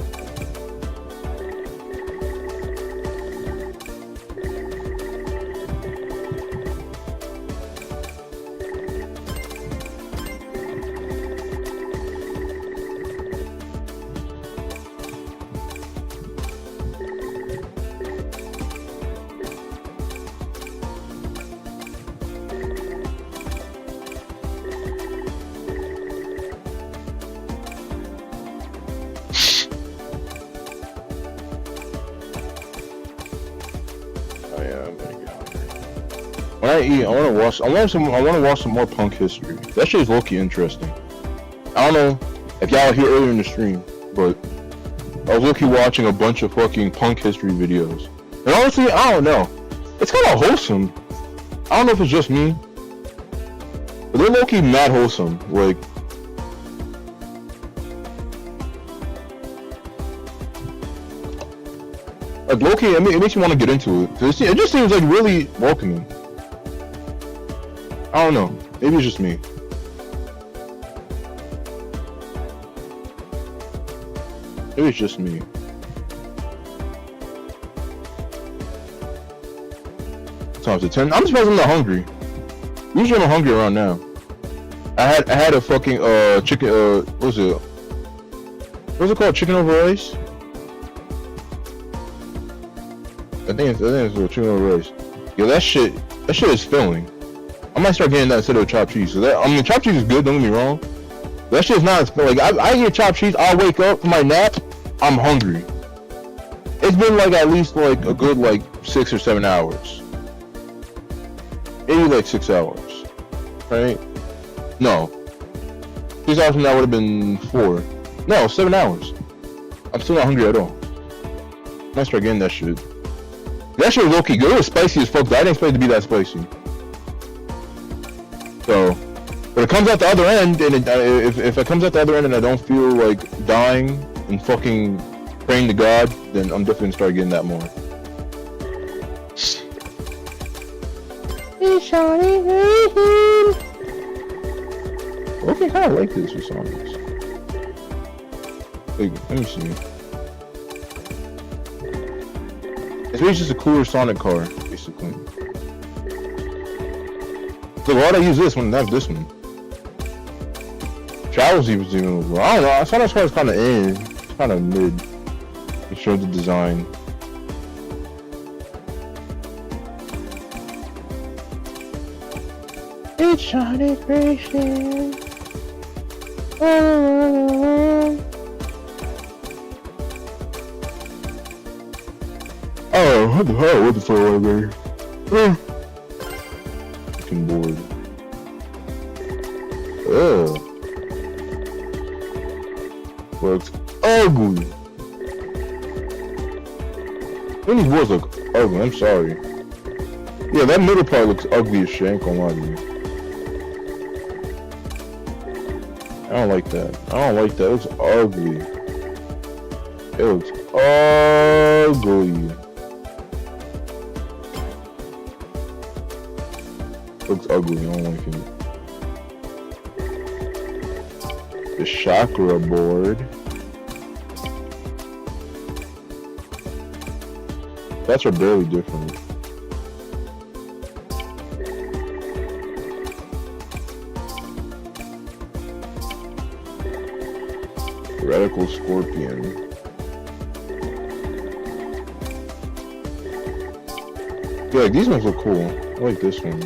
When I eat, I want to watch some more punk history. That shit is low-key interesting. I don't know if y'all were here earlier in the stream, but I was low-key watching a bunch of fucking punk history videos. And honestly, I don't know. It's kind of wholesome. I don't know if it's just me, but they're low-key mad wholesome. Like low-key, it makes you want to get into it. It just seems like really welcoming. I don't know. Maybe it's just me. Maybe it's just me. Times 10. I'm surprised I'm not hungry. Usually I'm hungry around now. I had a fucking chicken what was it? What's it called? Chicken over rice? I think it's chicken over rice. Yo, that shit is filling. I might start getting that instead of chopped cheese. So chopped cheese is good, don't get me wrong. That shit's not, like, I get chopped cheese, I'll wake up from my nap, I'm hungry. It's been like at least like a good like 6 or 7 hours. Maybe like 6 hours. Right? No. 6 hours from that would have been 4. No, 7 hours. I'm still not hungry at all. I might start getting that shit. That shit was okay good. It was spicy as fuck, but I didn't expect it to be that spicy. So, but it comes out the other end, and if it comes out the other end and I don't feel like dying and fucking praying to God, then I'm definitely gonna start getting that more. Okay, kind of like this with Sonics. Wait, let me see. It's really just a cooler Sonic car, basically. So why'd I use this one, not this one? Travels was even over. I don't know, Sonic's car is kind of in. It's kind of mid. It showed the design. It's Sonic Racing. Oh, what the hell? What the fuck over there? Fucking bored. Ugh. Looks ugly. When these boys look ugly, I'm sorry. Yeah, that middle part looks ugly as shit, I ain't gonna lie to you. I don't like that. I don't like that. It looks ugly. It looks ugly. Looks ugly. I don't like it. The chakra board. That's are barely different. Radical Scorpion. Yeah, like, these ones look cool. I like this one.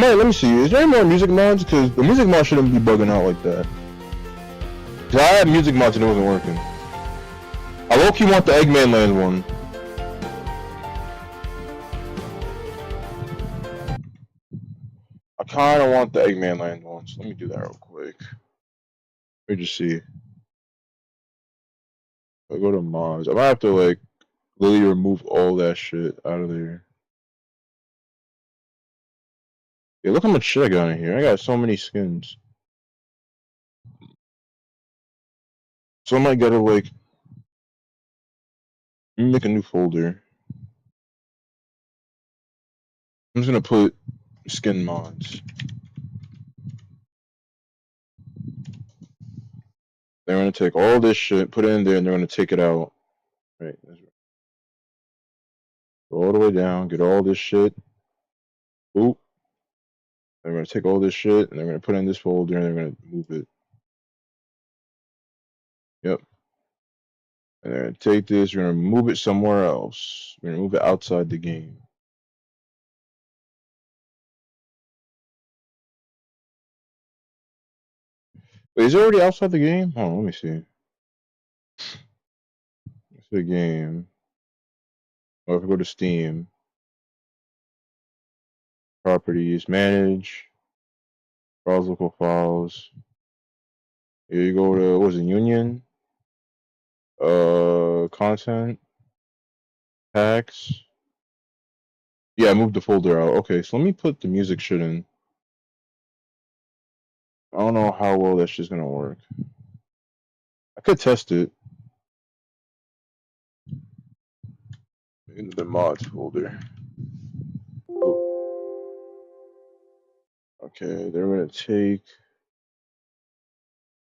Let me see, is there any more music mods? Because the music mod shouldn't be bugging out like that. Cause I had music mods and it wasn't working. I low-key want the Eggman Land one. I kinda want the Eggman Land one, so let me do that real quick. Let me just see. I go to mods. I might have to like literally remove all that shit out of there. Yeah, look how much shit I got in here. I got so many skins. So I might gotta like make a new folder. I'm just gonna put skin mods. They're gonna take all this shit, put it in there, and they're gonna take it out. Right. Go all the way down, get all this shit. Oop. They're gonna take all this shit and they're gonna put it in this folder and they're gonna move it. Yep. And they're gonna take this, you're gonna move it somewhere else. You're gonna move it outside the game. Wait, is it already outside the game? Hold on, let me see. It's the game. Oh, if I go to Steam, properties, manage, browse local files. Here you go to, what was it, Union? Content, packs. Yeah, I moved the folder out. Okay, so let me put the music shit in. I don't know how well that's just gonna work. I could test it. In the mods folder. Okay, they're gonna take,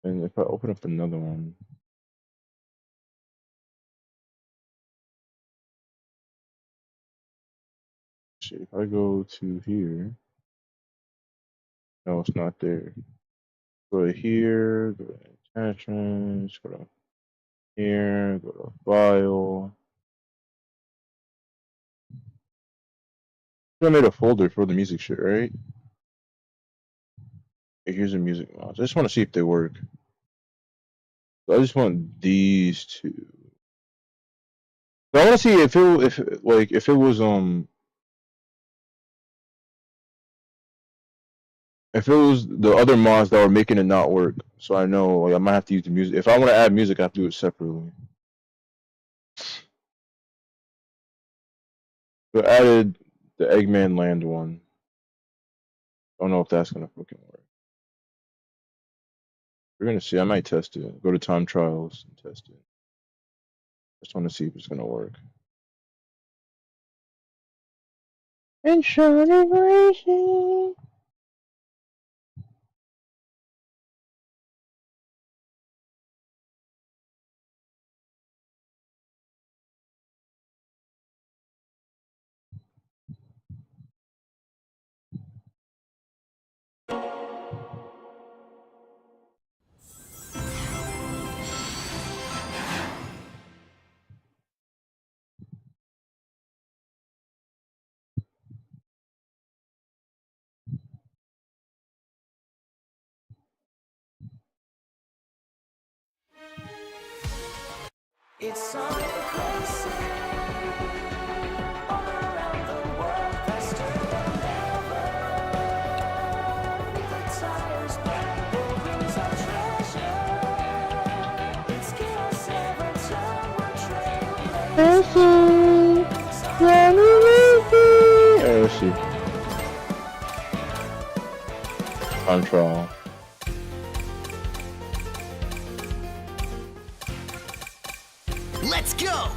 and if I open up another one, see if I go to here, no, it's not there. Go to here, go to attachments, go to here, go to file. I made a folder for the music shit, right? Okay, here's the music mods. I just want to see if they work. So I just want these two. So I want to see if it was if it was the other mods that were making it not work. So I know like I might have to use the music. If I want to add music, I have to do it separately. So I added the Eggman Land one. Don't know if that's gonna fucking work. We're gonna see. I might test it. Go to time trials and test it. Just want to see if it's gonna work. And celebration. It's something crazy all around the world. Faster than ever. The tires black, the wheels are treasure. It's chaos every time we're trailblazing. Alright, let's see. Time trial. Let's go!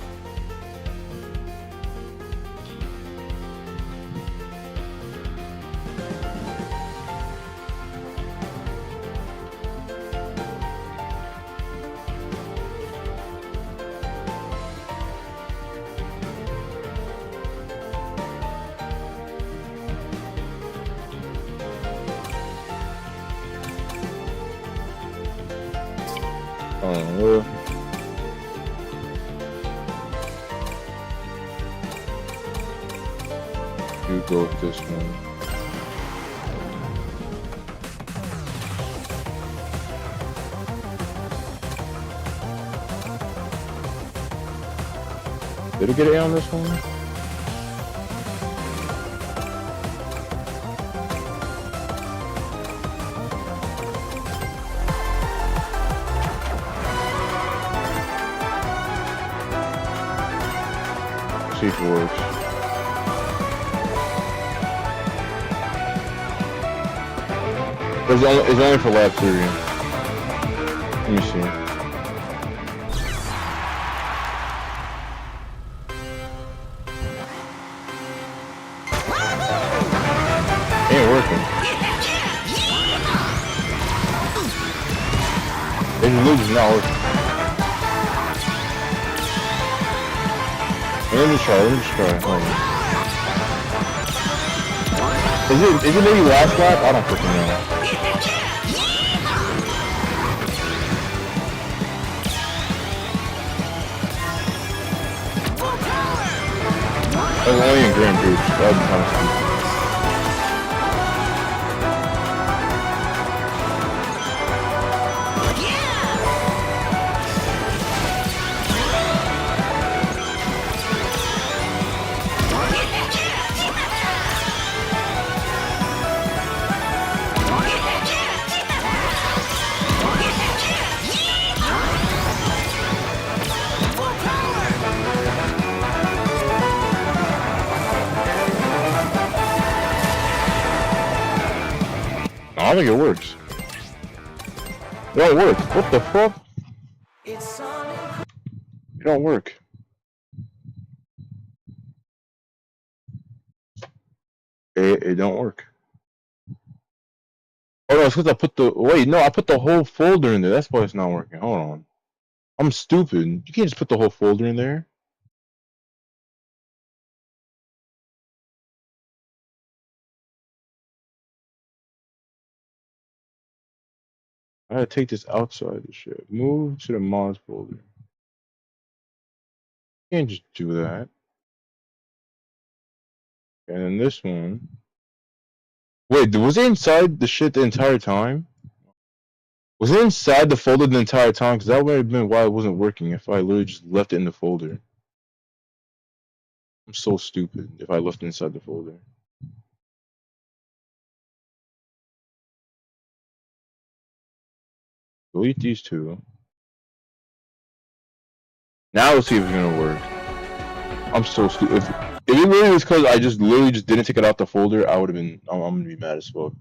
Oh, you go with this one. Did it get an A on this one? See if it works. It's only for lap 3. Let me see. Ain't working. It looks not working. Let me try. Hold on. Is it maybe last lap? I don't freaking know. It was only in Grand Prix. That would be kind of stupid. I don't think it works. It don't work. What the fuck? It don't work. It don't work. Oh no, it's because I put the I put the whole folder in there. That's why it's not working. Hold on. I'm stupid. You can't just put the whole folder in there. I gotta take this outside the shit. Move to the mods folder. You can't just do that. And then this one. Wait, was it inside the shit the entire time? Was it inside the folder the entire time? Because that would have been why it wasn't working if I literally just left it in the folder. I'm so stupid if I left it inside the folder. Delete these two. Now let's see if it's gonna work. I'm so stupid. If it really was because I just literally just didn't take it out the folder, I would have been. I'm gonna be mad as fuck.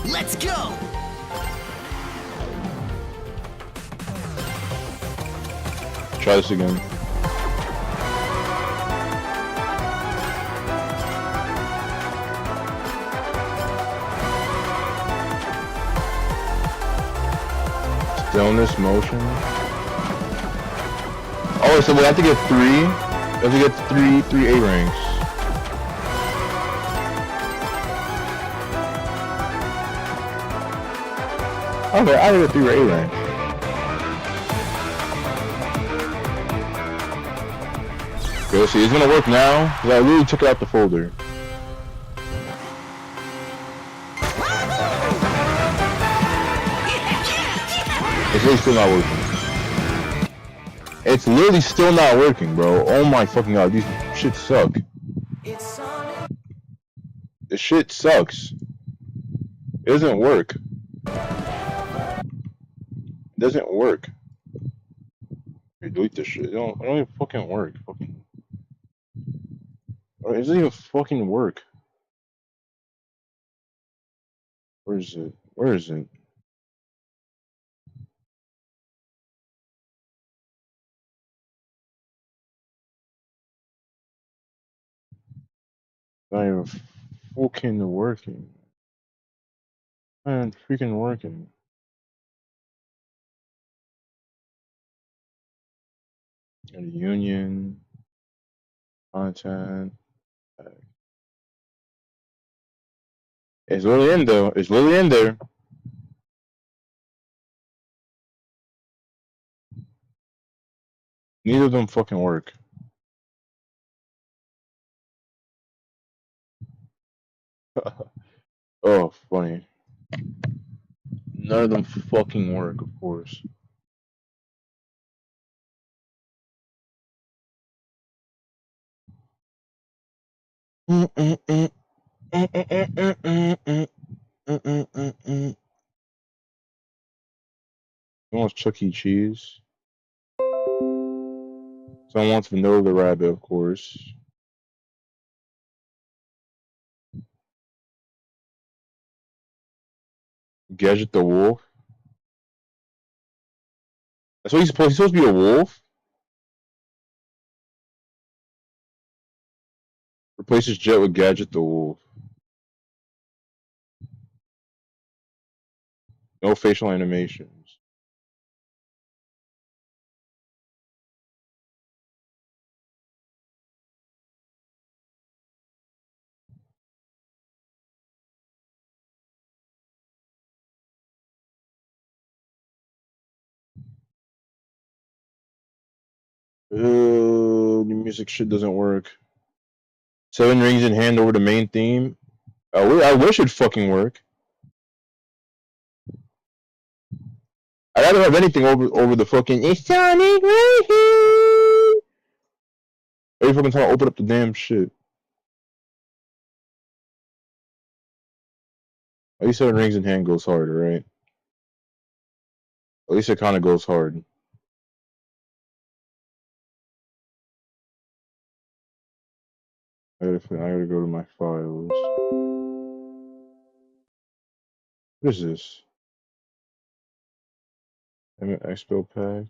Let's go! Try this again. Stillness motion. Oh, so we have to get 3. We have to get three A ranks. Okay, I did a 3 A rank. Okay, let's see, it's gonna work now, because I really took it out the folder. It's really still not working. It's literally still not working, bro. Oh my fucking god, these shit suck. This shit sucks. It doesn't work. It doesn't work. Delete this shit. It don't even fucking work. Fucking. It doesn't even fucking work. Where is it? Where is it? Not even fucking working. Not even freaking working. Go to union. Content. It's literally in though. It's literally in there. Neither of them fucking work. Oh, funny. None of them fucking work, of course. Almost Chuck E. Cheese. Someone wants Vanilla the Rabbit, of course. Gadget the Wolf. That's what he's supposed to be a wolf? Replaces Jet with Gadget the Wolf. No facial animations. The music shit doesn't work. 7 rings in hand over the main theme. I wish it'd fucking work. I'd rather have anything over the fucking it's Sonic Racing. Every fucking time I open up the damn shit. At least 7 rings in hand goes hard, right? At least it kind of goes hard. I gotta go to my files. What is this? Expo pack.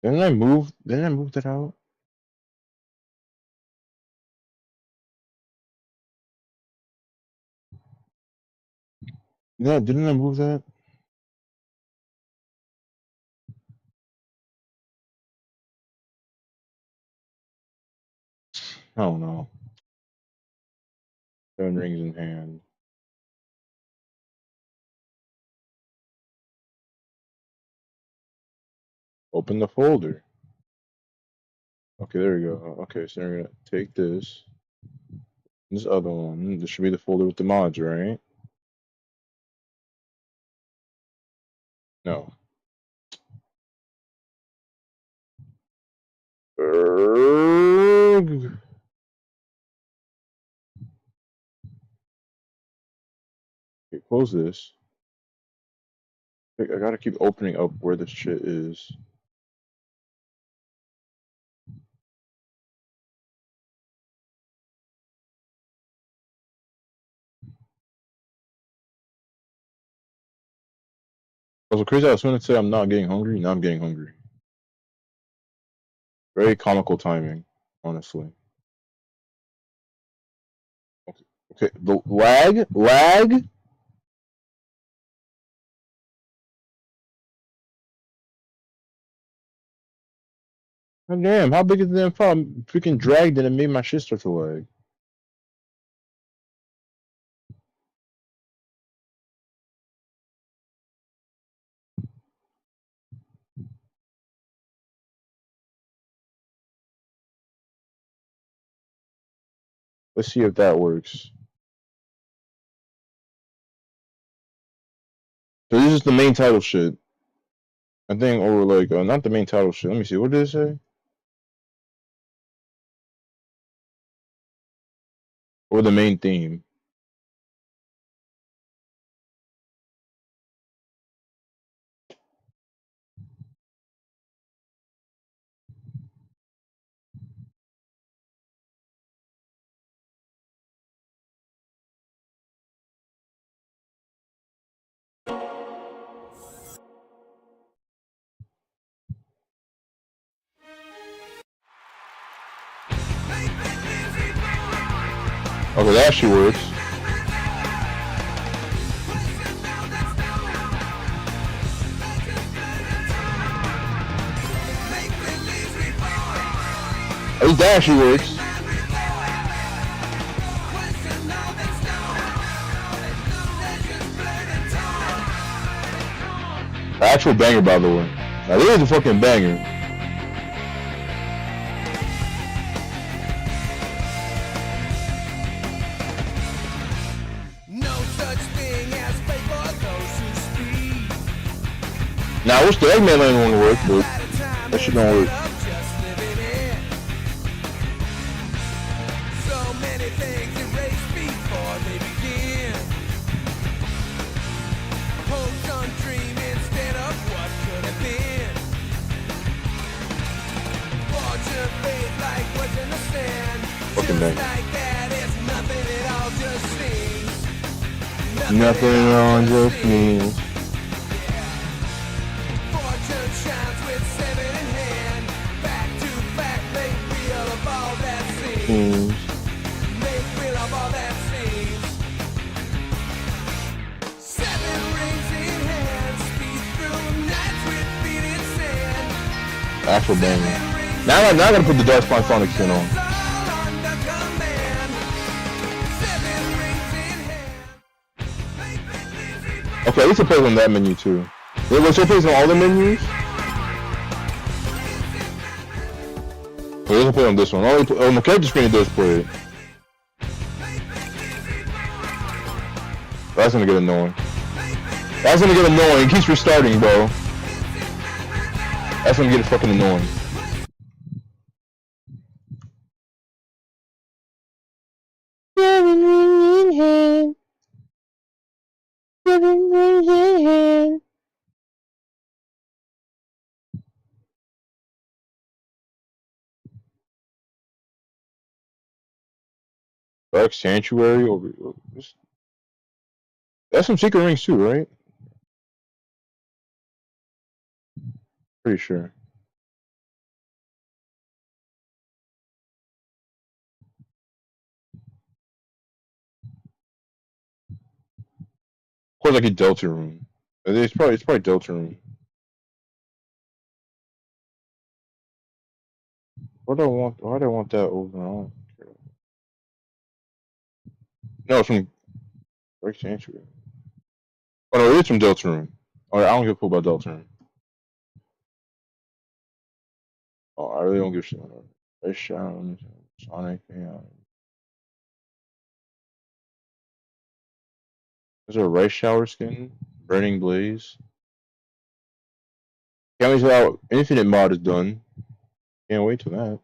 Didn't I move that out? Yeah, didn't I move that? I don't know. 7 rings in hand. Open the folder. Okay, there we go. Okay, so we're gonna take this other one. This should be the folder with the mods, right? No. Okay, close this. I gotta keep opening up where this shit is. Also crazy. I was going to say I'm not getting hungry. Now I'm getting hungry. Very comical timing, honestly. Okay, the lag. God damn, how big is the damn file? I'm freaking dragged it and made my shit start to lag. Let's see if that works. So this is the main title shit. I think, or like, not the main title shit. Let me see. What did it say? Or the main theme. Okay, that actually works. At least that actually works. Actual banger, by the way. Now, this is a fucking banger. Now, I wish the Eggman Lane one would work, but that shit don't work. Fucking banger. Nothing at all just means. Actual banger. Now I gotta put the Dark Spawn Sonic skin on. Okay, at least it plays on that menu too. Wait, it plays on all the menus? It doesn't play on this one. On the character screen it does play it. That's gonna get annoying. That's gonna get annoying. It keeps restarting, bro. That's gonna get fucking annoying. Dark Sanctuary over. That's some secret rings too, right? Pretty sure. Of course, like a Delta room. It's probably Delta room. Why do I want that overall? No, it's from Break Sanctuary. Oh no, it is from Delta room. Oh, I don't give a fuck about Delta room. Oh, I really don't give a shit. Red Shadow, Sonic, yeah. Is there a Rice Shower skin? Burning Blaze? Can't wait till our Infinite mod is done. Can't wait till that.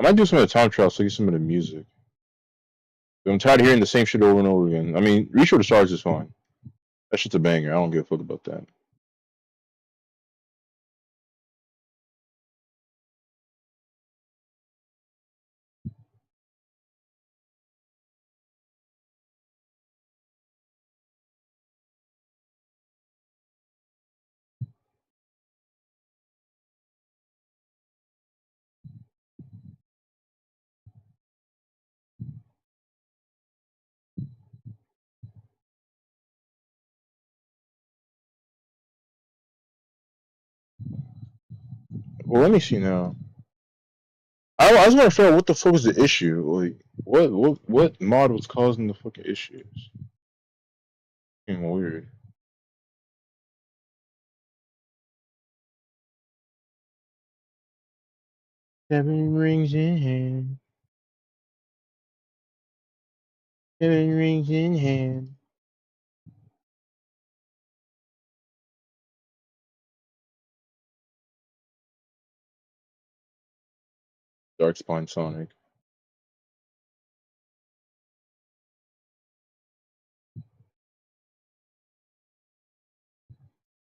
I might do some of the time trials so I get some of the music. I'm tired of hearing the same shit over and over again. I mean, Reach for the Stars is fine. That shit's a banger. I don't give a fuck about that. Well, let me see now. I was gonna figure out what the fuck was the issue. Like, what mod was causing the fucking issues? Fucking weird. 7 rings in hand. 7 rings in hand. Darkspine Sonic.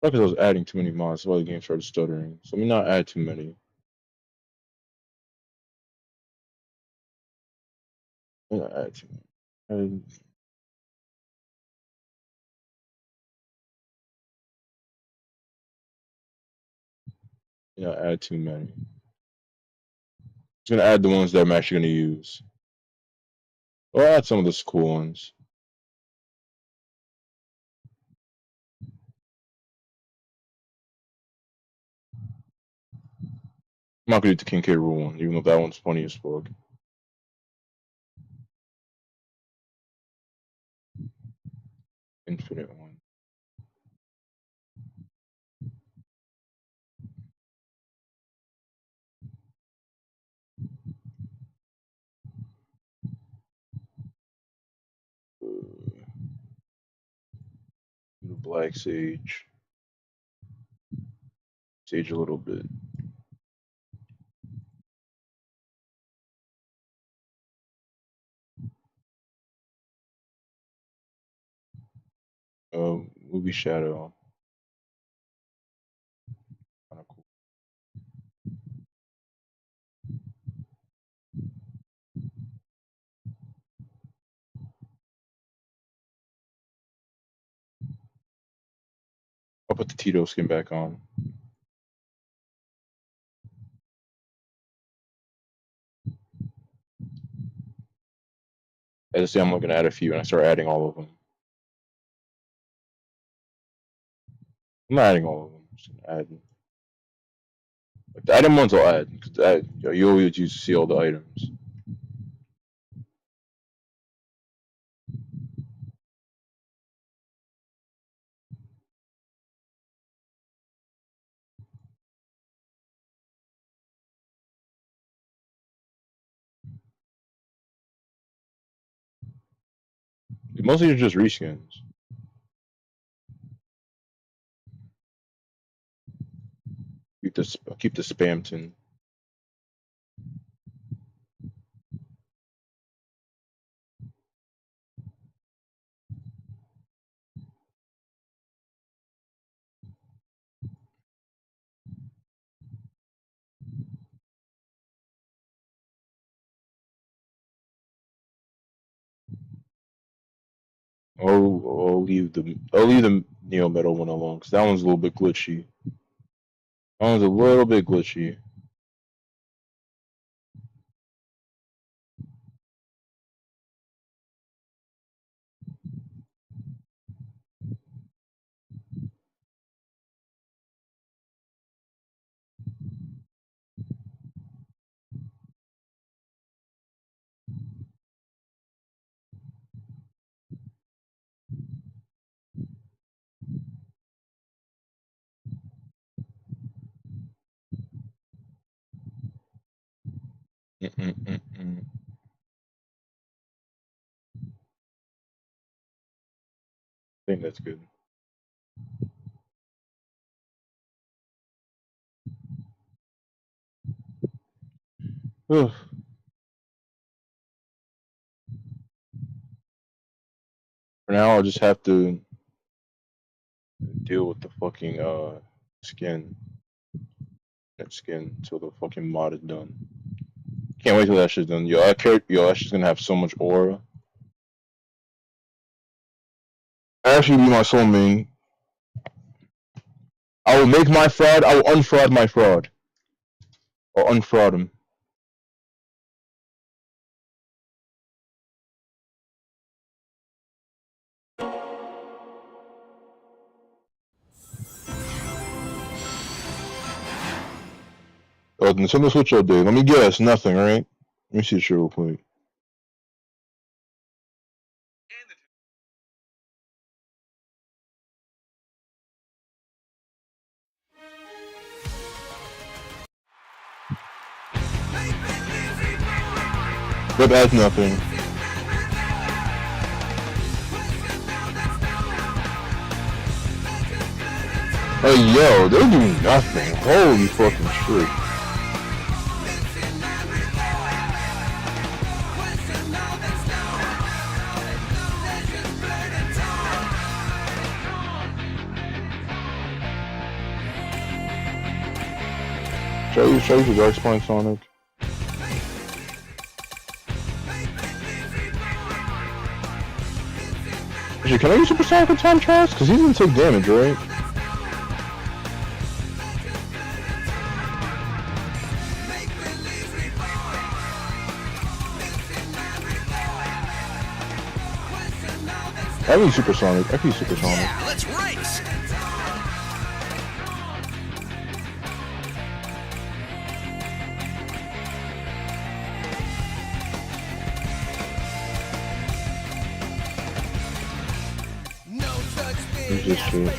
Because I was adding too many mods, so why the game started stuttering. So let me not add too many. Let me not add too many. Add too many. Just gonna add the ones that I'm actually gonna use. Or add some of the cool ones. I'm not gonna do the King K. Rool one, even though that one's funny as fuck. Infinite one. The Black Sage. Sage a little bit. Movie Shadow. Kinda cool. I'll put the Tito skin back on. As I say, I'm looking to add a few, and I start adding all of them. I'm not adding all of them. I'm just gonna add. Like the item ones I'll add, because you always use to see all the items. Mostly are just reskins. Keep the spam tin. I'll leave the neo metal one alone because that one's a little bit glitchy. That one's a little bit glitchy. Mm-mm-mm-mm. I think that's good. Ugh. For now, I'll just have to deal with the fucking skin. That skin till the fucking mod is done. Can't wait till that shit's done. Yo, that shit's gonna have so much aura. Actually, be my soul main. I will make my fraud. I will unfraud my fraud. Or unfraud him. Oh, Nintendo Switch update. Let me guess. Nothing, right? Let me see the shit real quick. Yep, that's nothing. Oh, yo, they're doing nothing. Holy fucking shit. Show you the Dark Spine Sonic. Actually, can I use Super Sonic with Time Trask? Because he's gonna take damage, right? I can use Super Sonic. I can use Super Sonic. Yeah, let's race! Use this shit.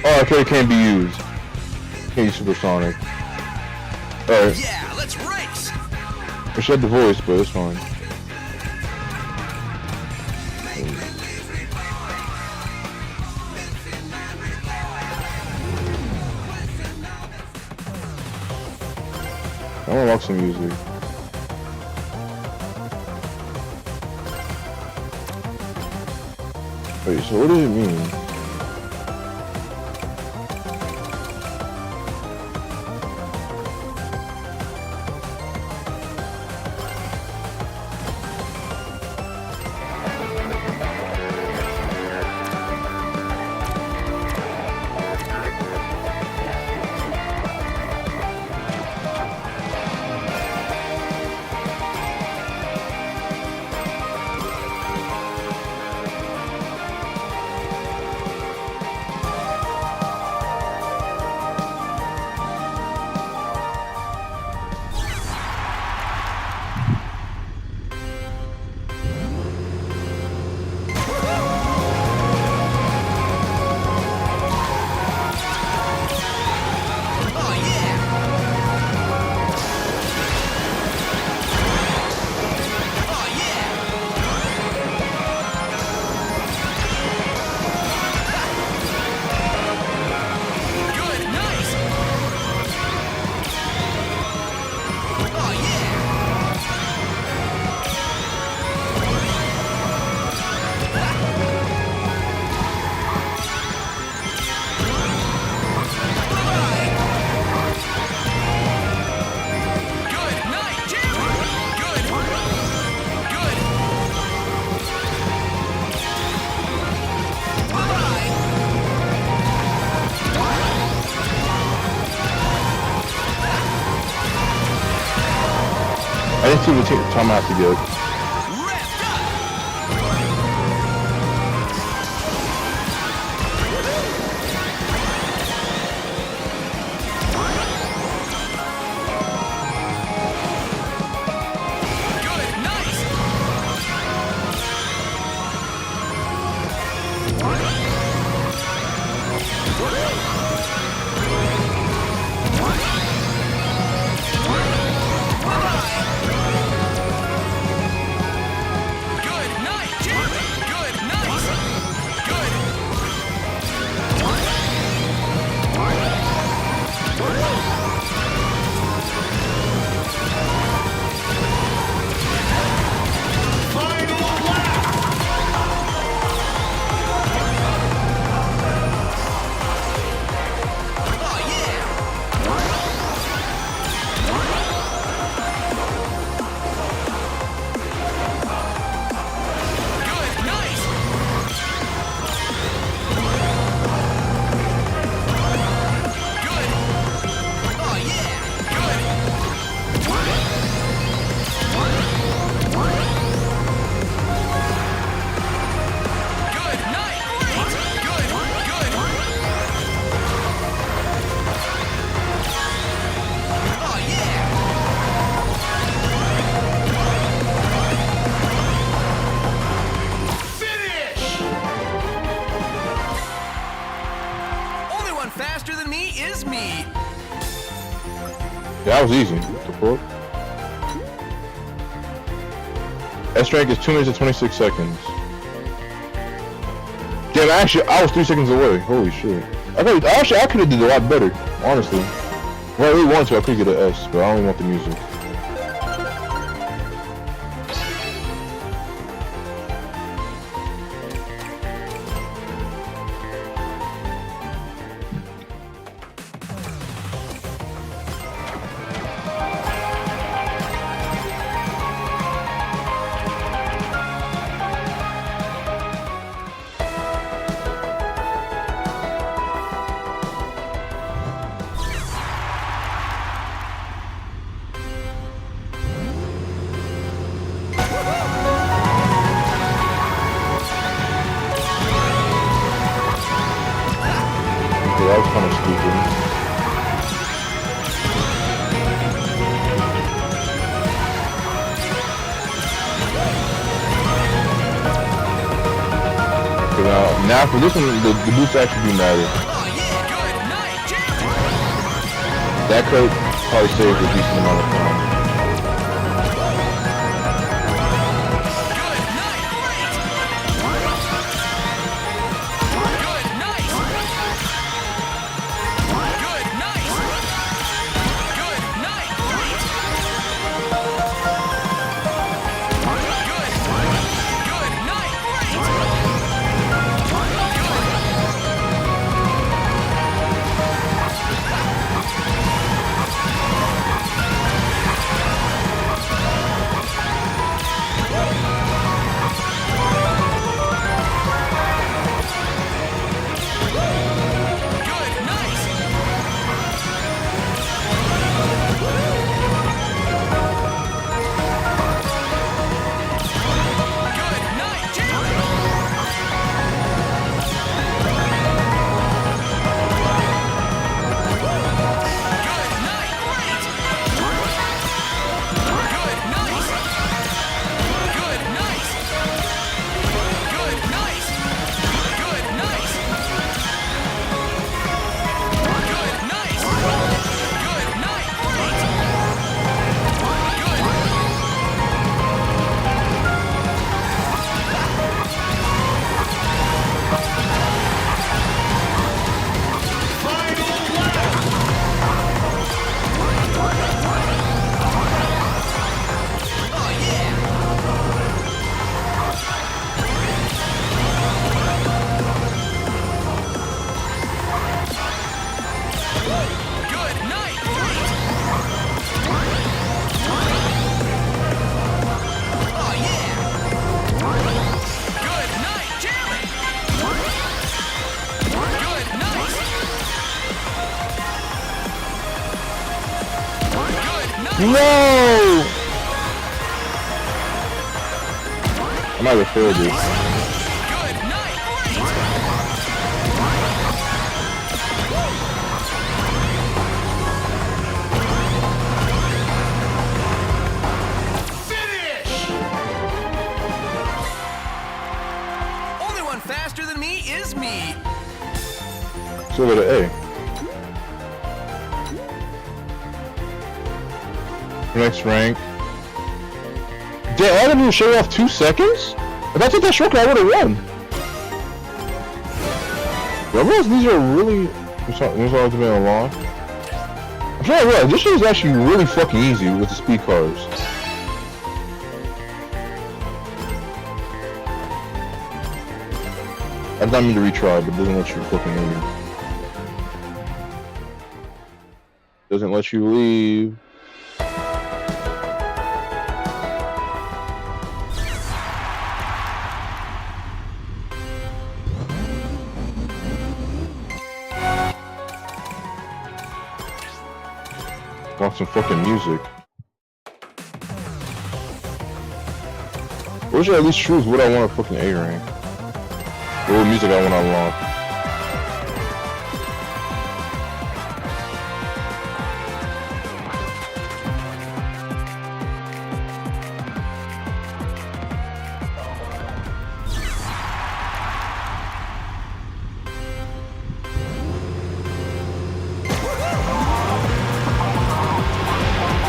Oh, okay, it can't be used. Can't use Super Sonic. Alright. Yeah, let's race! I should have the voice, but it's fine. I wanna lock some music. Wait, so what does it mean? I didn't see what time I have to get. Faster than me is me. Yeah, that was easy. What the fuck? S rank is 2 minutes and 26 seconds. Damn, actually, I was 3 seconds away. Holy shit. I could have did a lot better, honestly. Well, I really wanted to, I could get an S, but I only want the music. That was kind of stupid. Okay, now for this one, the boost actually do matter. That could probably save a decent amount of time. No! might record this. Only one faster than me is me. So go to A. Next rank. Damn, all I gotta do is show off 2 seconds? If I took that shortcut, I would've won. I realize these are really... This always been a long. I'm trying to realize, this shit is actually really fucking easy with the speed cars. I did not mean to retry, but it doesn't let you fucking leave. Doesn't let you leave. Want some fucking music. I wish I at least choose what I want to fucking A rank. Or what music I want to unlock.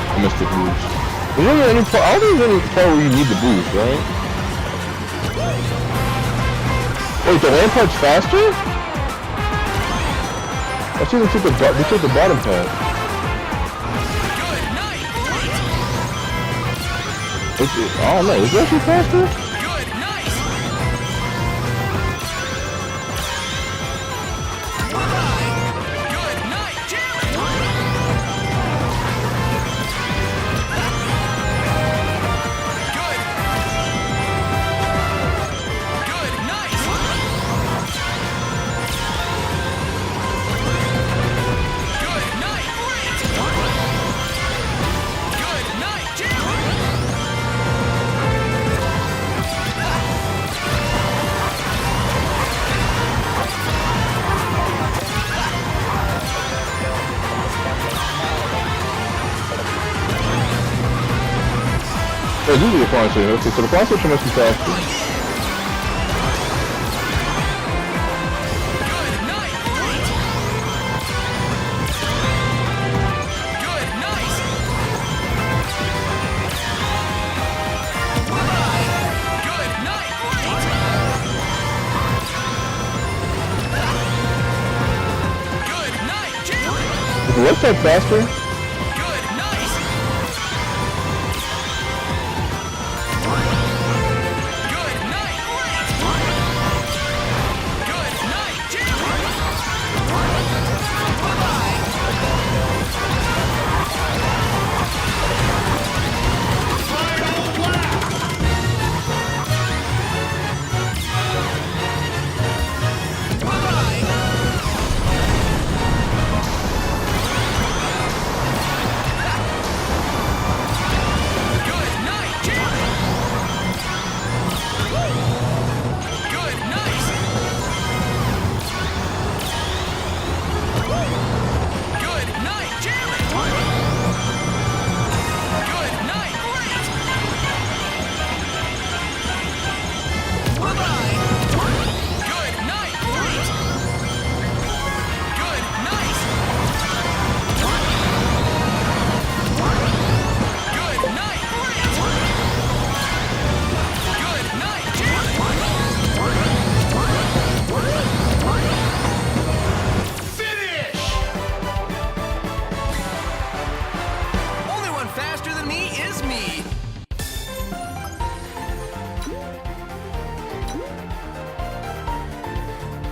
I missed the boost. There's really any part, I don't think there's any part where you need the boost, right? Wait, the land part's faster? I see they took the bottom path. I don't know, is it actually faster? Oh, this is the flying switch. Okay, so the flying switch must be faster. Is the left side faster? Faster than me is me.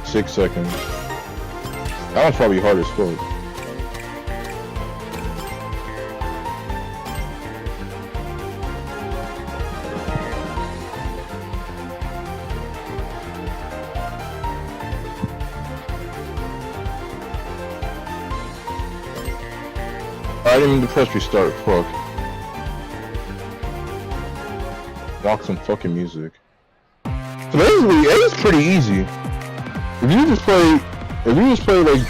6 seconds. That one's probably hard as fuck. I didn't even press restart, fuck. Want some fucking music. So basically, A is pretty easy. If you just play like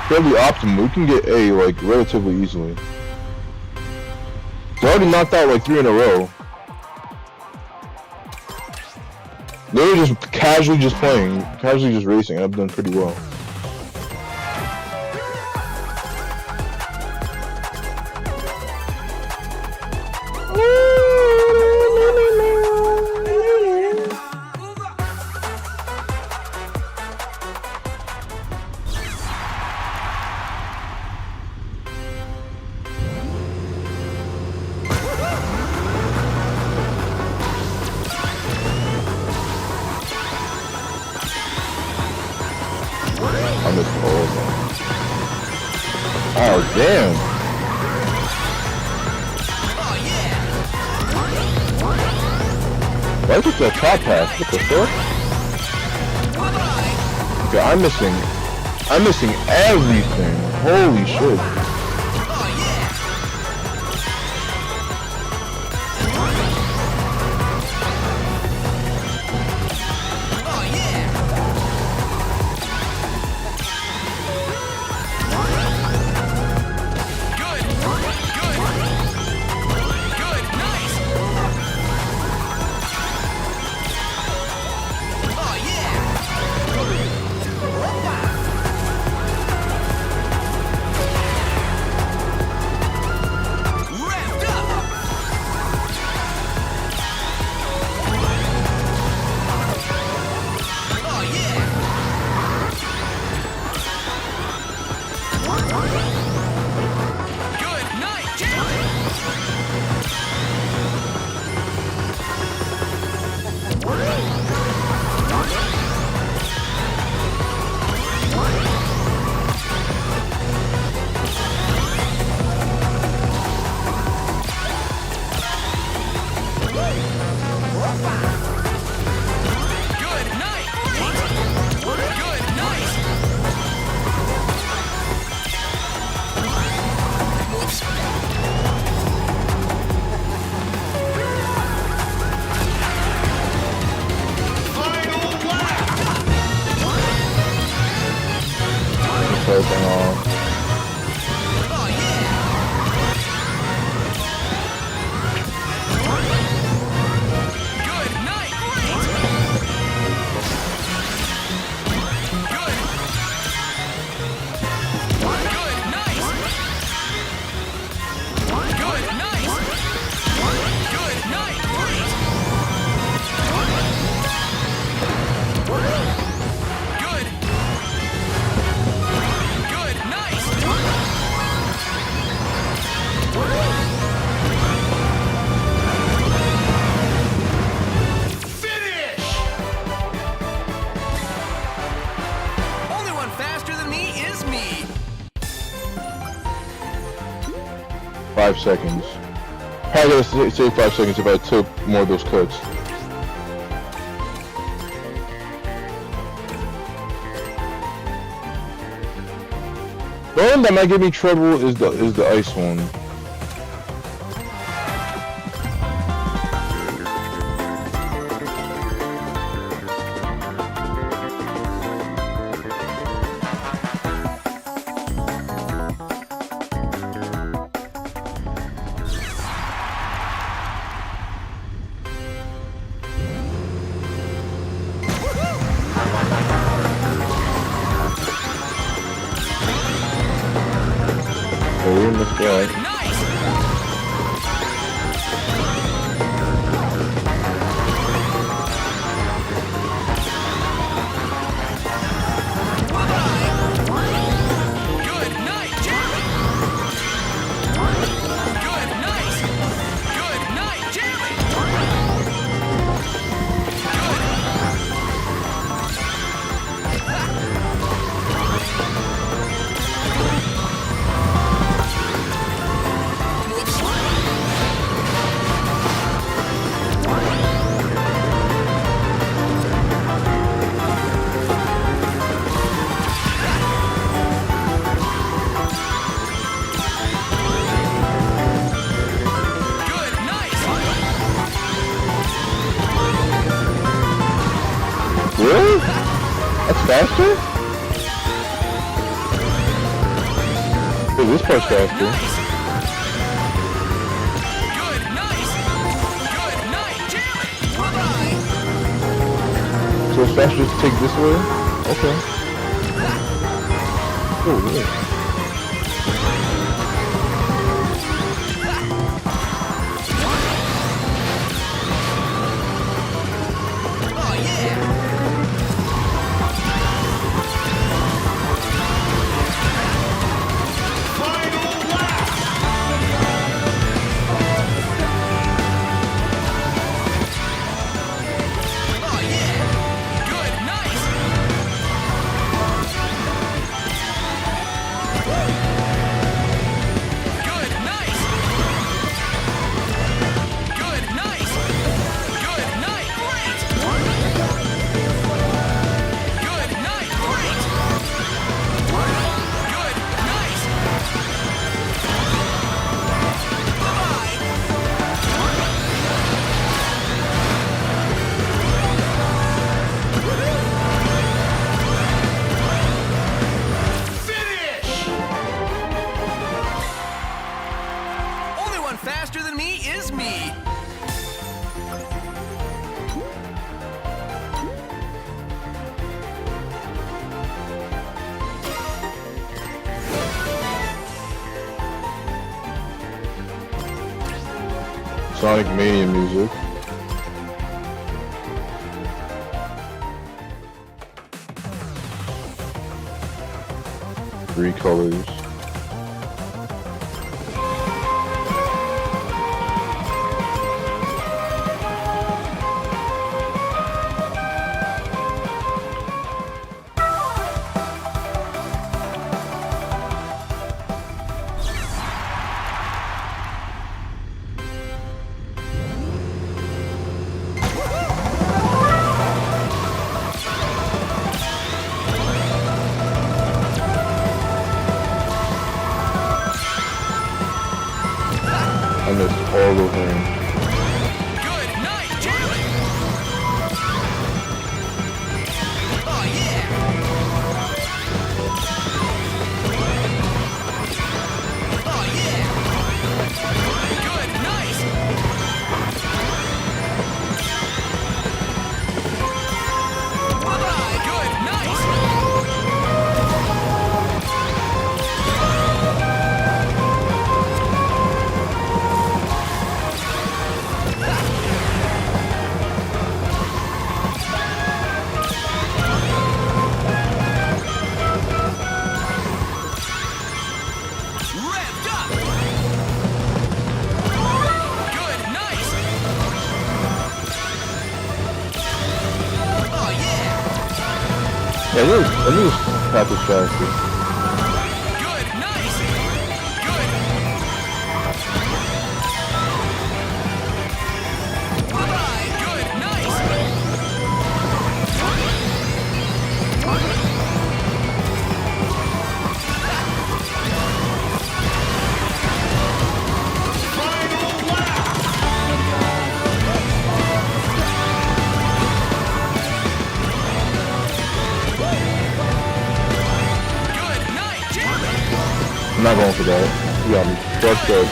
fairly optimal, you can get A like relatively easily. So I already knocked out like 3 in a row. They were just casually just playing, casually just racing, and I've done pretty well. I missed all of them. Oh, damn. Why is it that top pass? What the fuck? Okay, I'm missing everything. Holy shit. Everything off. Only one faster than me is me. 5 seconds. Probably gotta save 5 seconds if I took more of those cuts. The one that might give me trouble is the ice one. Oh, we missed that. That's faster? Dude, this part's faster. So it's faster to take this way? Okay. Oh, yeah. Faster than me is me. Sonic Mania music. Three colors. I missed all of them. Yeah, it is Patrick faster. I'm not going for that. You got me fucked up.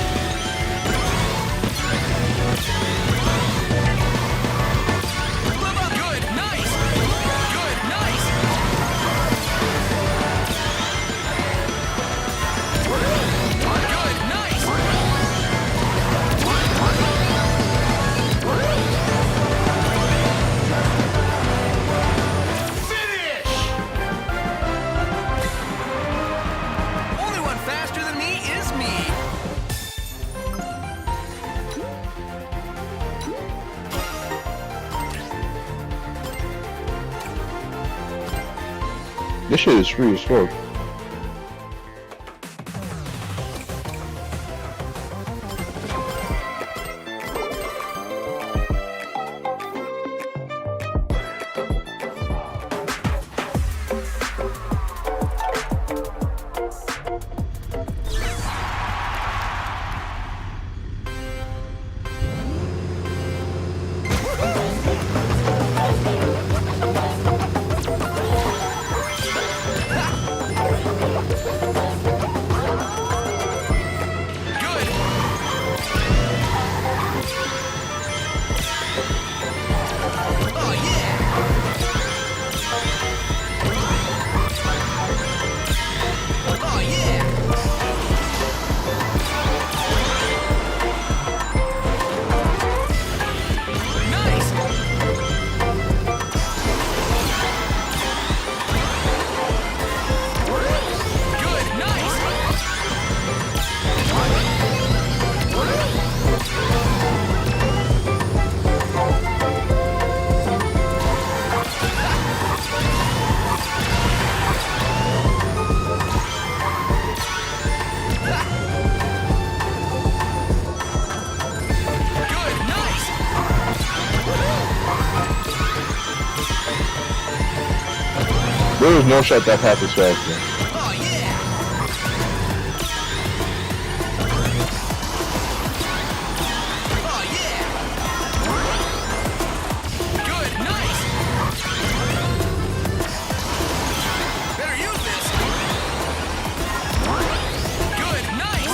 This shit is free as fuck. There was no shot that pass was faster. Oh yeah! Oh yeah! Good, nice! Better use this! Good, nice!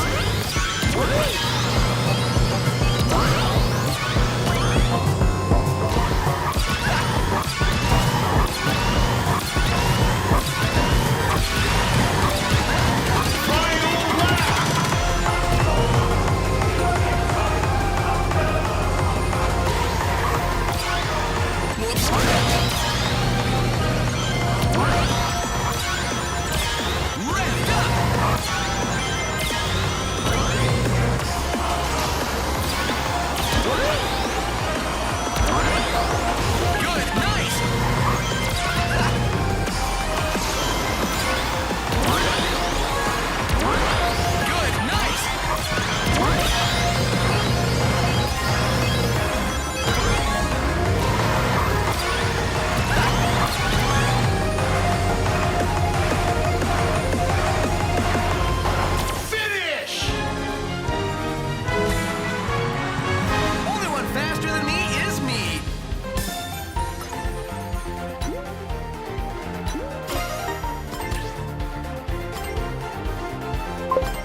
Only one faster than me is me.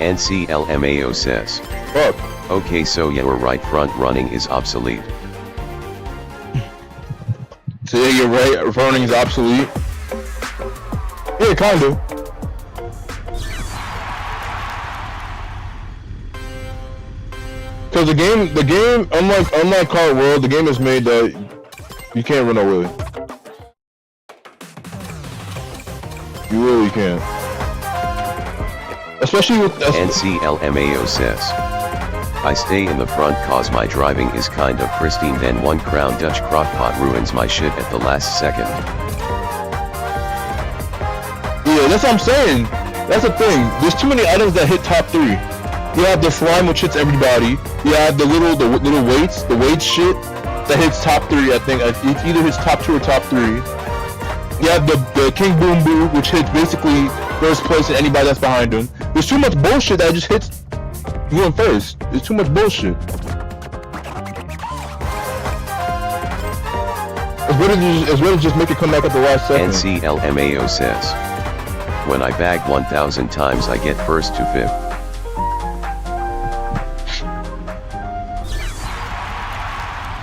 NCLMAO says. Fuck. Okay, so your right front running is obsolete. So yeah, you're right. Running is obsolete. Yeah, kinda. Cause the game, unlike Card World, the game is made that you can't run away. You really can't. Especially with NCLMAO says. I stay in the front cause my driving is kind of pristine, then one Crown Dutch crockpot ruins my shit at the last second. Yeah, that's what I'm saying. That's the thing. There's too many items that hit top 3. You have the slime which hits everybody. You have the little weights, the weight shit that hits top 3. I think it either hits top 2 or top 3. You have the King Boom Boo, which hits basically first place and anybody that's behind him. There's too much bullshit that just hits you in first. There's too much bullshit. As well as just make it come back at the last second. NCLMAO says. When I bag 1,000 times I get first to fifth.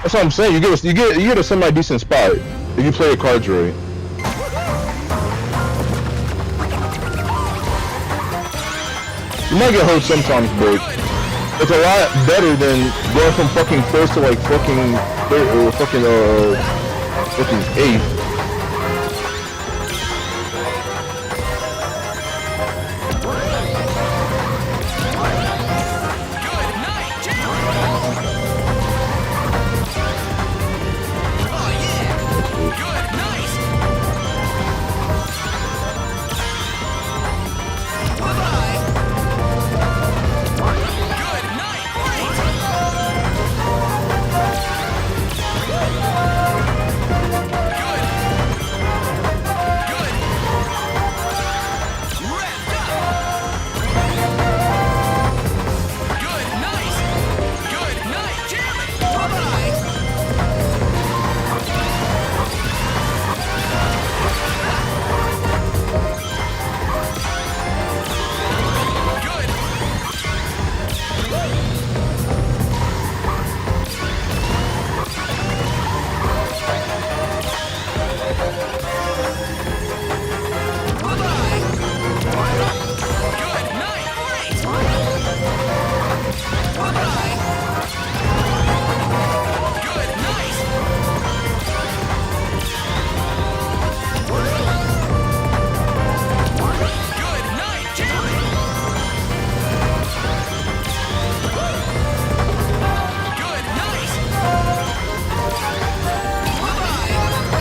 That's what I'm saying. You get a semi-decent spot if you play your cards right. You might get hurt sometimes, but it's a lot better than going from fucking first to like fucking third, or fucking 8th.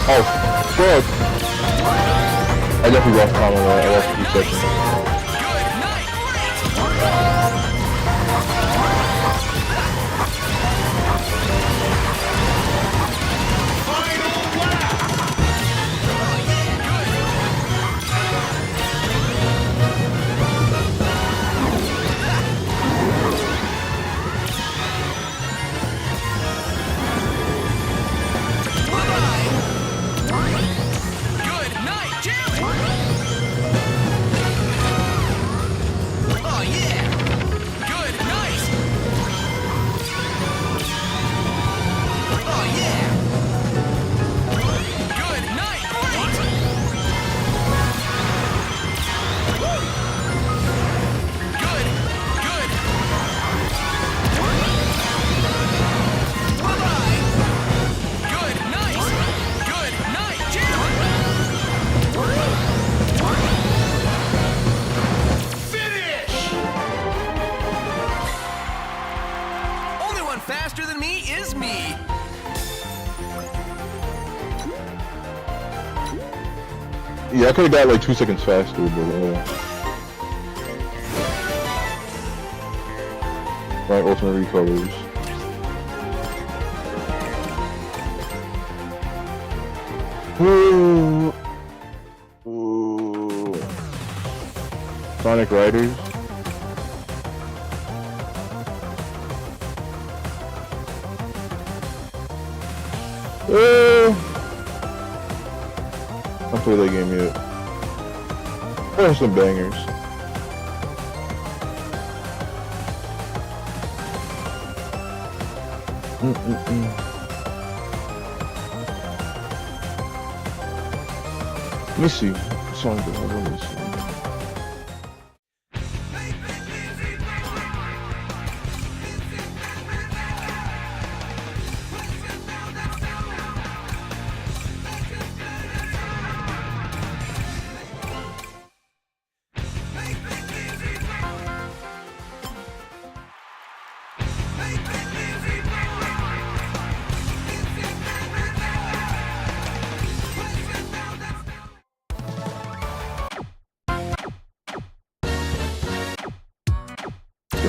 Oh, fuck. I definitely lost time on that. I lost a few seconds. Yeah, I could have got like 2 seconds faster, but my ultimate recolors. Ooh. Ooh. Sonic Riders. I don't play that game yet. There's some bangers. Let me see. Let me see.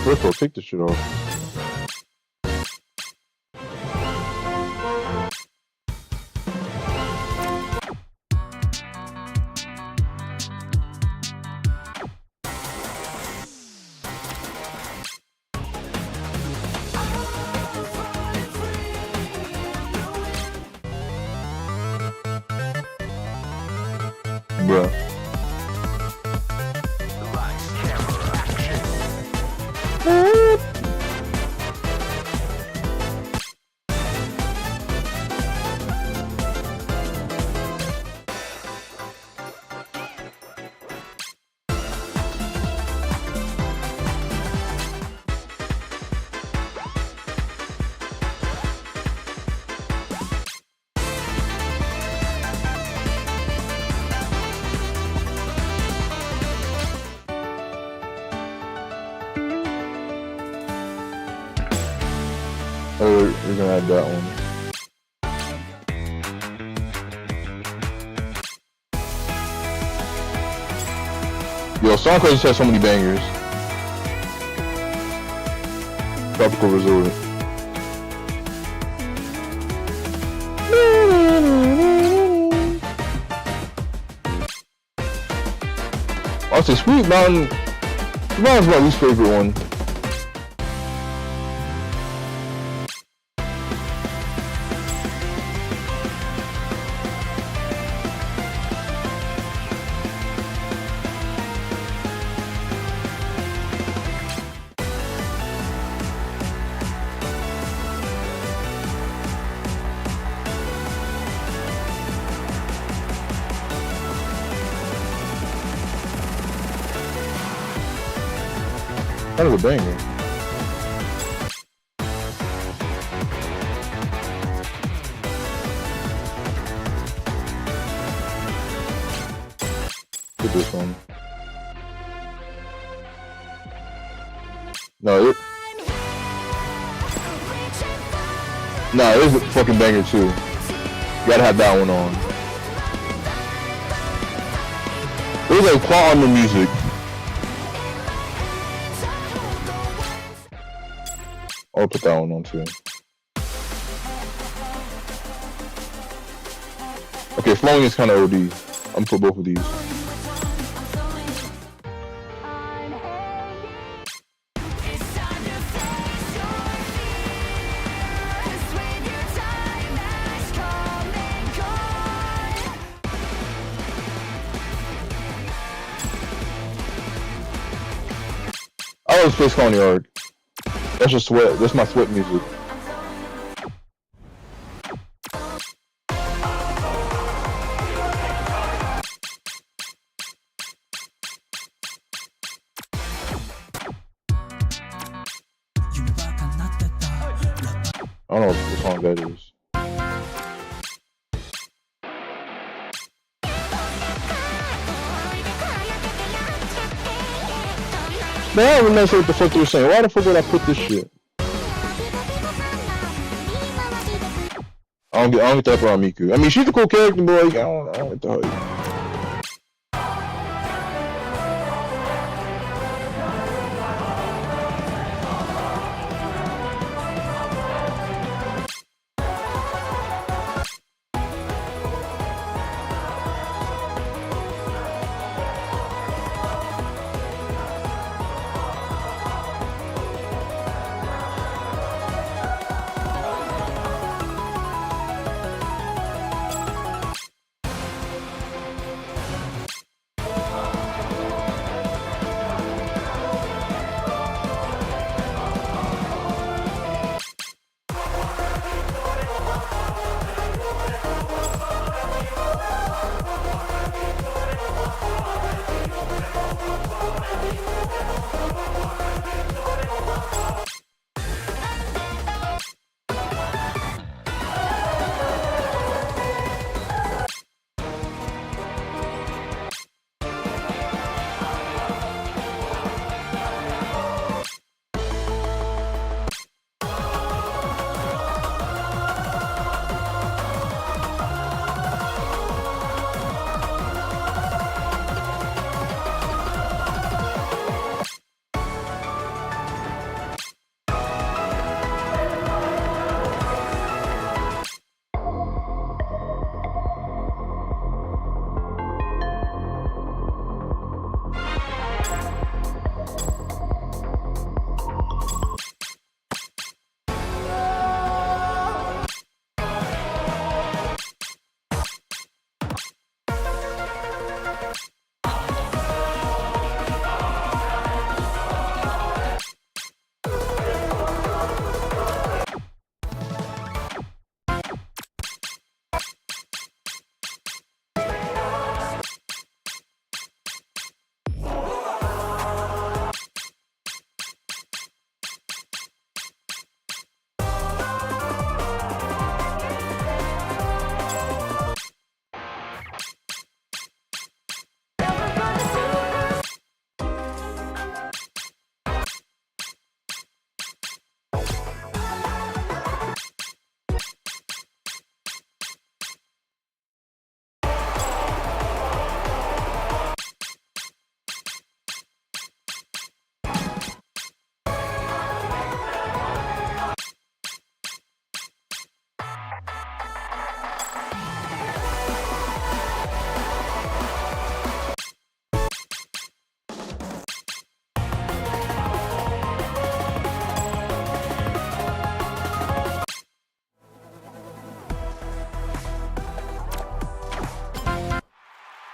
First of all, take this shit off. Bruh. Oh, we're gonna add that one. Yo, Sonic just has so many bangers. Tropical Resort. Also, Sweet Mountain. Sweet Mountain's my least favorite one. Kind of a banger. Look at this one. No, it is a fucking banger too. You gotta have that one on. There's like claw on the music. I'll put that one on too. Okay, flowing is kind of OD. I'm gonna put both of these. I love Space Colony Art. That's just sweat. That's my sweat music. I don't know what song that is. Man, I don't remember what the fuck they were saying. Why the fuck would I put this shit? I don't get that for Miku. I mean, she's a cool character, but like, I don't get the hype.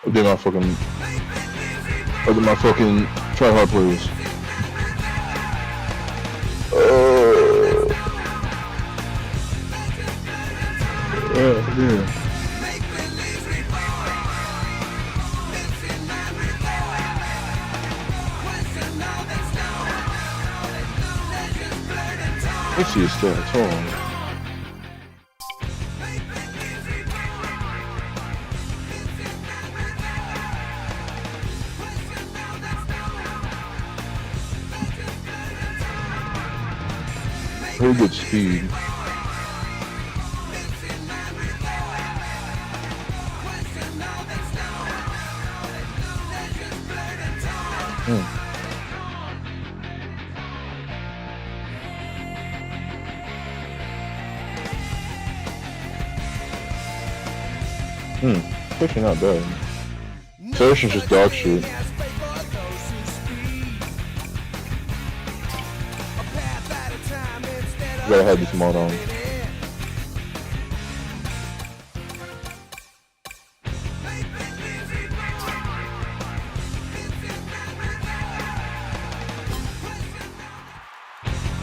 They're my fucking. They're my fucking try hard players. Yeah. Let's see his stats. Hold on. Very good speed. It's actually not bad. Solution's just dog shit. Gotta have this mod on.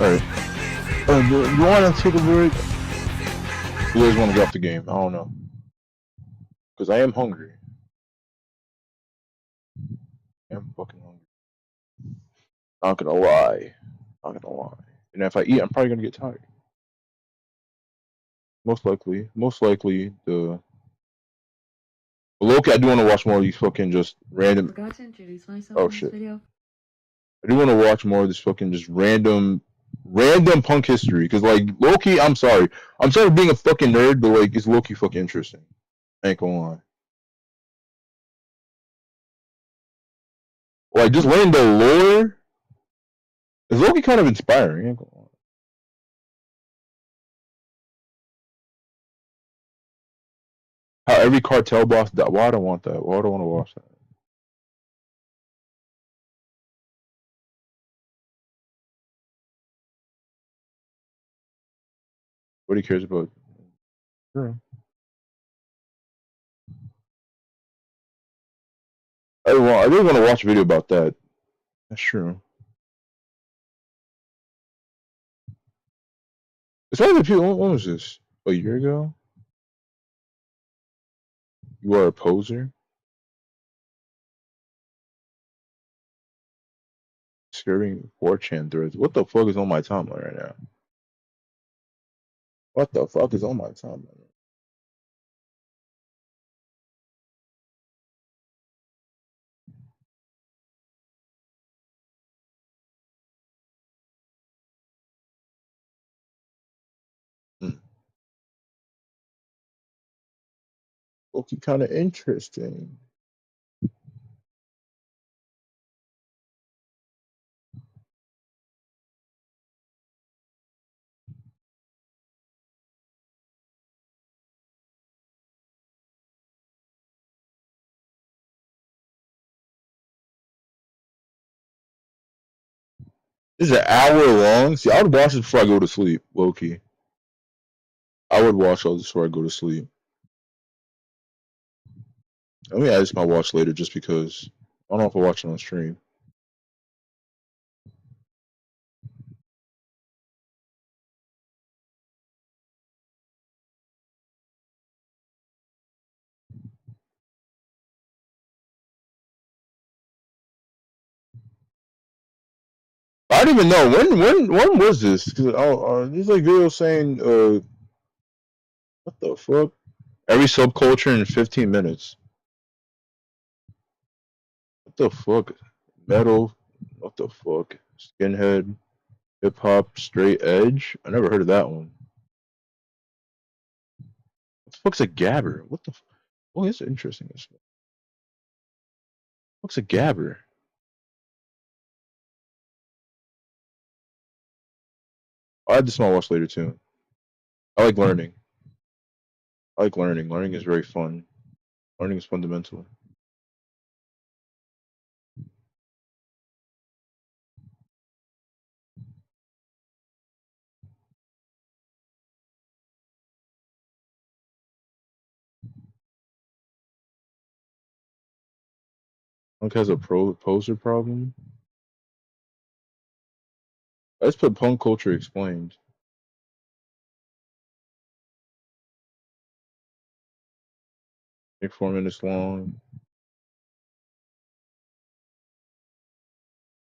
Alright. You wanna take a break? You guys wanna get off the game? I don't know. Because I am hungry. I'm fucking hungry. Not gonna lie. Not gonna lie. And if I eat, I'm probably gonna get tired. Most likely. Most likely the Loki, I do want to watch more of these fucking just random. Forgot to introduce myself Oh in this shit. video. I do want to watch more of this fucking just random punk history. Cause like Loki, I'm sorry being a fucking nerd, but like it's Loki fucking interesting. I ain't gonna lie. Like just learning the lore is Loki kind of inspiring. I ain't gonna lie. How every cartel boss died. Why I don't want that? Why do I want to watch that? Nobody cares about. Sure. I really want to watch a video about that. That's true. It's only people. When was this? A year ago? You are a poser? Disturbing 4chan threads. What the fuck is on my timeline right now? What the fuck is on my timeline? Okay, kind of interesting. This is an hour long. See, I would watch it before I go to sleep, Loki. I would watch all this before I go to sleep. Let me add this to my watch later just because I don't know if I watch it on stream. I don't even know when was this? Cause there's like videos saying what the fuck? Every subculture in 15 minutes. What the fuck? Metal. What the fuck? Skinhead. Hip hop. Straight edge. I never heard of that one. What the fuck's a gabber? What the? Oh, it's interesting. What's a gabber? I had this small watch later too. I like learning. I like learning. Learning is very fun. Learning is fundamental. Punk has a poser problem. Let's put punk culture explained. Make 4 minutes long.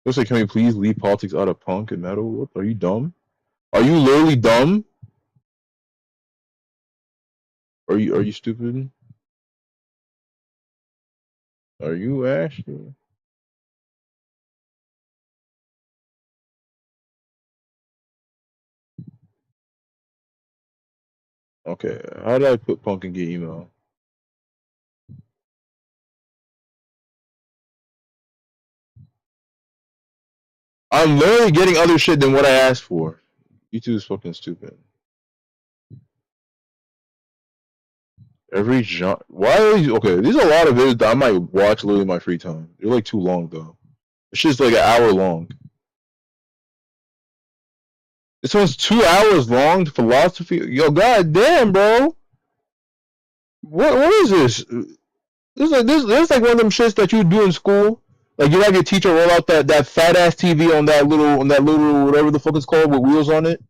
Looks like, can we please leave politics out of punk and metal? What? Are you dumb? Are you literally dumb? Are you stupid? Are you actually? Okay, how did I put punk and get email? I'm literally getting other shit than what I asked for. YouTube is fucking stupid. Every genre. Why are these? Okay, these are a lot of videos that I might watch literally in my free time. They're like too long though. It's just like an hour long. This one's 2 hours long. Philosophy. Yo, goddamn, bro. What is this? This is like one of them shits that you do in school. Like you have your teacher roll out that fat ass TV on that little whatever the fuck it's called with wheels on it.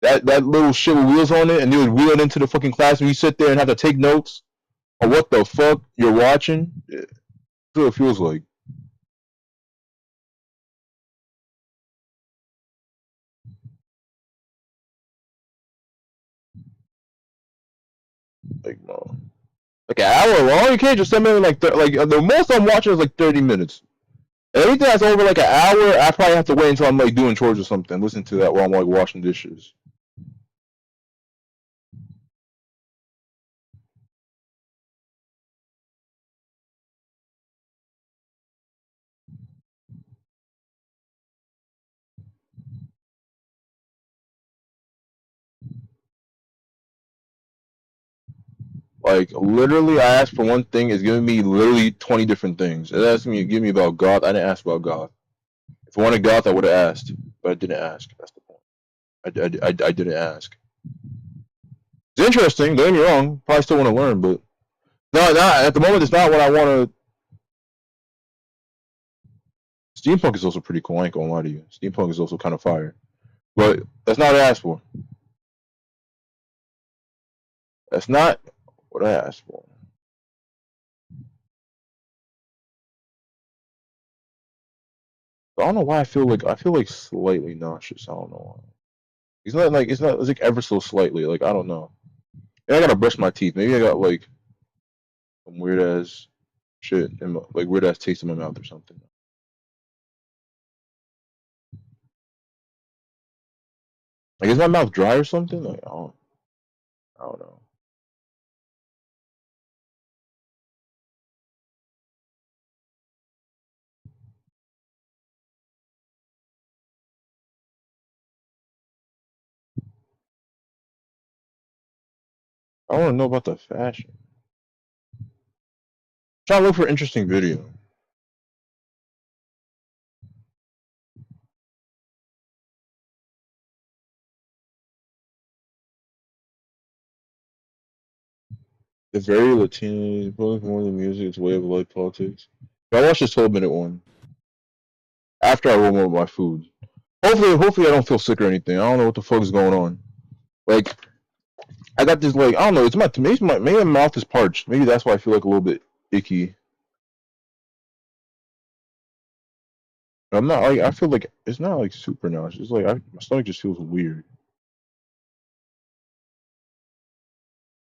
That little shit with wheels on it, and you would wheel it into the fucking class, and you sit there and have to take notes on what the fuck you're watching. Yeah, that's what it feels like. Like no. Like an hour long, you can't just send me like the most I'm watching is like 30 minutes. Anything that's over like an hour, I probably have to wait until I'm like doing chores or something. Listen to that while I'm like washing dishes. Like literally, I asked for one thing, it's giving me literally 20 different things. It asked me to give me about God. I didn't ask about God. If I wanted God, I would have asked, but I didn't ask. That's the point. I didn't ask. It's interesting. Don't get me wrong. Probably still want to learn, but no, not at the moment. It's not what I want to. Steampunk is also pretty cool. I ain't gonna lie to you. Steampunk is also kind of fire, but that's not what I asked for. That's not what I asked for. I don't know why I feel like slightly nauseous. I don't know why. It's like ever so slightly. Like I don't know. And I gotta brush my teeth. Maybe I got like some weird ass shit in like weird ass taste in my mouth or something. Like is my mouth dry or something? Like I don't know. I want to know about the fashion. Trying to look for interesting video. It's very Latino. Both more than music. It's way of life politics. But I watched this 12-minute one after I roll up my food. Hopefully I don't feel sick or anything. I don't know what the fuck is going on. Like I got this like I don't know. It's maybe my mouth is parched. Maybe that's why I feel like a little bit icky. I'm not like I feel like it's not like super nauseous. It's like my stomach just feels weird.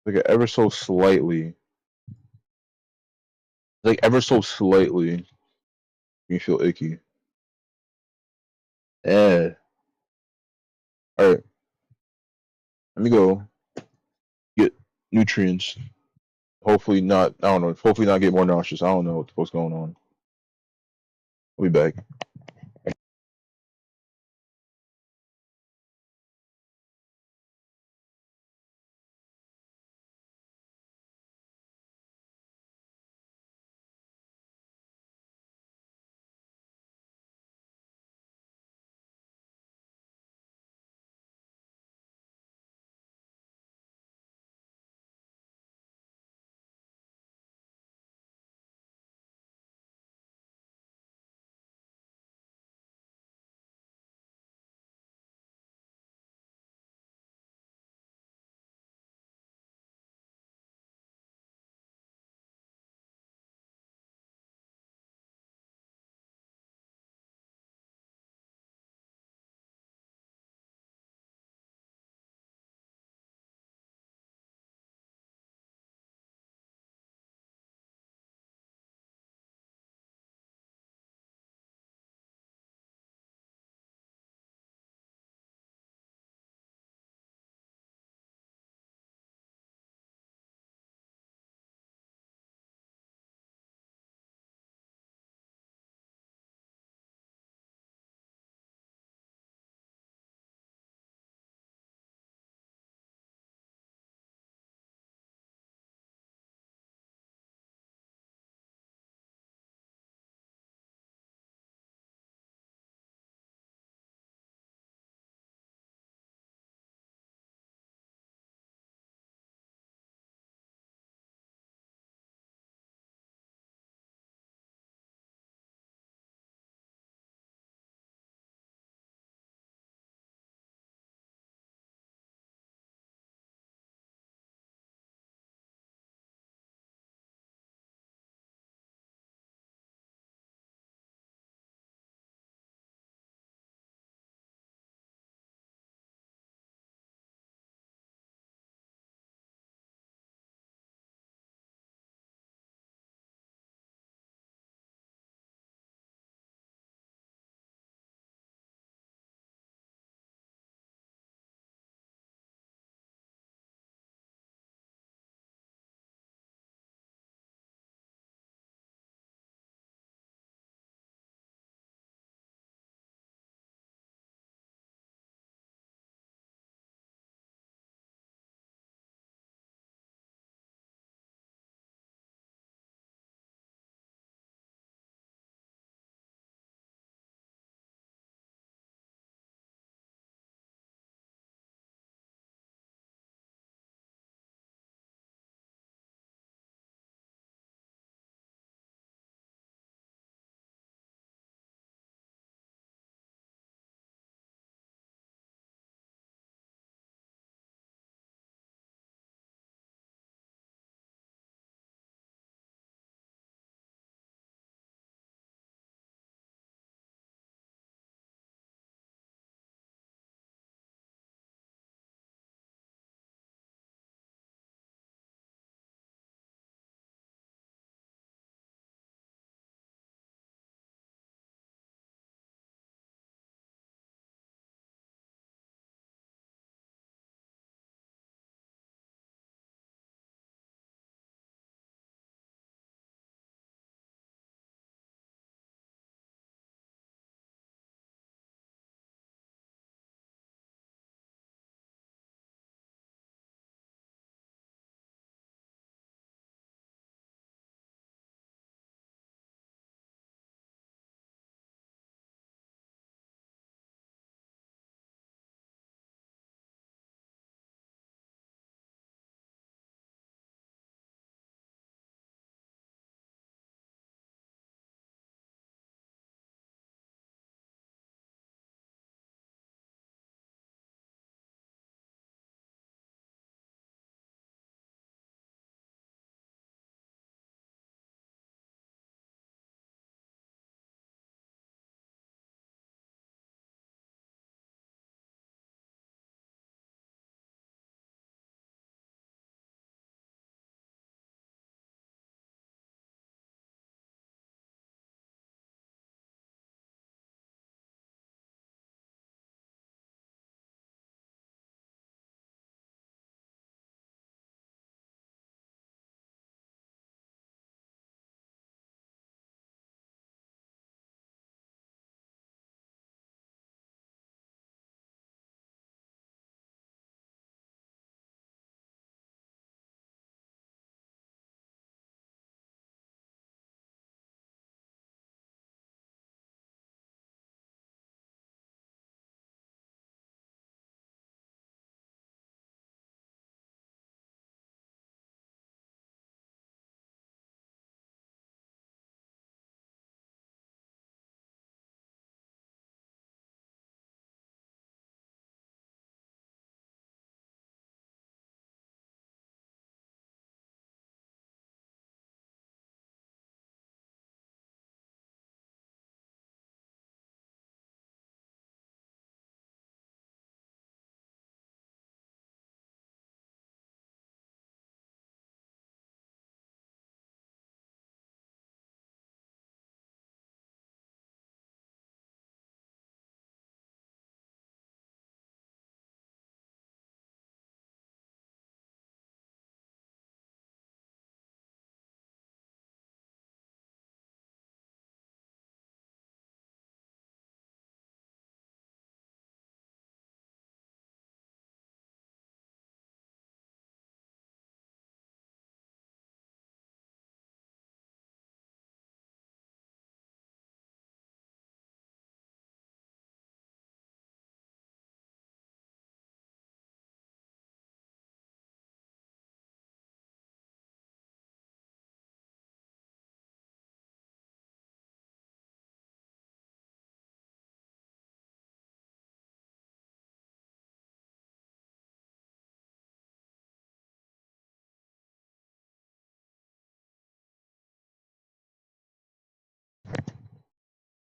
Like ever so slightly. Like ever so slightly, you feel icky. Yeah. All right. Let me go get nutrients. Hopefully not. I don't know. Hopefully not get more nauseous. I don't know what the fuck's going on. I'll be back.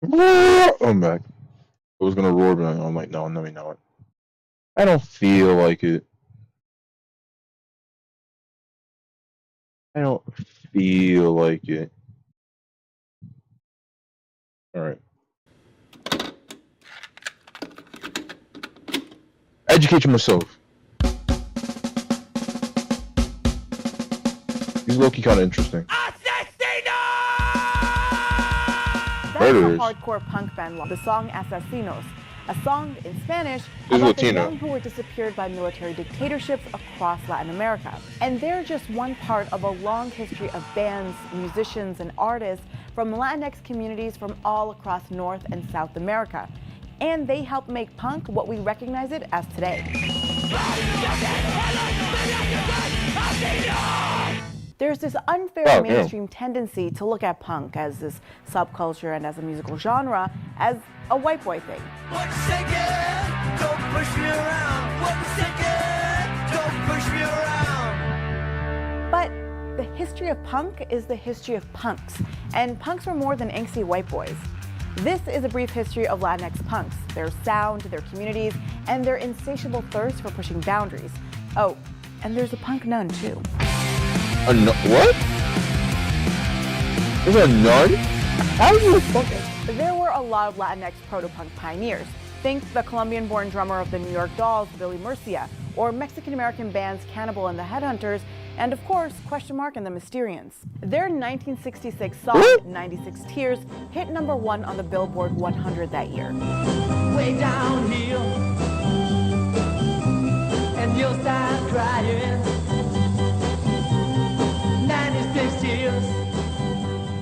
I'm back. I was gonna roar, but I'm like, no, let me know it. I don't feel like it. I don't feel like it. Alright. Education myself. He's low-key kind of interesting. That's the hardcore punk band, the song Asesinos, a song in Spanish He's about the Latino. young who were disappeared by military dictatorships across Latin America. And they're just one part of a long history of bands, musicians, and artists from Latinx communities from all across North and South America. And they helped make punk what we recognize it as today. There's this unfair mainstream tendency to look at punk as this subculture and as a musical genre as a white boy thing. But the history of punk is the history of punks, and punks were more than angsty white boys. This is a brief history of Latinx punks, their sound, their communities, and their insatiable thirst for pushing boundaries. Oh, and there's a punk nun too. What? There's a nun? How are you fucking? There were a lot of Latinx proto-punk pioneers. Think the Colombian-born drummer of the New York Dolls, Billy Murcia, or Mexican-American bands Cannibal and the Headhunters, and of course, Question Mark and the Mysterians. Their 1966 song, 96 Tears, hit #1 on the Billboard 100 that year. Way down here, and you'll start crying. 96 tears.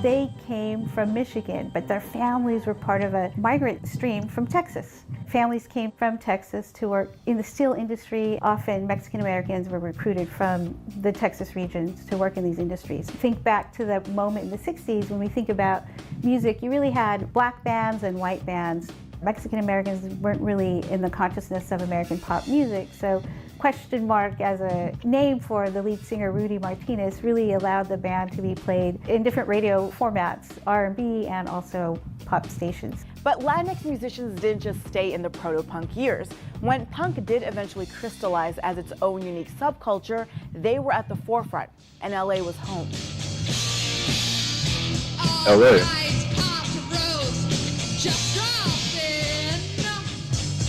They came from Michigan, but their families were part of a migrant stream from Texas. Families came from Texas to work in the steel industry. Often Mexican Americans were recruited from the Texas regions to work in these industries. Think back to the moment in the 60s when we think about music, you really had black bands and white bands. Mexican Americans weren't really in the consciousness of American pop music, so Question Mark as a name for the lead singer Rudy Martinez really allowed the band to be played in different radio formats, R&B and also pop stations. But Latinx musicians didn't just stay in the proto-punk years. When punk did eventually crystallize as its own unique subculture, they were at the forefront, and LA was home. LA.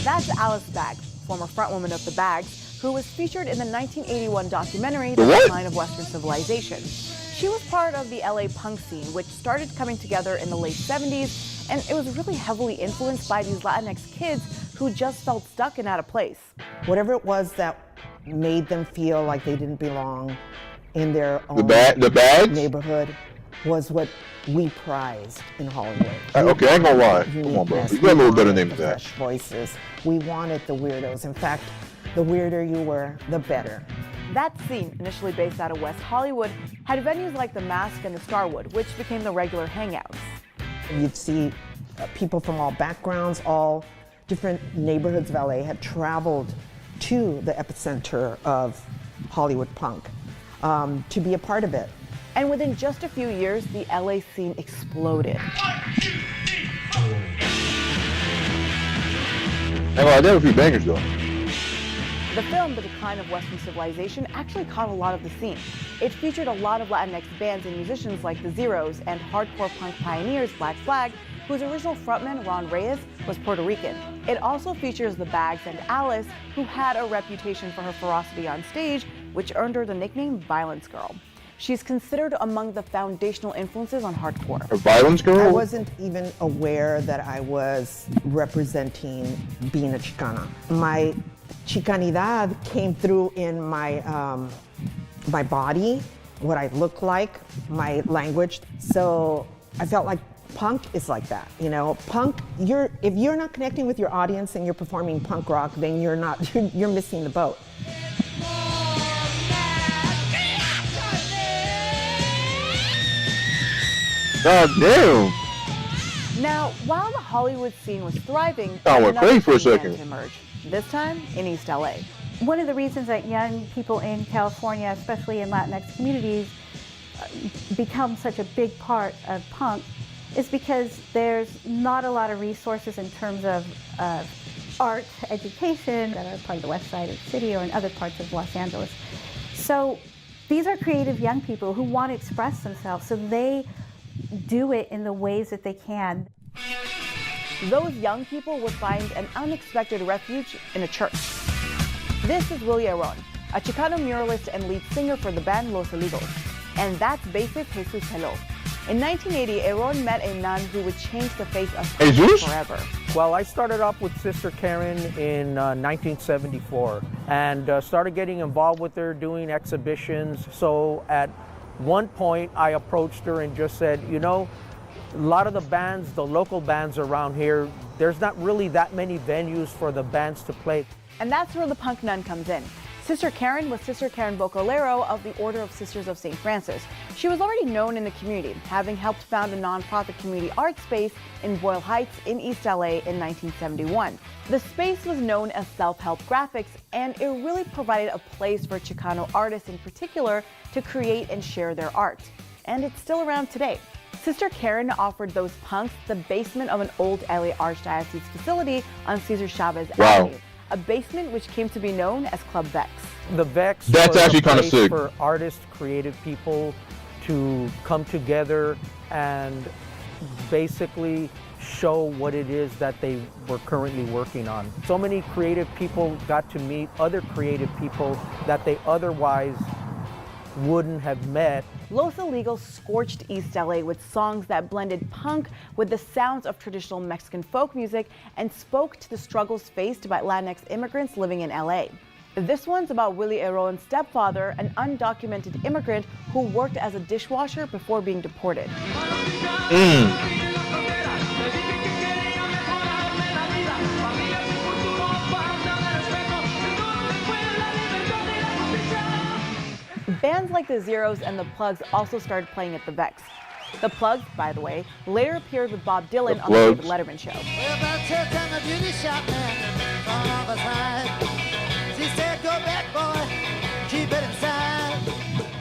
That's Alice Bagg, former frontwoman of the Baggs, who was featured in the 1981 documentary The The what? Decline of Western Civilization. She was part of the LA punk scene, which started coming together in the late 70s, and it was really heavily influenced by these Latinx kids who just felt stuck and out of place. Whatever it was that made them feel like they didn't belong in their own the Bags? neighborhood was what we prized in Hollywood. Okay, I ain't gonna lie. Come on, bro. You got a little better name than that. Fresh voices. We wanted the weirdos. In fact, the weirder you were, the better. That scene, initially based out of West Hollywood, had venues like the Mask and the Starwood, which became the regular hangouts. You'd see people from all backgrounds, all different neighborhoods of LA had traveled to the epicenter of Hollywood punk to be a part of it. And within just a few years, the LA scene exploded. Hey, well, I did a few bangers though. The film, The Decline of Western Civilization, actually caught a lot of the scene. It featured a lot of Latinx bands and musicians like the Zeros and hardcore punk pioneers Black Flag, whose original frontman, Ron Reyes, was Puerto Rican. It also features the Bags and Alice, who had a reputation for her ferocity on stage, which earned her the nickname Violence Girl. She's considered among the foundational influences on hardcore. A Violence Girl? I wasn't even aware that I was representing being a Chicana. My Chicanidad came through in my my body, what I look like, my language. So I felt like punk is like that, you know. Punk, if you're not connecting with your audience and you're performing punk rock, then you're missing the boat. God damn. Now, while the Hollywood scene was thriving, I went another crazy for a scene began second. to emerge. This time in East LA. One of the reasons that young people in California, especially in Latinx communities, become such a big part of punk is because there's not a lot of resources in terms of art education that are part of the west side of the city or in other parts of Los Angeles. So these are creative young people who want to express themselves, so they do it in the ways that they can. Those young people would find an unexpected refuge in a church. This is Willie Aron, a Chicano muralist and lead singer for the band Los Oligos. And that's bassist Jesus Hello. In 1980, Aron met a nun who would change the face of punk forever. Well, I started off with Sister Karen in 1974 and started getting involved with her, doing exhibitions. So at one point, I approached her and just said, you know, a lot of the bands, the local bands around here, there's not really that many venues for the bands to play. And that's where the punk nun comes in. Sister Karen was Sister Karen Bocalero of the Order of Sisters of St. Francis. She was already known in the community, having helped found a nonprofit community art space in Boyle Heights in East LA in 1971. The space was known as Self-Help Graphics, and it really provided a place for Chicano artists in particular to create and share their art. And it's still around today. Sister Karen offered those punks the basement of an old LA Archdiocese facility on Cesar Chavez Avenue. A basement which came to be known as Club Vex. The Vex That's was actually a kind of place sick. for artists, creative people to come together and basically show what it is that they were currently working on. So many creative people got to meet other creative people that they otherwise wouldn't have met. Los Oligos scorched East LA with songs that blended punk with the sounds of traditional Mexican folk music and spoke to the struggles faced by Latinx immigrants living in LA. This one's about Willie Aron's stepfather, an undocumented immigrant who worked as a dishwasher before being deported. Bands like the Zeros and the Plugs also started playing at the Vex. The Plugs, by the way, later appeared with Bob Dylan on the David Letterman show.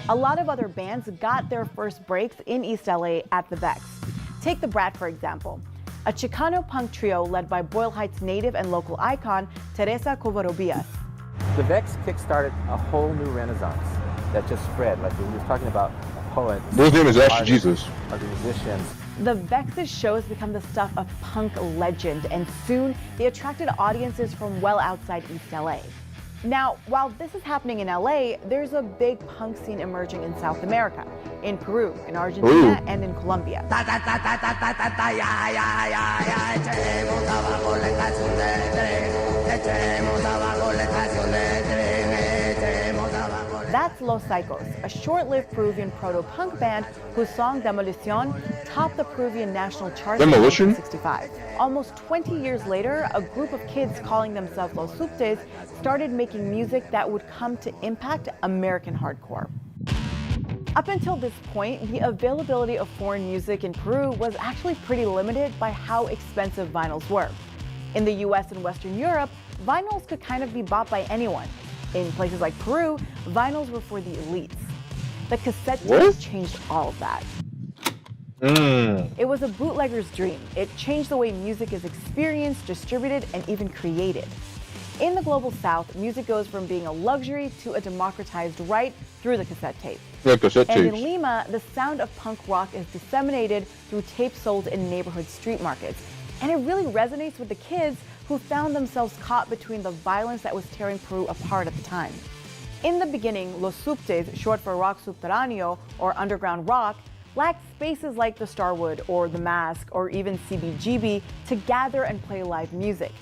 A lot of other bands got their first breaks in East LA at the Vex. Take the Brat, for example, a Chicano punk trio led by Boyle Heights native and local icon Teresa Covarrubias. The Vex kickstarted a whole new renaissance that just spread. Like we were talking about poets. His name is actually Jesus. Other musicians. The Vex's shows become the stuff of punk legend, and soon they attracted audiences from well outside East LA. Now, while this is happening in LA, there's a big punk scene emerging in South America, in Peru, in Argentina, and in Colombia. That's Los Psychos, a short-lived Peruvian proto-punk band whose song Demolición topped the Peruvian national chart in 1965. Almost 20 years later, a group of kids calling themselves Los Subtes started making music that would come to impact American hardcore. Up until this point, the availability of foreign music in Peru was actually pretty limited by how expensive vinyls were. In the US and Western Europe, vinyls could kind of be bought by anyone. In places like Peru, vinyls were for the elites. The cassette tape changed all of that. It was a bootlegger's dream. It changed the way music is experienced, distributed, and even created. In the global South, music goes from being a luxury to a democratized right through the cassette tape. Yeah, cassette And tapes. in Lima, the sound of punk rock is disseminated through tapes sold in neighborhood street markets. And it really resonates with the kids who found themselves caught between the violence that was tearing Peru apart at the time. In the beginning, Los Subtes, short for rock subterráneo or underground rock, lacked spaces like the Starwood or the Mask or even CBGB to gather and play live music.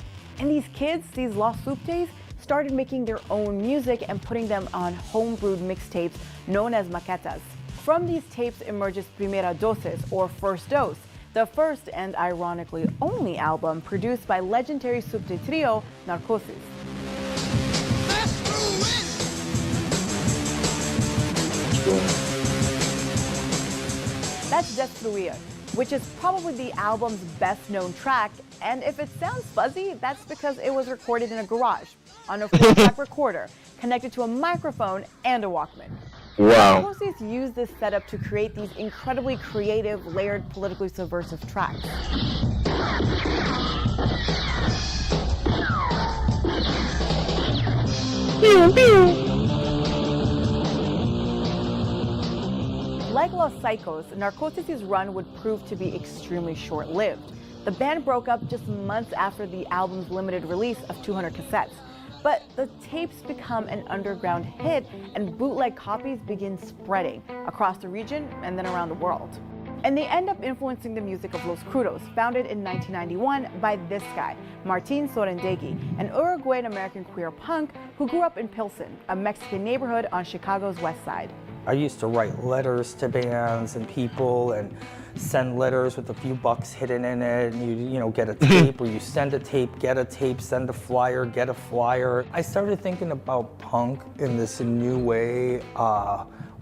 And these kids, these Los Subtes, started making their own music and putting them on homebrewed mixtapes known as maquetas. From these tapes emerges Primera Dosis, or First Dose, the first and ironically only album produced by legendary Subte trio Narcosis. That's Destruir, which is probably the album's best known track, and if it sounds fuzzy, that's because it was recorded in a garage on a 4-track recorder connected to a microphone and a Walkman. Wow. Narcosis used this setup to create these incredibly creative, layered, politically subversive tracks. Like Los Psychos, Narcosis' run would prove to be extremely short-lived. The band broke up just months after the album's limited release of 200 cassettes. But the tapes become an underground hit, and bootleg copies begin spreading across the region and then around the world. And they end up influencing the music of Los Crudos, founded in 1991 by this guy, Martin Sorendegui, an Uruguayan-American queer punk who grew up in Pilsen, a Mexican neighborhood on Chicago's west side. I used to write letters to bands and people and send letters with a few bucks hidden in it, and you know, get a tape, or you send a tape, get a tape, send a flyer, get a flyer. I started thinking about punk in this new way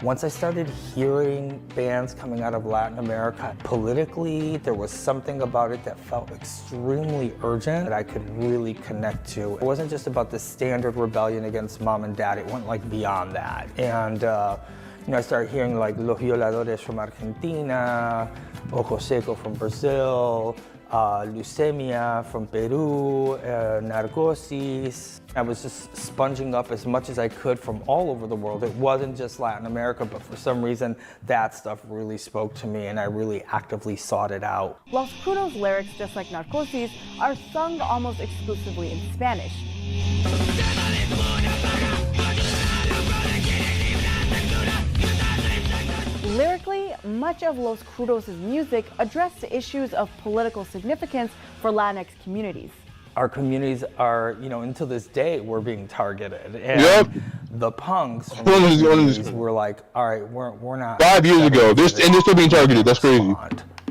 once I started hearing bands coming out of Latin America. Politically, there was something about it that felt extremely urgent that I could really connect to. It wasn't just about the standard rebellion against mom and dad, it went like beyond that. And you know, I started hearing like Los Violadores from Argentina, Ojo Seco from Brazil, Leucemia from Peru, Narcosis. I was just sponging up as much as I could from all over the world. It wasn't just Latin America, but for some reason, that stuff really spoke to me and I really actively sought it out. Los Crudos' lyrics, just like Narcosis, are sung almost exclusively in Spanish. Lyrically, much of Los Crudos' music addressed issues of political significance for Latinx communities. Our communities are, you know, until this day, we're being targeted. And the punks from these communities were like, all right, we're not. 5 years ago, and they're still being targeted. That's crazy.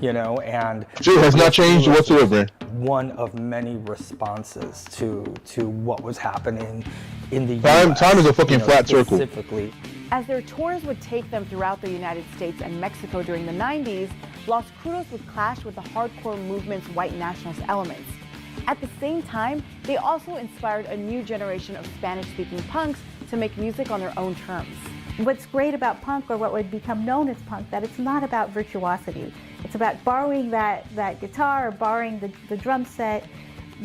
You know, and shit has not changed whatsoever. One of many responses to what was happening in the US. Time is a fucking flat circle. Specifically. As their tours would take them throughout the United States and Mexico during the 90s, Los Crudos would clash with the hardcore movement's white nationalist elements. At the same time, they also inspired a new generation of Spanish-speaking punks to make music on their own terms. What's great about punk, or what would become known as punk, that it's not about virtuosity. It's about borrowing that guitar or borrowing the drum set,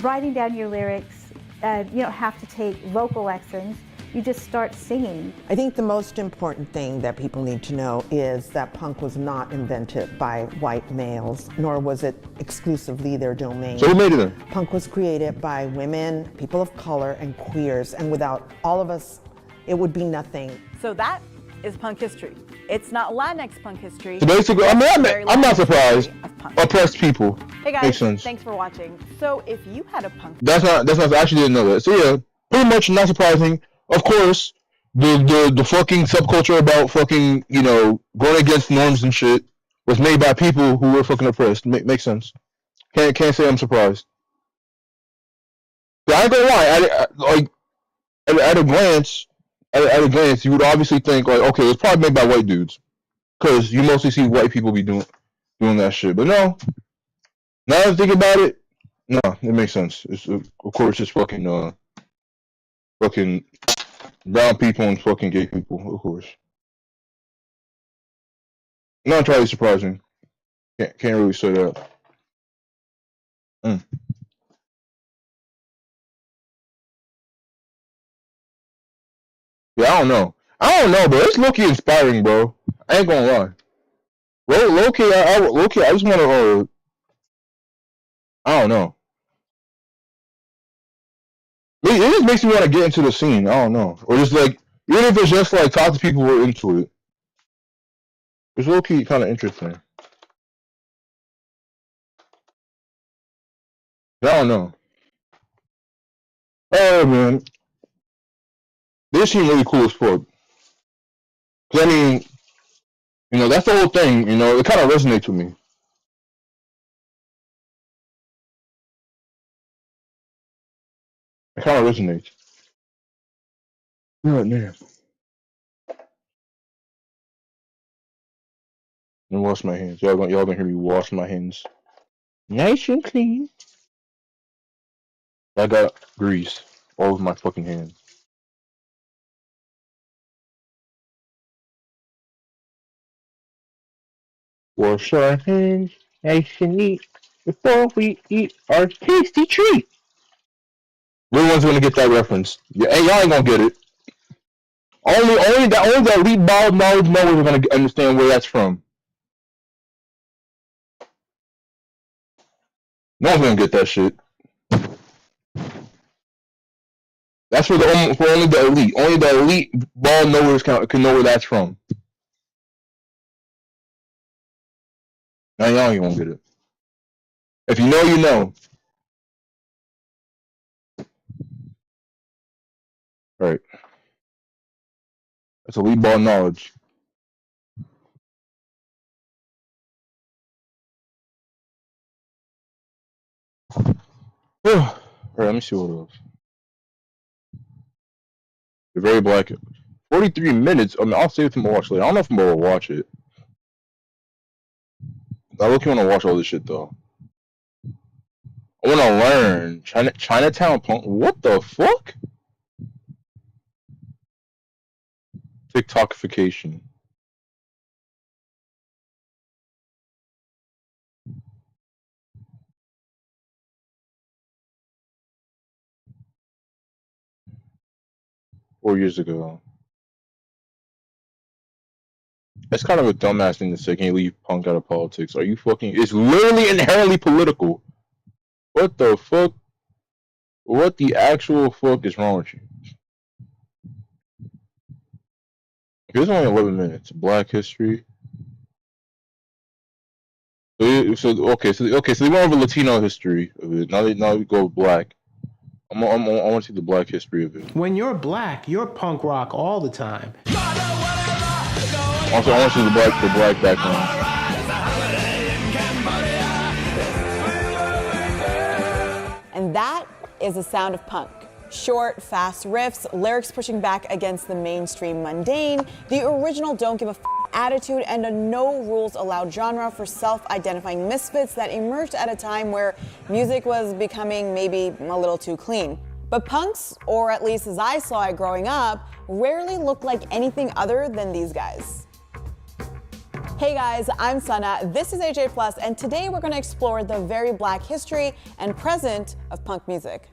writing down your lyrics. You don't have to take vocal lessons. You just start singing. I think the most important thing that people need to know is that punk was not invented by white males, nor was it exclusively their domain. So who made it then? Punk was created by women, people of color, and queers, and without all of us, it would be nothing. So that is punk history. It's not Latinx punk history. So basically, I'm not surprised. Oppressed people. Hey guys, Makes sense. thanks for watching. So if you had a punk... That's not, I actually didn't know that. So yeah, pretty much not surprising. Of course, the fucking subculture about fucking, you know, going against norms and shit was made by people who were fucking oppressed. Makes sense. Can't say I'm surprised. But I ain't gonna lie, at a glance, you would obviously think like, okay, it's probably made by white dudes, because you mostly see white people be doing that shit. But no, now that I think about it, no, it makes sense. It's of course it's fucking brown people and fucking gay people, of course. Not entirely surprising. Can't really say that. Yeah, I don't know, bro. It's low-key inspiring, bro. I ain't gonna lie. Low-key, I just wanna, I don't know. It just makes me want to get into the scene. I don't know. Or just like, even if it's just like talk to people who are into it. It's low-key kind of interesting. I don't know. Oh, man. They seem really cool as fuck. 'Cause I mean, you know, that's the whole thing, you know, it kind of resonates with me. It kind of resonates. Oh, man. Let me wash my hands. Y'all gonna hear me wash my hands. Nice and clean. I got grease all over my fucking hands. Wash our hands nice and neat before we eat our tasty treat. Everyone's gonna get that reference. Yeah, hey, y'all ain't gonna get it. Only the elite ball knowledge are gonna understand where that's from. No one's gonna get that shit. That's for only the elite. Only the elite ball knowers can know where that's from. Now y'all ain't gonna get it. If you know, you know. Right. That's elite ball knowledge. Alright, let me see what else. The Very Black. 43 minutes. I mean, I'll save it to watch later. I don't know if I'm gonna watch it. I really want to watch all this shit though. I want to learn Chinatown punk. What the fuck? TikTokification. Four years ago. That's kind of a dumbass thing to say. Can you leave punk out of politics? Are you fucking? It's literally inherently political. What the fuck? What the actual fuck is wrong with you? It's only 11 minutes. Black history. So they went over Latino history of it. Now we go with black. I want to see the black history of it. When you're black, you're punk rock all the time. Also, I want to see the black background. And that is the sound of punk. Short, fast riffs, lyrics pushing back against the mainstream mundane, the original don't give a attitude, and a no rules allowed genre for self-identifying misfits that emerged at a time where music was becoming maybe a little too clean. But punks, or at least as I saw it growing up, rarely looked like anything other than these guys. Hey guys, I'm Sana, this is AJ Plus, and today we're going to explore the very black history and present of punk music.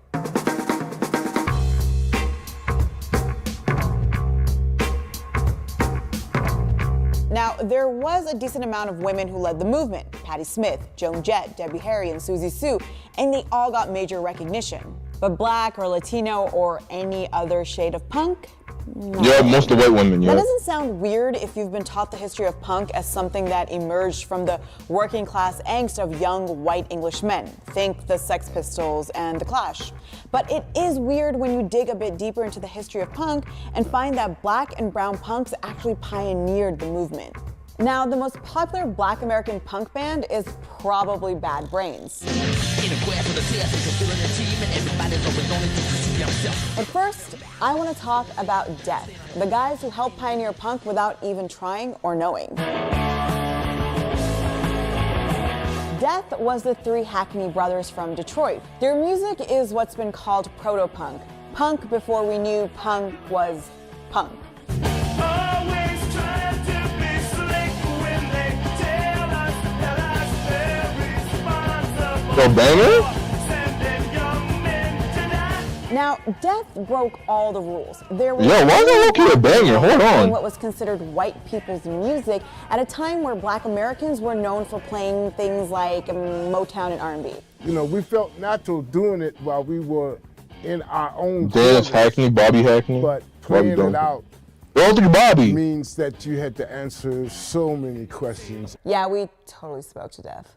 Now, there was a decent amount of women who led the movement. Patti Smith, Joan Jett, Debbie Harry, and Susie Sue, and they all got major recognition. But black or Latino or any other shade of punk? No. Yeah, most of the white women, yeah. That doesn't sound weird if you've been taught the history of punk as something that emerged from the working class angst of young white English men. Think the Sex Pistols and the Clash. But it is weird when you dig a bit deeper into the history of punk and find that black and brown punks actually pioneered the movement. Now, the most popular black American punk band is probably Bad Brains. But first, I want to talk about Death, the guys who helped pioneer punk without even trying or knowing. Death was the three Hackney brothers from Detroit. Their music is what's been called proto-punk. Punk before we knew punk was punk. So banger? Now, Death broke all the rules. There was why is that low-key a banger? Hold on. What was considered white people's music at a time where black Americans were known for playing things like Motown and R&B. You know, we felt natural doing it while we were in our own Dennis Hackney, Bobby Hackney. But playing it out Bobby means that you had to answer so many questions. Yeah, we totally spoke to Death.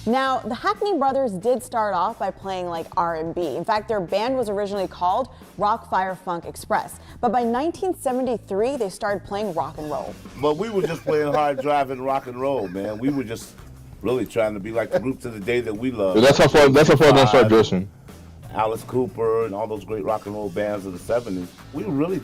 Now, the Hackney brothers did start off by playing like R&B. In fact, their band was originally called Rock Fire Funk Express. But by 1973, they started playing rock and roll. But we were just playing hard driving rock and roll, man. We were just really trying to be like the group to the day that we love. That's how far I'm gonna start dressing. Alice Cooper and all those great rock and roll bands of the 70s. We really,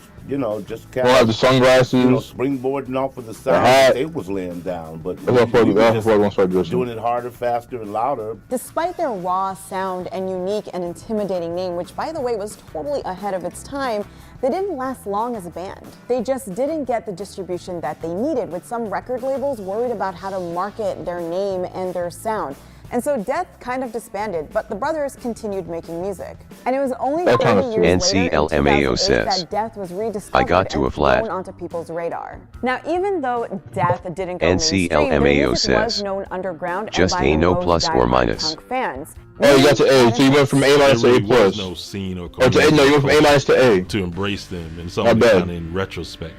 just kind Well, the sunglasses, springboarding off of the sound hat. they was laying down. But That's what I want to start dressing. doing it harder, faster, and louder. Despite their raw sound and unique and intimidating name, which by the way was totally ahead of its time, they didn't last long as a band. They just didn't get the distribution that they needed, with some record labels worried about how to market their name and their sound. And so Death kind of disbanded, but the brothers continued making music. And it was only 30 years later, in 2008, that Death was rediscovered I got to a and flat. thrown onto people's radar. Now, even though Death didn't go NCLMAO mainstream, their music says, was known underground just and by a no most plus or diehard minus. punk fans. Oh, you got to A, so you went from A minus to A There plus. was no scene or to A, no, you went from A minus to A. to embrace them, and something kind of in retrospect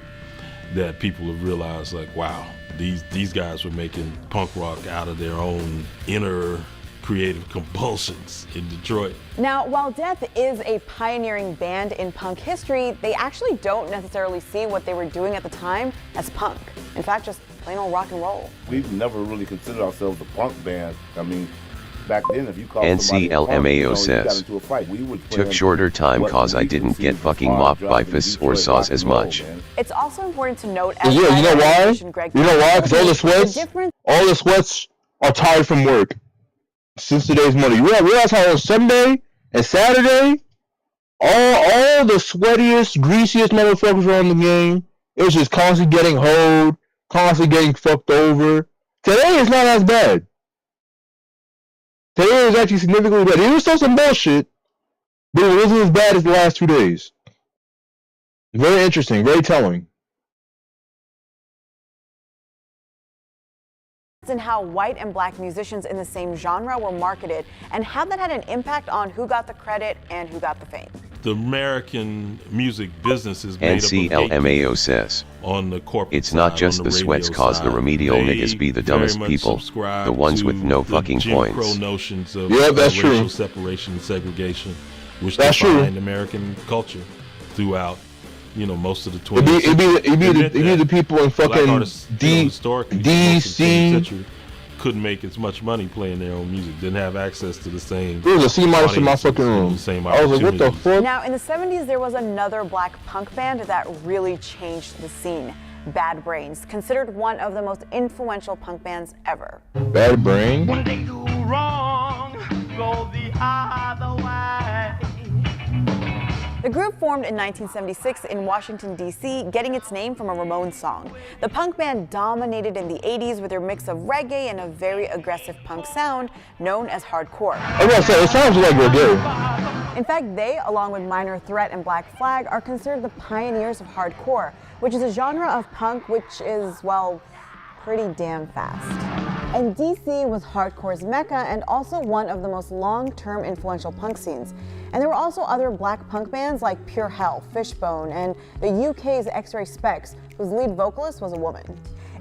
that people have realized, like, wow, these guys were making punk rock out of their own inner creative compulsions in Detroit. Now, while Death is a pioneering band in punk history, they actually don't necessarily see what they were doing at the time as punk. In fact, just plain old rock and roll. We've never really considered ourselves a punk band. I mean, back then, if you called somebody a punk, NCLMAO you got says, into a fight. We would took shorter time cause I didn't get fucking mopped by fists or saws as much. It's also important to note, as Yeah, you know why? Greg, You know why? Because all the sweats are tired from work. Since today's Monday, you realize how on Sunday and Saturday, all the sweatiest, greasiest motherfuckers were on the game. It was just constantly getting hoed, constantly getting fucked over. Today is not as bad. Today is actually significantly better. It was still some bullshit, but it wasn't as bad as the last 2 days. Very interesting, very telling. In how white and black musicians in the same genre were marketed and how that had an impact on who got the credit and who got the fame. The American music business is made NCLMAO says, on the corporate it's not side, just on the sweats cause the remedial They niggas be the very dumbest much people, subscribe the ones with to no the fucking Jim points. Crow notions of that's racial true. separation and segregation, which That's defined true. American culture throughout, most of the 20th It'd be the people in fucking DC. Couldn't make as much money playing their own music, didn't have access to the same. There was a C minus in my fucking room. I was like, what the fuck? Now, in the 70s, there was another black punk band that really changed the scene. Bad Brains, considered one of the most influential punk bands ever. Bad Brain? When they do wrong, go the other way. The group formed in 1976 in Washington, D.C., getting its name from a Ramones song. The punk band dominated in the 80s with their mix of reggae and a very aggressive punk sound known as hardcore. I was gonna say, it sounds like reggae. In fact, they, along with Minor Threat and Black Flag, are considered the pioneers of hardcore, which is a genre of punk which is, well, pretty damn fast. And DC was hardcore's mecca and also one of the most long-term influential punk scenes. And there were also other black punk bands like Pure Hell, Fishbone, and the UK's X-Ray Specs, whose lead vocalist was a woman.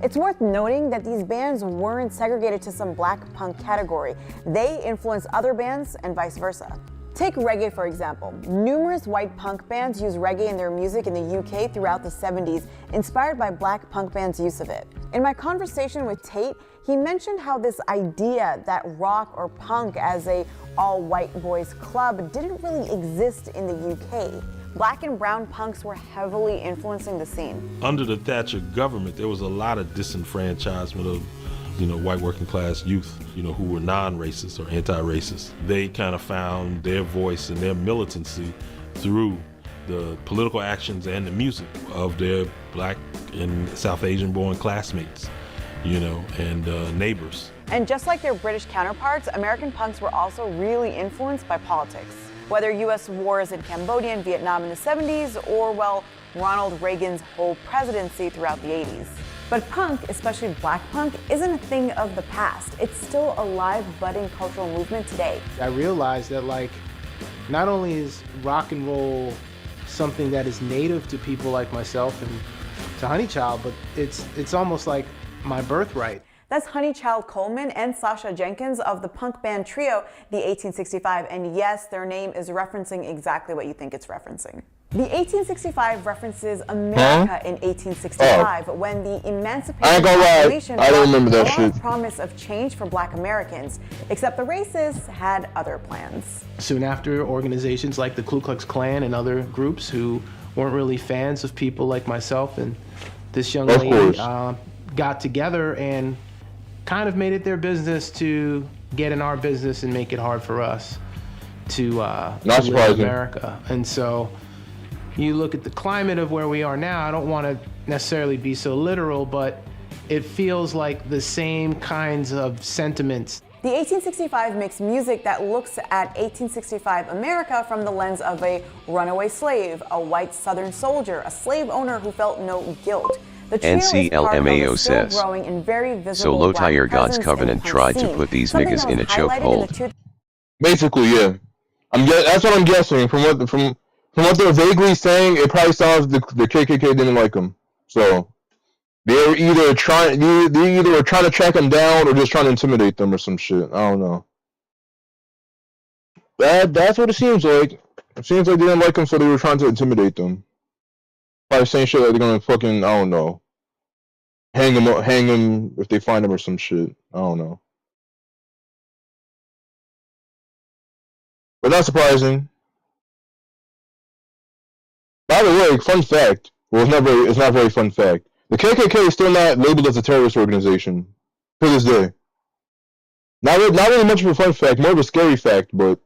It's worth noting that these bands weren't segregated to some black punk category. They influenced other bands and vice versa. Take reggae, for example. Numerous white punk bands used reggae in their music in the UK throughout the 70s, inspired by black punk bands' use of it. In my conversation with Tate, he mentioned how this idea that rock or punk as a all-white boys club didn't really exist in the UK. Black and brown punks were heavily influencing the scene. Under the Thatcher government, there was a lot of disenfranchisement of white working class youth, who were non-racist or anti-racist. They kind of found their voice and their militancy through the political actions and the music of their black and South Asian born classmates, and neighbors. And just like their British counterparts, American punks were also really influenced by politics. Whether U.S. wars in Cambodia and Vietnam in the 70s, or, well, Ronald Reagan's whole presidency throughout the 80s. But punk, especially black punk, isn't a thing of the past. It's still a live, budding cultural movement today. I realized that, not only is rock and roll something that is native to people like myself and to Honeychild, but it's almost like my birthright. That's Honeychild Coleman and Sasha Jenkins of the punk band trio, the 1865, and yes, their name is referencing exactly what you think it's referencing. The 1865 references America in 1865 when the Emancipation Proclamation I don't remember that brought shit. a promise of change for Black Americans, except the racists had other plans. Soon after, organizations like the Ku Klux Klan and other groups who weren't really fans of people like myself and this young lady got together and kind of made it their business to get in our business and make it hard for us to live in America. And so you look at the climate of where we are now, I don't want to necessarily be so literal, but it feels like the same kinds of sentiments. The 1865 makes music that looks at 1865 America from the lens of a runaway slave, a white Southern soldier, a slave owner who felt no guilt. The trio is part of a still growing and very visible So Low Black Tire God's presence Covenant in the tried punk to scene, put these something niggas that in a was highlighted chokehold. Basically, yeah. That's what I'm guessing. From what they're vaguely saying, it probably sounds the KKK didn't like him. So they were either trying to track him down or just trying to intimidate them or some shit. I don't know. That's what it seems like. It seems like they didn't like him, so they were trying to intimidate them. Probably saying shit like they're gonna fucking, I don't know, hang him if they find him or some shit. I don't know. But not surprising. By the way, fun fact. Well, it's not very fun fact. The KKK is still not labeled as a terrorist organization to this day. Not really much of a fun fact, more of a scary fact, but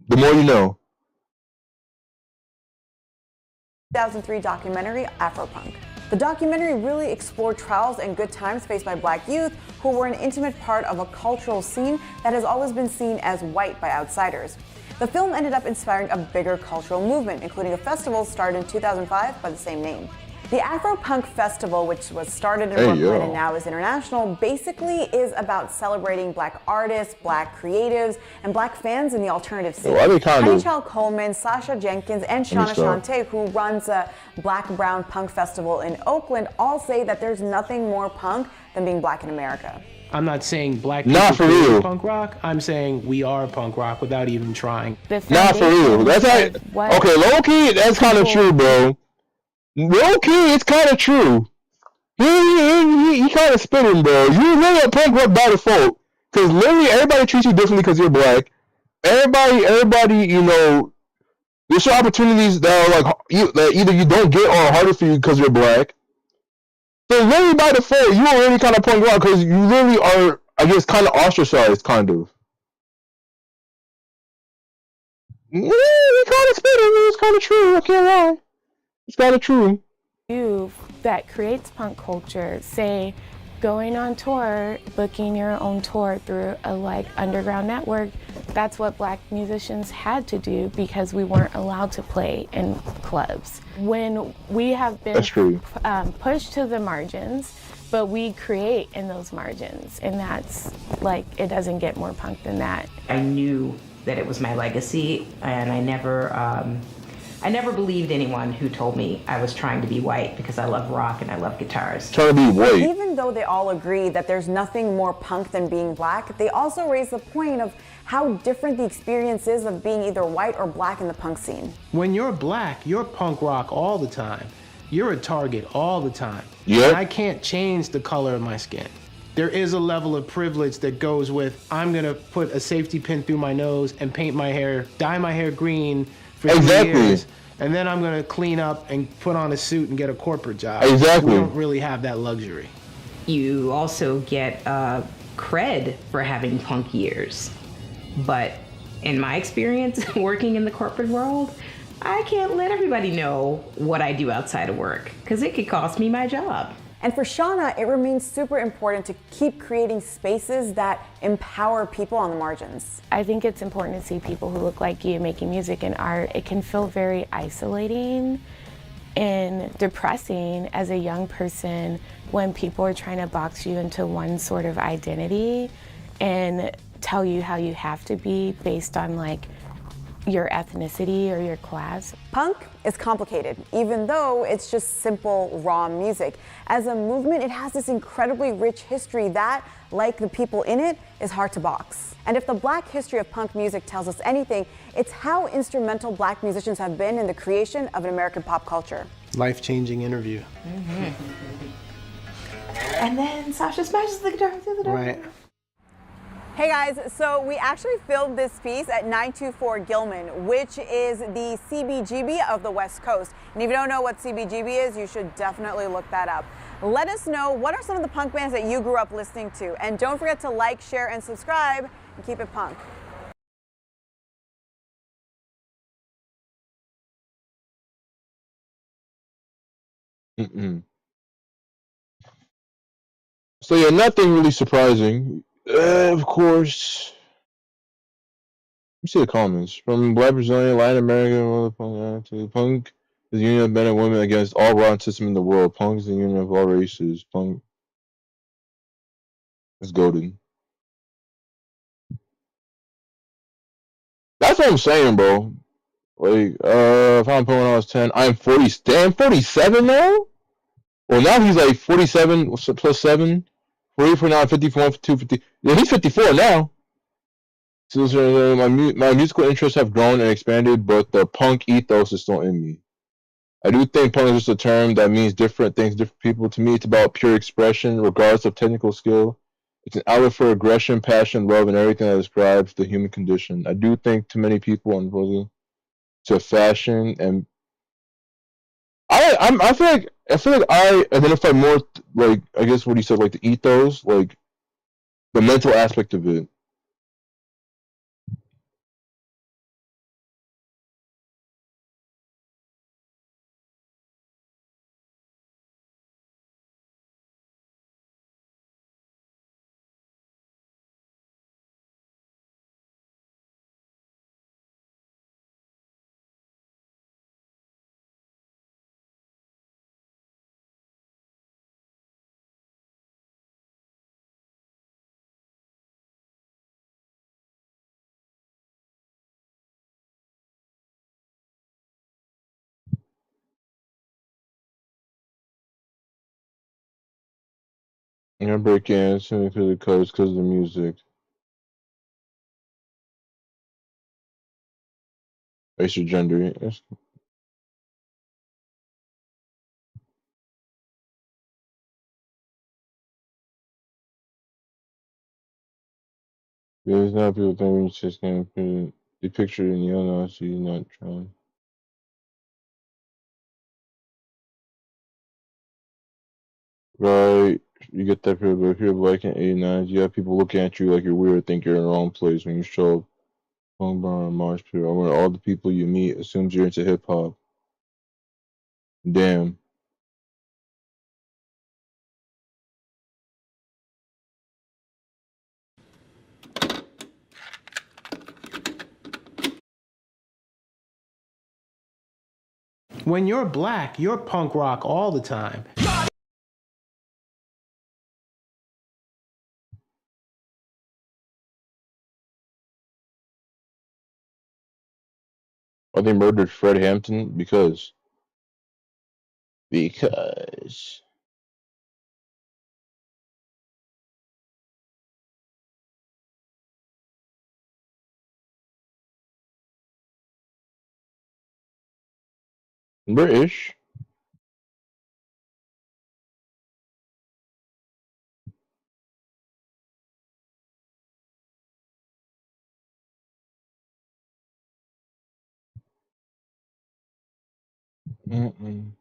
the more you know. 2003 documentary Afropunk. The documentary really explored trials and good times faced by Black youth who were an intimate part of a cultural scene that has always been seen as white by outsiders. The film ended up inspiring a bigger cultural movement, including a festival started in 2005 by the same name. The Afropunk Festival, which was started in Brooklyn and now is international, basically is about celebrating Black artists, Black creatives, and Black fans in the alternative scene. Honeychild Coleman, Sasha Jenkins, and Shauna Shante, who runs a Black Brown Punk Festival in Oakland, all say that there's nothing more punk than being Black in America. I'm not saying Black people create punk rock. I'm saying we are punk rock without even trying. Not for real. That's okay. Low key, that's kind of true, bro. Low key, it's kind of true. He kind of spinning, bro. You really a punk rock by default, because literally everybody treats you differently because you're Black. Everybody, you know, there's opportunities that are like that either you don't get or are harder for you because you're Black. So literally by default, you are really kind of punk rock because you really are, I guess, kind of ostracized, kind of. Yeah, he kind of spinning. It's kind of true. I can't lie. It's kind of true. You that creates punk culture, say going on tour, booking your own tour through a underground network, that's what Black musicians had to do because we weren't allowed to play in clubs. When we have been pushed to the margins, but we create in those margins, and that's it doesn't get more punk than that. I knew that it was my legacy, and I never believed anyone who told me I was trying to be white because I love rock and I love guitars. Trying to be white. Even though they all agree that there's nothing more punk than being Black, they also raise the point of how different the experience is of being either white or Black in the punk scene. When you're Black, you're punk rock all the time. You're a target all the time. Yeah. And I can't change the color of my skin. There is a level of privilege that goes with, I'm gonna put a safety pin through my nose and paint my hair, dye my hair green for 2 years, and then I'm gonna clean up and put on a suit and get a corporate job. Exactly. We don't really have that luxury. You also get cred for having punk years. But in my experience working in the corporate world, I can't let everybody know what I do outside of work because it could cost me my job. And for Shauna, it remains super important to keep creating spaces that empower people on the margins. I think it's important to see people who look like you making music and art. It can feel very isolating and depressing as a young person when people are trying to box you into one sort of identity and tell you how you have to be based on your ethnicity or your class. Punk is complicated, even though it's just simple, raw music. As a movement, it has this incredibly rich history that, like the people in it, is hard to box. And if the black history of punk music tells us anything, it's how instrumental black musicians have been in the creation of an American pop culture. Life-changing interview. And then Sasha smashes the guitar through the door. Right. Hey guys, so we actually filmed this piece at 924 Gilman, which is the CBGB of the West Coast. And if you don't know what CBGB is, you should definitely look that up. Let us know, what are some of the punk bands that you grew up listening to? And don't forget to like, share, and subscribe, and keep it punk. So yeah, nothing really surprising. Of course. You see the comments from Black Brazilian, Latin American, to punk is the union of men and women against all rotten system in the world. Punk is the union of all races. Punk is golden. That's what I'm saying, bro. Like, if I'm put when I was 10, I'm 40. Damn, 47 now. Well, now he's like 47 plus 7. 40 for now, 54, 50. Yeah, he's 54 now. So my musical interests have grown and expanded, but the punk ethos is still in me. I do think punk is just a term that means different things to different people. To me, it's about pure expression, regardless of technical skill. It's an outlet for aggression, passion, love, and everything that describes the human condition. I do think to many people, unfortunately, to fashion and I feel like I identify more like I guess what he said, like the ethos, like the mental aspect of it. I break dancing because of colors, because of the music. Race or gender. Yes. There's not people think we just gonna be pictured in the other, so you're not trying. Right. You get that people, but if you're black in 89, you have people looking at you like you're weird, think you're in the wrong place when you show up. Home bar March Pure. When all the people you meet assumes you're into hip hop. Damn. When you're black, you're punk rock all the time. They murdered Fred Hampton because British. Mm-mm.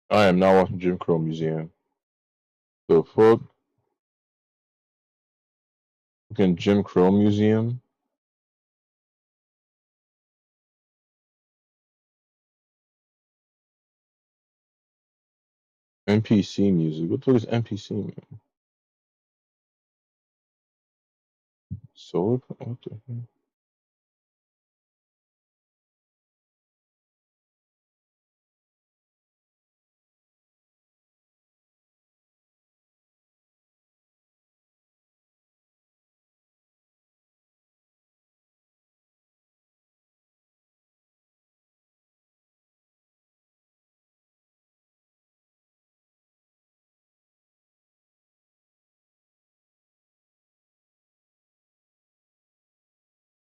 I am not watching Jim Crow Museum. The fuck? Fucking Jim Crow Museum? NPC music. What the fuck is NPC, man? Solar? What the heck?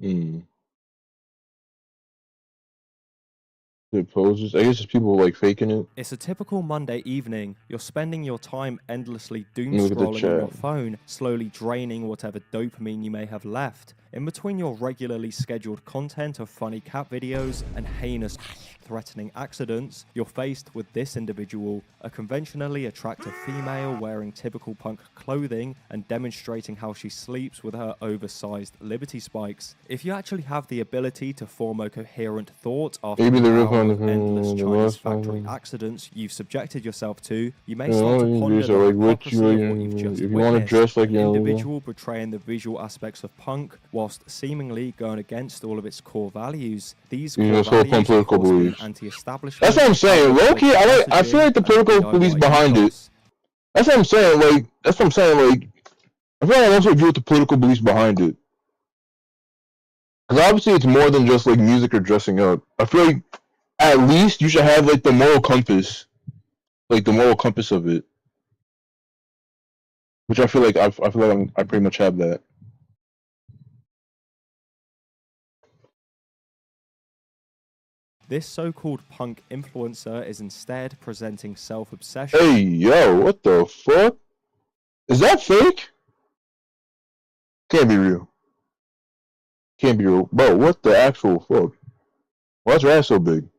Mm. The poses. I guess it's people like faking it. It's a typical Monday evening. You're spending your time endlessly doom Look at the scrolling on your chat. phone, slowly draining whatever dopamine you may have left. In between your regularly scheduled content of funny cat videos and heinous threatening accidents, you're faced with this individual, a conventionally attractive female wearing typical punk clothing and demonstrating how she sleeps with her oversized Liberty spikes. If you actually have the ability to form a coherent thought after Maybe the the real hour one. of endless The Chinese last factory one. accidents you've subjected yourself to, you may You start know, to ponder these the are like what hypocrisy of what you've just if you want to witnessed. dress like An you individual portraying the visual aspects of punk whilst seemingly going against all of its core values. These core just hold values, of political course, being beliefs. anti-establishment. That's what I'm saying. Low-key, I feel like the political police behind it. That's what I'm saying. Like, that's what I'm saying. Like, I feel like I also agree with the political beliefs behind it. Because obviously it's more than just like music or dressing up. I feel like at least you should have like the moral compass. Like the moral compass of it. Which I feel like I feel like I pretty much have that. This so-called punk influencer is instead presenting self-obsession. Hey, yo, what the fuck? Is that fake? Can't be real. Can't be real. Bro, what the actual fuck? Why is your ass so big?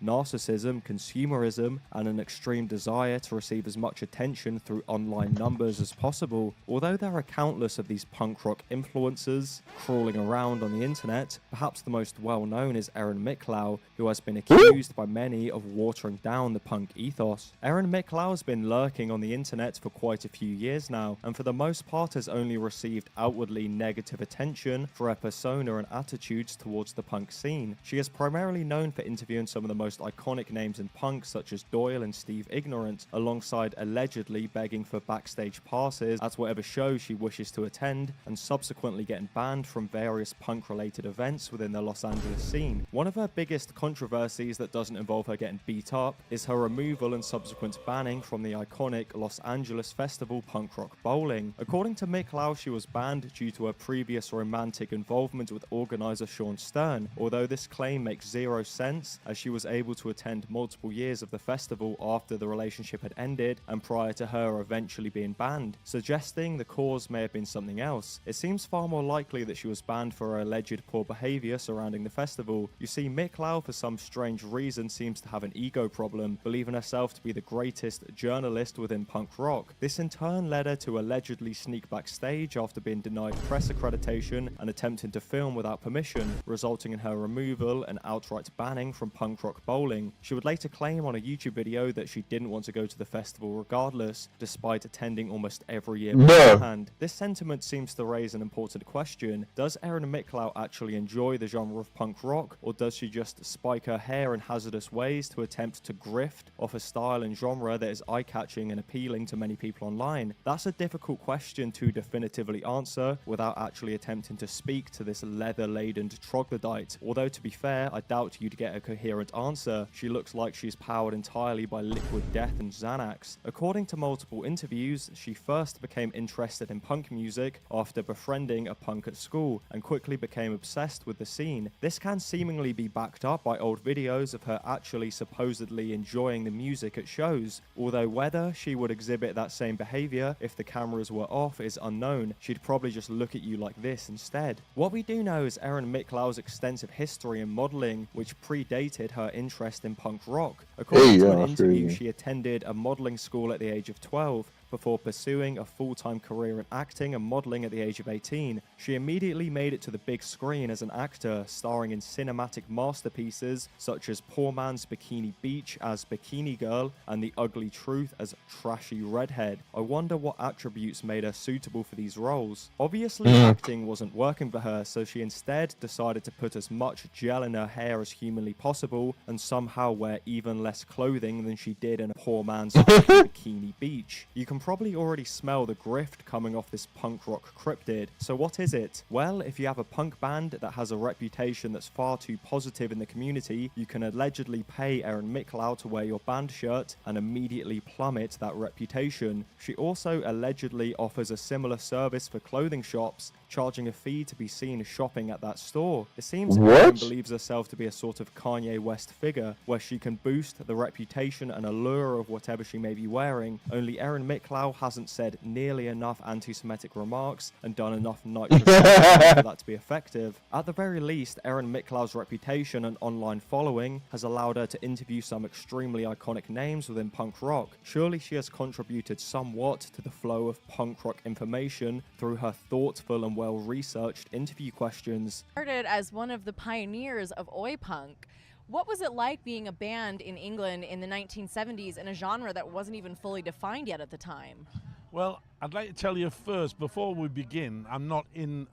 Narcissism, consumerism, and an extreme desire to receive as much attention through online numbers as possible. Although there are countless of these punk rock influencers crawling around on the internet, perhaps the most well-known is Erin Miklau, who has been accused by many of watering down the punk ethos. Erin Miklau has been lurking on the internet for quite a few years now, and for the most part has only received outwardly negative attention for her persona and attitudes towards the punk scene. She is primarily known for interviewing some of the most iconic names in punk, such as Doyle and Steve Ignorant, alongside allegedly begging for backstage passes at whatever show she wishes to attend, and subsequently getting banned from various punk-related events within the Los Angeles scene. One of her biggest controversies that doesn't involve her getting beat up is her removal and subsequent banning from the iconic Los Angeles festival Punk Rock Bowling. According to Miklau, she was banned due to her previous romantic involvement with organizer Sean Stern, although this claim makes zero sense, as she was able to attend multiple years of the festival after the relationship had ended and prior to her eventually being banned, suggesting the cause may have been something else. It seems far more likely that she was banned for her alleged poor behavior surrounding the festival. You see, Miklau, for some strange reason, seems to have an ego problem, believing herself to be the greatest journalist within punk rock. This in turn led her to allegedly sneak backstage after being denied press accreditation and attempting to film without permission, resulting in her removal and outright banning from punk rock bowling. She would later claim on a YouTube video that she didn't want to go to the festival regardless, despite attending almost every year beforehand. This sentiment seems to raise an important question. Does Erin Miklau actually enjoy the genre of punk rock, or does she just spike her hair in hazardous ways to attempt to grift off a style and genre that is eye-catching and appealing to many people online? That's a difficult question to definitively answer without actually attempting to speak to this leather-laden troglodyte. Although, to be fair, I doubt you'd get a coherent answer. She looks like she's powered entirely by liquid death and Xanax. According to multiple interviews, she first became interested in punk music after befriending a punk at school and quickly became obsessed with the scene. This can seemingly be backed up by old videos of her actually supposedly enjoying the music at shows, although whether she would exhibit that same behavior if the cameras were off is unknown. She'd probably just look at you like this instead. What we do know is Erin Miklau's extensive history in modeling, which predated her interest in punk rock. According to an interview, she attended a modeling school at the age of 12 before pursuing a full-time career in acting and modeling at the age of 18. She immediately made it to the big screen as an actor, starring in cinematic masterpieces such as Poor Man's Bikini Beach as Bikini Girl and The Ugly Truth as Trashy Redhead. I wonder what attributes made her suitable for these roles. Obviously, acting wasn't working for her, so she instead decided to put as much gel in her hair as humanly possible and somehow wear even less clothing than she did in a Poor Man's Bikini Beach. You can probably already smell the grift coming off this punk rock cryptid. So what is it? Well, if you have a punk band that has a reputation that's far too positive in the community, you can allegedly pay Erin Miklau to wear your band shirt and immediately plummet that reputation. She also allegedly offers a similar service for clothing shops, charging a fee to be seen shopping at that store. It seems What? Erin believes herself to be a sort of Kanye West figure, where she can boost the reputation and allure of whatever she may be wearing. Only Erin Miklau hasn't said nearly enough anti-Semitic remarks and done enough nitrous oxide for that to be effective. At the very least, Erin Miklau's reputation and online following has allowed her to interview some extremely iconic names within punk rock. Surely she has contributed somewhat to the flow of punk rock information through her thoughtful and well-researched interview questions. Started as one of the pioneers of oi punk. What was it like being a band in England in the 1970s in a genre that wasn't even fully defined yet at the time? Well, I'd like to tell you first, before we begin, I'm not in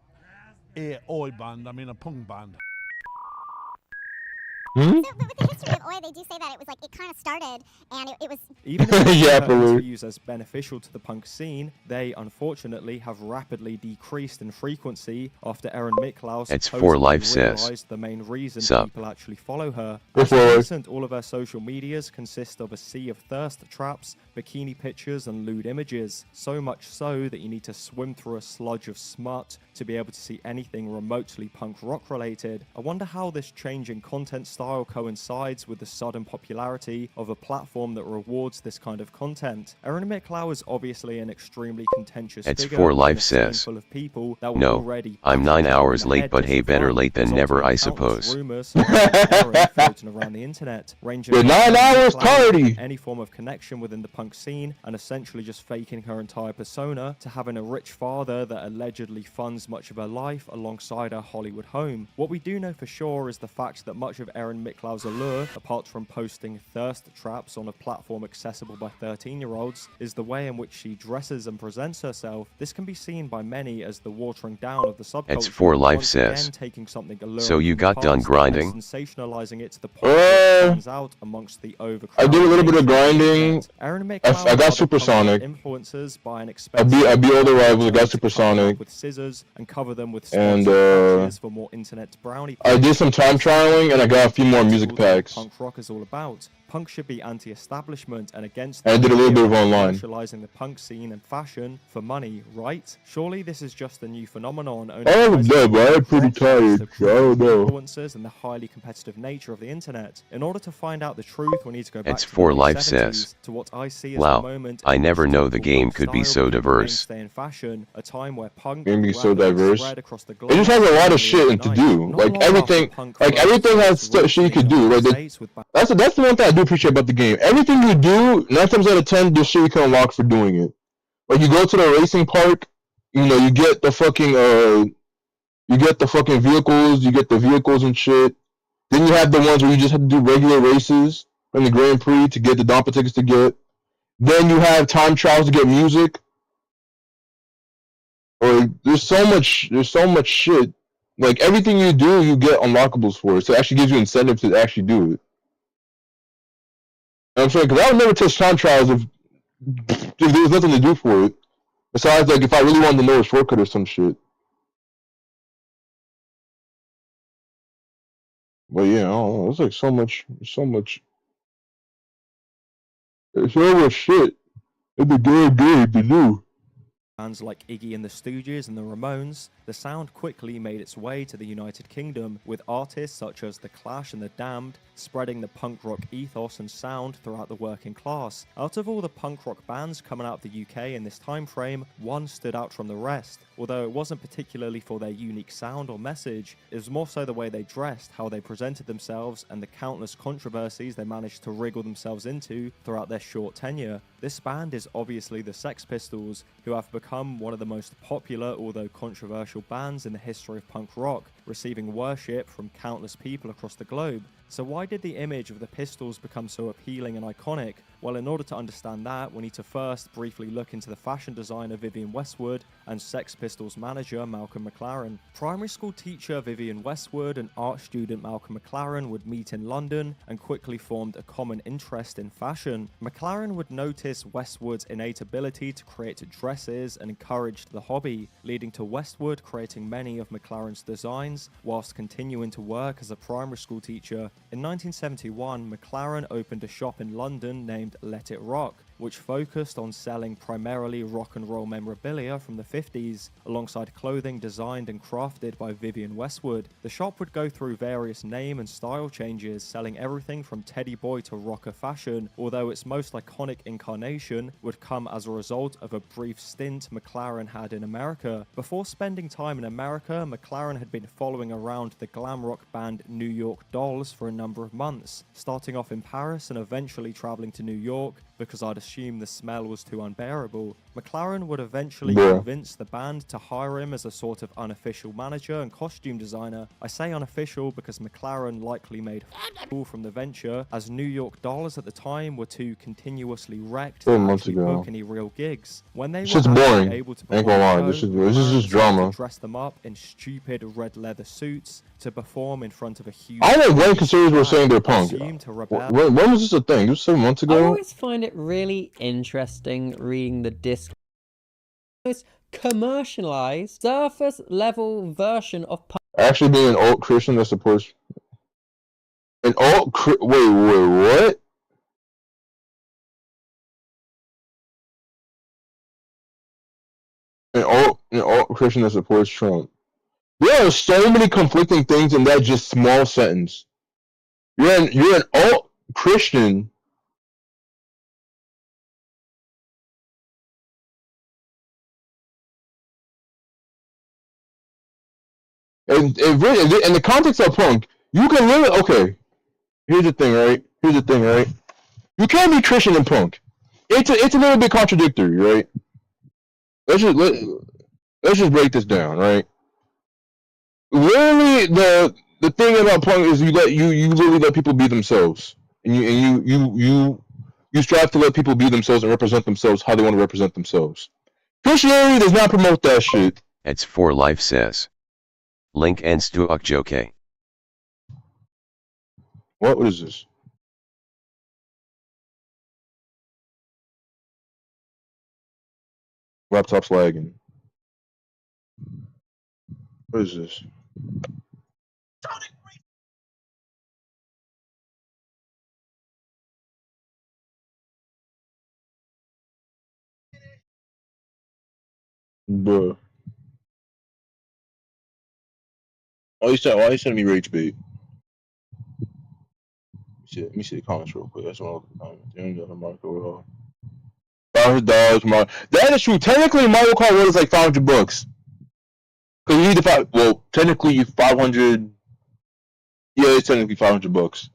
a oi band, I'm in a punk band. Hmm? So, but with the history of Oi, they do say that it was like, it kind of started, and it was... Even if Yeah, interviews as beneficial to the punk scene, they unfortunately have rapidly decreased in frequency after Erin Miklau It's for life, sis. realized the main reason Sup. people actually follow her. It's As for of life. recent, all of her social medias consist of a sea of thirst traps, bikini pictures, and lewd images. So much so that you need to swim through a sludge of smut to be able to see anything remotely punk rock related. I wonder how this change in content style coincides with the sudden popularity of a platform that rewards this kind of content. Erin Miklau is obviously an extremely contentious It's figure for within life, a scene sis. full of people that were No, already I'm 9 hours in the late, head but with hey, better fun, late than never, resulting I in countless suppose. rumors of Erin floating around the internet, ranging The from 9 Erin hours Miklau party. having any form of connection within the punk scene and essentially just faking her entire persona, to having a rich father that allegedly funds much of her life alongside her Hollywood home. What we do know for sure is the fact that much of Erin Miklau's allure, apart from posting thirst traps on a platform accessible by 13-year-olds, is the way in which she dresses and presents herself. This can be seen by many as the watering down of the subculture. It's for life, once sis. again taking something alluring So you from the got done past grinding? and sensationalizing it to the point that it stands out amongst the I overcrowded did a little bit of mainstream grinding. internet. Erin I Miklau got and other supersonic. punk rock influencers buy an I expensive beat all the rivals. I got to cover them up supersonic. with scissors and cover them with And sponsored patches for more internet brownie I did points. some time trialing, and I got a few more That's music all that packs. punk rock is all about. Punk should be anti-establishment and against I the did a little idea bit of online. commercializing the punk scene and fashion for money, right? Surely this is just a new phenomenon. Only I'm present dead, in bro. I'm punk pretty rock, tired. the I don't know. influencers and the highly competitive nature of the internet. In order to find out the truth, we need to go back It's to for the life, 70s, sis. to what I see as Wow, the moment I in never which know the typical game punk could be style so became diverse. mainstay in fashion, a time where punk Game be so rapidly diverse. spread across the It globe just has a lot of seemingly shit to overnight. do. Not Like long after everything, punk like first everything has released shit you in could the do. United Like States with that's the one thing I do appreciate about the game. Everything you do, 9 times out of 10, there's shit you can unlock for doing it. Like you go to the racing park, you know, you get the fucking vehicles, you get the vehicles and shit. Then you have the ones where you just have to do regular races in the Grand Prix to get the Dompa tickets to get. Then you have time trials to get music. Or there's so much shit. Like everything you do, you get unlockables for. So it actually gives you incentive to actually do it. You know what I'm saying? Because I would never touch time trials if there was nothing to do for it. Besides, like if I really wanted to know a shortcut or some shit. But yeah, I don't know. It's like there's so much shit in the game to do. Bands like Iggy and the Stooges and the Ramones, the sound quickly made its way to the United Kingdom, with artists such as The Clash and The Damned spreading the punk rock ethos and sound throughout the working class. Out of all the punk rock bands coming out of the UK in this time frame, one stood out from the rest. Although it wasn't particularly for their unique sound or message, it was more so the way they dressed, how they presented themselves, and the countless controversies they managed to wriggle themselves into throughout their short tenure. This band is obviously the Sex Pistols, who have become one of the most popular, although controversial bands in the history of punk rock, receiving worship from countless people across the globe. So why did the image of the Pistols become so appealing and iconic? Well, in order to understand that, we need to first briefly look into the fashion designer Vivienne Westwood and Sex Pistols manager Malcolm McLaren. Primary school teacher Vivienne Westwood and art student Malcolm McLaren would meet in London and quickly formed a common interest in fashion. McLaren would notice Westwood's innate ability to create dresses and encouraged the hobby, leading to Westwood creating many of McLaren's designs whilst continuing to work as a primary school teacher. In 1971, McLaren opened a shop in London named Let It Rock. which focused on selling primarily rock and roll memorabilia from the 50s, alongside clothing designed and crafted by Vivienne Westwood. The shop would go through various name and style changes, selling everything from teddy boy to rocker fashion, although its most iconic incarnation would come as a result of a brief stint McLaren had in America. Before spending time in America, McLaren had been following around the glam rock band New York Dolls for a number of months, starting off in Paris and eventually traveling to New York because I'd assume the smell was too unbearable. McLaren would eventually convince the band to hire him as a sort of unofficial manager and costume designer. I say unofficial because McLaren likely made from the venture, as New York Dolls at the time were too continuously wrecked to actually book any real gigs. When they were boring. able to Ain't gonna lie, perform, this is just drama. dress them up in stupid red leather suits to perform in front of a huge. I don't know when conservatives were saying they're punk. When was this a thing? It was 7 months I ago. always find it really interesting reading the disc. Most commercialized, surface level version of punk. Actually being an alt Christian that supports an alt wait, what? An alt Christian that supports Trump. There are so many conflicting things in that just small sentence. You're an alt Christian. And really, in the context of punk, you can literally, okay, here's the thing, right? You can't be Christian in punk. It's a little bit contradictory, right? Let's just break this down, right? Literally, the thing about punk is you literally let people be themselves, and you strive to let people be themselves and represent themselves how they want to represent themselves. Christianity does not promote that shit. It's for life, sis. Link ends to Ukjoke. What is this? Laptop's lagging. What is this? Bruh. Why you sending me rage bait? Let me see the comments real quick. That's one of the comments. $500. That is true. Technically, Mario Kart World is like $500. Because you need to well, technically 500. Yeah, it's technically $500.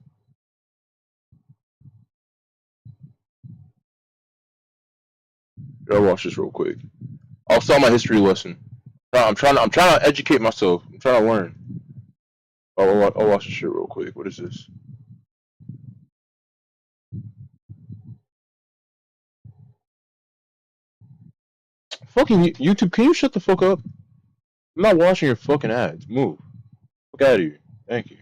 I'll watch this real quick. I'll start my history lesson. I'm trying to educate myself. I'm trying to learn. I'll watch this shit real quick. What is this? Fucking YouTube, can you shut the fuck up? I'm not watching your fucking ads. Move. Fuck out of here. Thank you.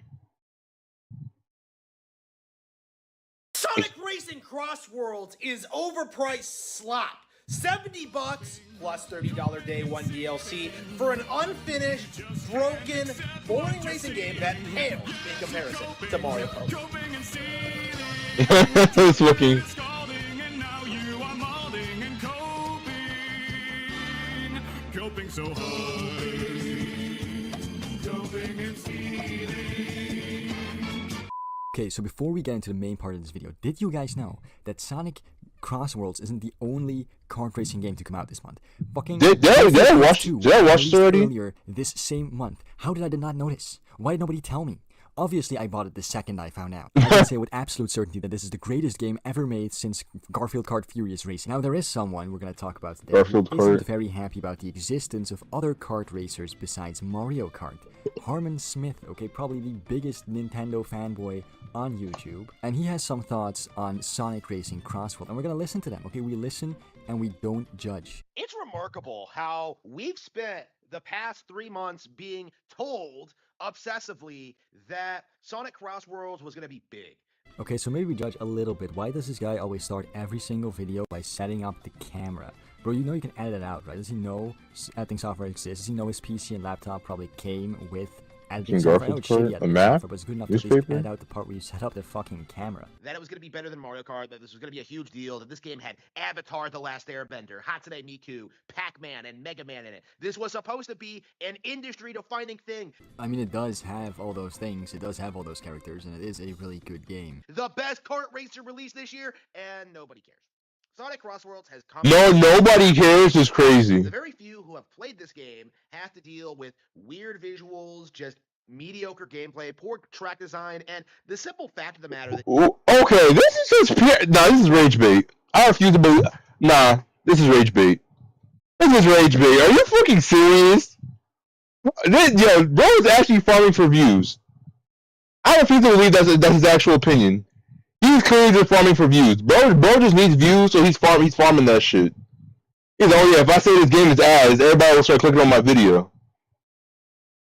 Sonic Racing Cross Worlds is overpriced slop. $70 plus $30 day one DLC for an unfinished, broken, boring racing game that pales in comparison to Mario Kart. It's looking. Coping so hard, coping and stealing. Okay, so before we get into the main part of this video, did you guys know that Sonic Cross Worlds isn't the only kart racing game to come out this month? Fucking Did I watch it already? Earlier this same month. How did I not notice? Why did nobody tell me? Obviously, I bought it the second I found out. I can say with absolute certainty that this is the greatest game ever made since Garfield Kart Furious Racing. Now, there is someone we're going to talk about today Garfield who Kart. isn't very happy about the existence of other kart racers besides Mario Kart. Harmon Smith, okay, probably the biggest Nintendo fanboy on YouTube. And he has some thoughts on Sonic Racing Cross World. And we're going to listen to them, okay? We listen and we don't judge. It's remarkable how we've spent the past 3 months being told obsessively that Sonic Cross Worlds was going to be big. Okay, so maybe we judge a little bit. Why does this guy always start every single video by setting up the camera? Bro, you know you can edit it out, right? Does he know editing software exists? Does he know his PC and laptop probably came with editing software. I know it's shitty editing map, software, but it's good enough to at least edit out the part where you set up the fucking camera. That it was going to be better than Mario Kart, that this was going to be a huge deal, that this game had Avatar The Last Airbender, Hatsune Miku, Pac-Man, and Mega Man in it. This was supposed to be an industry-defining thing. I mean, it does have all those things, it does have all those characters, and it is a really good game. The best kart racer released this year, and nobody cares. Sonic Crossworlds has come. No, nobody cares is crazy. The very few who have played this game have to deal with weird visuals, just mediocre gameplay, poor track design, and the simple fact of the matter that. Okay, this is just this is rage bait. I refuse to believe. Nah, this is rage bait. This is rage bait. Are you fucking serious? Yo, bro is actually farming for views. I refuse to believe that's his actual opinion. He's clearly just farming for views. Bro just needs views, so he's farming that shit. He's like, oh yeah, if I say this game is ass, everybody will start clicking on my video.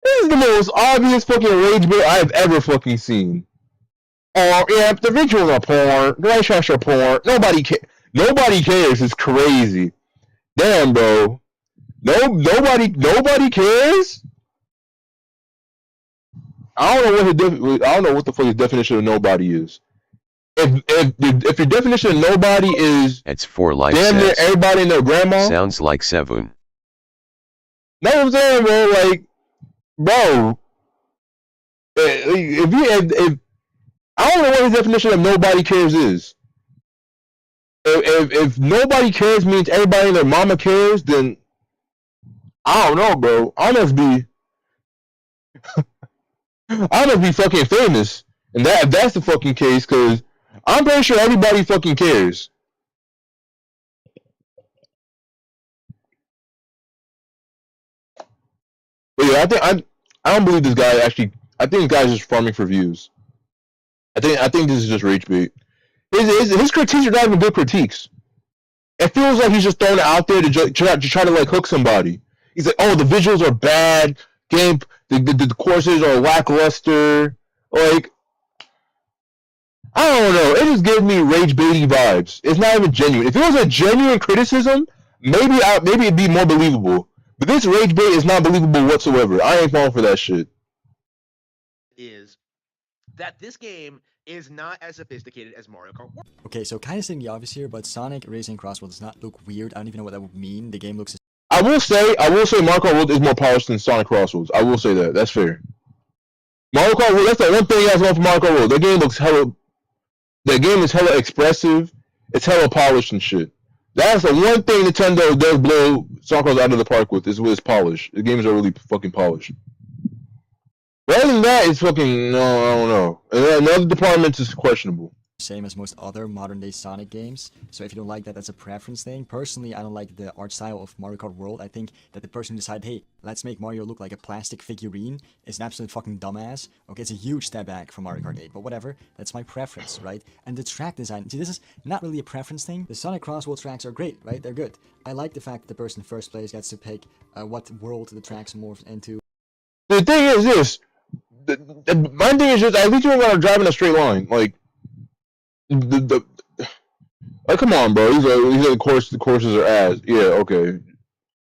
This is the most obvious fucking rage bait I have ever fucking seen. Oh yeah, the visuals are porn, the light shots are porn. Nobody cares. It's crazy. Damn, bro. Nobody cares. I don't know what the fuck his definition of nobody is. If your definition of nobody is it's for like damn near everybody and their grandma. Sounds like Sevun. Know what I'm saying, bro? Like, bro, if I don't know what his definition of nobody cares is. If nobody cares means everybody and their mama cares, then I don't know, bro. I must be fucking famous, and if that's the fucking case, because I'm pretty sure everybody fucking cares. But yeah, I don't believe this guy actually. I think this guy's just farming for views. I think this is just rage bait. His critiques are not even good critiques. It feels like he's just throwing it out there to try to like hook somebody. He's like, oh, the visuals are bad. The courses are lackluster. Like, I don't know. It just gives me rage baity vibes. It's not even genuine. If it was a genuine criticism, maybe it'd be more believable. But this rage bait is not believable whatsoever. I ain't falling for that shit. Is that this game is not as sophisticated as Mario Kart World. Okay, so kind of saying the obvious here, but Sonic Racing Crossworld does not look weird. I don't even know what that would mean. The game looks. I will say Mario Kart World is more polished than Sonic Crossroads. I will say that. That's fair. Mario Kart World, that's the one thing I was going for Mario Kart World. That game looks hella. That game is hella expressive. It's hella polished and shit. That's the one thing Nintendo does blow Sonic Crossroads out of the park with, is with its polish. The games are really fucking polished. Rather than that, it's fucking, no, I don't know. And another department is questionable. Same as most other modern-day Sonic games, so if you don't like that, that's a preference thing. Personally, I don't like the art style of Mario Kart World. I think that the person who decided, hey, let's make Mario look like a plastic figurine is an absolute fucking dumbass. Okay, it's a huge step back from Mario Kart 8, but whatever, that's my preference, right? And the track design, see, this is not really a preference thing. The Sonic Crossworld tracks are great, right? They're good. I like the fact that the person in first place gets to pick what world the tracks morph into. The thing is this, my thing is just, at least you're gonna drive in a straight line, like, like, come on, bro. He's like, the courses are ass. Yeah, okay.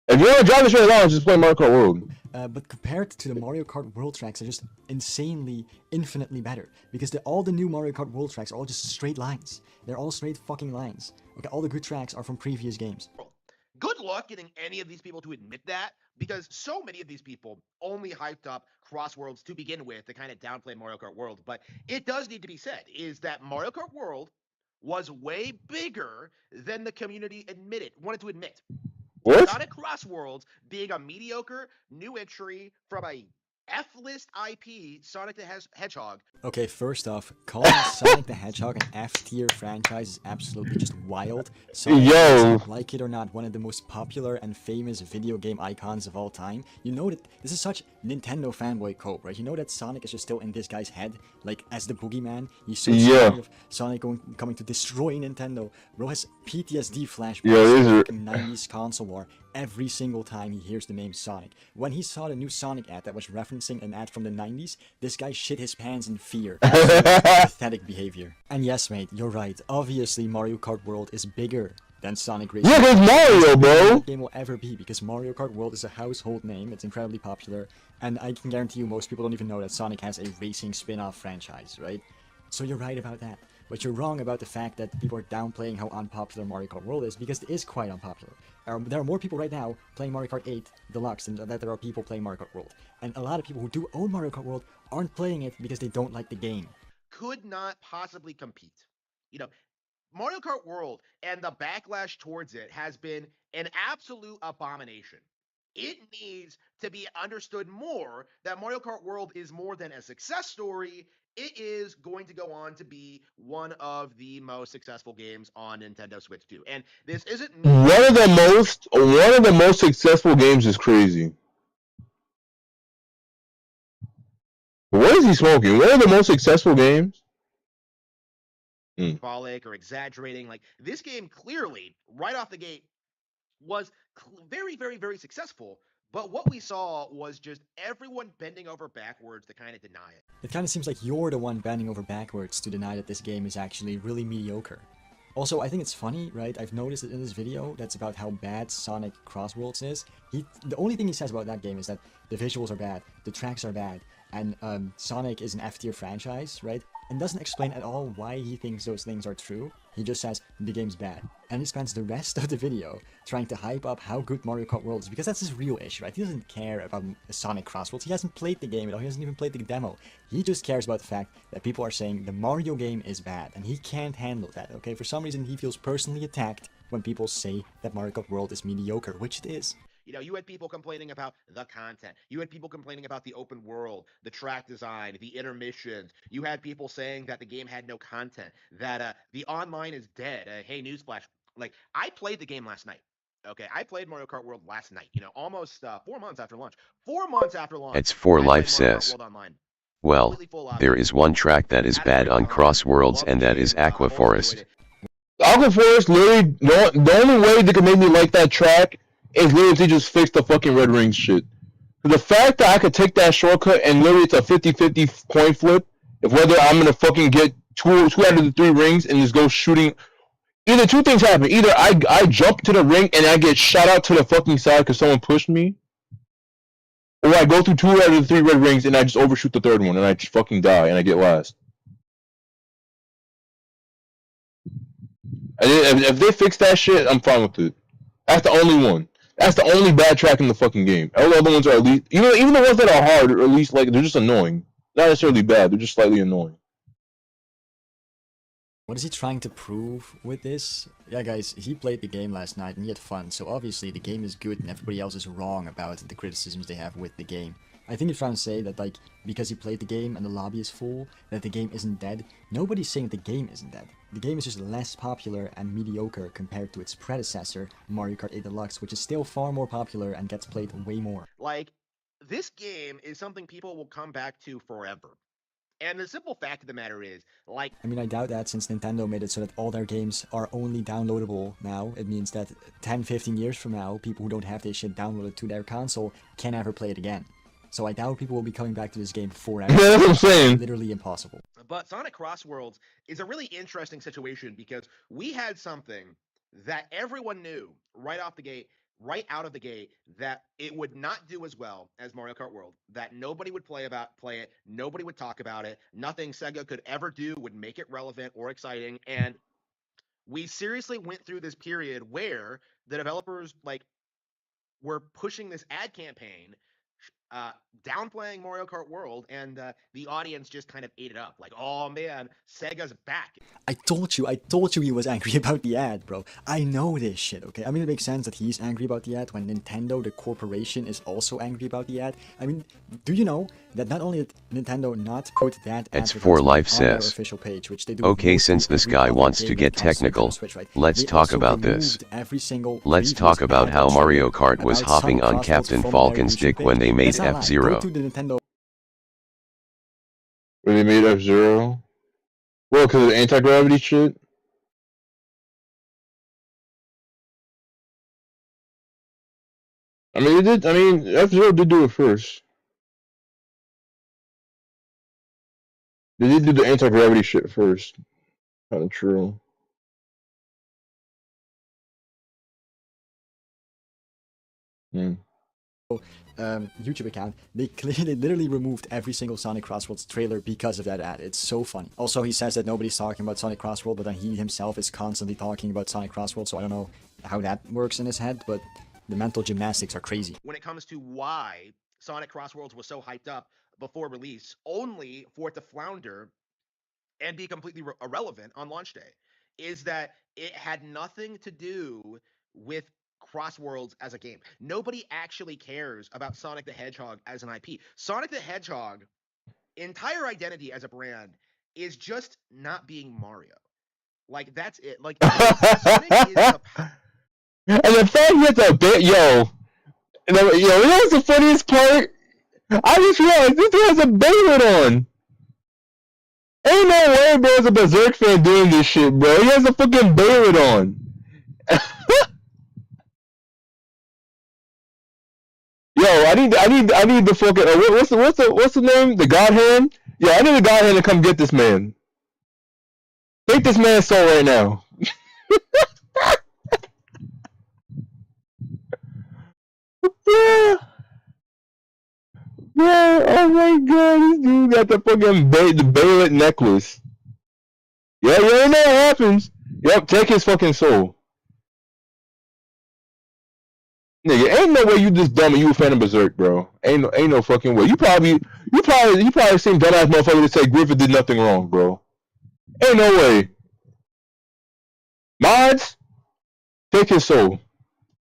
If you want to drive a straight line, just play Mario Kart World. But compared to the Mario Kart World tracks, they're just insanely, infinitely better. Because all the new Mario Kart World tracks are all just straight lines. They're all straight fucking lines. Okay, all the good tracks are from previous games. Good luck getting any of these people to admit that, because so many of these people only hyped up Crossworlds to begin with to kind of downplay Mario Kart World. But it does need to be said, is that Mario Kart World was way bigger than the community wanted to admit. What? Sonic Crossworlds being a mediocre new entry from a F-list IP, Sonic the Hedgehog. Okay, first off, calling Sonic the Hedgehog an F-tier franchise is absolutely just wild. Sonic is, like it or not, one of the most popular and famous video game icons of all time. You know that this is such Nintendo fanboy cope, right? You know that Sonic is just still in this guy's head, like as the boogeyman. He's so scared of Sonic coming to destroy Nintendo. Bro has PTSD flashbacks from the 90s console war every single time he hears the name Sonic. When he saw the new Sonic ad that was referencing an ad from the 90s, this guy shit his pants in fear. Pathetic behavior. And yes, mate, you're right. Obviously, Mario Kart World is bigger than Sonic Racing. Yeah, there's Mario, bro. That game will ever be, because Mario Kart World is a household name. It's incredibly popular, and I can guarantee you most people don't even know that Sonic has a racing spin-off franchise, right? So you're right about that. But you're wrong about the fact that people are downplaying how unpopular Mario Kart World is, because it is quite unpopular. There are more people right now playing Mario Kart 8 Deluxe than that there are people playing Mario Kart World. And a lot of people who do own Mario Kart World aren't playing it because they don't like the game. Could not possibly compete. You know, Mario Kart World and the backlash towards it has been an absolute abomination. It needs to be understood more that Mario Kart World is more than a success story. It is going to go on to be one of the most successful games on Nintendo Switch 2. And this isn't me. One of the most successful games is crazy. What is he smoking? One of the most successful games? Symbolic or exaggerating. Like, this game clearly, right off the gate, was very, very, very successful. But what we saw was just everyone bending over backwards to kind of deny it. It kind of seems like you're the one bending over backwards to deny that this game is actually really mediocre. Also, I think it's funny, right? I've noticed it in this video that's about how bad Sonic Crossworlds is. The only thing he says about that game is that the visuals are bad, the tracks are bad, and Sonic is an F-tier franchise, right? And doesn't explain at all why he thinks those things are true. He just says the game's bad. And he spends the rest of the video trying to hype up how good Mario Kart World is, because that's his real issue, right? He doesn't care about Sonic Crossworlds. He hasn't played the game at all. He hasn't even played the demo. He just cares about the fact that people are saying the Mario game is bad, and he can't handle that, okay? For some reason, he feels personally attacked when people say that Mario Kart World is mediocre, which it is. You know, you had people complaining about the content. You had people complaining about the open world, the track design, the intermissions. You had people saying that the game had no content, that the online is dead. Hey, newsflash. Like, I played the game last night. Okay, I played Mario Kart World last night, you know, almost 4 months after launch. 4 months after launch. It's for life, sis. Well, there is one track that is bad on Crossworlds, and that is Aqua Forest. Aqua Forest, literally, the only way they could make me like that track is literally to just fix the fucking red rings shit. The fact that I could take that shortcut and literally it's a 50-50 coin flip, if whether I'm gonna fucking get two out of the 3 rings and just go shooting. Either two things happen. Either I jump to the ring and I get shot out to the fucking side because someone pushed me, or I go through 2 out of the 3 red rings and I just overshoot the 3rd one and I just fucking die and I get last. And if they fix that shit, I'm fine with it. That's the only one. That's the only bad track in the fucking game. All the other ones are at least, even the ones that are hard, are at least like they're just annoying. Not necessarily bad, they're just slightly annoying. What is he trying to prove with this? Yeah, guys, he played the game last night and he had fun, so obviously the game is good and everybody else is wrong about the criticisms they have with the game. I think he's trying to say that, like, because he played the game and the lobby is full, that the game isn't dead. Nobody's saying the game isn't dead. The game is just less popular and mediocre compared to its predecessor, Mario Kart 8 Deluxe, which is still far more popular and gets played way more. Like, this game is something people will come back to forever. And the simple fact of the matter is, like... I mean, I doubt that, since Nintendo made it so that all their games are only downloadable now. It means that 10-15 years from now, people who don't have this shit downloaded to their console can never play it again. So I doubt people will be coming back to this game forever. Yeah, that's what I'm saying. Literally impossible. But Sonic Crossworlds is a really interesting situation because we had something that everyone knew right out of the gate, that it would not do as well as Mario Kart World, that nobody would play it, nobody would talk about it, nothing Sega could ever do would make it relevant or exciting, and we seriously went through this period where the developers, like, were pushing this ad campaign, downplaying Mario Kart World, and the audience just kind of ate it up. Like, oh man, Sega's back. I told you he was angry about the ad, bro. I know this shit, okay? I mean, it makes sense that he's angry about the ad when Nintendo, the corporation, is also angry about the ad. I mean, do you know that not only did Nintendo not put that It's for life, on their sis. official page, which they do Okay, since this guy wants to get technical, let's talk about this. Let's talk about how Mario Kart was hopping on Captain Falcon's dick when they made F-Zero. When they made F-Zero? Well, because of the anti-gravity shit? I mean, F-Zero did do it first. They did do the anti-gravity shit first. Kind of true. YouTube account, they literally removed every single Sonic Crossworlds trailer because of that ad. It's so funny. Also, he says that nobody's talking about Sonic Crossworld, but then he himself is constantly talking about Sonic Crossworld, so I don't know how that works in his head, but the mental gymnastics are crazy. When it comes to why Sonic Crossworlds was so hyped up before release, only for it to flounder and be completely irrelevant on launch day, is that it had nothing to do with Crossworlds as a game. Nobody actually cares about Sonic the Hedgehog as an IP. Sonic the Hedgehog, entire identity as a brand, is just not being Mario. Like, that's it. Like, Sonic is the... And the fact he has a bit, yo, you know what's the funniest part? I just realized this dude has a Beyblade on. Ain't no way, bro, as a Berserk fan doing this shit, bro. He has a fucking Beyblade on. Yo, I need the fucking what's the name? The God Hand? Yeah, I need the God Hand to come get this man. Take this man's soul right now. Yeah. Yeah, oh my god, this dude got the fucking the Beyblade necklace. Yeah, you know what happens. Yep, take his fucking soul. Nigga, ain't no way you this dumb and you a fan of Berserk, bro. Ain't no fucking way. You probably seen dumbass motherfucker to say Griffith did nothing wrong, bro. Ain't no way. Mods, take his soul.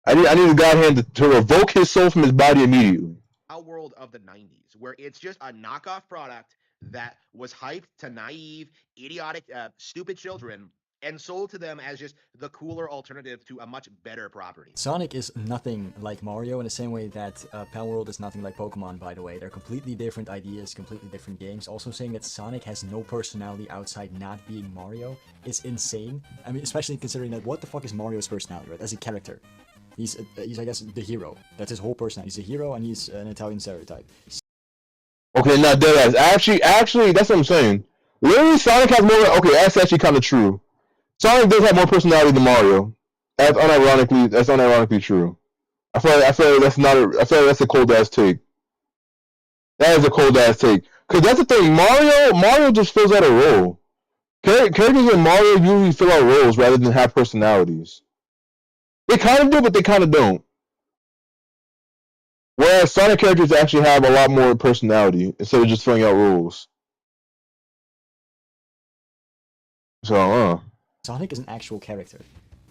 I need a God Hand to revoke his soul from his body immediately. World of the 90s, where it's just a knockoff product that was hyped to naive, idiotic, stupid children and sold to them as just the cooler alternative to a much better property. Sonic is nothing like Mario in the same way that Pal World is nothing like Pokemon, by the way. They're completely different ideas, completely different games. Also saying that Sonic has no personality outside not being Mario is insane. I mean, especially considering that what the fuck is Mario's personality, right? As a character. He's I guess, the hero. That's his whole personality. He's a hero and he's an Italian stereotype. Okay, not dead ass. Actually, that's what I'm saying. Literally, Sonic has more... Okay, that's actually kind of true. Sonic does have more personality than Mario. That's unironically true. I feel like that's a cold ass take. That is a cold ass take. Cause that's the thing. Mario just fills out a role. Characters in Mario usually fill out roles rather than have personalities. They kind of do, but they kind of don't. Whereas Sonic characters actually have a lot more personality instead of just filling out roles. So, Sonic is an actual character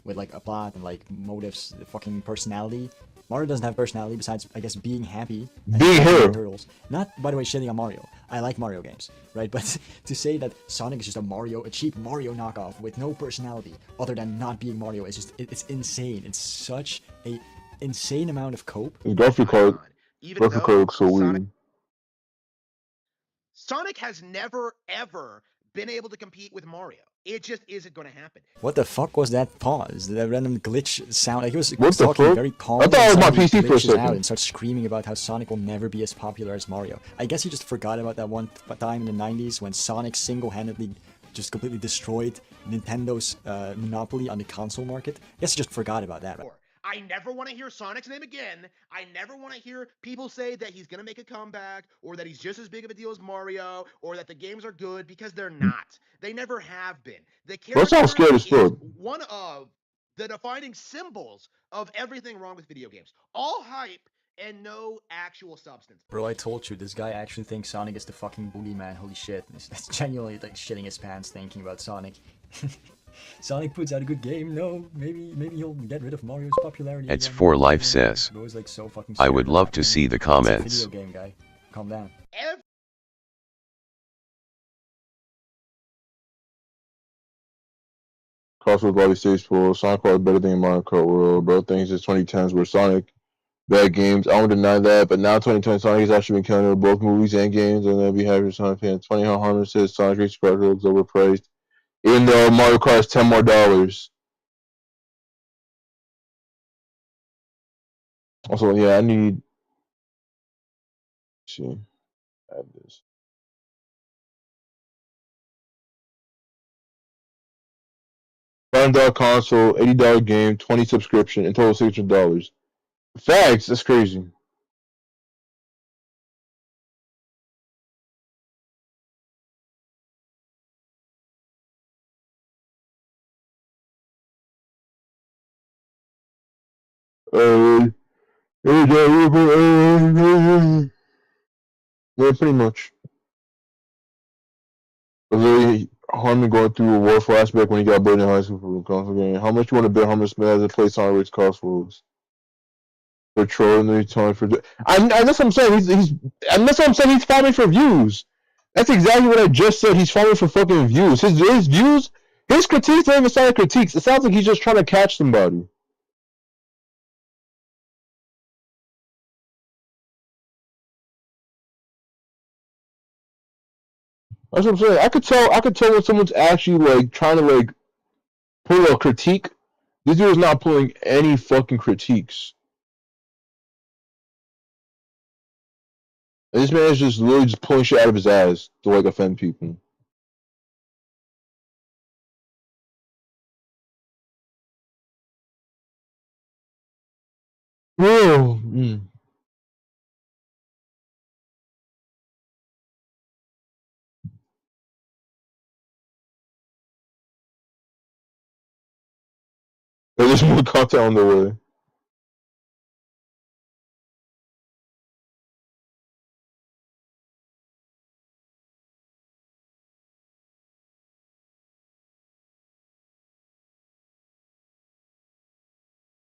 with like a plot and like motives, fucking personality. Mario doesn't have personality besides, I guess, being happy. Being here. Turtles. Not, by the way, shitting on Mario. I like Mario games, right? But to say that Sonic is just a cheap Mario knockoff with no personality other than not being Mario is just, it's insane. It's such a insane amount of cope. Graphic card looks so weird. Sonic has never, ever been able to compete with Mario. It just isn't going to happen. What the fuck was that pause? That random glitch sound? Like, he was What the talking fuck? very calm. I thought it was my PC for a second. And starts screaming about how Sonic will never be as popular as Mario. I guess he just forgot about that one time in the 90s when Sonic single-handedly just completely destroyed Nintendo's monopoly on the console market. I guess he just forgot about that. Right? I never want to hear Sonic's name again. I never want to hear people say that he's going to make a comeback or that he's just as big of a deal as Mario or that the games are good because they're not. They never have been. The character is one of the defining symbols of everything wrong with video games. All hype and no actual substance. Bro, I told you, this guy actually thinks Sonic is the fucking boogeyman. Holy shit. He's genuinely like shitting his pants thinking about Sonic. Sonic puts out a good game. No, maybe he'll get rid of Mario's popularity. It's for life, says. Like so I would love to see the comments. It's a video game, guy. Calm down. Crossroads Body Stage Pool, Sonic is better than Mario Kart World, bro. Things since 2010s were Sonic bad games. I won't deny that, but now 2020 Sonic has actually been killing both movies and games, and then we have your Sonic fans. 20 how Hunter says Sonic Racing Crossroads overpriced. Even though Mario Kart is $10 more. Also, yeah, I need. Let's see, add this. $5 console, $80 game, 20 subscription, in total $600. Facts. That's crazy. Yeah, pretty much. Literally, Harmon going through a war flashback when he got bullied in high school for a console game. How much you want to bet Harmon Smith has to play Sonic Race Crossroads? For trolling the time for. That's what I'm saying. And that's what I'm saying. He's farming for views. That's exactly what I just said. He's farming for fucking views. His views, his critiques don't even sound like critiques. It sounds like he's just trying to catch somebody. That's what I'm saying. I could tell when someone's actually like trying to like pull a critique. This dude is not pulling any fucking critiques. And this man is just literally just pulling shit out of his ass to like offend people. Whoa. There's more content on the way.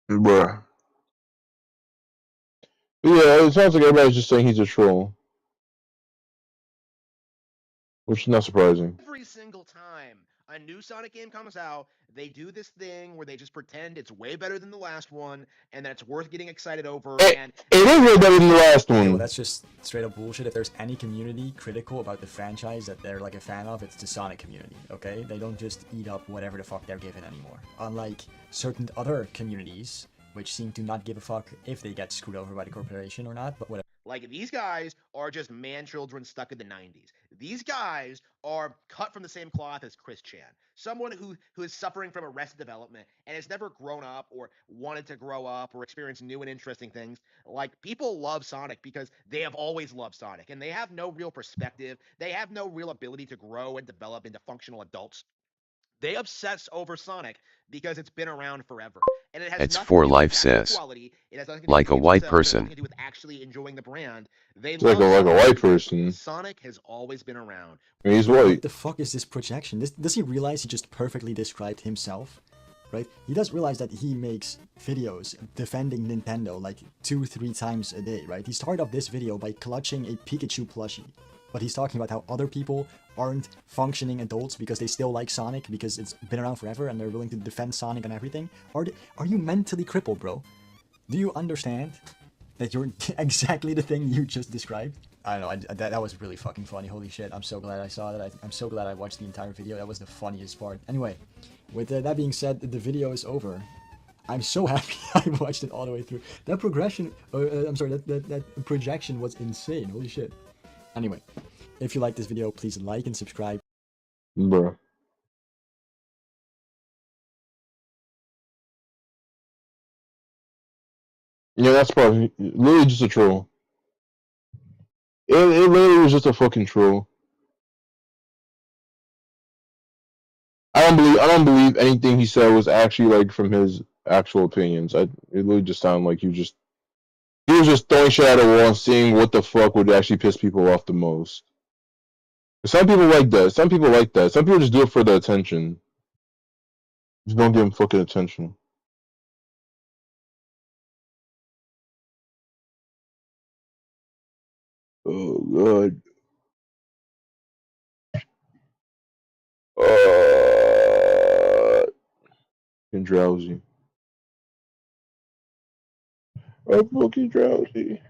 Bruh. Yeah, it sounds like everybody's just saying he's a troll. Which is not surprising. Every single time a new Sonic game comes out, they do this thing where they just pretend it's way better than the last one and that it's worth getting excited over. And it is way better than the last one. Yo, that's just straight up bullshit. If there's any community critical about the franchise that they're like a fan of, it's the Sonic community, okay? They don't just eat up whatever the fuck they're given anymore. Unlike certain other communities, which seem to not give a fuck if they get screwed over by the corporation or not, but whatever. like these guys are just man children stuck in the 90s. These guys are cut from the same cloth as Chris Chan, someone who is suffering from arrested development and has never grown up or wanted to grow up or experience new and interesting things. Like, people love Sonic because they have always loved Sonic, and they have no real perspective. They have no real ability to grow and develop into functional adults. They obsess over Sonic because it's been around forever, and it has It's nothing for to do life, with actual sis. quality. It has nothing to do Like a with white games themselves. It has person. nothing to do with actually enjoying the brand. They It's like love a Sonic white because person. Sonic has always been around. And he's What white. the fuck is this projection? Does he realize he just perfectly described himself? Right? He does realize that he makes videos defending Nintendo like 2-3 times a day, right? He started off this video by clutching a Pikachu plushie. But he's talking about how other people aren't functioning adults because they still like Sonic because it's been around forever and they're willing to defend Sonic and everything. Are you mentally crippled, bro? Do you understand that you're exactly the thing you just described? I don't know, that was really fucking funny. Holy shit, I'm so glad I saw that. I'm so glad I watched the entire video. That was the funniest part. Anyway, with that being said, the video is over. I'm so happy I watched it all the way through. That progression, I'm sorry, that projection was insane. Holy shit. Anyway, if you like this video, please like and subscribe. Bruh. Yeah, that's probably literally just a troll. It literally was just a fucking troll. I don't believe anything he said was actually like from his actual opinions. It really just sounded like he was just throwing shit at a wall and seeing what the fuck would actually piss people off the most. Some people like that. Some people like that. Some people just do it for the attention. Just don't give him fucking attention. Oh god. I'm drowsy. I'm fucking drowsy.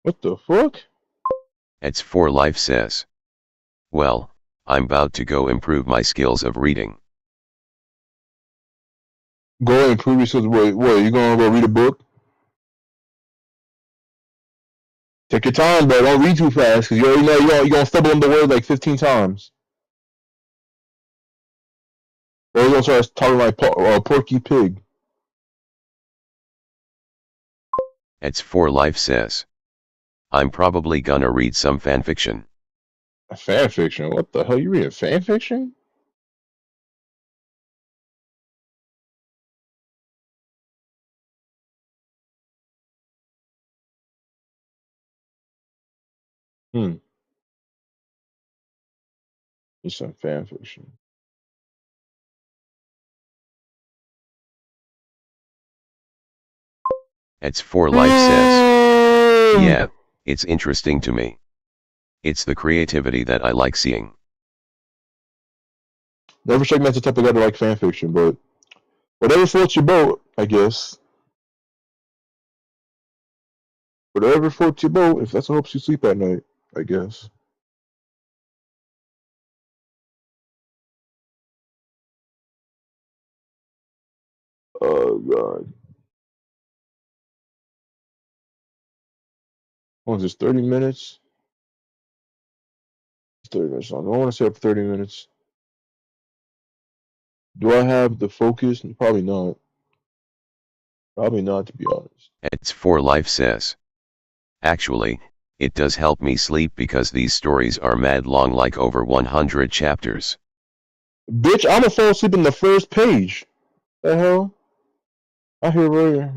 What the fuck? It's for life says. Well, I'm about to go improve my skills of reading. Go improve your skills. What? You gonna go read a book? Take your time, bro. Don't read too fast, because you already know you're gonna stumble on the word like 15 times. Or you're gonna start talking like Porky Pig. It's for life says. I'm probably gonna read some fanfiction. Fan fiction? What the hell? You reading fan fiction? It's some fan fiction. It's for life says. Yeah, it's interesting to me. It's the creativity that I like seeing. Never struck me as the type of guy to like fan fiction, but whatever floats your boat, I guess. Whatever floats your boat, if that's what helps you sleep at night, I guess. Oh God. What is this, 30 minutes? It's 30 minutes long. I want to stay up for 30 minutes. Do I have the focus? Probably not. Probably not, to be honest. It's for life says. Actually, it does help me sleep because these stories are mad long, like over 100 chapters. Bitch, I'm gonna fall asleep in the first page. The hell? I hear right.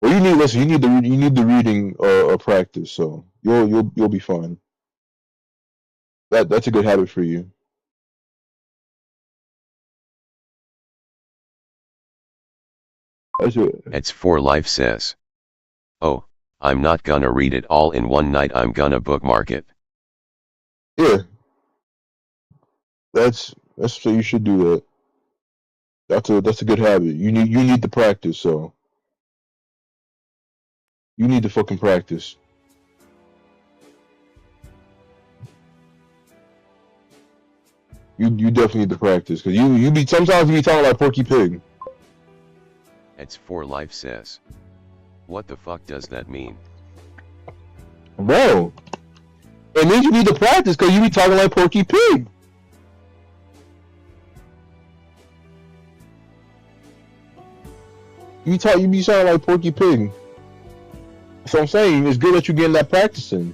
Well, you need the reading practice, so you'll be fine. That's a good habit for you. It's for life says. Oh, I'm not gonna read it all in one night. I'm gonna bookmark it. Yeah. That's so you should do that. That's a good habit. You need the practice, so you need to fucking practice. You definitely need to practice, because sometimes you be talking like Porky Pig. It's for life says. What the fuck does that mean? Bro, it means you need to practice because you be talking like Porky Pig. You be sounding like Porky Pig. So I'm saying it's good that you're getting that practice in.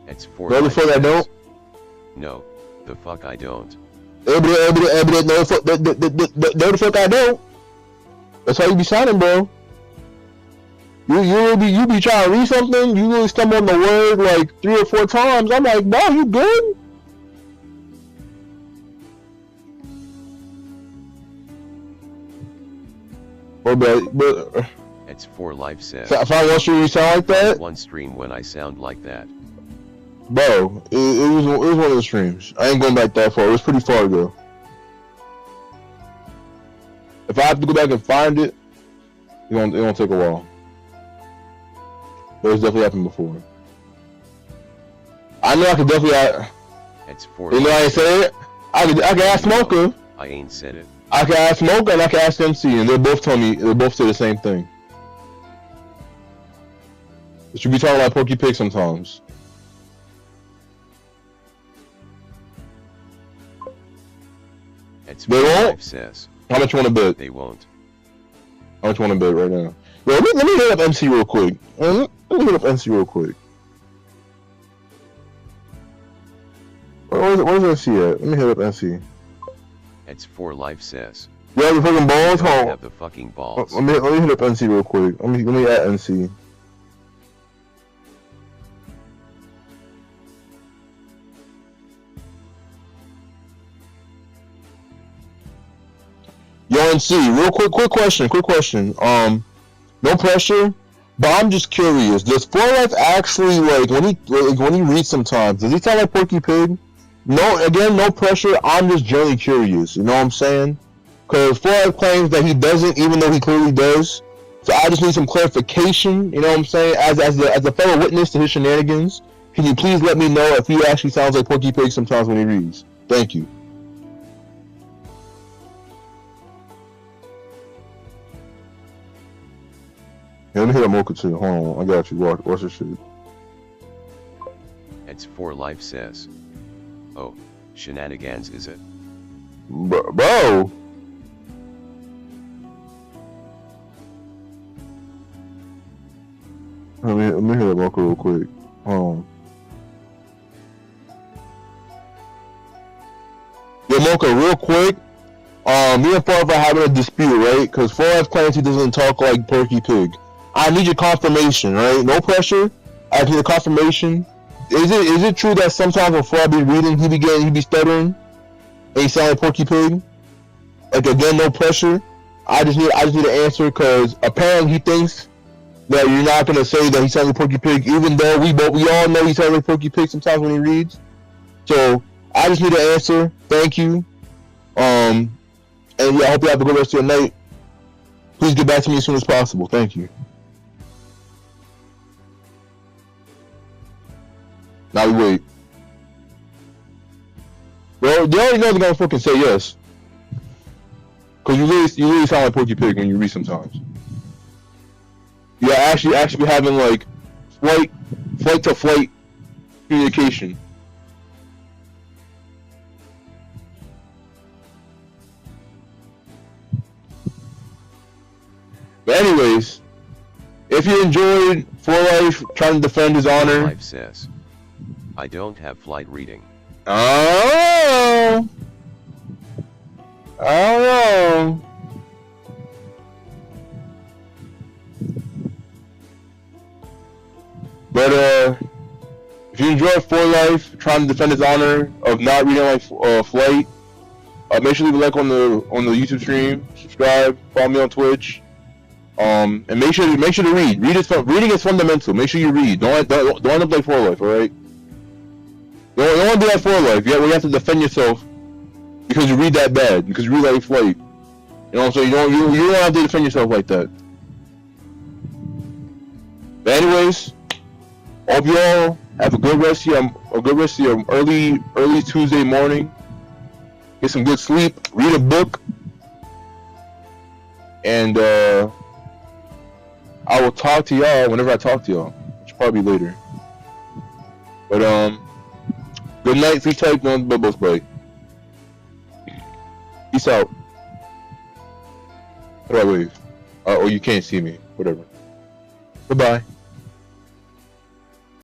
It's for no, the fuck I don't. No, the fuck I don't. No, the fuck I don't. That's how you be sounding, bro. You be trying to read something, you really stumble on the word like 3 or 4 times. I'm like, bro, you good? But it's for life says. If I watch you sound like that, one stream when I sound like that. Bro, it was one of the streams. I ain't going back that far. It was pretty far ago. If I have to go back and find it, it won't take a while. But it's definitely happened before. I know I could definitely. It's for. You know I ain't say it. I can ask Smoker. I ain't said it. I can ask Smoker and I can ask MC, and they both say the same thing. But you be talking like Porky Pig sometimes. It's they won't. Says. How much you want to bet? They won't. How much you want to bet right now? Yo, let me hit up MC real quick. Let me hit up MC real quick. Where's MC at? Let me hit up MC. It's for life says. You have the fucking balls? I have the fucking balls. Let me hit up NC real quick. Let me add NC. Yo, NC, real quick question. No pressure, but I'm just curious. Does For Life actually when he reads sometimes? Does he sound like Porky Pig? No pressure. I'm just generally curious. You know what I'm saying? Because For Life claims that he doesn't, even though he clearly does. So I just need some clarification. You know what I'm saying? As a fellow witness to his shenanigans, Can you please let me know if he actually sounds like Porky Pig sometimes when he reads? Thank you. Yeah, let me hit a Mocha too. Hold on, I got you. Watch this shit. It's for life says. Oh, shenanigans is it? Bro. Let me hit a Mocha real quick. Hold on. Yo, Mocha, real quick. Me and Farva are having a dispute, right? Because 4F Clancy doesn't talk like Porky Pig. I need your confirmation, right? No pressure. I need a confirmation. Is it true that sometimes before I be reading, he be stuttering, and he sound like Porky Pig? Like again, no pressure. I just need an answer because apparently he thinks that you're not gonna say that he sounds like Porky Pig, even though we all know he sounds like Porky Pig sometimes when he reads. So I just need an answer. Thank you. And yeah, I hope you have a good rest of your night. Please get back to me as soon as possible. Thank you. Now we wait. Well, they already know they're gonna fucking say yes. Cause you really sound like Porky Pig when you read sometimes. Yeah, actually be having like flight to flight communication. But anyways, if you enjoyed For Life trying to defend his honor. Life says. I don't have flight reading. Oh, I don't know. But if you enjoy For Life trying to defend his honor of not reading like Flight, make sure to leave a like on the YouTube stream, subscribe, follow me on Twitch, and make sure to read. Reading is fundamental. Make sure you read. Don't end up like For Life, all right? Don't want to do that For Life. You have to defend yourself because you read that bad, because you read like Flight. You know what I'm saying? You don't have to defend yourself like that. But anyways, hope you all have a good rest of your early Tuesday morning. Get some good sleep. Read a book, and I will talk to y'all whenever I talk to y'all, which will probably be later. But good night, sleep tight, don't bubbles bite. Peace out. How do I wave? Or you can't see me. Whatever. Goodbye.